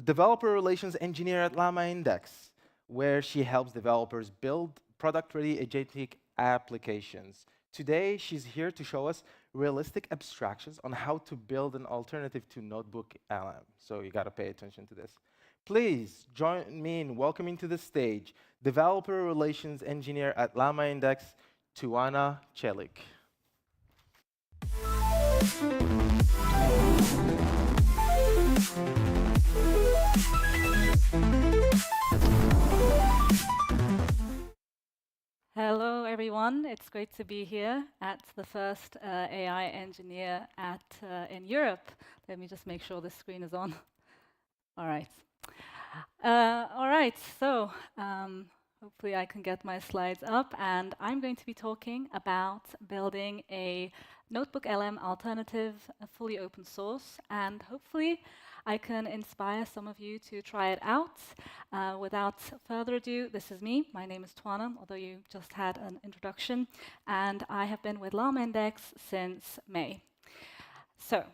developer relations engineer at Llama Index, where she helps developers build product-ready agentic applications. Today, she's here to show us realistic abstractions on how to build an alternative to notebook LM. So you got to pay attention to this. Please join me in welcoming to the stage developer relations engineer at Llama Index, Tuana Celik. Hello, everyone. It's great to be here at the first AI engineer in Europe. Let me just make sure the screen is on. All right. So hopefully I can get my slides up. And I'm going to be talking about building a notebook LM alternative, fully open source. And hopefully I can inspire some of you to try it out. Without further ado, this is me. My name is Tuana, although you just had an introduction. And I have been with Llama Index since May. So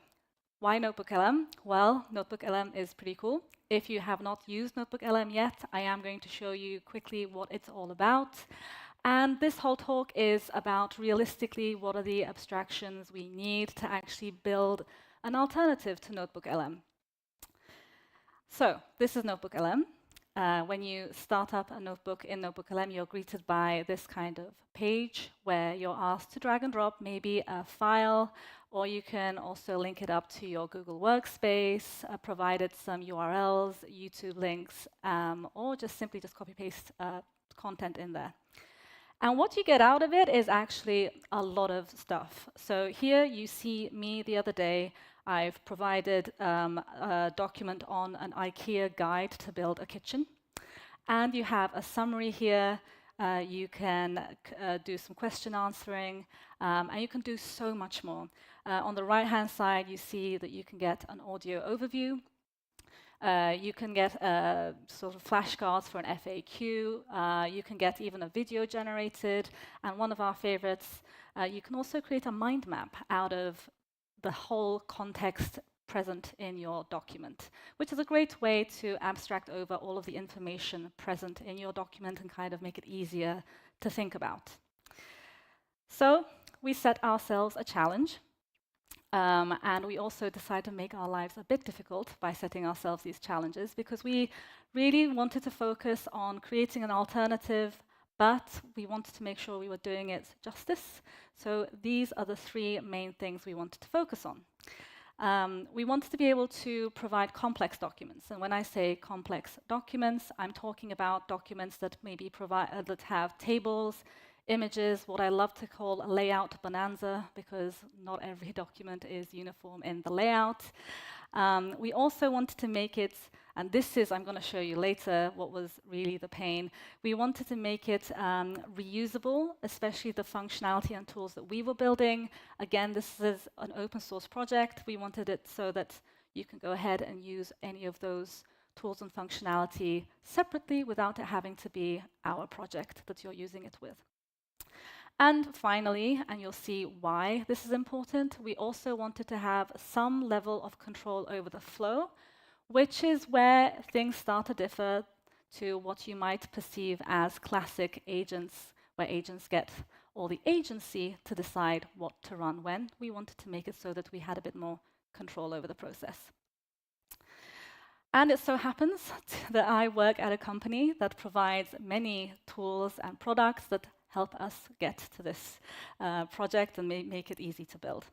why Notebook LM? Well, Notebook LM is pretty cool. If you have not used Notebook LM yet, I am going to show you quickly what it's all about. And this whole talk is about realistically what are the abstractions we need to actually build an alternative to Notebook LM. So this is Notebook LM. When you start up a notebook in Notebook LM, you're greeted by this kind of page where you're asked to drag and drop maybe a file, or you can also link it up to your Google Workspace, provided some URLs, YouTube links, or just simply copy-paste content in there. And what you get out of it is actually a lot of stuff. So here you see me the other day. I've provided a document on an IKEA guide to build a kitchen. And you have a summary here. You can do some question answering, and you can do so much more. On the right-hand side, you see that you can get an audio overview. You can get sort of flashcards for an FAQ. You can get even a video generated. And one of our favorites, you can also create a mind map out of the whole context present in your document, which is a great way to abstract over all of the information present in your document and kind of make it easier to think about. So we set ourselves a challenge. And we also decided to make our lives a bit difficult by setting ourselves these challenges, because we really wanted to focus on creating an alternative, but we wanted to make sure we were doing it justice. So these are the 3 main things we wanted to focus on. We wanted to be able to provide complex documents. And when I say complex documents, I'm talking about documents that maybe that have tables, images, what I love to call a layout bonanza, because not every document is uniform in the layout. We also wanted to make it, and this is, I'm going to show you later, what was really the pain. We wanted to make it reusable, especially the functionality and tools that we were building. Again, this is an open source project. We wanted it so that you can go ahead and use any of those tools and functionality separately without it having to be our project that you're using it with. And finally, and you'll see why this is important, we also wanted to have some level of control over the flow, which is where things start to differ to what you might perceive as classic agents, where agents get all the agency to decide what to run when. We wanted to make it so that we had a bit more control over the process. And it so happens that I work at a company that provides many tools and products that help us get to this project and make it easy to build.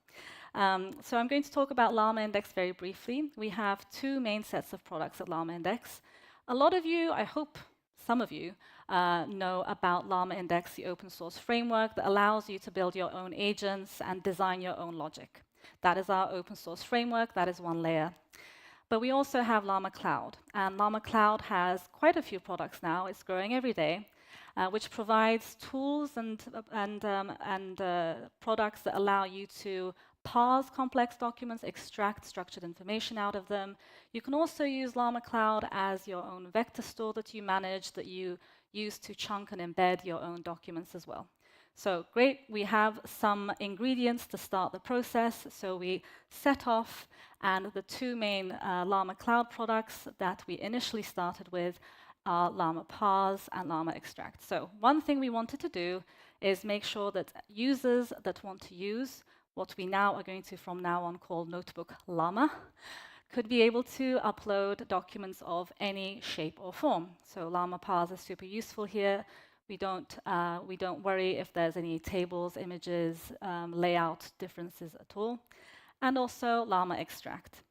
So I'm going to talk about Llama Index very briefly. We have two main sets of products at Llama Index. A lot of you, I hope some of you, know about Llama Index, the open source framework that allows you to build your own agents and design your own logic. That is our open source framework. That is one layer. But we also have Llama Cloud. And Llama Cloud has quite a few products now. It's growing every day, which provides tools and products that allow you to parse complex documents, extract structured information out of them. You can also use Llama Cloud as your own vector store that you manage, that you use to chunk and embed your own documents as well. So great, we have some ingredients to start the process. So we set off, and the two main Llama Cloud products that we initially started with are Llama Parse and Llama Extract. So one thing we wanted to do is make sure that users that want to use what we now are going to from now on call Notebook Llama could be able to upload documents of any shape or form. So Llama Parse is super useful here. We don't worry if there's any tables, images, layout differences at all. And also Llama Extract.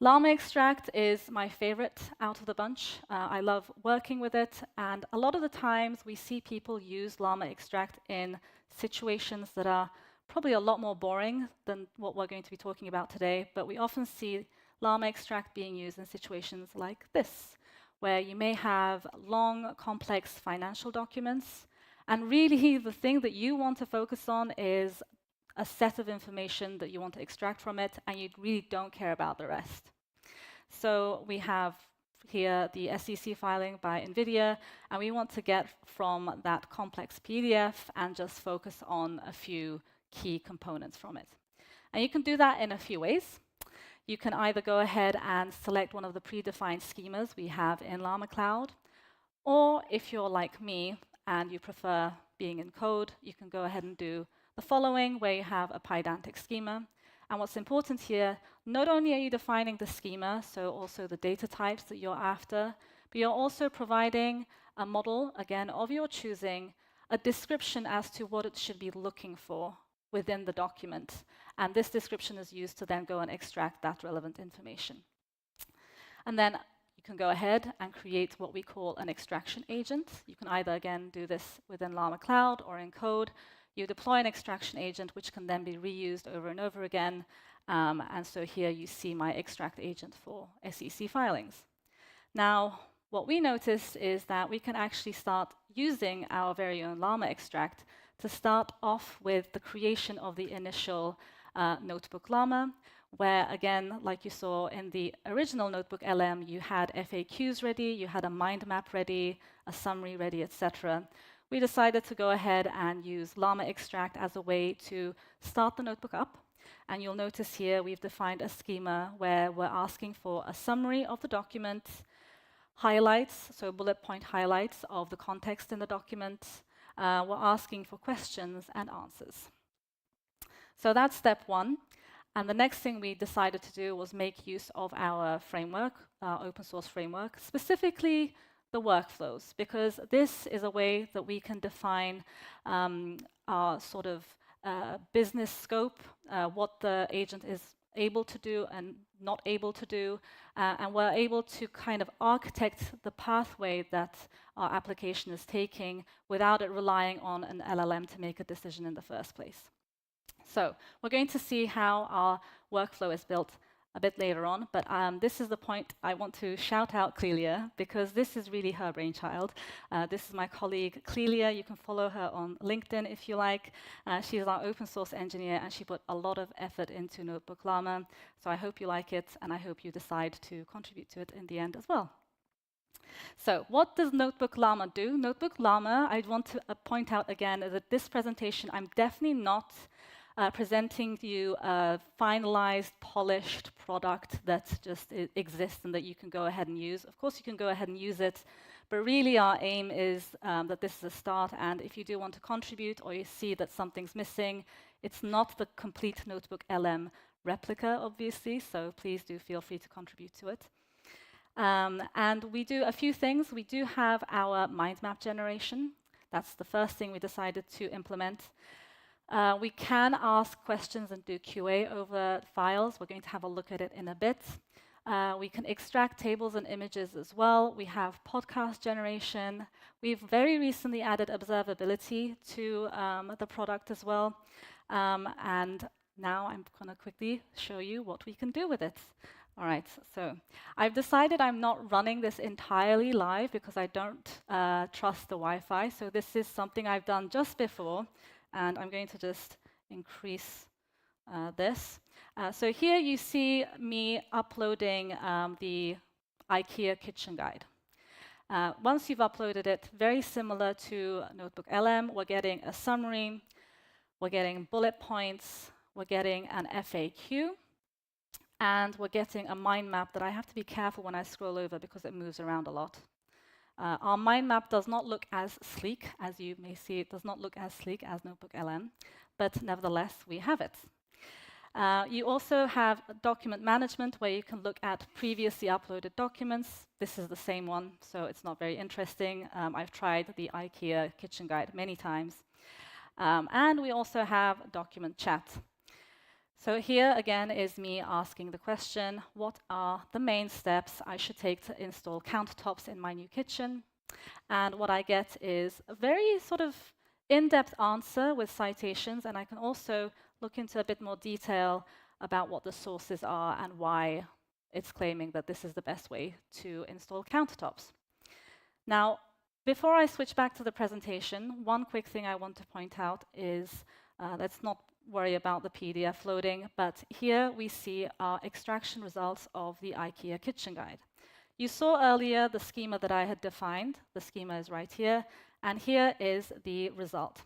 Llama Extract is my favorite out of the bunch. I love working with it, and a lot of the times we see people use Llama Extract in situations that are probably a lot more boring than what we're going to be talking about today, but we often see Llama Extract being used in situations like this, where you may have long, complex financial documents, and really the thing that you want to focus on is a set of information that you want to extract from it, and you really don't care about the rest. So we have here the SEC filing by NVIDIA, and we want to get from that complex PDF and just focus on a few key components from it. And you can do that in a few ways. You can either go ahead and select one of the predefined schemas we have in Llama Cloud, or if you're like me and you prefer being in code, you can go ahead and do the following, where you have a Pydantic schema. And what's important here, not only are you defining the schema, so also the data types that you're after, but you're also providing a model, again, of your choosing, a description as to what it should be looking for within the document. And this description is used to then go and extract that relevant information. And then you can go ahead and create what we call an extraction agent. You can either, again, do this within Llama Cloud or in code. You deploy an extraction agent, which can then be reused over and over again. And so here you see my extract agent for SEC filings. Now, what we notice is that we can actually start using our very own Llama extract to start off with the creation of the initial Notebook Llama, where, again, like you saw in the original Notebook LM, you had FAQs ready, you had a mind map ready, a summary ready, etc. We decided to go ahead and use Llama Extract as a way to start the notebook up. And you'll notice here we've defined a schema where we're asking for a summary of the document, highlights, so bullet point highlights of the context in the document. We're asking for questions and answers. So that's step one. And the next thing we decided to do was make use of our framework, our open source framework, specifically the workflows, because this is a way that we can define our sort of business scope, what the agent is able to do and not able to do, and we're able to kind of architect the pathway that our application is taking without it relying on an LLM to make a decision in the first place. So we're going to see how our workflow is built a bit later on, but this is the point I want to shout out Clelia, because this is really her brainchild. This is my colleague Clelia. You can follow her on LinkedIn if you like. She's our open source engineer, and she put a lot of effort into Notebook Llama. So I hope you like it, and I hope you decide to contribute to it in the end as well. So what does Notebook Llama do? Notebook Llama, I want to point out again that this presentation, I'm definitely not presenting to you a finalized, polished product that just exists and that you can go ahead and use. Of course, you can go ahead and use it, but really our aim is that this is a start, and if you do want to contribute or you see that something's missing, it's not the complete Notebook LM replica, obviously, so please do feel free to contribute to it. And we do a few things. We do have our mind map generation. That's the first thing we decided to implement. We can ask questions and do QA over files. We're going to have a look at it in a bit. We can extract tables and images as well. We have podcast generation. We've very recently added observability to the product as well. And now I'm going to quickly show you what we can do with it. All right, so I've decided I'm not running this entirely live because I don't trust the Wi-Fi. So this is something I've done just before. And I'm going to just increase this. So here you see me uploading the IKEA kitchen guide. Once you've uploaded it, very similar to Notebook LM, we're getting a summary, we're getting bullet points, we're getting an FAQ, and we're getting a mind map that I have to be careful when I scroll over because it moves around a lot. Our mind map does not look as sleek, as you may see. It does not look as sleek as Notebook LM, but nevertheless, we have it. You also have document management, where you can look at previously uploaded documents. This is the same one, so it's not very interesting. I've tried the IKEA kitchen guide many times. And we also have document chat. So here, again, is me asking the question, what are the main steps I should take to install countertops in my new kitchen? And what I get is a very sort of in-depth answer with citations, and I can also look into a bit more detail about what the sources are and why it's claiming that this is the best way to install countertops. Now, before I switch back to the presentation, one quick thing I want to point out is let's not worry about the PDF loading, but here we see our extraction results of the IKEA kitchen guide. You saw earlier the schema that I had defined. The schema is right here, and here is the result.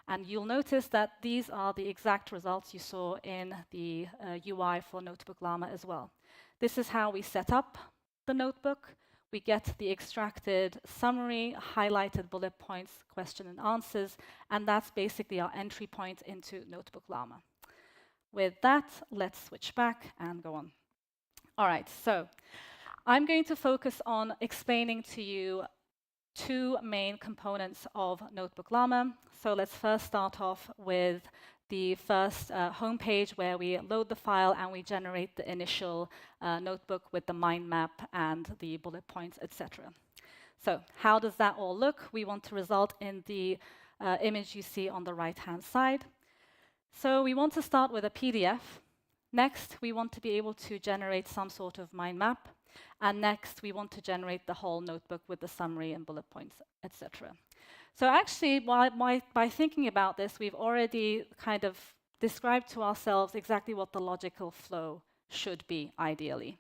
And you'll notice that these are the exact results you saw in the UI for Notebook Llama as well. This is how we set up the notebook. We get the extracted summary, highlighted bullet points, question and answers, and that's basically our entry point into Notebook Llama. With that, let's switch back and go on. All right, so I'm going to focus on explaining to you two main components of Notebook Llama. So let's first start off with the first homepage where we load the file and we generate the initial notebook with the mind map and the bullet points, etc. So how does that all look? We want to result in the image you see on the right-hand side. So we want to start with a PDF. Next, we want to be able to generate some sort of mind map. And next, we want to generate the whole notebook with the summary and bullet points, etc. So actually, by thinking about this, we've already kind of described to ourselves exactly what the logical flow should be, ideally.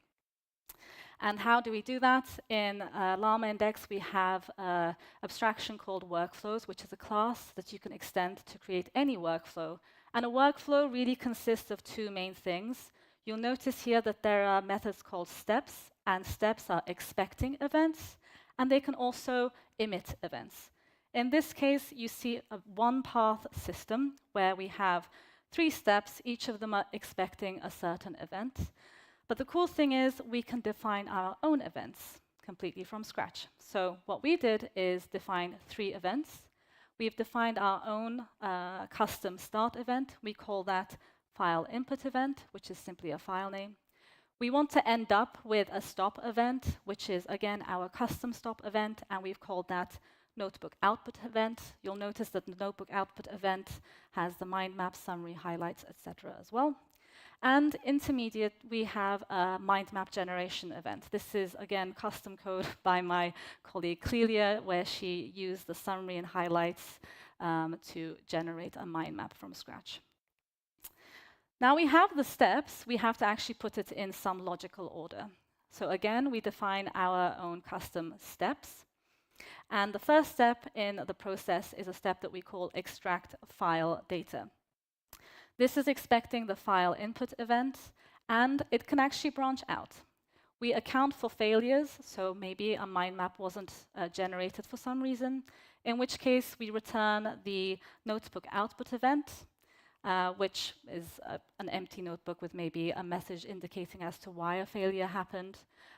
And how do we do that? In Llama Index, we have an abstraction called workflows, which is a class that you can extend to create any workflow. And a workflow really consists of two main things. You'll notice here that there are methods called steps, and steps are expecting events, and they can also emit events. In this case, you see a one-path system where we have 3 steps. Each of them are expecting a certain event. But the cool thing is we can define our own events completely from scratch. So what we did is define 3 events. We've defined our own custom start event. We call that file input event, which is simply a file name. We want to end up with a stop event, which is, again, our custom stop event, and we've called that notebook output event. You'll notice that the notebook output event has the mind map, summary, highlights, etc. as well. And intermediate, we have a mind map generation event. This is, again, custom code by my colleague Clelia, where she used the summary and highlights to generate a mind map from scratch. Now we have the steps. We have to actually put it in some logical order. So again, we define our own custom steps. And the first step in the process is a step that we call extract file data. This is expecting the file input event, and it can actually branch out. We account for failures, so maybe a mind map wasn't generated for some reason, in which case we return the notebook output event, which is an empty notebook with maybe a message indicating as to why a failure happened.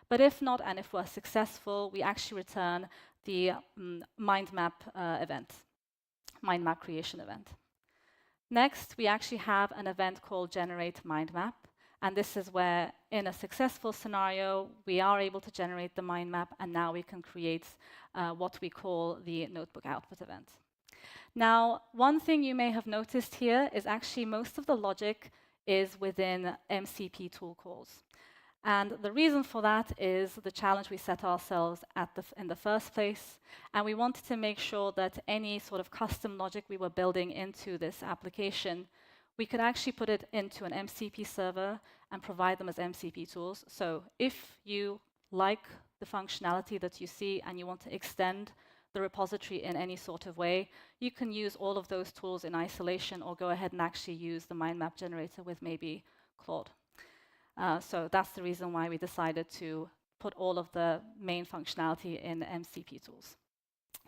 But if not, and if we're successful, we actually return the mind map event. mind map creation event. Next, we actually have an event called generate mind map. And this is where, in a successful scenario, we are able to generate the mind map, and now we can create what we call the notebook output event. Now, one thing you may have noticed here is actually most of the logic is within MCP tool calls. And the reason for that is the challenge we set ourselves in the first place. And we wanted to make sure that any sort of custom logic we were building into this application, we could actually put it into an MCP server and provide them as MCP tools. So if you like the functionality that you see and you want to extend the repository in any sort of way, you can use all of those tools in isolation or go ahead and actually use the mind map generator with maybe Claude. So that's the reason why we decided to put all of the main functionality in MCP tools.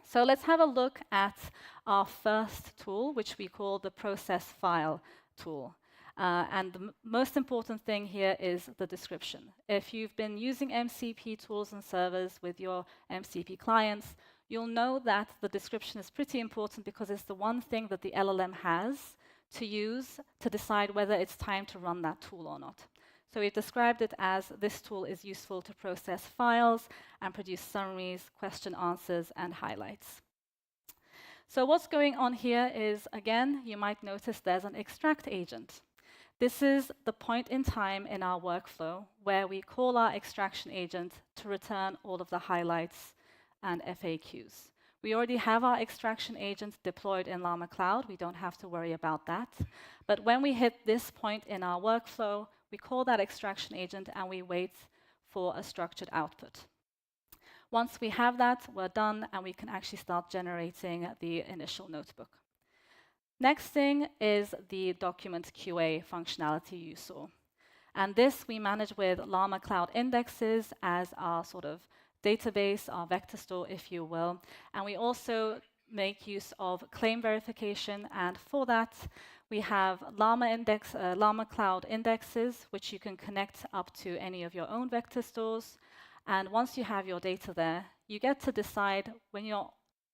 So let's have a look at our first tool, which we call the process file tool. And the most important thing here is the description. If you've been using MCP tools and servers with your MCP clients, you'll know that the description is pretty important because it's the one thing that the LLM has to use to decide whether it's time to run that tool or not. So we've described it as this tool is useful to process files and produce summaries, question answers, and highlights. So what's going on here is, again, you might notice there's an extract agent. This is the point in time in our workflow where we call our extraction agent to return all of the highlights and FAQs. We already have our extraction agent deployed in Llama Cloud. We don't have to worry about that. But when we hit this point in our workflow, we call that extraction agent and we wait for a structured output. Once we have that, we're done and we can actually start generating the initial notebook. Next thing is the document QA functionality you saw. And this we manage with Llama Cloud indexes as our sort of database, our vector store, if you will. And we also make use of claim verification. And for that, we have Llama Cloud indexes, which you can connect up to any of your own vector stores. And once you have your data there, you get to decide when you're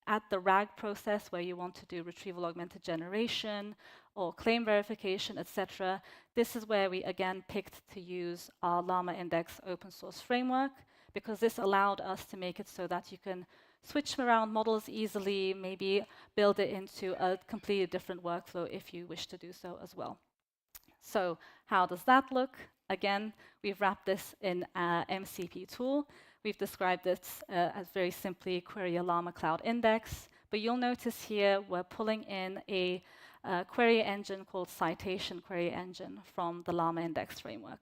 at the RAG process where you want to do retrieval augmented generation or claim verification, etc. This is where we again picked to use our Llama Index open source framework, because this allowed us to make it so that you can switch around models easily, maybe build it into a completely different workflow if you wish to do so as well. So how does that look? Again, we've wrapped this in an MCP tool. We've described it as very simply query a Llama Cloud index. But you'll notice here we're pulling in a query engine called Citation Query Engine from the Llama Index framework.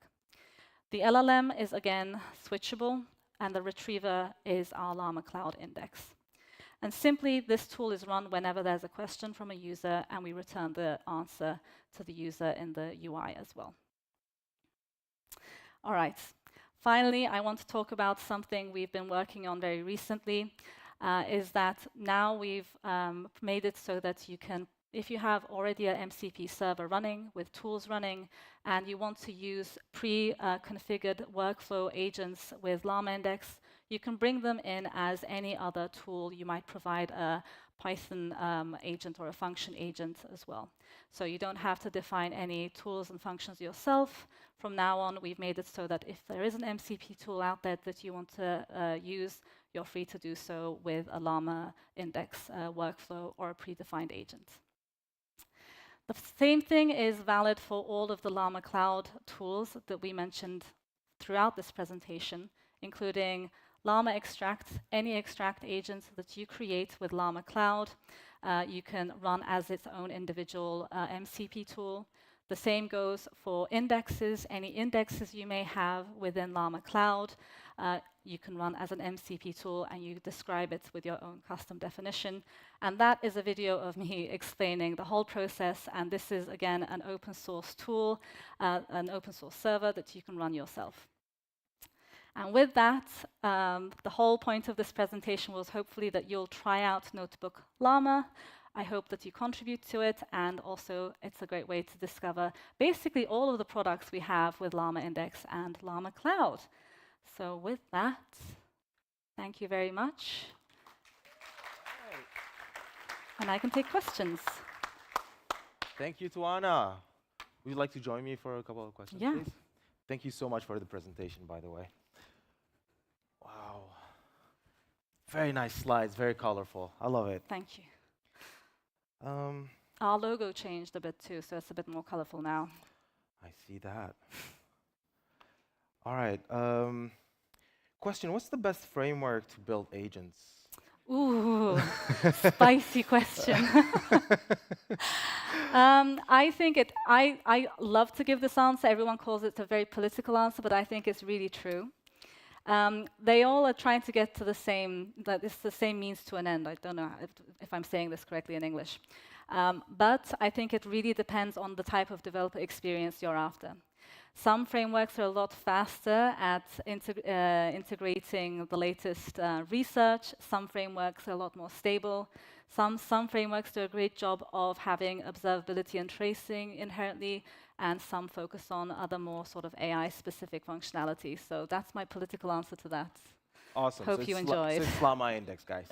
The LLM is again switchable, and the retriever is our Llama Cloud index. And simply, this tool is run whenever there's a question from a user, and we return the answer to the user in the UI as well. All right. Finally, I want to talk about something we've been working on very recently, is that now we've made it so that you can, if you have already an MCP server running with tools running, and you want to use pre-configured workflow agents with Llama Index, you can bring them in as any other tool. You might provide a Python agent or a function agent as well. So you don't have to define any tools and functions yourself. From now on, we've made it so that if there is an MCP tool out there that you want to use, you're free to do so with a Llama Index workflow or a predefined agent. The same thing is valid for all of the Llama Cloud tools that we mentioned throughout this presentation, including Llama Extract, any extract agent that you create with Llama Cloud, you can run as its own individual MCP tool. The same goes for indexes. Any indexes you may have within Llama Cloud, you can run as an MCP tool, and you describe it with your own custom definition. And that is a video of me explaining the whole process. And this is, again, an open source tool, an open source server that you can run yourself. And with that, the whole point of this presentation was hopefully that you'll try out Notebook Llama. I hope that you contribute to it, and also it's a great way to discover basically all of the products we have with Llama Index and Llama Cloud. So with that, thank you very much. and I can take questions. Thank you, Tuana. Would you like to join me for a couple of questions, Yeah. please? Thank you so much for the presentation, by the way. Wow. Very nice slides, very colorful. I love it. Thank you. Um, Our logo changed a bit too, so it's a bit more colorful now. I see that. All right. Question, what's the best framework to build agents? Ooh, spicy question. I think I love to give this answer. Everyone calls it a very political answer, but I think it's really true. They all are trying to get to the same, that it's the same means to an end. I don't know if I'm saying this correctly in English. But I think it really depends on the type of developer experience you're after. Some frameworks are a lot faster at integrating the latest research. Some frameworks are a lot more stable. Some frameworks do a great job of having observability and tracing inherently, and some focus on other more sort of AI-specific functionality. So that's my political answer to that. Awesome. Hope you enjoyed. So it's Llama Index, guys.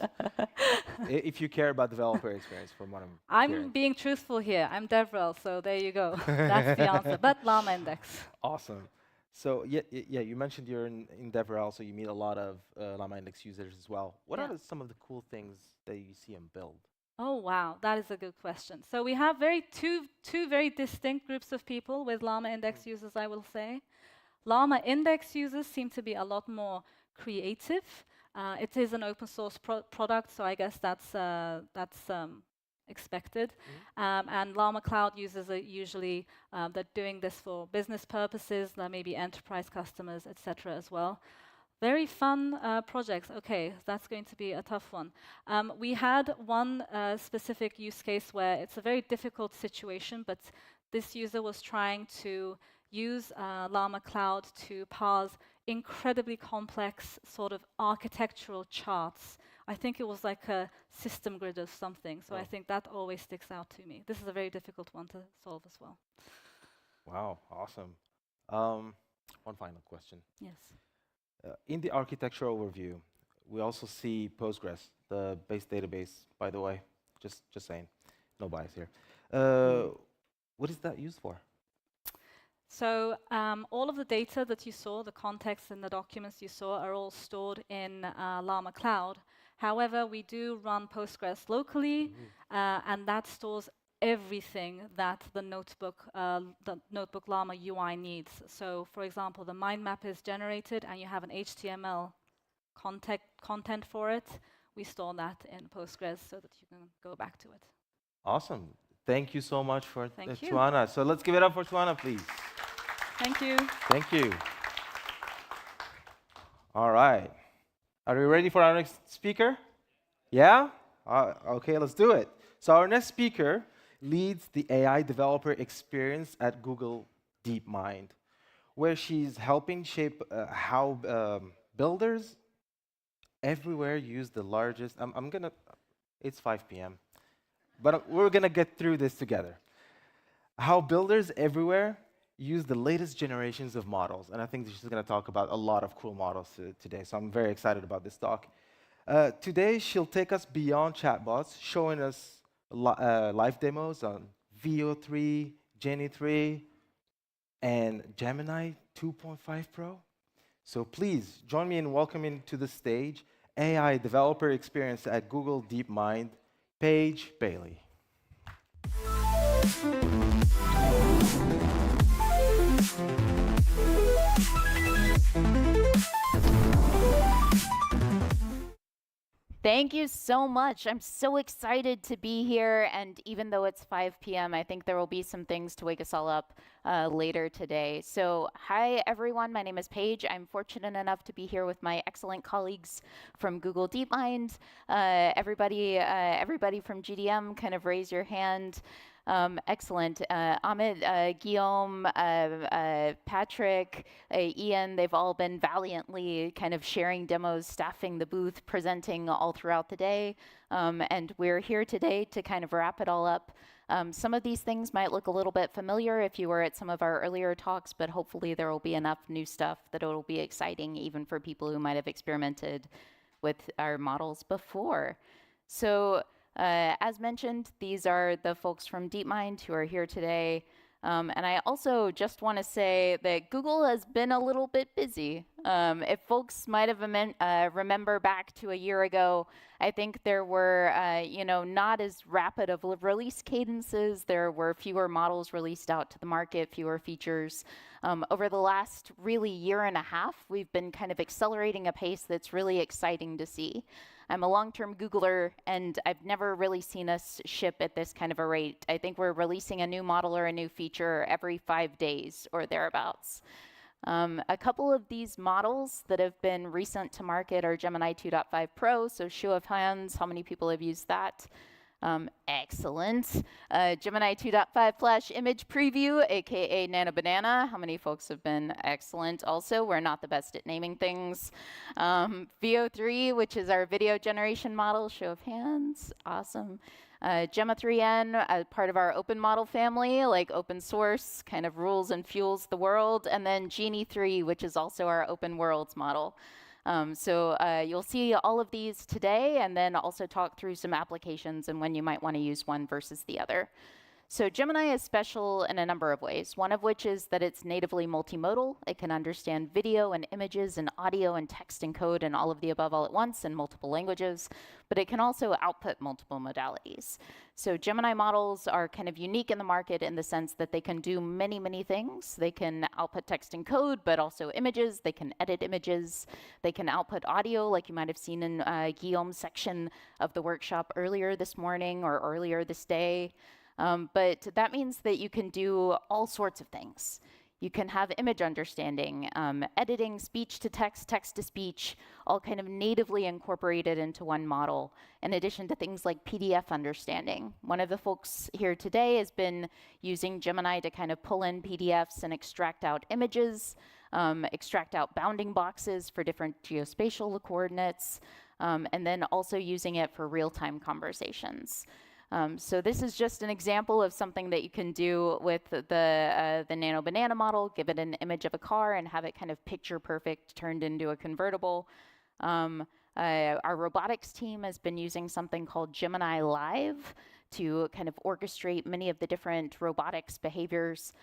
If you care about developer experience, from what I'm hearing. being truthful here. I'm DevRel, so there you go. That's the answer. But Llama Index. Awesome. So yeah, you mentioned you're in DevRel, so you meet a lot of Llama Index users as well. What are some of the cool things that you see them build? Oh wow, that is a good question. So we have two very distinct groups of people with Llama Index users, I will say. Llama Index users seem to be a lot more creative. It is an open source product, so I guess that's expected. And Llama Cloud users are usually they're doing this for business purposes. There may be enterprise customers, etc. as well. Very fun projects. Okay, that's going to be a tough one. We had one specific use case where it's a very difficult situation, but this user was trying to use Llama Cloud to parse incredibly complex sort of architectural charts. I think it was like a system grid or something. So I think that always sticks out to me. This is a very difficult one to solve as well. Wow, awesome. One final question. Yes. In the architecture overview, we also see Postgres, the base database, by the way. Just saying, no bias here. What is that used for? So all of the data that you saw, the context and the documents you saw, are all stored in Llama Cloud. However, we do run Postgres locally, and that stores everything that the notebook Llama UI needs. So, for example, the mind map is generated, and you have an HTML content for it. We store that in Postgres so that you can go back to it. Awesome. Thank you so much for Thank you. Tuana. So let's give it up for Tuana, please. Thank you. Thank you. All right. Are we ready for our next speaker? Yeah? Okay, let's do it. So our next speaker leads the AI developer experience at Google DeepMind, where she's helping shape how builders everywhere use the largest. It's 5 p.m., but we're gonna get through this together. How builders everywhere use the latest generations of models, and I think she's gonna talk about a lot of cool models today, so I'm very excited about this talk. Today, she'll take us beyond chatbots, showing us live demos on VO3, Genie 3, and Gemini 2.5 Pro. So please join me in welcoming to the stage AI developer experience at Google DeepMind, Paige Bailey. Thank you so much. I'm so excited to be here. And even though it's 5 p.m., I think there will be some things to wake us all up later today. So hi, everyone. My name is Paige. I'm fortunate enough to be here with my excellent colleagues from Google DeepMind. Everybody from GDM, kind of raise your hand. Excellent. Amit, Guillaume, Patrick, Ian, they've all been valiantly kind of sharing demos, staffing the booth, presenting all throughout the day. And we're here today to kind of wrap it all up. Some of these things might look a little bit familiar if you were at some of our earlier talks, but hopefully there will be enough new stuff that it will be exciting even for people who might have experimented with our models before. So as mentioned, these are the folks from DeepMind who are here today. And I also just want to say that Google has been a little bit busy. If folks might have remember back to a year ago, I think there were, not as rapid of release cadences. There were fewer models released out to the market, fewer features. Over the last really year and a half, we've been kind of accelerating a pace that's really exciting to see. I'm a long-term Googler, and I've never really seen us ship at this kind of a rate. I think we're releasing a new model or a new feature every 5 days or thereabouts. A couple of these models that have been recent to market are Gemini 2.5 Pro, so show of hands, how many people have used that? Excellent. Gemini 2.5 Flash Image Preview, aka Nano Banana. How many folks have been excellent also? We're not the best at naming things. VO3, which is our video generation model, show of hands. Awesome. Gemma 3N, part of our open model family, like open source, kind of rules and fuels the world. And then Genie 3, which is also our open worlds model. So you'll see all of these today, and then also talk through some applications and when you might want to use one versus the other. So Gemini is special in a number of ways, one of which is that it's natively multimodal. It can understand video and images and audio and text and code and all of the above all at once in multiple languages, but it can also output multiple modalities. So Gemini models are kind of unique in the market in the sense that they can do many, many things. They can output text and code, but also images. They can edit images. They can output audio, like you might have seen in Guillaume's section of the workshop earlier this morning or earlier this day. But that means that you can do all sorts of things. You can have image understanding, editing, speech to text, text to speech, all kind of natively incorporated into one model, in addition to things like PDF understanding. One of the folks here today has been using Gemini to kind of pull in PDFs and extract out images, extract out bounding boxes for different geospatial coordinates, and then also using it for real-time conversations. So this is just an example of something that you can do with the Nano Banana model, give it an image of a car and have it kind of picture perfect turned into a convertible. Our robotics team has been using something called Gemini Live to kind of orchestrate many of the different robotics behaviors.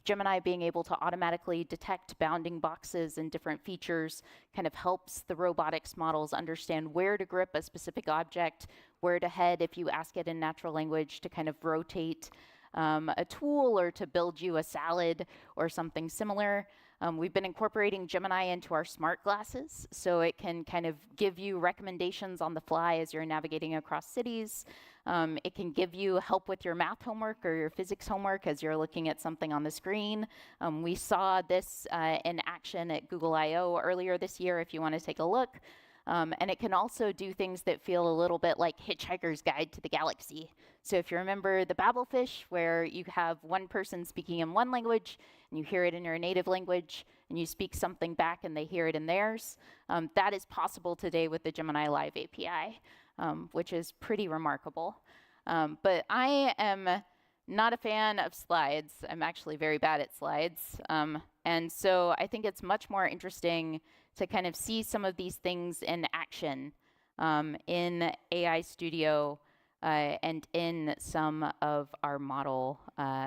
Gemini being able to automatically detect bounding boxes and different features kind of helps the robotics models understand where to grip a specific object, where to head if you ask it in natural language to kind of rotate a tool or to build you a salad or something similar. We've been incorporating Gemini into our smart glasses, so it can kind of give you recommendations on the fly as you're navigating across cities. It can give you help with your math homework or your physics homework as you're looking at something on the screen. We saw this in action at Google I/O earlier this year if you want to take a look. And it can also do things that feel a little bit like Hitchhiker's Guide to the Galaxy. So if you remember the Babelfish, where you have one person speaking in one language, and you hear it in your native language, and you speak something back and they hear it in theirs, that is possible today with the Gemini Live API, which is pretty remarkable. But I am not a fan of slides. I'm actually very bad at slides. And so I think it's much more interesting to kind of see some of these things in action in AI Studio and in some of our model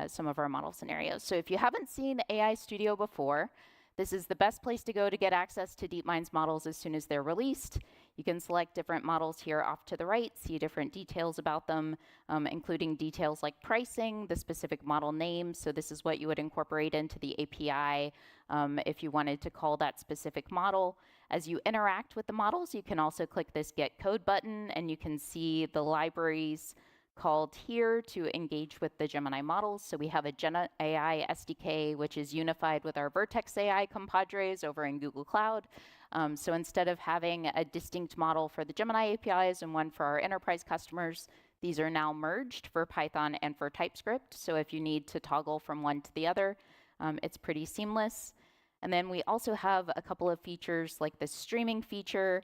scenarios. So if you haven't seen AI Studio before, this is the best place to go to get access to DeepMind's models as soon as they're released. You can select different models here off to the right, see different details about them, including details like pricing, the specific model name. So this is what you would incorporate into the API if you wanted to call that specific model. As you interact with the models, you can also click this Get Code button, and you can see the libraries called here to engage with the Gemini models. So we have a GenAI SDK, which is unified with our Vertex AI compadres over in Google Cloud. So instead of having a distinct model for the Gemini APIs and one for our enterprise customers, these are now merged for Python and for TypeScript. So if you need to toggle from one to the other, it's pretty seamless. And then we also have a couple of features like the streaming feature,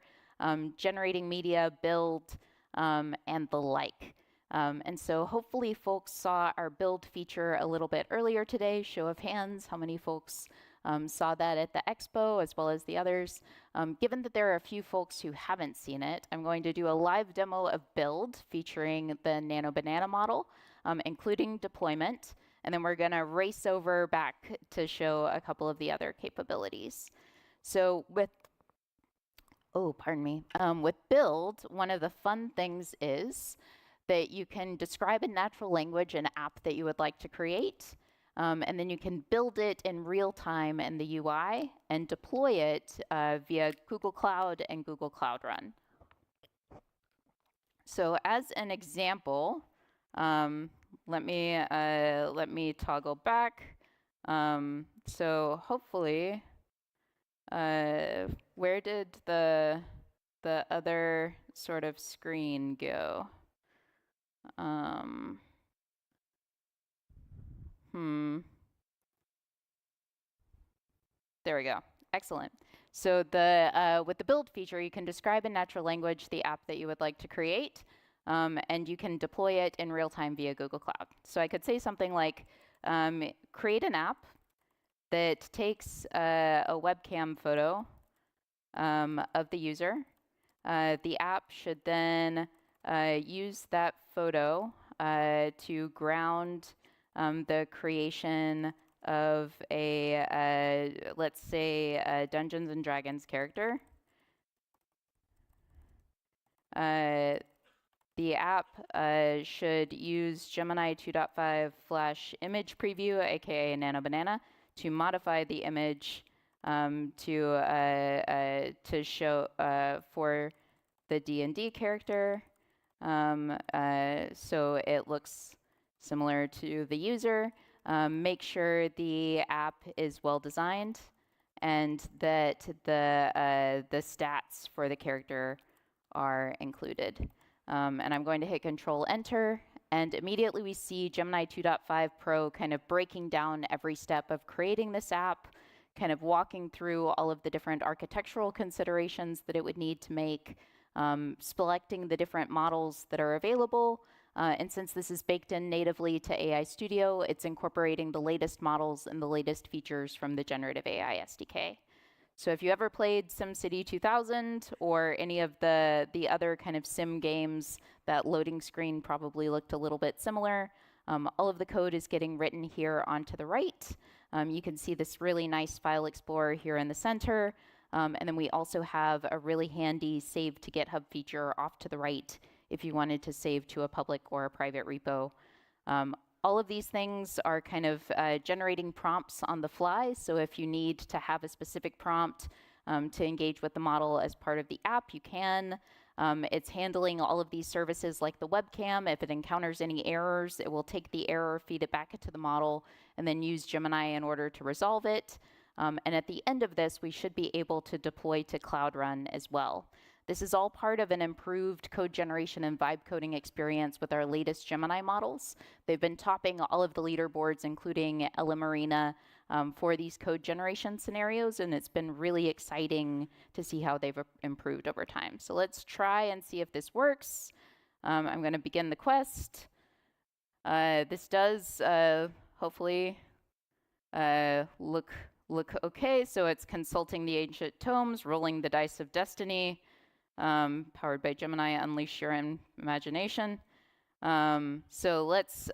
generating media, build, and the like. And so hopefully folks saw our build feature a little bit earlier today. Show of hands, how many folks saw that at the expo as well as the others. Given that there are a few folks who haven't seen it, I'm going to do a live demo of build featuring the Nano Banana model, including deployment. And then we're going to race over back to show a couple of the other capabilities. So with with build, one of the fun things is that you can describe in natural language an app that you would like to create, and then you can build it in real time in the UI and deploy it via Google Cloud and Google Cloud Run. So as an example, let me toggle back. So hopefully, where did the other sort of screen go? There we go. Excellent. So with the build feature, you can describe in natural language the app that you would like to create, and you can deploy it in real time via Google Cloud. So I could say something like, create an app that takes a webcam photo of the user. The app should then use that photo to ground the creation of a, let's say, a Dungeons and Dragons character. The app should use Gemini 2.5 Flash image preview, aka Nano Banana, to modify the image to show for the D&D character, so it looks similar to the user. Make sure the app is well designed and that the stats for the character are included. And I'm going to hit Control Enter, and immediately we see Gemini 2.5 Pro kind of breaking down every step of creating this app, kind of walking through all of the different architectural considerations that it would need to make, selecting the different models that are available. And since this is baked in natively to AI Studio, it's incorporating the latest models and the latest features from the generative AI SDK. So if you ever played SimCity 2000 or any of the other kind of sim games, that loading screen probably looked a little bit similar. All of the code is getting written here onto the right. You can see this really nice file explorer here in the center. And then we also have a really handy save to GitHub feature off to the right if you wanted to save to a public or a private repo. All of these things are kind of generating prompts on the fly. So if you need to have a specific prompt to engage with the model as part of the app, you can. It's handling all of these services like the webcam. If it encounters any errors, it will take the error, feed it back into the model, and then use Gemini in order to resolve it. And at the end of this, we should be able to deploy to Cloud Run as well. This is all part of an improved code generation and vibe coding experience with our latest Gemini models. They've been topping all of the leaderboards, including LM Arena, for these code generation scenarios, and it's been really exciting to see how they've improved over time. So let's try and see if this works. I'm going to begin the quest. This does hopefully look okay. So it's consulting the ancient tomes, rolling the dice of destiny. Powered by Gemini, unleash your imagination. So let's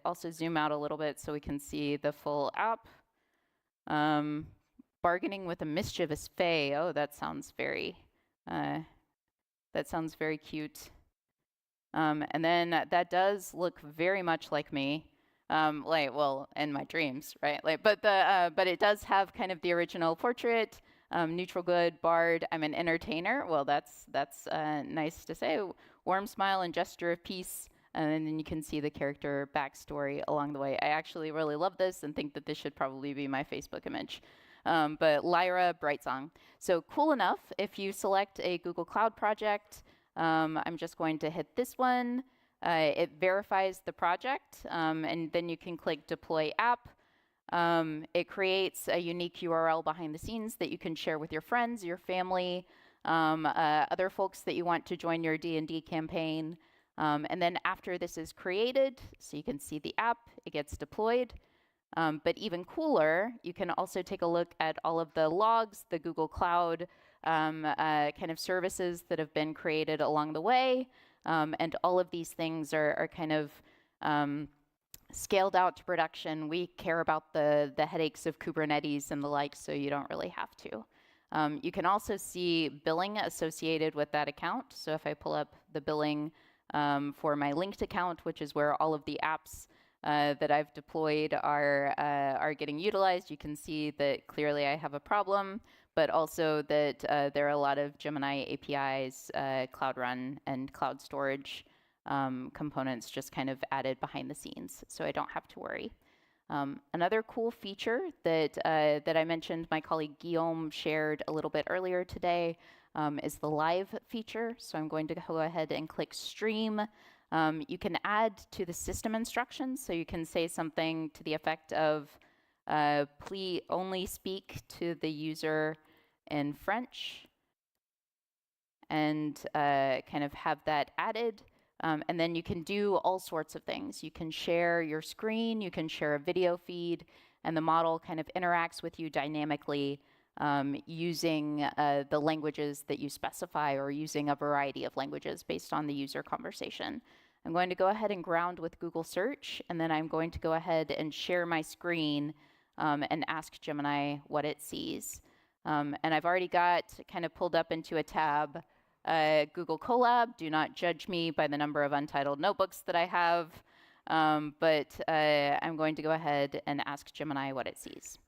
also zoom out a little bit so we can see the full app. Bargaining with a mischievous fae. Oh, that sounds very cute. And then that does look very much like me. Well, in my dreams, right? But it does have kind of the original portrait. Neutral good, bard, I'm an entertainer. Well, that's nice to say. Warm smile and gesture of peace. And then you can see the character backstory along the way. I actually really love this and think that this should probably be my Facebook image. But Lyra, bright song. So cool enough, if you select a Google Cloud project, I'm just going to hit this one. It verifies the project, and then you can click deploy app. It creates a unique URL behind the scenes that you can share with your friends, your family, other folks that you want to join your D&D campaign. And then after this is created, so you can see the app, it gets deployed. But even cooler, you can also take a look at all of the logs, the Google Cloud kind of services that have been created along the way. And all of these things are kind of scaled out to production. We care about the headaches of Kubernetes and the like, so you don't really have to. You can also see billing associated with that account. So if I pull up the billing for my linked account, which is where all of the apps that I've deployed are getting utilized, you can see that clearly I have a problem, but also that there are a lot of Gemini APIs, Cloud Run, and cloud storage components just kind of added behind the scenes, so I don't have to worry. Another cool feature that I mentioned, my colleague Guillaume shared a little bit earlier today, is the live feature. So I'm going to go ahead and click stream. You can add to the system instructions, so you can say something to the effect of, please only speak to the user in French, and kind of have that added. And then you can do all sorts of things. You can share your screen, you can share a video feed, and the model kind of interacts with you dynamically using the languages that you specify, or using a variety of languages based on the user conversation. I'm going to go ahead and ground with Google Search, and then I'm going to go ahead and share my screen and ask Gemini what it sees. And I've already got kind of pulled up into a tab Google Colab. Do not judge me by the number of untitled notebooks that I have, but I'm going to go ahead and ask Gemini what it sees.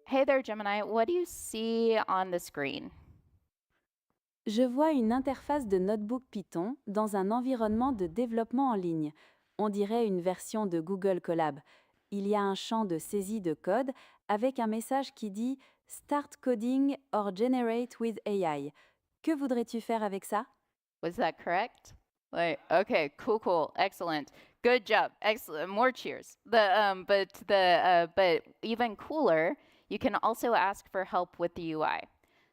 Hey there, Gemini. What do you see on the screen? Je vois une interface de notebook Python dans un environnement de développement en ligne. On dirait une version de Google Colab. Il y a un champ de saisie de code avec un message qui dit « Start coding or generate with AI ». Que voudrais-tu faire avec ça? Was that correct? Okay, cool, excellent, good job, excellent. More cheers. But even cooler, you can also ask for help with the UI.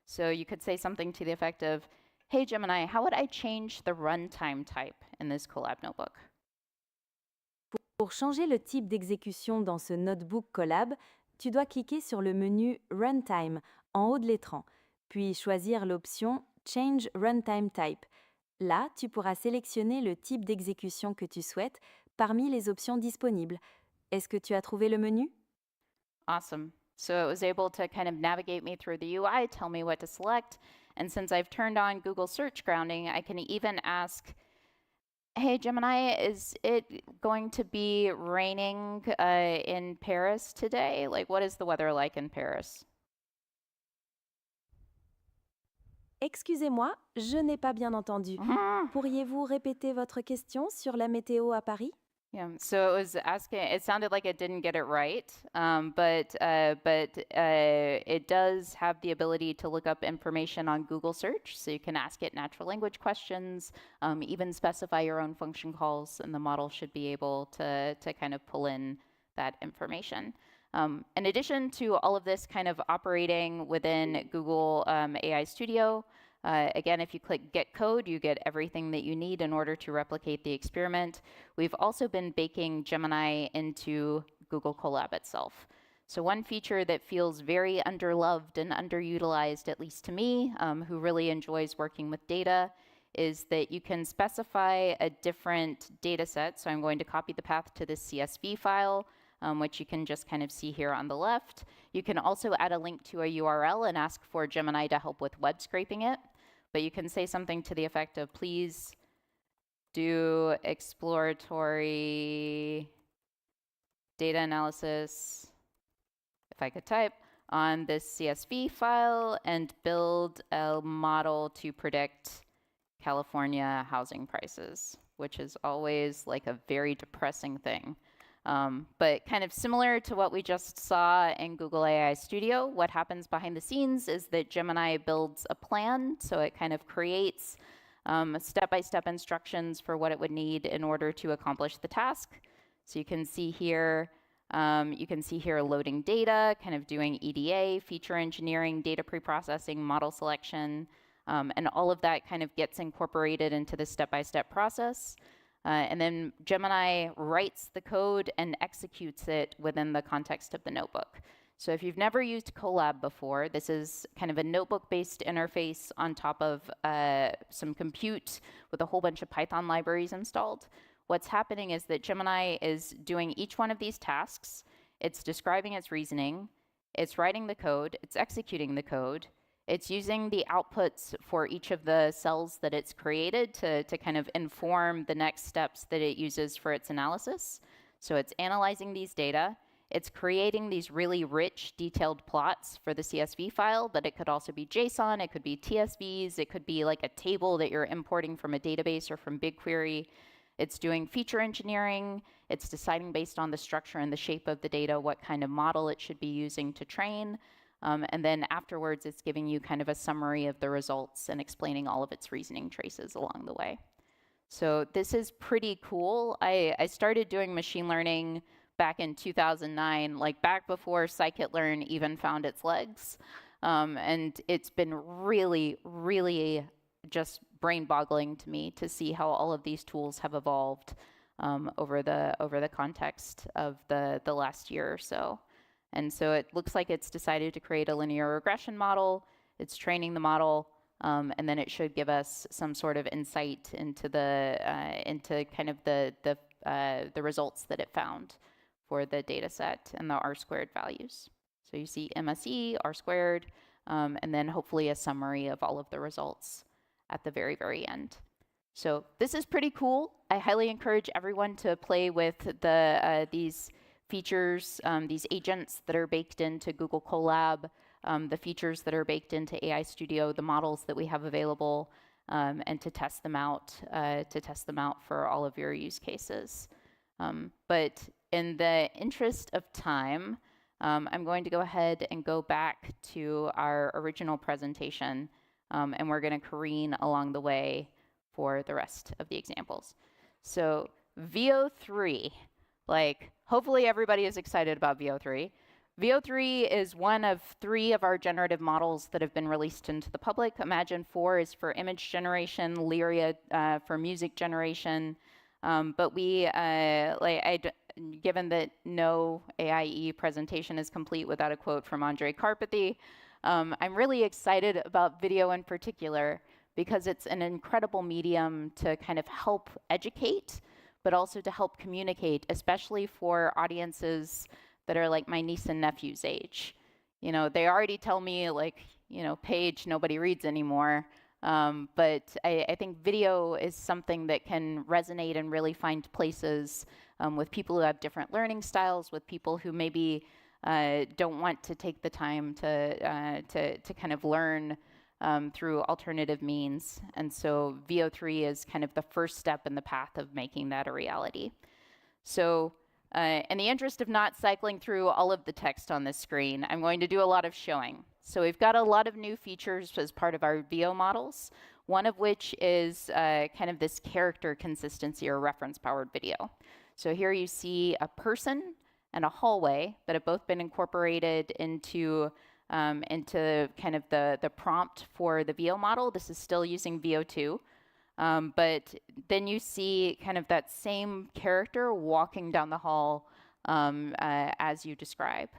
So you could say something to the effect of, "Hey Gemini, how would I change the runtime type in this Colab notebook?" Pour changer le type d'exécution dans ce notebook Colab, tu dois cliquer sur le menu Runtime en haut de l'écran, puis choisir l'option Change Runtime Type. Là, tu pourras sélectionner le type d'exécution que tu souhaites parmi les options disponibles. Est-ce que tu as trouvé le menu? Awesome. So it was able to kind of navigate me through the UI, tell me what to select, and since I've turned on Google Search grounding, I can even ask, "Hey Gemini, is it going to be raining in Paris today? Like, what is the weather like in Paris?" Excusez-moi, je n'ai pas bien entendu. Pourriez-vous répéter votre question sur la météo à Paris? Yeah, so it was asking, it sounded like it didn't get it right, but it does have the ability to look up information on Google Search, so you can ask it natural language questions, even specify your own function calls, and the model should be able to kind of pull in that information. In addition to all of this kind of operating within Google AI Studio, again, if you click Get Code, you get everything that you need in order to replicate the experiment. We've also been baking Gemini into Google Colab itself. So one feature that feels very underloved and underutilized, at least to me, who really enjoys working with data, is that you can specify a different data set. So I'm going to copy the path to this CSV file, which you can just kind of see here on the left. You can also add a link to a URL and ask for Gemini to help with web scraping it. But you can say something to the effect of, "Please do exploratory data analysis," if I could type, "on this CSV file and build a model to predict California housing prices," which is always like a very depressing thing. But kind of similar to what we just saw in Google AI Studio, what happens behind the scenes is that Gemini builds a plan. So it kind of creates step-by-step instructions for what it would need in order to accomplish the task. So you can see here, loading data, kind of doing EDA, feature engineering, data preprocessing, model selection, and all of that kind of gets incorporated into the step-by-step process. And then Gemini writes the code and executes it within the context of the notebook. So if you've never used Colab before, this is kind of a notebook-based interface on top of some compute with a whole bunch of Python libraries installed. What's happening is that Gemini is doing each one of these tasks. It's describing its reasoning. It's writing the code. It's executing the code. It's using the outputs for each of the cells that it's created to kind of inform the next steps that it uses for its analysis. So it's analyzing these data. It's creating these really rich, detailed plots for the CSV file, but it could also be JSON, it could be TSVs, it could be like a table that you're importing from a database or from BigQuery. It's doing feature engineering. It's deciding based on the structure and the shape of the data what kind of model it should be using to train. And then afterwards, it's giving you kind of a summary of the results and explaining all of its reasoning traces along the way. So this is pretty cool. I started doing machine learning back in 2009, like back before scikit-learn even found its legs. And it's been really, really just brain-boggling to me to see how all of these tools have evolved over the context of the last year or so. And so it looks like it's decided to create a linear regression model. It's training the model, and then it should give us some sort of insight into into kind of the results that it found for the data set and the R-squared values. So you see MSE, R-squared, and then hopefully a summary of all of the results at the very, very end. So this is pretty cool. I highly encourage everyone to play with these features, these agents that are baked into Google Colab, the features that are baked into AI Studio, the models that we have available, and to test them out for all of your use cases. But in the interest of time, I'm going to go ahead and go back to our original presentation, and we're going to careen along the way for the rest of the examples. So VO3, like hopefully everybody is excited about VO3. VO3 is one of 3 of our generative models that have been released into the public. Imagine 4 is for image generation, Lyria for music generation. But we, given that no AIE presentation is complete without a quote from Andrei Karpathy, I'm really excited about video in particular because it's an incredible medium to kind of help educate, but also to help communicate, especially for audiences that are like my niece and nephew's age. You know, they already tell me like, you know, Paige, nobody reads anymore. But I think video is something that can resonate and really find places with people who have different learning styles, with people who maybe don't want to take the time to kind of learn through alternative means. And so VO3 is kind of the first step in the path of making that a reality. So in the interest of not cycling through all of the text on this screen, I'm going to do a lot of showing. So we've got a lot of new features as part of our VO models, one of which is kind of this character consistency or reference-powered video. So here you see a person and a hallway that have both been incorporated into kind of the prompt for the VO model. This is still using VO2. But then you see kind of that same character walking down the hall as you describe.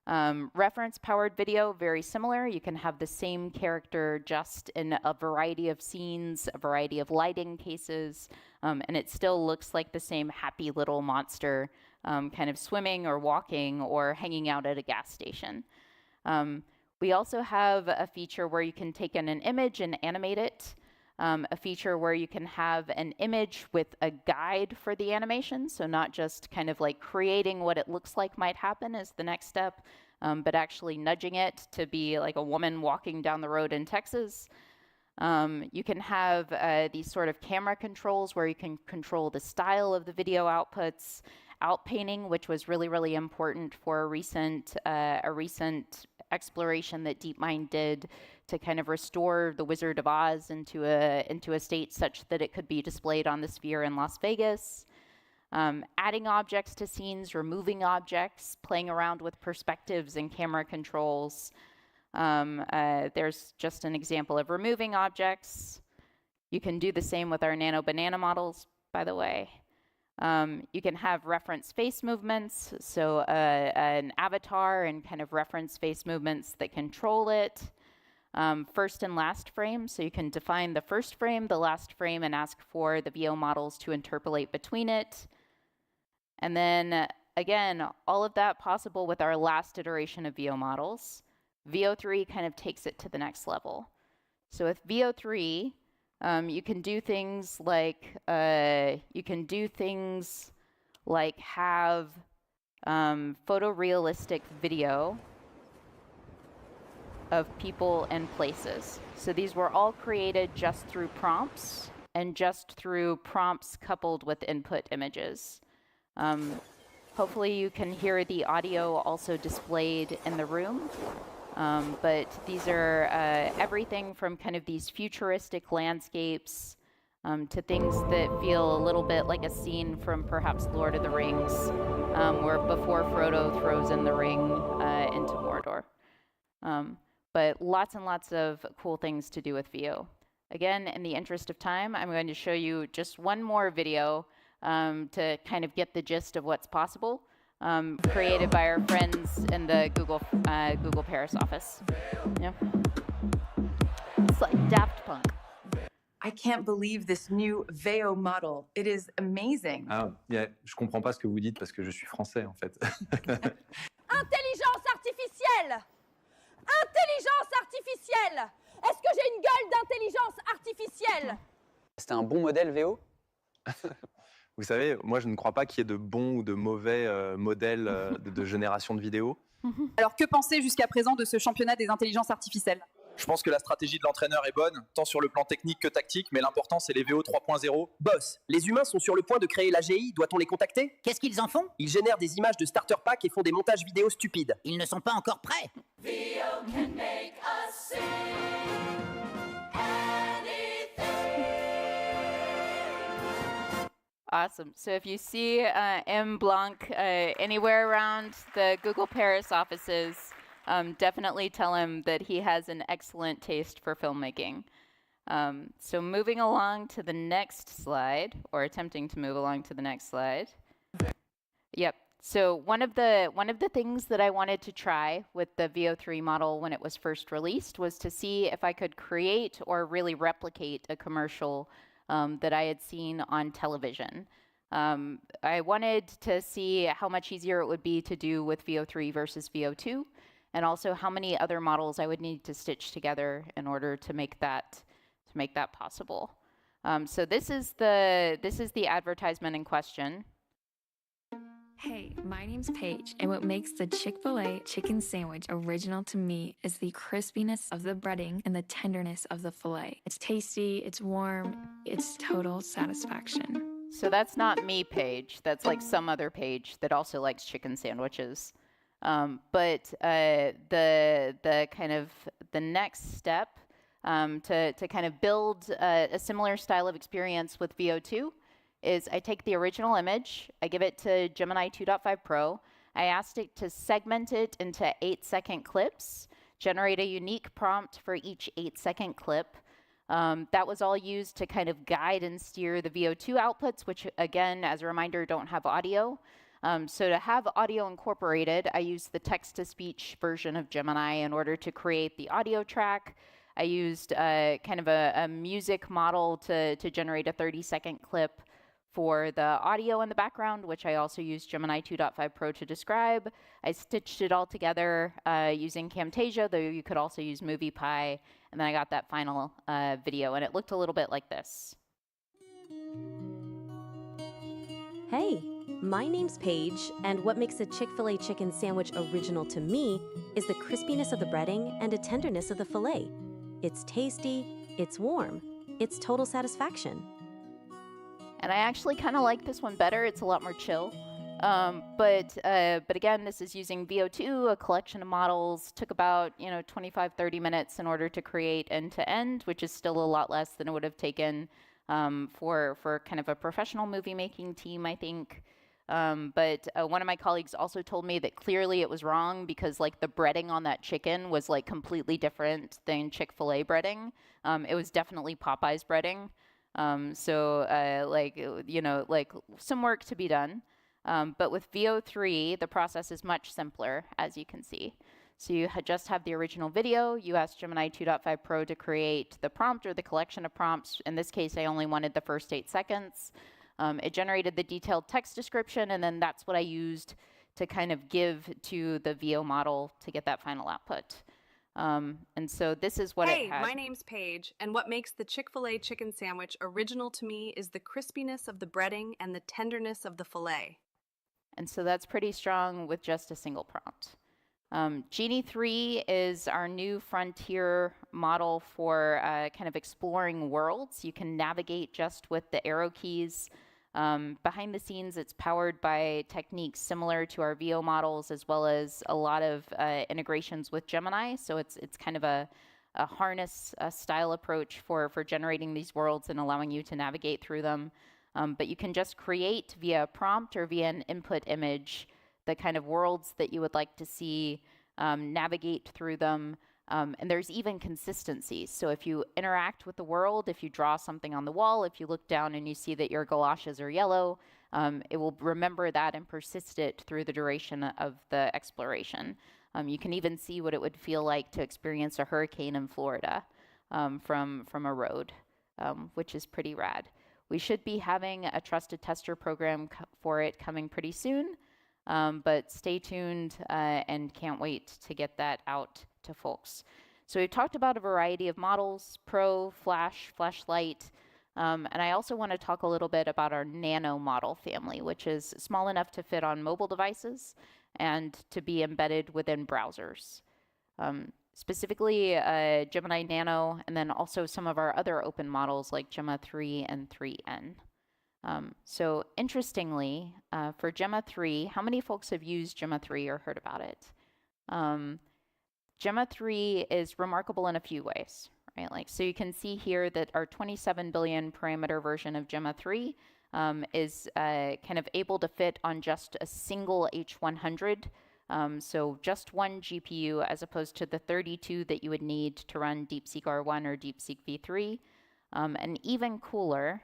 Reference-powered video, very similar. You can have the same character just in a variety of scenes, a variety of lighting cases, and it still looks like the same happy little monster kind of swimming or walking or hanging out at a gas station. We also have a feature where you can take in an image and animate it. A feature where you can have an image with a guide for the animation, so not just kind of like creating what it looks like might happen as the next step, but actually nudging it to be like a woman walking down the road in Texas. You can have these sort of camera controls where you can control the style of the video outputs, outpainting, which was really, really important for a recent exploration that DeepMind did to kind of restore the Wizard of Oz into a state such that it could be displayed on the Sphere in Las Vegas. Adding objects to scenes, removing objects, playing around with perspectives and camera controls. There's just an example of removing objects. You can do the same with our Nano Banana models. by the way. You can have reference face movements, so an avatar and kind of reference face movements that control it. First and last frame, so you can define the first frame, the last frame, and ask for the VO models to interpolate between it. And then, again, all of that possible with our last iteration of VO models. VO3 kind of takes it to the next level. So with VO3, you can do things like have photorealistic video of people and places. So these were all created just through prompts and just through prompts coupled with input images. Hopefully you can hear the audio also displayed in the room. But these are everything from kind of these futuristic landscapes to things that feel a little bit like a scene from perhaps Lord of the Rings, where before Frodo throws in the ring into Mordor. But lots and lots of cool things to do with VO. Again, in the interest of time, I'm going to show you just one more video to kind of get the gist of what's possible. Created by our friends in the Google Paris office. Yeah. It's like Daft Punk. I can't believe this new VO model. It is amazing. Ah, yeah, je comprends pas ce que vous dites parce que je suis français en fait. Intelligence artificielle! Intelligence artificielle! Est-ce que j'ai une gueule d'intelligence artificielle? C'était un bon modèle VO? Vous savez, moi je ne crois pas qu'il y ait de bons ou de mauvais modèles de génération de vidéos. Alors que penser jusqu'à présent de ce championnat des intelligences artificielles? Je pense que la stratégie de l'entraîneur est bonne, tant sur le plan technique que tactique, mais l'important c'est les VO 3.0. Boss, les humains sont sur le point de créer l'AGI, doit-on les contacter? Qu'est-ce qu'ils en font? Ils génèrent des images de starter pack et font des montages vidéo stupides. Ils ne sont pas encore prêts. VO can make us sing anything. Awesome. So if you see M. Blanc anywhere around the Google Paris offices, definitely tell him that he has an excellent taste for filmmaking. So moving along to the next slide, or attempting to move along to the next slide. Yep. So one of the things that I wanted to try with the VO3 model when it was first released was to see if I could create or really replicate a commercial that I had seen on television. I wanted to see how much easier it would be to do with VO3 versus VO2, and also how many other models I would need to stitch together in order to make that possible. So this is the advertisement in question. Hey, my name's Paige, and what makes the Chick-fil-A chicken sandwich original to me is the crispiness of the breading and the tenderness of the filet. It's tasty, it's warm, it's total satisfaction. So that's not me, Paige. That's like some other Paige that also likes chicken sandwiches. But the kind of the next step to kind of build a similar style of experience with VO2 is I take the original image, I give it to Gemini 2.5 Pro, I asked it to segment it into 8-second clips, generate a unique prompt for each 8-second clip. That was all used to kind of guide and steer the VO2 outputs, which again, as a reminder, don't have audio. So to have audio incorporated, I used the text-to-speech version of Gemini in order to create the audio track. I used kind of a music model to generate a 30-second clip for the audio in the background, which I also used Gemini 2.5 Pro to describe. I stitched it all together using Camtasia, though you could also use MoviePie, and then I got that final video, and it looked a little bit like this. Hey, my name's Paige, and what makes a Chick-fil-A chicken sandwich original to me is the crispiness of the breading and the tenderness of the filet. It's tasty, it's warm, it's total satisfaction. And I actually kind of like this one better. It's a lot more chill. But again, this is using VO2, a collection of models. Took about 25-30 minutes in order to create end-to-end, which is still a lot less than it would have taken for kind of a professional movie-making team, I think. But one of my colleagues also told me that clearly it was wrong because like the breading on that chicken was like completely different than Chick-fil-A breading. It was definitely Popeye's breading. Like some work to be done. But with VO3, the process is much simpler, as you can see. So you just have the original video. You ask Gemini 2.5 Pro to create the prompt or the collection of prompts. In this case, I only wanted the first 8 seconds. It generated the detailed text description, and then that's what I used to kind of give to the VO model to get that final output. And so this is what it had. Hey, my name's Paige, and what makes the Chick-fil-A chicken sandwich original to me is the crispiness of the breading and the tenderness of the filet. And so that's pretty strong with just a single prompt. Genie 3 is our new frontier model for kind of exploring worlds. You can navigate just with the arrow keys. Behind the scenes, it's powered by techniques similar to our VO models, as well as a lot of integrations with Gemini. So it's kind of a harness style approach for generating these worlds and allowing you to navigate through them. But you can just create via a prompt or via an input image the kind of worlds that you would like to see, navigate through them. And there's even consistency. So if you interact with the world, if you draw something on the wall, if you look down and you see that your galoshes are yellow, it will remember that and persist it through the duration of the exploration. You can even see what it would feel like to experience a hurricane in Florida from a road, which is pretty rad. We should be having a trusted tester program for it coming pretty soon, but stay tuned and can't wait to get that out to folks. So we've talked about a variety of models, Pro, Flash, Flashlight, and I also want to talk a little bit about our Nano model family, which is small enough to fit on mobile devices and to be embedded within browsers. Specifically Gemini Nano, and then also some of our other open models like Gemma 3 and 3N. So interestingly, for Gemma 3, how many folks have used Gemma 3 or heard about it? Gemma 3 is remarkable in a few ways, right? Like, so you can see here that our 27 billion parameter version of Gemma 3 is kind of able to fit on just a single H100. So just one GPU as opposed to the 32 that you would need to run DeepSeek R1 or DeepSeek V3. And even cooler,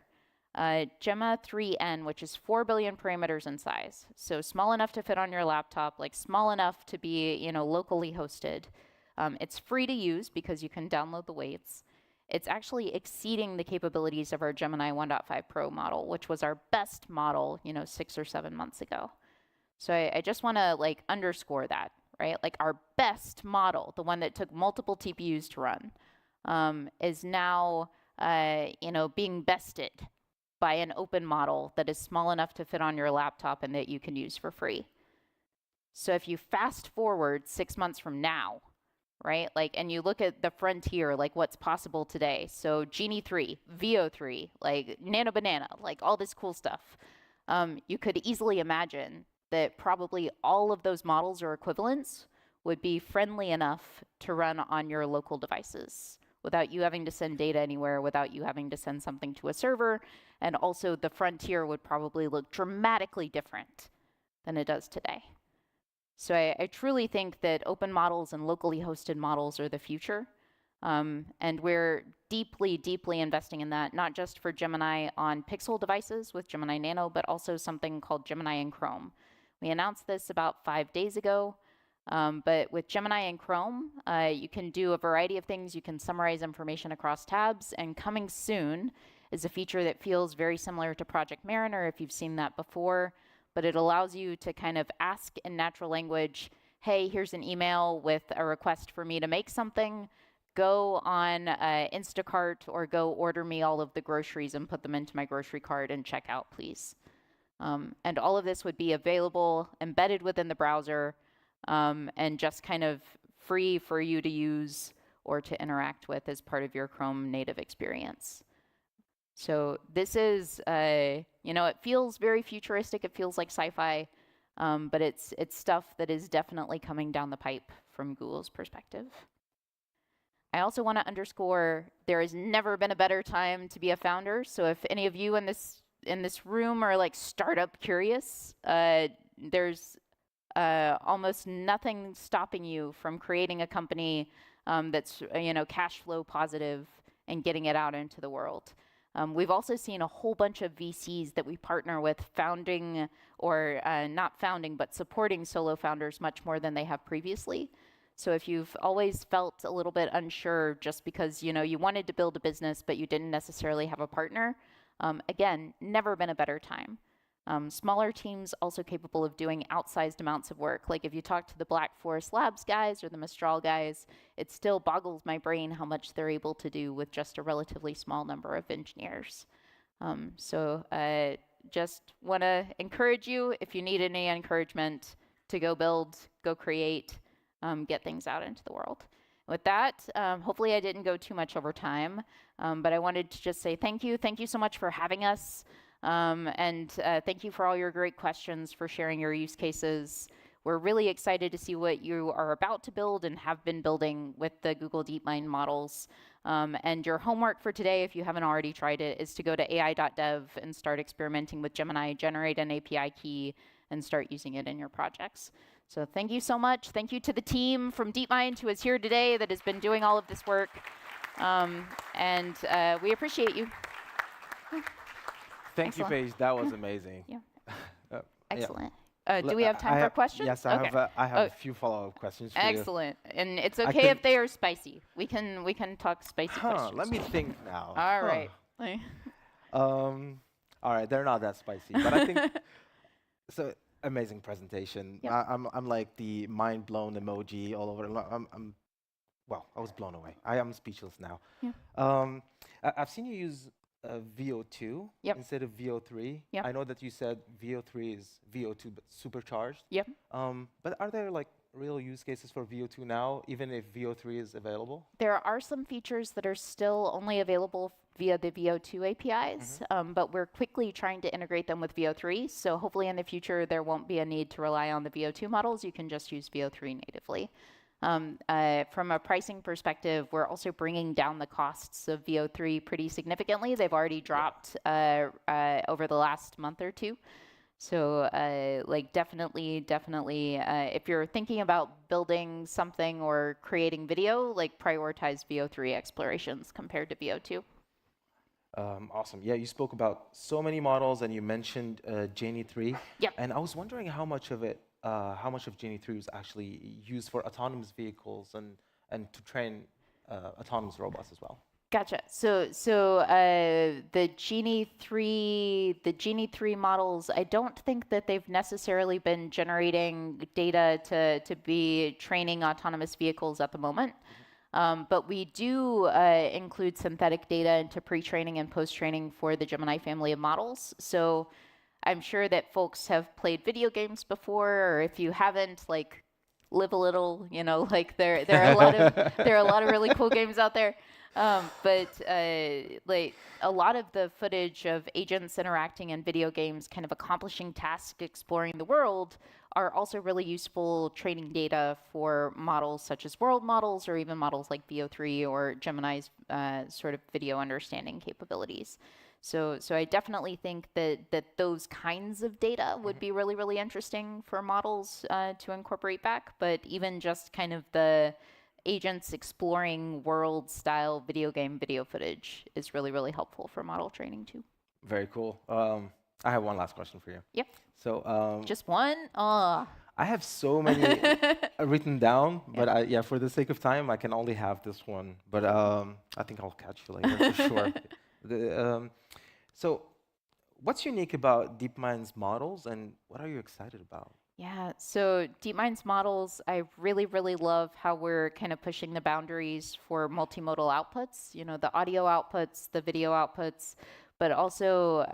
Gemma 3N, which is 4 billion parameters in size. So small enough to fit on your laptop, like small enough to be, locally hosted. It's free to use because you can download the weights. It's actually exceeding the capabilities of our Gemini 1.5 Pro model, which was our best model, 6 or 7 months ago. So I just want to underscore that, right? Like our best model, the one that took multiple TPUs to run, is now, being bested by an open model that is small enough to fit on your laptop and that you can use for free. So if you fast forward 6 months from now, right, and you look at the frontier, what's possible today. So Genie 3, VO3, Nano Banana, all this cool stuff. You could easily imagine that probably all of those models or equivalents would be friendly enough to run on your local devices without you having to send data anywhere, without you having to send something to a server. And also the frontier would probably look dramatically different than it does today. So I truly think that open models and locally hosted models are the future. And we're deeply, deeply investing in that, not just for Gemini on Pixel devices with Gemini Nano, but also something called Gemini in Chrome. We announced this about 5 days ago. But with Gemini and Chrome, you can do a variety of things. You can summarize information across tabs. And coming soon is a feature that feels very similar to Project Mariner, if you've seen that before. But it allows you to kind of ask in natural language, hey, here's an email with a request for me to make something. Go on Instacart or go order me all of the groceries and put them into my grocery cart and check out, please. And all of this would be available, embedded within the browser, and just kind of free for you to use or to interact with as part of your Chrome native experience. So this is, it feels very futuristic. It feels like sci-fi, but it's stuff that is definitely coming down the pipe from Google's perspective. I also want to underscore there has never been a better time to be a founder. So if any of you in this room are startup curious, there's almost nothing stopping you from creating a company that's cash flow positive and getting it out into the world. We've also seen a whole bunch of VCs that we partner with founding or not founding, but supporting solo founders much more than they have previously. So if you've always felt a little bit unsure just because you wanted to build a business, but you didn't necessarily have a partner, again, never been a better time. Smaller teams also capable of doing outsized amounts of work. Like if you talk to the Black Forest Labs guys or the Mistral guys, it still boggles my brain how much they're able to do with just a relatively small number of engineers. So just want to encourage you, if you need any encouragement, to go build, go create, get things out into the world. With that, hopefully I didn't go too much over time, but I wanted to just say thank you. Thank you so much for having us. And thank you for all your great questions, for sharing your use cases. We're really excited to see what you are about to build and have been building with the Google DeepMind models. And your homework for today, if you haven't already tried it, is to go to ai.dev and start experimenting with Gemini, generate an API key, and start using it in your projects. So thank you so much. Thank you to the team from DeepMind who is here today that has been doing all of this work. And we appreciate you. Thank you, Paige. That was amazing. Yeah. Excellent. Do we have time for questions? Yes, I have a few follow-up questions for you. Excellent. And it's okay if they are spicy. We can talk spicy questions. Let me think now. All right. All right, they're not that spicy, but I think so. Amazing presentation. Yep. I'm like the mind-blown emoji all over. Well, I was blown away. I am speechless now. Yeah. I've seen you use VO2 instead of VO3. Yep. I know that you said VO3 is VO2 but supercharged. Yep. But are there like real use cases for VO2 now, even if VO3 is available? There are some features that are still only available via the VO2 APIs, but we're quickly trying to integrate them with VO3. So hopefully in the future, there won't be a need to rely on the VO2 models. You can just use VO3 natively. From a pricing perspective, we're also bringing down the costs of VO3 pretty significantly. They've already dropped over the last month or two. So like definitely, if you're thinking about building something or creating video, like prioritize VO3 explorations compared to VO2. Awesome. Yeah, you spoke about so many models and you mentioned Jain3. Yep. And I was wondering how much of Jain3 was actually used for autonomous vehicles and to train autonomous robots as well. Gotcha. So the Genie 3 models, I don't think that they've necessarily been generating data to be training autonomous vehicles at the moment. But we do include synthetic data into pre-training and post-training for the Gemini family of models. So I'm sure that folks have played video games before, or if you haven't, like, live a little, like there are a lot of really cool games out there. But like a lot of the footage of agents interacting in video games, kind of accomplishing tasks, exploring the world, are also really useful training data for models such as world models or even models like VO3 or Gemini's sort of video understanding capabilities. So I definitely think that those kinds of data would be really, really interesting for models to incorporate back. But even just kind of the agents exploring world-style video game video footage is really, really helpful for model training too. Very cool. I have one last question for you. Yep. So just one? Oh. I have so many written down, but yeah, for the sake of time, I can only have this one. But I think I'll catch you later for sure. So what's unique about DeepMind's models, and what are you excited about? Yeah, so DeepMind's models, I really, really love how we're kind of pushing the boundaries for multimodal outputs, the audio outputs, the video outputs, but also,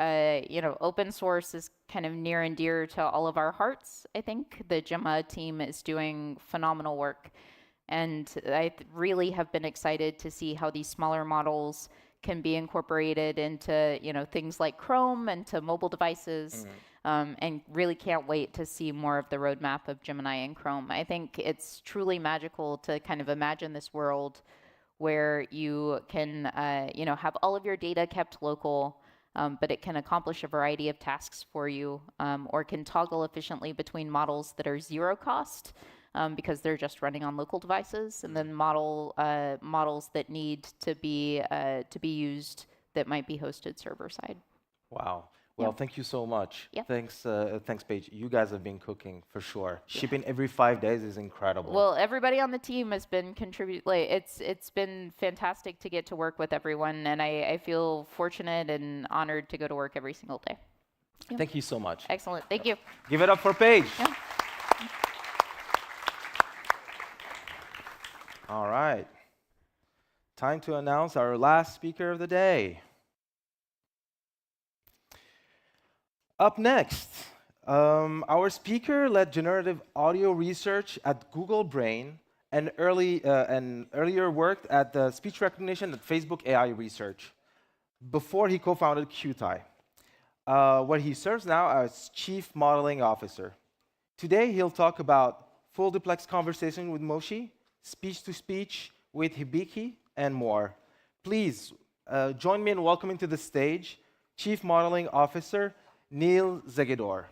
open source is kind of near and dear to all of our hearts, I think. The Gemma team is doing phenomenal work. And I really have been excited to see how these smaller models can be incorporated into, things like Chrome and to mobile devices. And really can't wait to see more of the roadmap of Gemini and Chrome. I think it's truly magical to kind of imagine this world where you can, have all of your data kept local, but it can accomplish a variety of tasks for you, or can toggle efficiently between models that are zero cost because they're just running on local devices, and then models that need to be used that might be hosted server side. Wow. Well, thank you so much. Yeah. Thanks, Paige. You guys have been cooking for sure. Shipping every 5 days is incredible. Well, everybody on the team has been contributing. Like, it's been fantastic to get to work with everyone, and I feel fortunate and honored to go to work every single day. Yeah. Thank you so much. Excellent. Thank you. Give it up for Paige. Yeah. All right. Time to announce our last speaker of the day. Up next, our speaker led generative audio research at Google Brain and earlier worked at the speech recognition at Facebook AI Research before he co-founded Qt, where he serves now as Chief Modeling Officer. Today, he'll talk about full duplex conversation with Moshi, speech-to-speech with Hibiki, and more. Please join me in welcoming to the stage Chief Modeling Officer Neil Zegedor.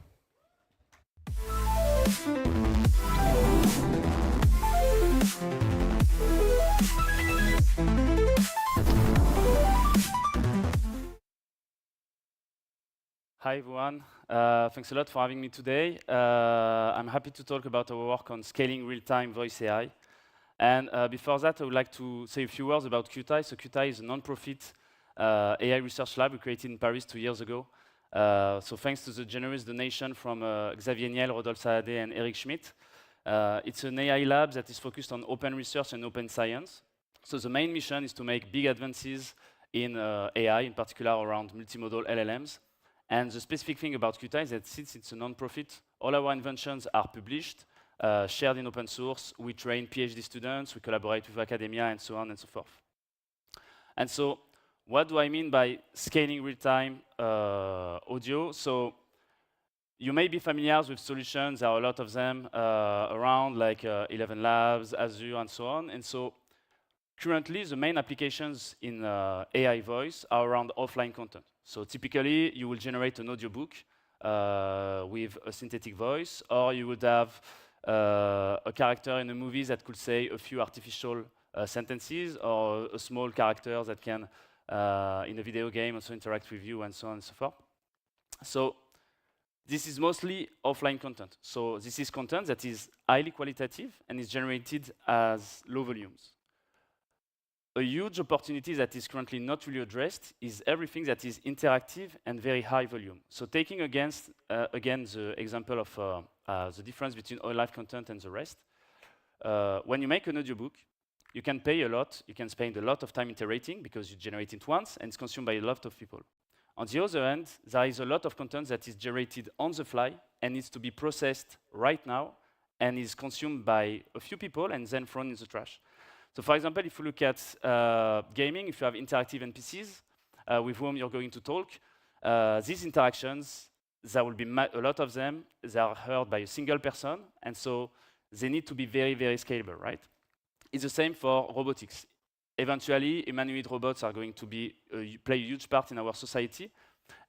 Hi, everyone. Thanks a lot for having me today. I'm happy to talk about our work on scaling real-time voice AI. And before that, I would like to say a few words about Qt. So Qt is a non-profit AI research lab we created in Paris 2 years ago. So thanks to the generous donation from Xavier Niel, Rodolphe Saadé, and Eric Schmidt, it's an AI lab that is focused on open research and open science. So the main mission is to make big advances in AI, in particular around multimodal LLMs. And the specific thing about Qt is that since it's a non-profit, all our inventions are published, shared in open source. We train PhD students, we collaborate with academia, and so on and so forth. And so what do I mean by scaling real-time audio? So you may be familiar with solutions. There are a lot of them around, like 11 Labs, Azure, and so on. And so currently, the main applications in AI voice are around offline content. So typically, you will generate an audiobook with a synthetic voice, or you would have a character in a movie that could say a few artificial sentences, or a small character that can, in a video game, also interact with you, and so on and so forth. So this is mostly offline content. So this is content that is highly qualitative and is generated as low volumes. A huge opportunity that is currently not really addressed is everything that is interactive and very high volume. So taking again the example of the difference between live content and the rest, when you make an audiobook, you can pay a lot, you can spend a lot of time iterating because you generate it once and it's consumed by a lot of people. On the other hand, there is a lot of content that is generated on the fly and needs to be processed right now and is consumed by a few people and then thrown in the trash. So for example, if you look at gaming, if you have interactive NPCs with whom you're going to talk, these interactions, there will be a lot of them. They are heard by a single person, and so they need to be very, very scalable, right? It's the same for robotics. Eventually, humanoid robots are going to play a huge part in our society,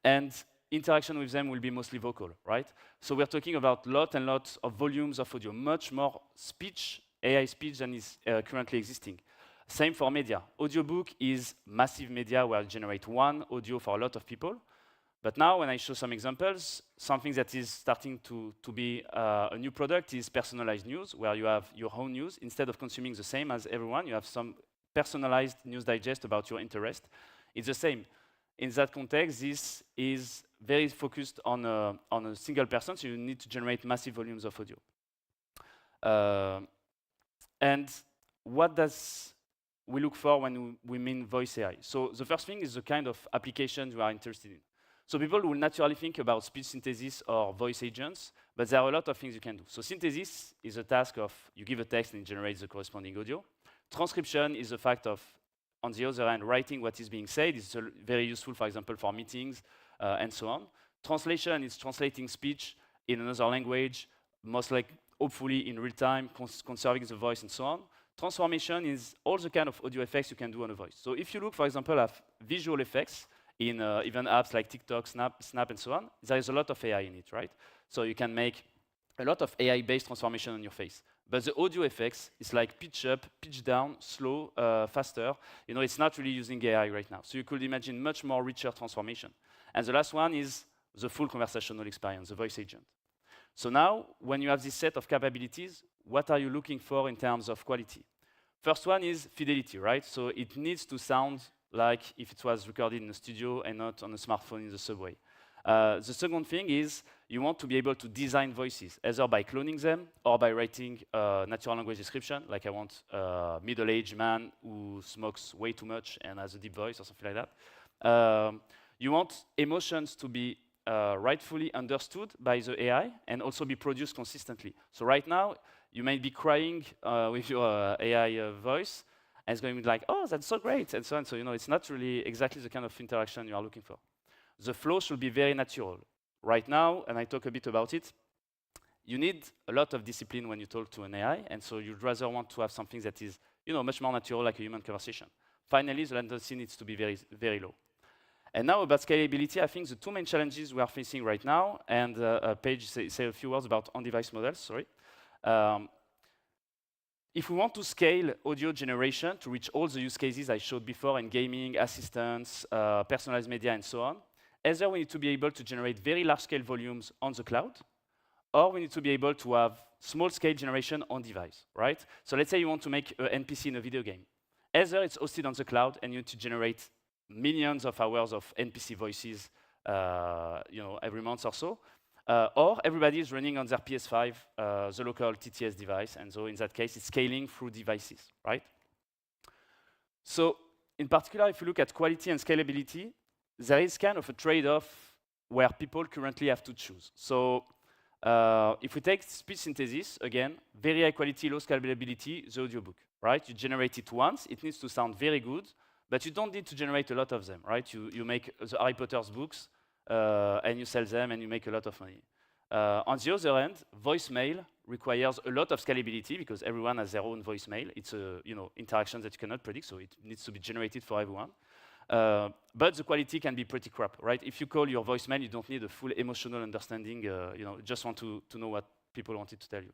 and interaction with them will be mostly vocal, right? So we're talking about lots and lots of volumes of audio, much more speech, AI speech than is currently existing. Same for media. Audiobook is massive media where you generate one audio for a lot of people. But now when I show some examples, something that is starting to be a new product is personalized news, where you have your own news. Instead of consuming the same as everyone, you have some personalized news digest about your interest. It's the same. In that context, this is very focused on a single person, so you need to generate massive volumes of audio. And what does we look for when we mean voice AI? So the first thing is the kind of applications we are interested in. So people will naturally think about speech synthesis or voice agents, but there are a lot of things you can do. So synthesis is a task of you give a text and it generates the corresponding audio. Transcription is the fact of, on the other hand, writing what is being said. It's very useful, for example, for meetings and so on. Translation is translating speech in another language, most like hopefully in real time, conserving the voice and so on. Transformation is all the kind of audio effects you can do on a voice. So if you look, for example, at visual effects in even apps like TikTok, Snap, and so on, there is a lot of AI in it, right? So you can make a lot of AI-based transformation on your face. But the audio effects is like pitch up, pitch down, slow, faster. It's not really using AI right now. So you could imagine much more richer transformation. And the last one is the full conversational experience, the voice agent. So now, when you have this set of capabilities, what are you looking for in terms of quality? First one is fidelity, right? So it needs to sound like if it was recorded in a studio and not on a smartphone in the subway. The second thing is you want to be able to design voices, either by cloning them or by writing a natural language description, like I want a middle-aged man who smokes way too much and has a deep voice or something like that. You want emotions to be rightfully understood by the AI and also be produced consistently. So right now, you might be crying with your AI voice, and it's going to be like, oh, that's so great, and so on. So it's not really exactly the kind of interaction you are looking for. The flow should be very natural. Right now, and I talk a bit about it, you need a lot of discipline when you talk to an AI, and so you'd rather want to have something that is much more natural, like a human conversation. Finally, the latency needs to be very, very low. And now about scalability, I think the two main challenges we are facing right now, and Paige say a few words about on-device models, sorry. If we want to scale audio generation to reach all the use cases I showed before in gaming, assistance, personalized media, and so on, either we need to be able to generate very large-scale volumes on the cloud, or we need to be able to have small-scale generation on device, right? So let's say you want to make an NPC in a video game. Either it's hosted on the cloud, and you need to generate millions of hours of NPC voices, every month or so, or everybody is running on their PS5, the local TTS device, and so in that case, it's scaling through devices, right? So in particular, if you look at quality and scalability, there is kind of a trade-off where people currently have to choose. So if we take speech synthesis, again, very high quality, low scalability, the audiobook, right? You generate it once, it needs to sound very good, but you don't need to generate a lot of them, right? You make the Harry Potter's books, and you sell them, and you make a lot of money. On the other hand, voicemail requires a lot of scalability because everyone has their own voicemail. It's a interaction that you cannot predict, so it needs to be generated for everyone. But the quality can be pretty crap, right? If you call your voicemail, you don't need a full emotional understanding. You just want to know what people wanted to tell you.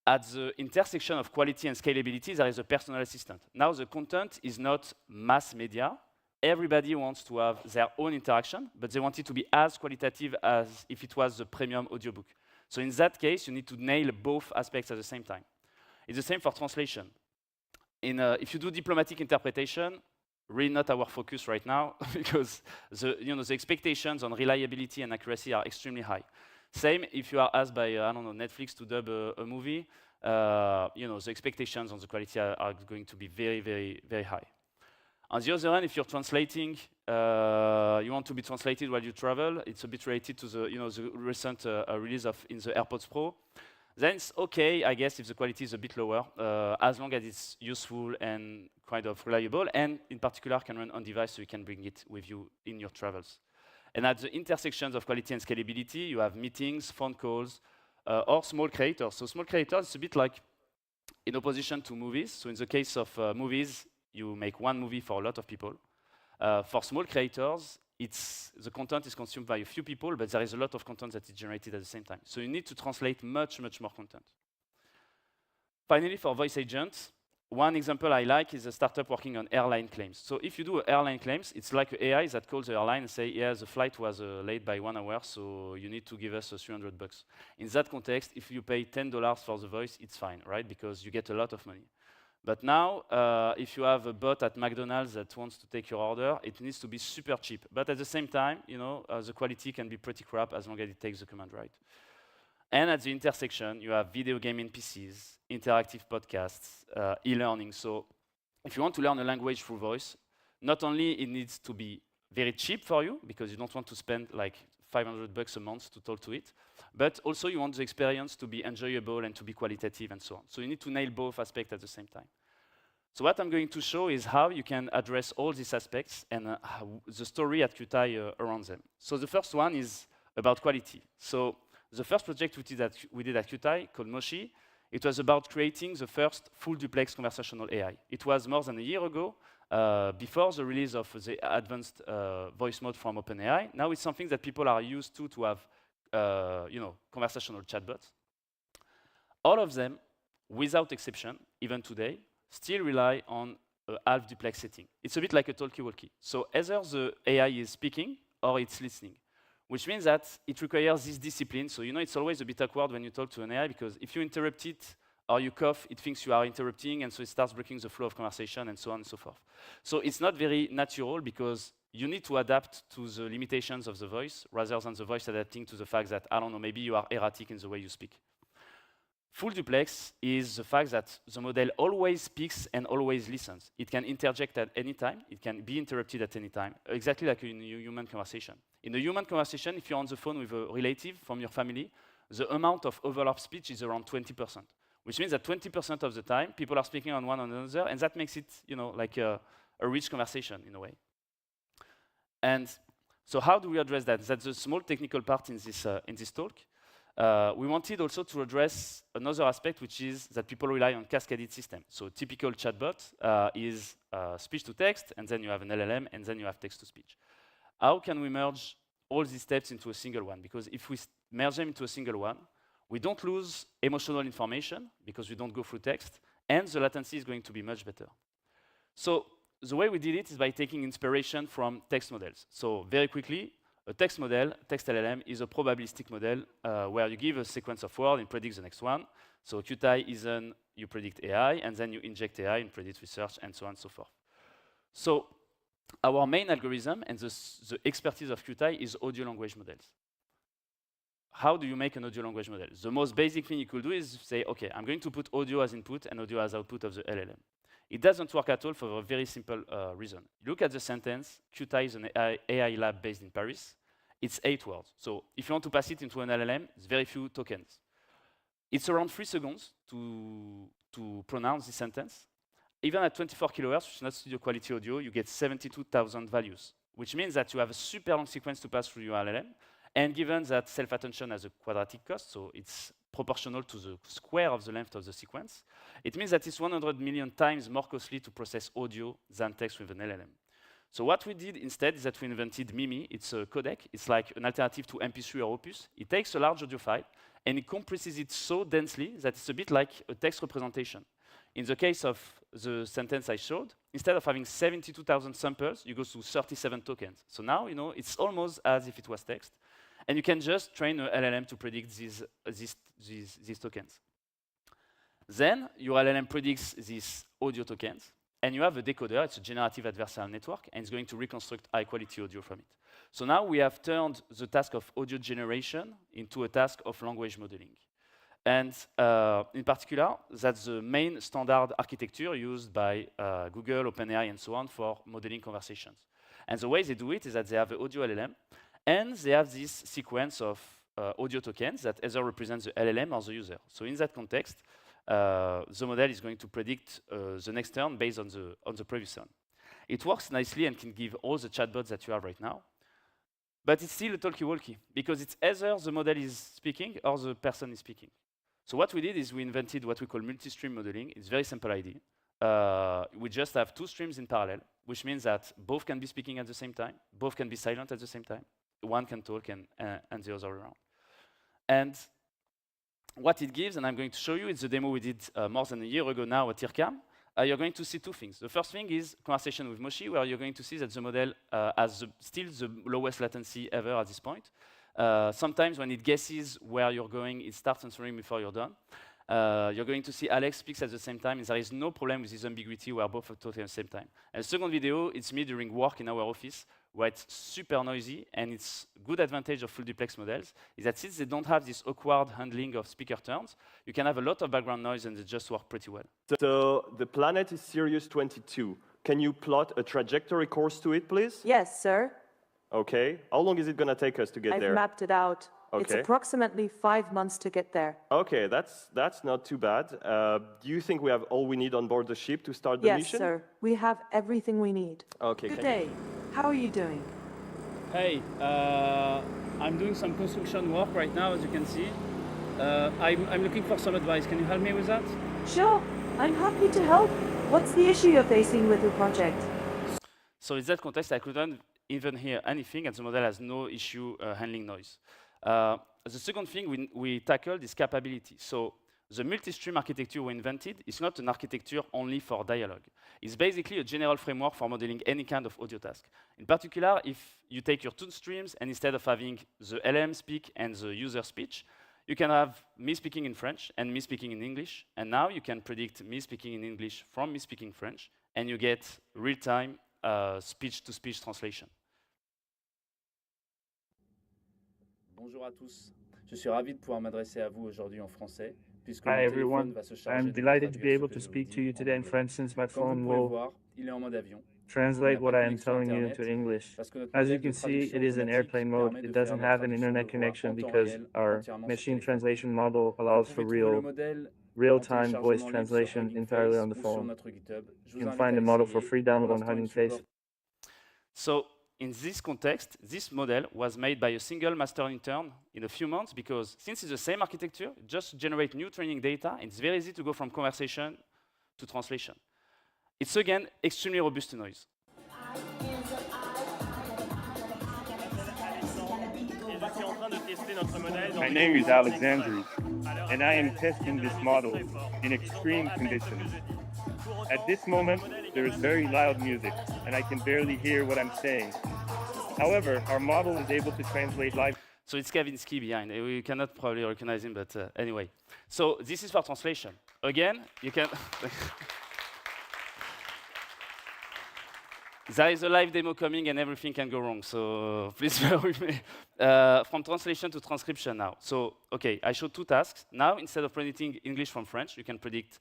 At the intersection of quality and scalability, there is a personal assistant. Now the content is not mass media. Everybody wants to have their own interaction, but they want it to be as qualitative as if it was a premium audiobook. So in that case, you need to nail both aspects at the same time. It's the same for translation. If you do diplomatic interpretation, really not our focus right now, because the expectations on reliability and accuracy are extremely high. Same if you are asked by, Netflix to dub a movie, the expectations on the quality are going to be very, very, very high. On the other hand, if you're translating, you want to be translated while you travel, it's a bit related to the recent release in the AirPods Pro. Then it's okay, I guess, if the quality is a bit lower, as long as it's useful and kind of reliable, and in particular can run on device, so you can bring it with you in your travels. And at the intersections of quality and scalability, you have meetings, phone calls, or small creators. So small creators, it's a bit like in opposition to movies. So in the case of movies, you make one movie for a lot of people. For small creators, the content is consumed by a few people, but there is a lot of content that is generated at the same time. So you need to translate much, much more content. Finally, for voice agents, one example I like is a startup working on airline claims. So if you do airline claims, it's like an AI that calls the airline and say, yeah, the flight was late by 1 hour, so you need to give us $300. In that context, if you pay $10 for the voice, it's fine, right? Because you get a lot of money. But now, if you have a bot at McDonald's that wants to take your order, it needs to be super cheap. But at the same time, the quality can be pretty crap as long as it takes the command right. And at the intersection, you have video game NPCs, interactive podcasts, e-learning. So if you want to learn a language through voice, not only it needs to be very cheap for you, because you don't want to spend like $500 a month to talk to it, but also you want the experience to be enjoyable and to be qualitative and so on. So you need to nail both aspects at the same time. So what I'm going to show is how you can address all these aspects and the story at Qt around them. So the first one is about quality. So the first project we did at Qt, called Moshi, it was about creating the first full duplex conversational AI. It was more than a year ago, before the release of the advanced voice mode from OpenAI. Now it's something that people are used to have, conversational chatbots. All of them without exception, even today, still rely on a half duplex setting. It's a bit like a talkie-walkie. So either the AI is speaking or it's listening, which means that it requires this discipline. So it's always a bit awkward when you talk to an AI, because if you interrupt it or you cough, it thinks you are interrupting, and so it starts breaking the flow of conversation, and so on and so forth. So it's not very natural, because you need to adapt to the limitations of the voice, rather than the voice adapting to the fact that, I don't know, maybe you are erratic in the way you speak. Full duplex is the fact that the model always speaks and always listens. It can interject at any time. It can be interrupted at any time, exactly like in a human conversation. In a human conversation, if you're on the phone with a relative from your family, the amount of overlap speech is around 20%, which means that 20% of the time, people are speaking on one another, and that makes it, like a rich conversation in a way. And so how do we address that? That's a small technical part in this talk. We wanted also to address another aspect, which is that people rely on cascaded systems. So typical chatbot is speech to text, and then you have an LLM, and then you have text to speech. How can we merge all these steps into a single one? Because if we merge them into a single one, we don't lose emotional information, because we don't go through text, and the latency is going to be much better. So the way we did it is by taking inspiration from text models. So very quickly, a text model, text LLM, is a probabilistic model where you give a sequence of words and predict the next one. So Qt isn't, you predict AI, and then you inject AI and predict research, and so on and so forth. So our main algorithm and the expertise of Qt is audio language models. How do you make an audio language model? The most basic thing you could do is say, OK, I'm going to put audio as input and audio as output of the LLM. It doesn't work at all for a very simple reason. Look at the sentence. Qt is an AI lab based in Paris. It's 8 words. So if you want to pass it into an LLM, it's very few tokens. It's around 3 seconds to pronounce this sentence. Even at 24 kilohertz, which is not studio quality audio, you get 72,000 values, which means that you have a super long sequence to pass through your LLM. And given that self-attention has a quadratic cost, so it's proportional to the square of the length of the sequence, it means that it's 100 million times more costly to process audio than text with an LLM. So what we did instead is that we invented Mimi. It's a codec. It's like an alternative to MP3 or Opus. It takes a large audio file, and it compresses it so densely that it's a bit like a text representation. In the case of the sentence I showed, instead of having 72,000 samples, you go to 37 tokens. So now, it's almost as if it was text. And you can just train an LLM to predict these tokens. Then your LLM predicts these audio tokens, and you have a decoder. It's a generative adversarial network, and it's going to reconstruct high-quality audio from it. So now we have turned the task of audio generation into a task of language modeling. And in particular, that's the main standard architecture used by Google, OpenAI, and so on for modeling conversations. And the way they do it is that they have an audio LLM, and they have this sequence of audio tokens that either represents the LLM or the user. So in that context, the model is going to predict the next turn based on the previous turn. It works nicely and can give all the chatbots that you have right now. But it's still a talkie-walkie, because it's either the model is speaking or the person is speaking. So what we did is we invented what we call multi-stream modeling. It's a very simple idea. We just have 2 streams in parallel, which means that both can be speaking at the same time, both can be silent at the same time. One can talk and the other around. And what it gives, and I'm going to show you, it's the demo we did more than a year ago now at IRCAM. You're going to see 2 things. The first thing is conversation with Moshi, where you're going to see that the model has still the lowest latency latency ever at this point. Sometimes when it guesses where you're going, it starts answering before you're done. You're going to see Alex speaks at the same time, and there is no problem with this ambiguity where both are talking at the same time. And the second video, it's me during work in our office, where it's super noisy, and it's good advantage of full duplex models, is that since they don't have this awkward handling of speaker turns, you can have a lot of background noise and they just work pretty well. So the planet is Sirius 22. Can you plot a trajectory course to it, please? Yes, sir. Okay. How long is it going to take us to get there? I've mapped it out. Okay. It's approximately 5 months to get there. Okay, that's not too bad. Do you think we have all we need on board the ship to start the mission? Yes, sir. We have everything we need. Okay. Good day. How are you doing? Hey, I'm doing some construction work right now, as you can see. I'm looking for some advice. Can you help me with that? Sure. I'm happy to help. What's the issue you're facing with the project? So in that context, I couldn't even hear anything, and the model has no issue handling noise. The second thing we tackled is capability. So The multi-stream architecture we invented is not an architecture only for dialogue. It's basically a general framework for modeling any kind of audio task. In particular, if you take your two streams and instead of having the LLM speak and the user speech, you can have me speaking in French and me speaking in English. And now you can predict me speaking in English from me speaking French, and you get real-time speech-to-speech translation. Bonjour à tous. Je suis ravi de pouvoir m'adresser à vous aujourd'hui en français. Hi everyone, I'm delighted to be able to speak to you today in French since my phone will translate what I am telling you into English. As you can see, it is in airplane mode. It doesn't have an internet connection because our machine translation model allows for real-time voice translation entirely on the phone. You can find the model for free download on Hugging Face. So in this context, this model was made by a single master intern in a few months because since it's the same architecture, just generate new training data, it's very easy to go from conversation to translation. It's again extremely robust to noise. My name is Alexandri, and I am testing this model in extreme conditions. At this moment, there is very loud music, and I can barely hear what I'm saying. However, our model is able to translate live. So it's Kavinsky behind. We cannot probably recognize him, but anyway. So this is for translation. Again, you can... There is a live demo coming and everything can go wrong, so please bear with me. From translation to transcription now. So, okay, I showed two tasks. Now, instead of predicting English from French, you can predict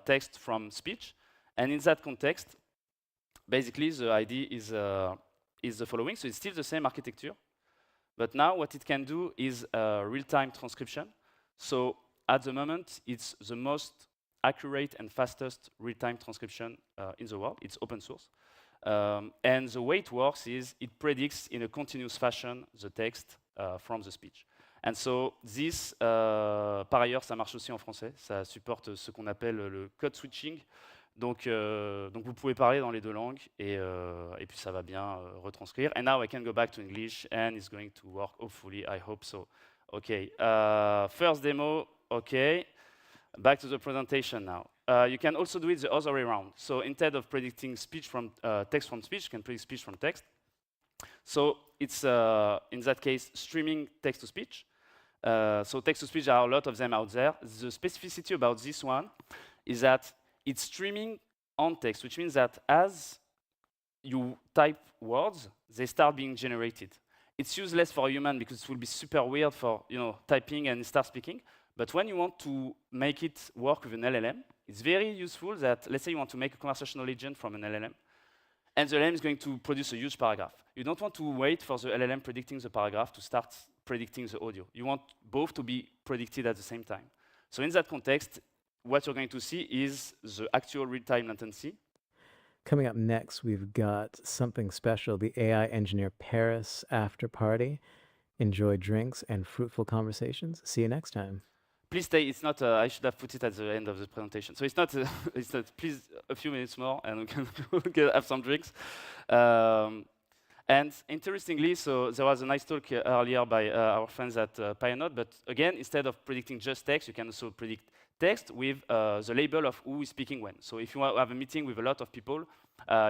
text from speech. And in that context, basically, the idea is the following. So it's still the same architecture, but now what it can do is real-time transcription. So at the moment, it's the most accurate and fastest real-time transcription in the world. It's open source. And the way it works is it predicts in a continuous fashion the text from the speech. And so this, par ailleurs, ça marche aussi en français. Ça supporte ce qu'on appelle le code switching. Donc vous pouvez parler dans les deux langues et puis ça va bien retranscrire. And now I can go back to English and it's going to work, hopefully, I hope so. Okay, first demo, okay. Back to the presentation now. You can also do it the other way around. So instead of predicting speech from text from speech, you can predict speech from text. So it's, in that case, streaming text-to-speech. So text-to-speech, there are a lot of them out there. The specificity about this one is that it's streaming on text, which means that as you type words, they start being generated. It's useless for a human because it will be super weird for typing and start speaking. But when you want to make it work with an LLM, it's very useful that, let's say you want to make a conversational agent from an LLM, and the LLM is going to produce a huge paragraph. You don't want to wait for the LLM predicting the paragraph to start predicting the audio. You want both to be predicted at the same time. So in that context, what you're going to see is the actual real-time latency. Coming up next, we've got something special, the AI Engineer Paris after party. Enjoy drinks and fruitful conversations. See you next time. Please stay. It's not. I should have put it at the end of the presentation. So it's not. It's not. Please, a few minutes more, and we can have some drinks. And interestingly, so there was a nice talk earlier by our friends at Pionode. But again, instead of predicting just text, you can also predict text with the label of who is speaking when. So if you have a meeting with a lot of people,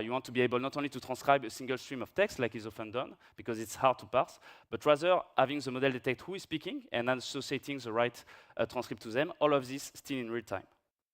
you want to be able not only to transcribe a single stream of text, like is often done, because it's hard to parse, but rather having the model detect who is speaking and associating the right transcript to them, all of this still in real time.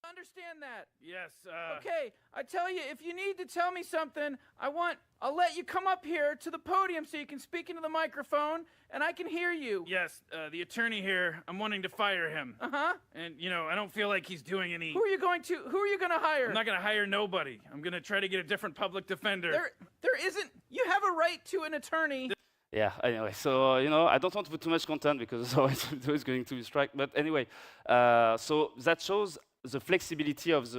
Understand that? Yes. Okay, I tell you, if you need to tell me something, I'll let you come up here to the podium so you can speak into the microphone and I can hear you. Yes, the attorney here, I'm wanting to fire him. Uh-huh. And, I don't feel like he's doing any... Who are you going to hire? I'm not going to hire nobody. I'm going to try to get a different public defender. There isn't... You have a right to an attorney. Yeah, anyway, so, I don't want to put too much content because otherwise it's going to be strike. But anyway, so that shows the flexibility of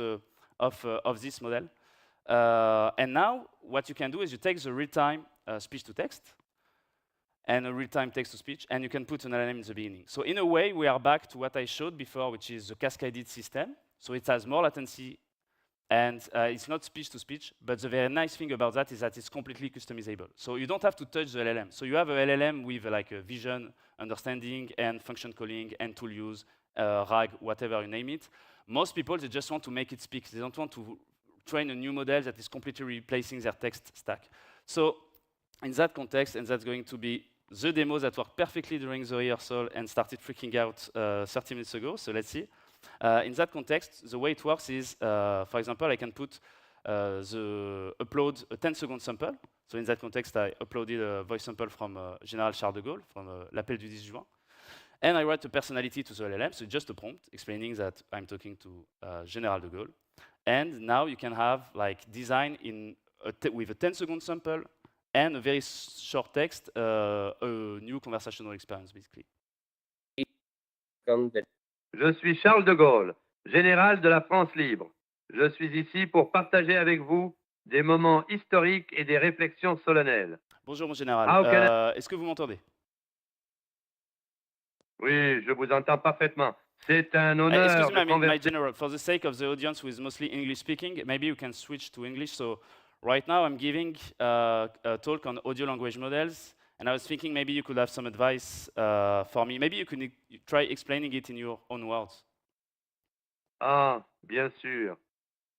this model. And now what you can do is you take the real-time speech-to-text and a real-time text-to-speech, and you can put an LLM in the beginning. So in a way, we are back to what I showed before, which is the cascaded system. So it has more latency, and it's not speech-to-speech, but the very nice thing about that is that it's completely customizable. So you don't have to touch the LLM. So you have a LLM with like a vision, understanding, and function calling, and tool use, RAG, whatever you name it. Most people, they just want to make it speak. They don't want to train a new model that is completely replacing their text stack. So in that context, and that's going to be the demo that worked perfectly during the rehearsal and started freaking out 30 minutes ago, so let's see. In that context, the way it works is, for example, I can put upload a 10-second sample. So in that context, I uploaded a voice sample from Général Charles de Gaulle, from l'appel du 10 juin. And I write a personality to the LLM, so just a prompt explaining that I'm talking to Général de Gaulle. And now you can have like design with a 10-second sample and a very short text, a new conversational experience, basically. Je suis Charles de Gaulle, général de la France libre. Je suis ici pour partager avec vous des moments historiques et des réflexions solennelles. Bonjour, mon général. Est-ce que vous m'entendez? Oui, je vous entends parfaitement. C'est un honneur. Excuse me, I mean, my general, for the sake of the audience who is mostly English speaking, maybe you can switch to English. So right now I'm giving a talk on audio language models, and I was thinking maybe you could have some advice for me. Maybe you could try explaining it in your own words. Ah, bien sûr.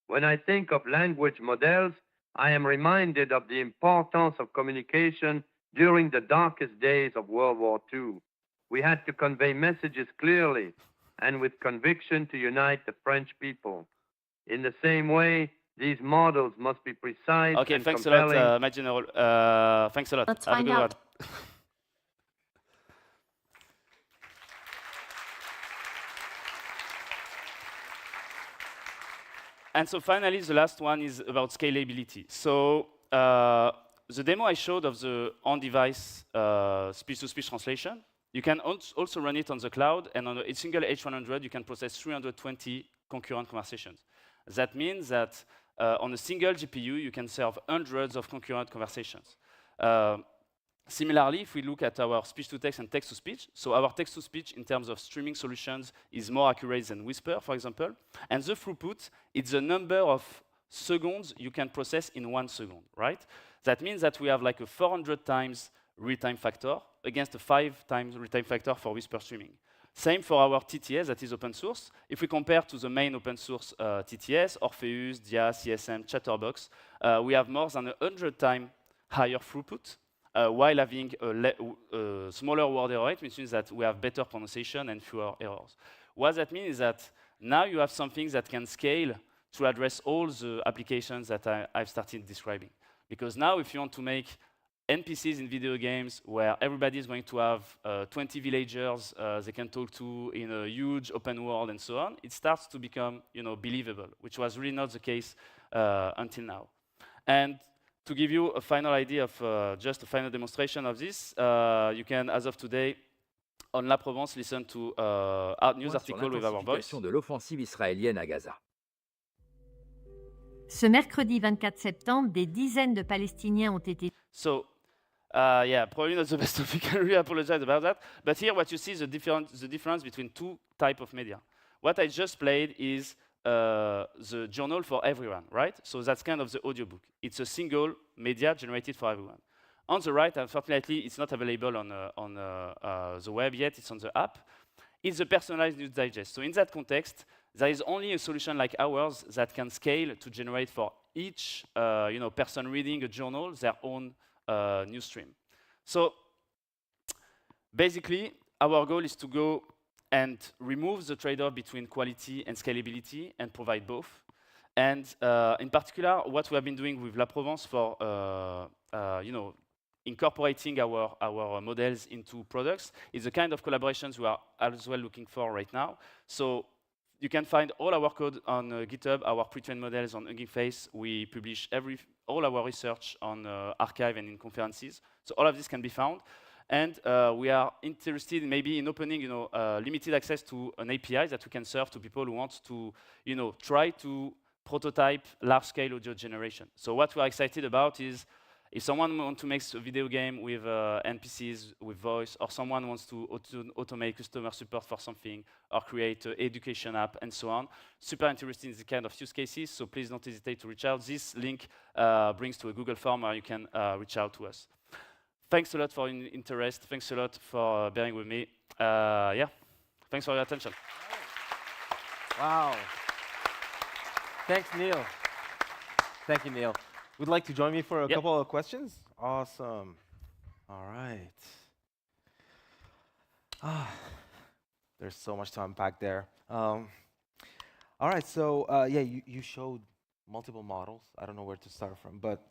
When I think of language models, I am reminded of the importance of communication during the darkest days of World War II. We had to convey messages clearly and with conviction to unite the French people. In the same way, these models must be precise Okay, and thanks compelling. a lot, my general. Thanks a lot. Let's Have a find good out. one. And so finally, the last one is about scalability. So the demo I showed of the on-device speech-to-speech translation, you can also run it on the cloud, and on a single H100, you can process 320 concurrent conversations. That means that on a single GPU, you can serve hundreds of concurrent conversations. Similarly, if we look at our speech-to-text and text-to-speech, so our text-to-speech in terms of streaming solutions is more accurate than Whisper, for example. And the throughput, it's the number of seconds you can process in 1 second, right? That means that we have like a 400 times real-time factor against a 5 times real-time factor for Whisper streaming. Same for our TTS, that is open source. If we compare to the main open source TTS, Orpheus, Dia, CSM, Chatterbox, we have more than 100 times higher throughput, while having a smaller word error rate, which means that we have better pronunciation and fewer errors. What that means is that now you have something that can scale to address all the applications that I've started describing. Because now if you want to make NPCs in video games where everybody is going to have 20 villagers they can talk to in a huge open world and so on, it starts to become believable, which was really not the case until now. And to give you a final idea of just a final demonstration of this, you can, as of today, on La Provence, listen to a news article with our voice. De l'offensive israélienne à Gaza. Ce mercredi 24 septembre, des dizaines de Palestiniens ont été... So, yeah, probably not the best topic. I really apologize about that. But here, what you see is the difference between two types of media. What I just played is the journal for everyone, right? So that's kind of the audiobook. It's a single media generated for everyone. On the right, unfortunately, it's not available on the web yet. It's on the app. It's a personalized news digest. So in that context, there is only a solution like ours that can scale to generate for each person reading a journal their own news stream. So basically, our goal is to go and remove the trade-off between quality and scalability and provide both. And in particular, what we have been doing with La Provence for incorporating our models into products is the kind of collaborations we are as well looking for right now. So you can find all our code on GitHub, our pre-trained models on Hugging Face. We publish all our research on archive and in conferences. So all of this can be found. And we are interested maybe in opening limited access to an API that we can serve to people who want to try to prototype large-scale audio generation. So what we are excited about is if someone wants to make a video game with NPCs, with voice, or someone wants to automate customer support for something, or create an education app, and so on, super interested in this kind of use cases, so please don't hesitate to reach out. This link brings to a Google form where you can reach out to us. Thanks a lot for your interest. Thanks a lot for bearing with me. Yeah, Thanks for your attention. Wow. Thanks, Neil. Thank you, Neil. Would you like to join me for a couple of questions? Awesome. All right. There's so much to unpack there. All right, so yeah, you showed multiple models. I don't know where to start from, but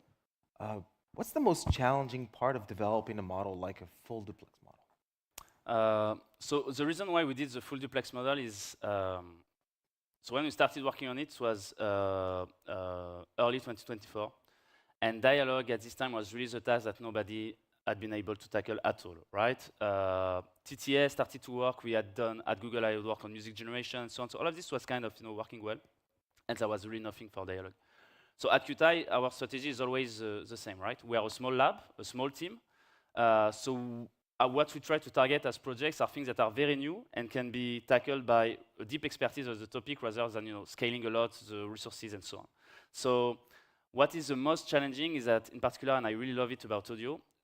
what's the most challenging part of developing a model like a full duplex model? So the reason why we did the full duplex model is, so when we started working on it was early 2024, and dialogue at this time was really the task that nobody had been able to tackle at all, right? TTA started to work. We had done at Google, I would work on music generation and so on. So all of this was kind of working well, and there was really nothing for dialogue. So at Qt, our strategy is always the same, right? We are a small lab, a small team. So what we try to target as projects are things that are very new and can be tackled by a deep expertise of the topic rather than scaling a lot the resources and so on. So what is the most challenging is that, in particular, and I really love it about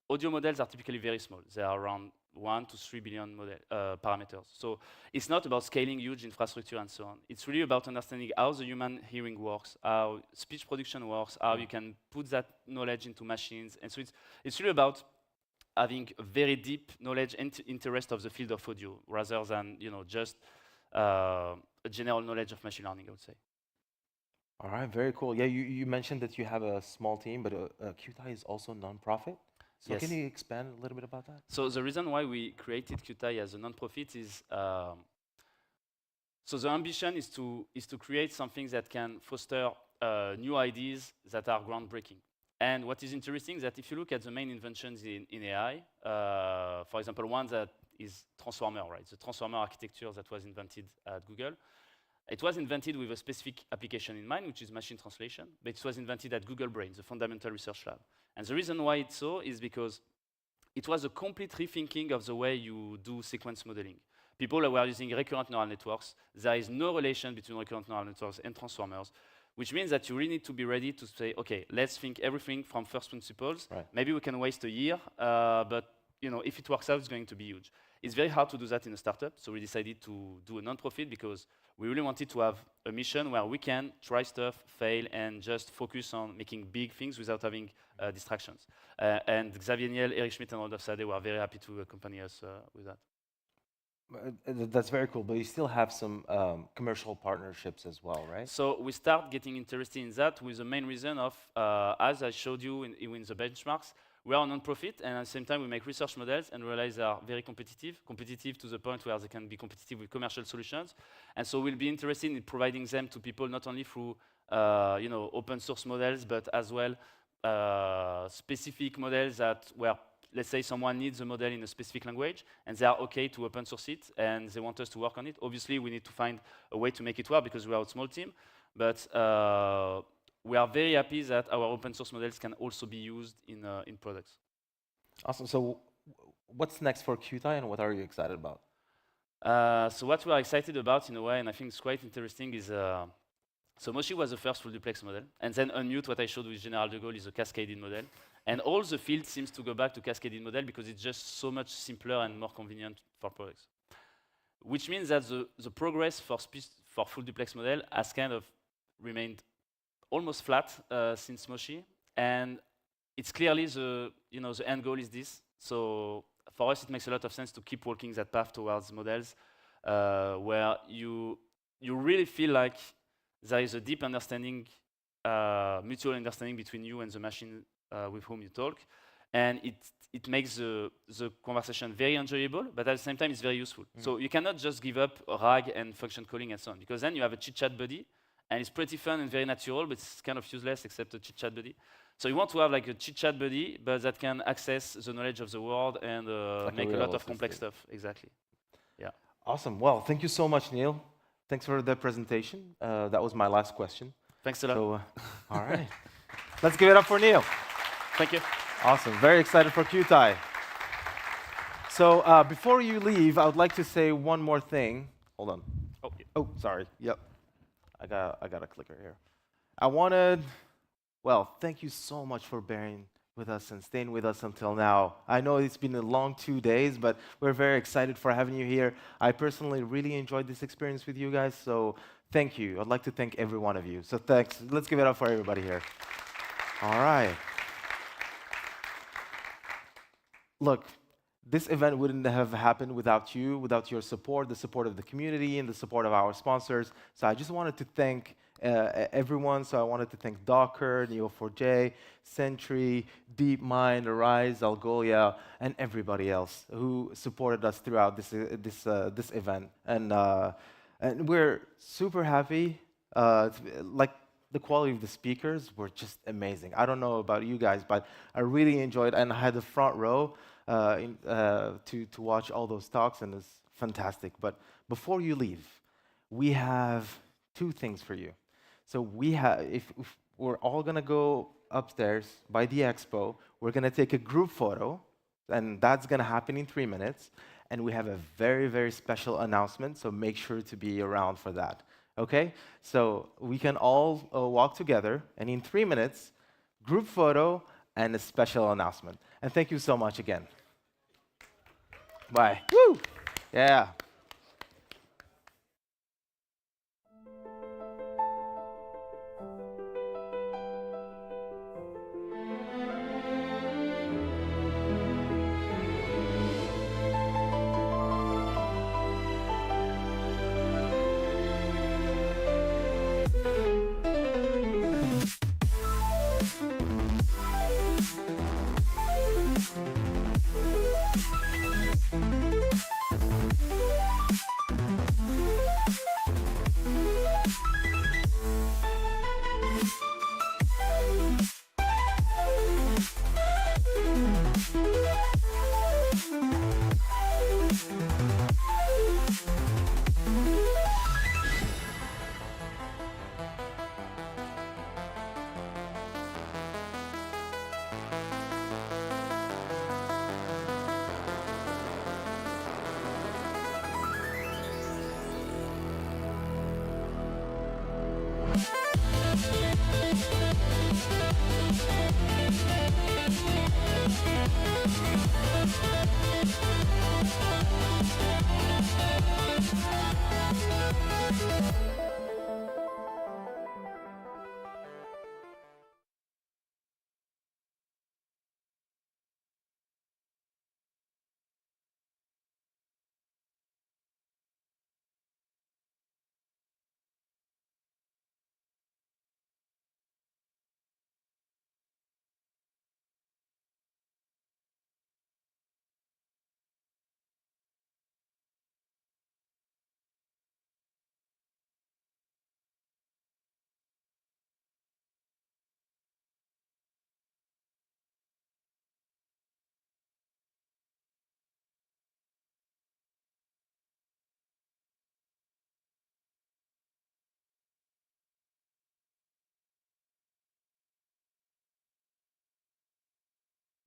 audio models are typically very small. They are around 1 to 3 billion parameters. So it's not about scaling huge infrastructure and so on. It's really about understanding how the human hearing works, how speech production works, how you can put that knowledge into machines. And so it's really about having a very deep knowledge and interest of the field of audio, rather than just a general knowledge of machine learning, I would say. All right, very cool. Yeah, you mentioned that you have a small team, but Qt is also non-profit. So yes. Can you expand a little bit about that? So the reason why we created Qt as a non-profit is, so the ambition is to create something that can foster new ideas that are groundbreaking. And what is interesting is that if you look at the main inventions in AI, for example, one that is transformer, right? The transformer architecture that was invented at Google. It was invented with a specific application in mind, which is machine translation, but it was invented at Google Brain, the fundamental research lab. And the reason why it's so is because it was a complete rethinking of the way you do sequence modeling. People were using recurrent neural networks. There is no relation between recurrent neural networks and transformers, which means that you really need to be ready to say, okay, let's think everything from first principles. Right. Maybe we can waste a year, but if it works out, it's going to be huge. It's very hard to do that in a startup, so we decided to do a non-profit because we really wanted to have a mission where we can try stuff, fail, and just focus on making big things without having distractions. And Xavier Niel, Eric Schmidt, and Rodolphe Sade were very happy to accompany us with that. That's very cool, but you still have some commercial partnerships as well, right? So we start getting interested in that with the main reason of, as I showed you in the benchmarks, we are a non-profit, and at the same time we make research models and realize they are very competitive to the point where they can be competitive with commercial solutions. And so we'll be interested in providing them to people not only through open source models, but as well specific models where, let's say, someone needs a model in a specific language, and they are okay to open source it, and they want us to work on it. Obviously, we need to find a way to make it work because we are a small team, but we are very happy that our open source models can also be used in products. Awesome. So what's next for Qt, and what are you excited about? So what we are excited about, in a way, and I think it's quite interesting, is so Moshi was the first full duplex model, and then Unmute, what I showed with General de Gaulle, is a cascaded model. And all the field seems to go back to cascaded model because it's just so much simpler and more convenient for products. Which means that the progress for full duplex model has kind of remained almost flat since Moshi, and it's clearly the end goal is this. So for us, it makes a lot of sense to keep walking that path towards models where you really feel like there is a deep understanding, mutual understanding between you and the machine with whom you talk, and it makes the conversation very enjoyable, but at the same time it's very useful. So you cannot just give up RAG and function calling and so on, because then you have a chit-chat buddy, and it's pretty fun and very natural, but it's kind of useless except a chit-chat buddy. So you want to have like a chit-chat buddy, but that can access the knowledge of the world and make a lot of complex stuff. Exactly. Yeah. Awesome. Well, thank you so much, Neil. Thanks for the presentation. That was my last question. Thanks a lot. So, all right. Let's give it up for Neil. Thank you. Awesome. Very excited for Qt. So before you leave, I would like to say one more thing. Hold on. Oh, yeah. Oh, sorry. Yep. I got a clicker here. Well, thank you so much for bearing with us and staying with us until now. I know it's been a long 2 days, but we're very excited for having you here. I personally really enjoyed this experience with you guys, so thank you. I'd like to thank every one of you. So thanks. Let's give it up for everybody here. All right. Look, this event wouldn't have happened without you, without your support, the support of the community, and the support of our sponsors. So I just wanted to thank everyone. So I wanted to thank Docker, Neo4j, Sentry, DeepMind, Arize, Algolia, and everybody else who supported us throughout this event. And we're super happy. Like the quality of the speakers were just amazing. I don't know about you guys, but I really enjoyed, and I had the front row to watch all those talks, and it's fantastic. But before you leave, we have 2 things for you. So we have, if we're all gonna go upstairs by the expo, we're gonna take a group photo, and that's gonna happen in 3 minutes. And we have a very, very special announcement, so make sure to be around for that. Okay? So we can all walk together, and in 3 minutes, group photo and a special announcement. And thank you so much again. Bye. Woo! Yeah.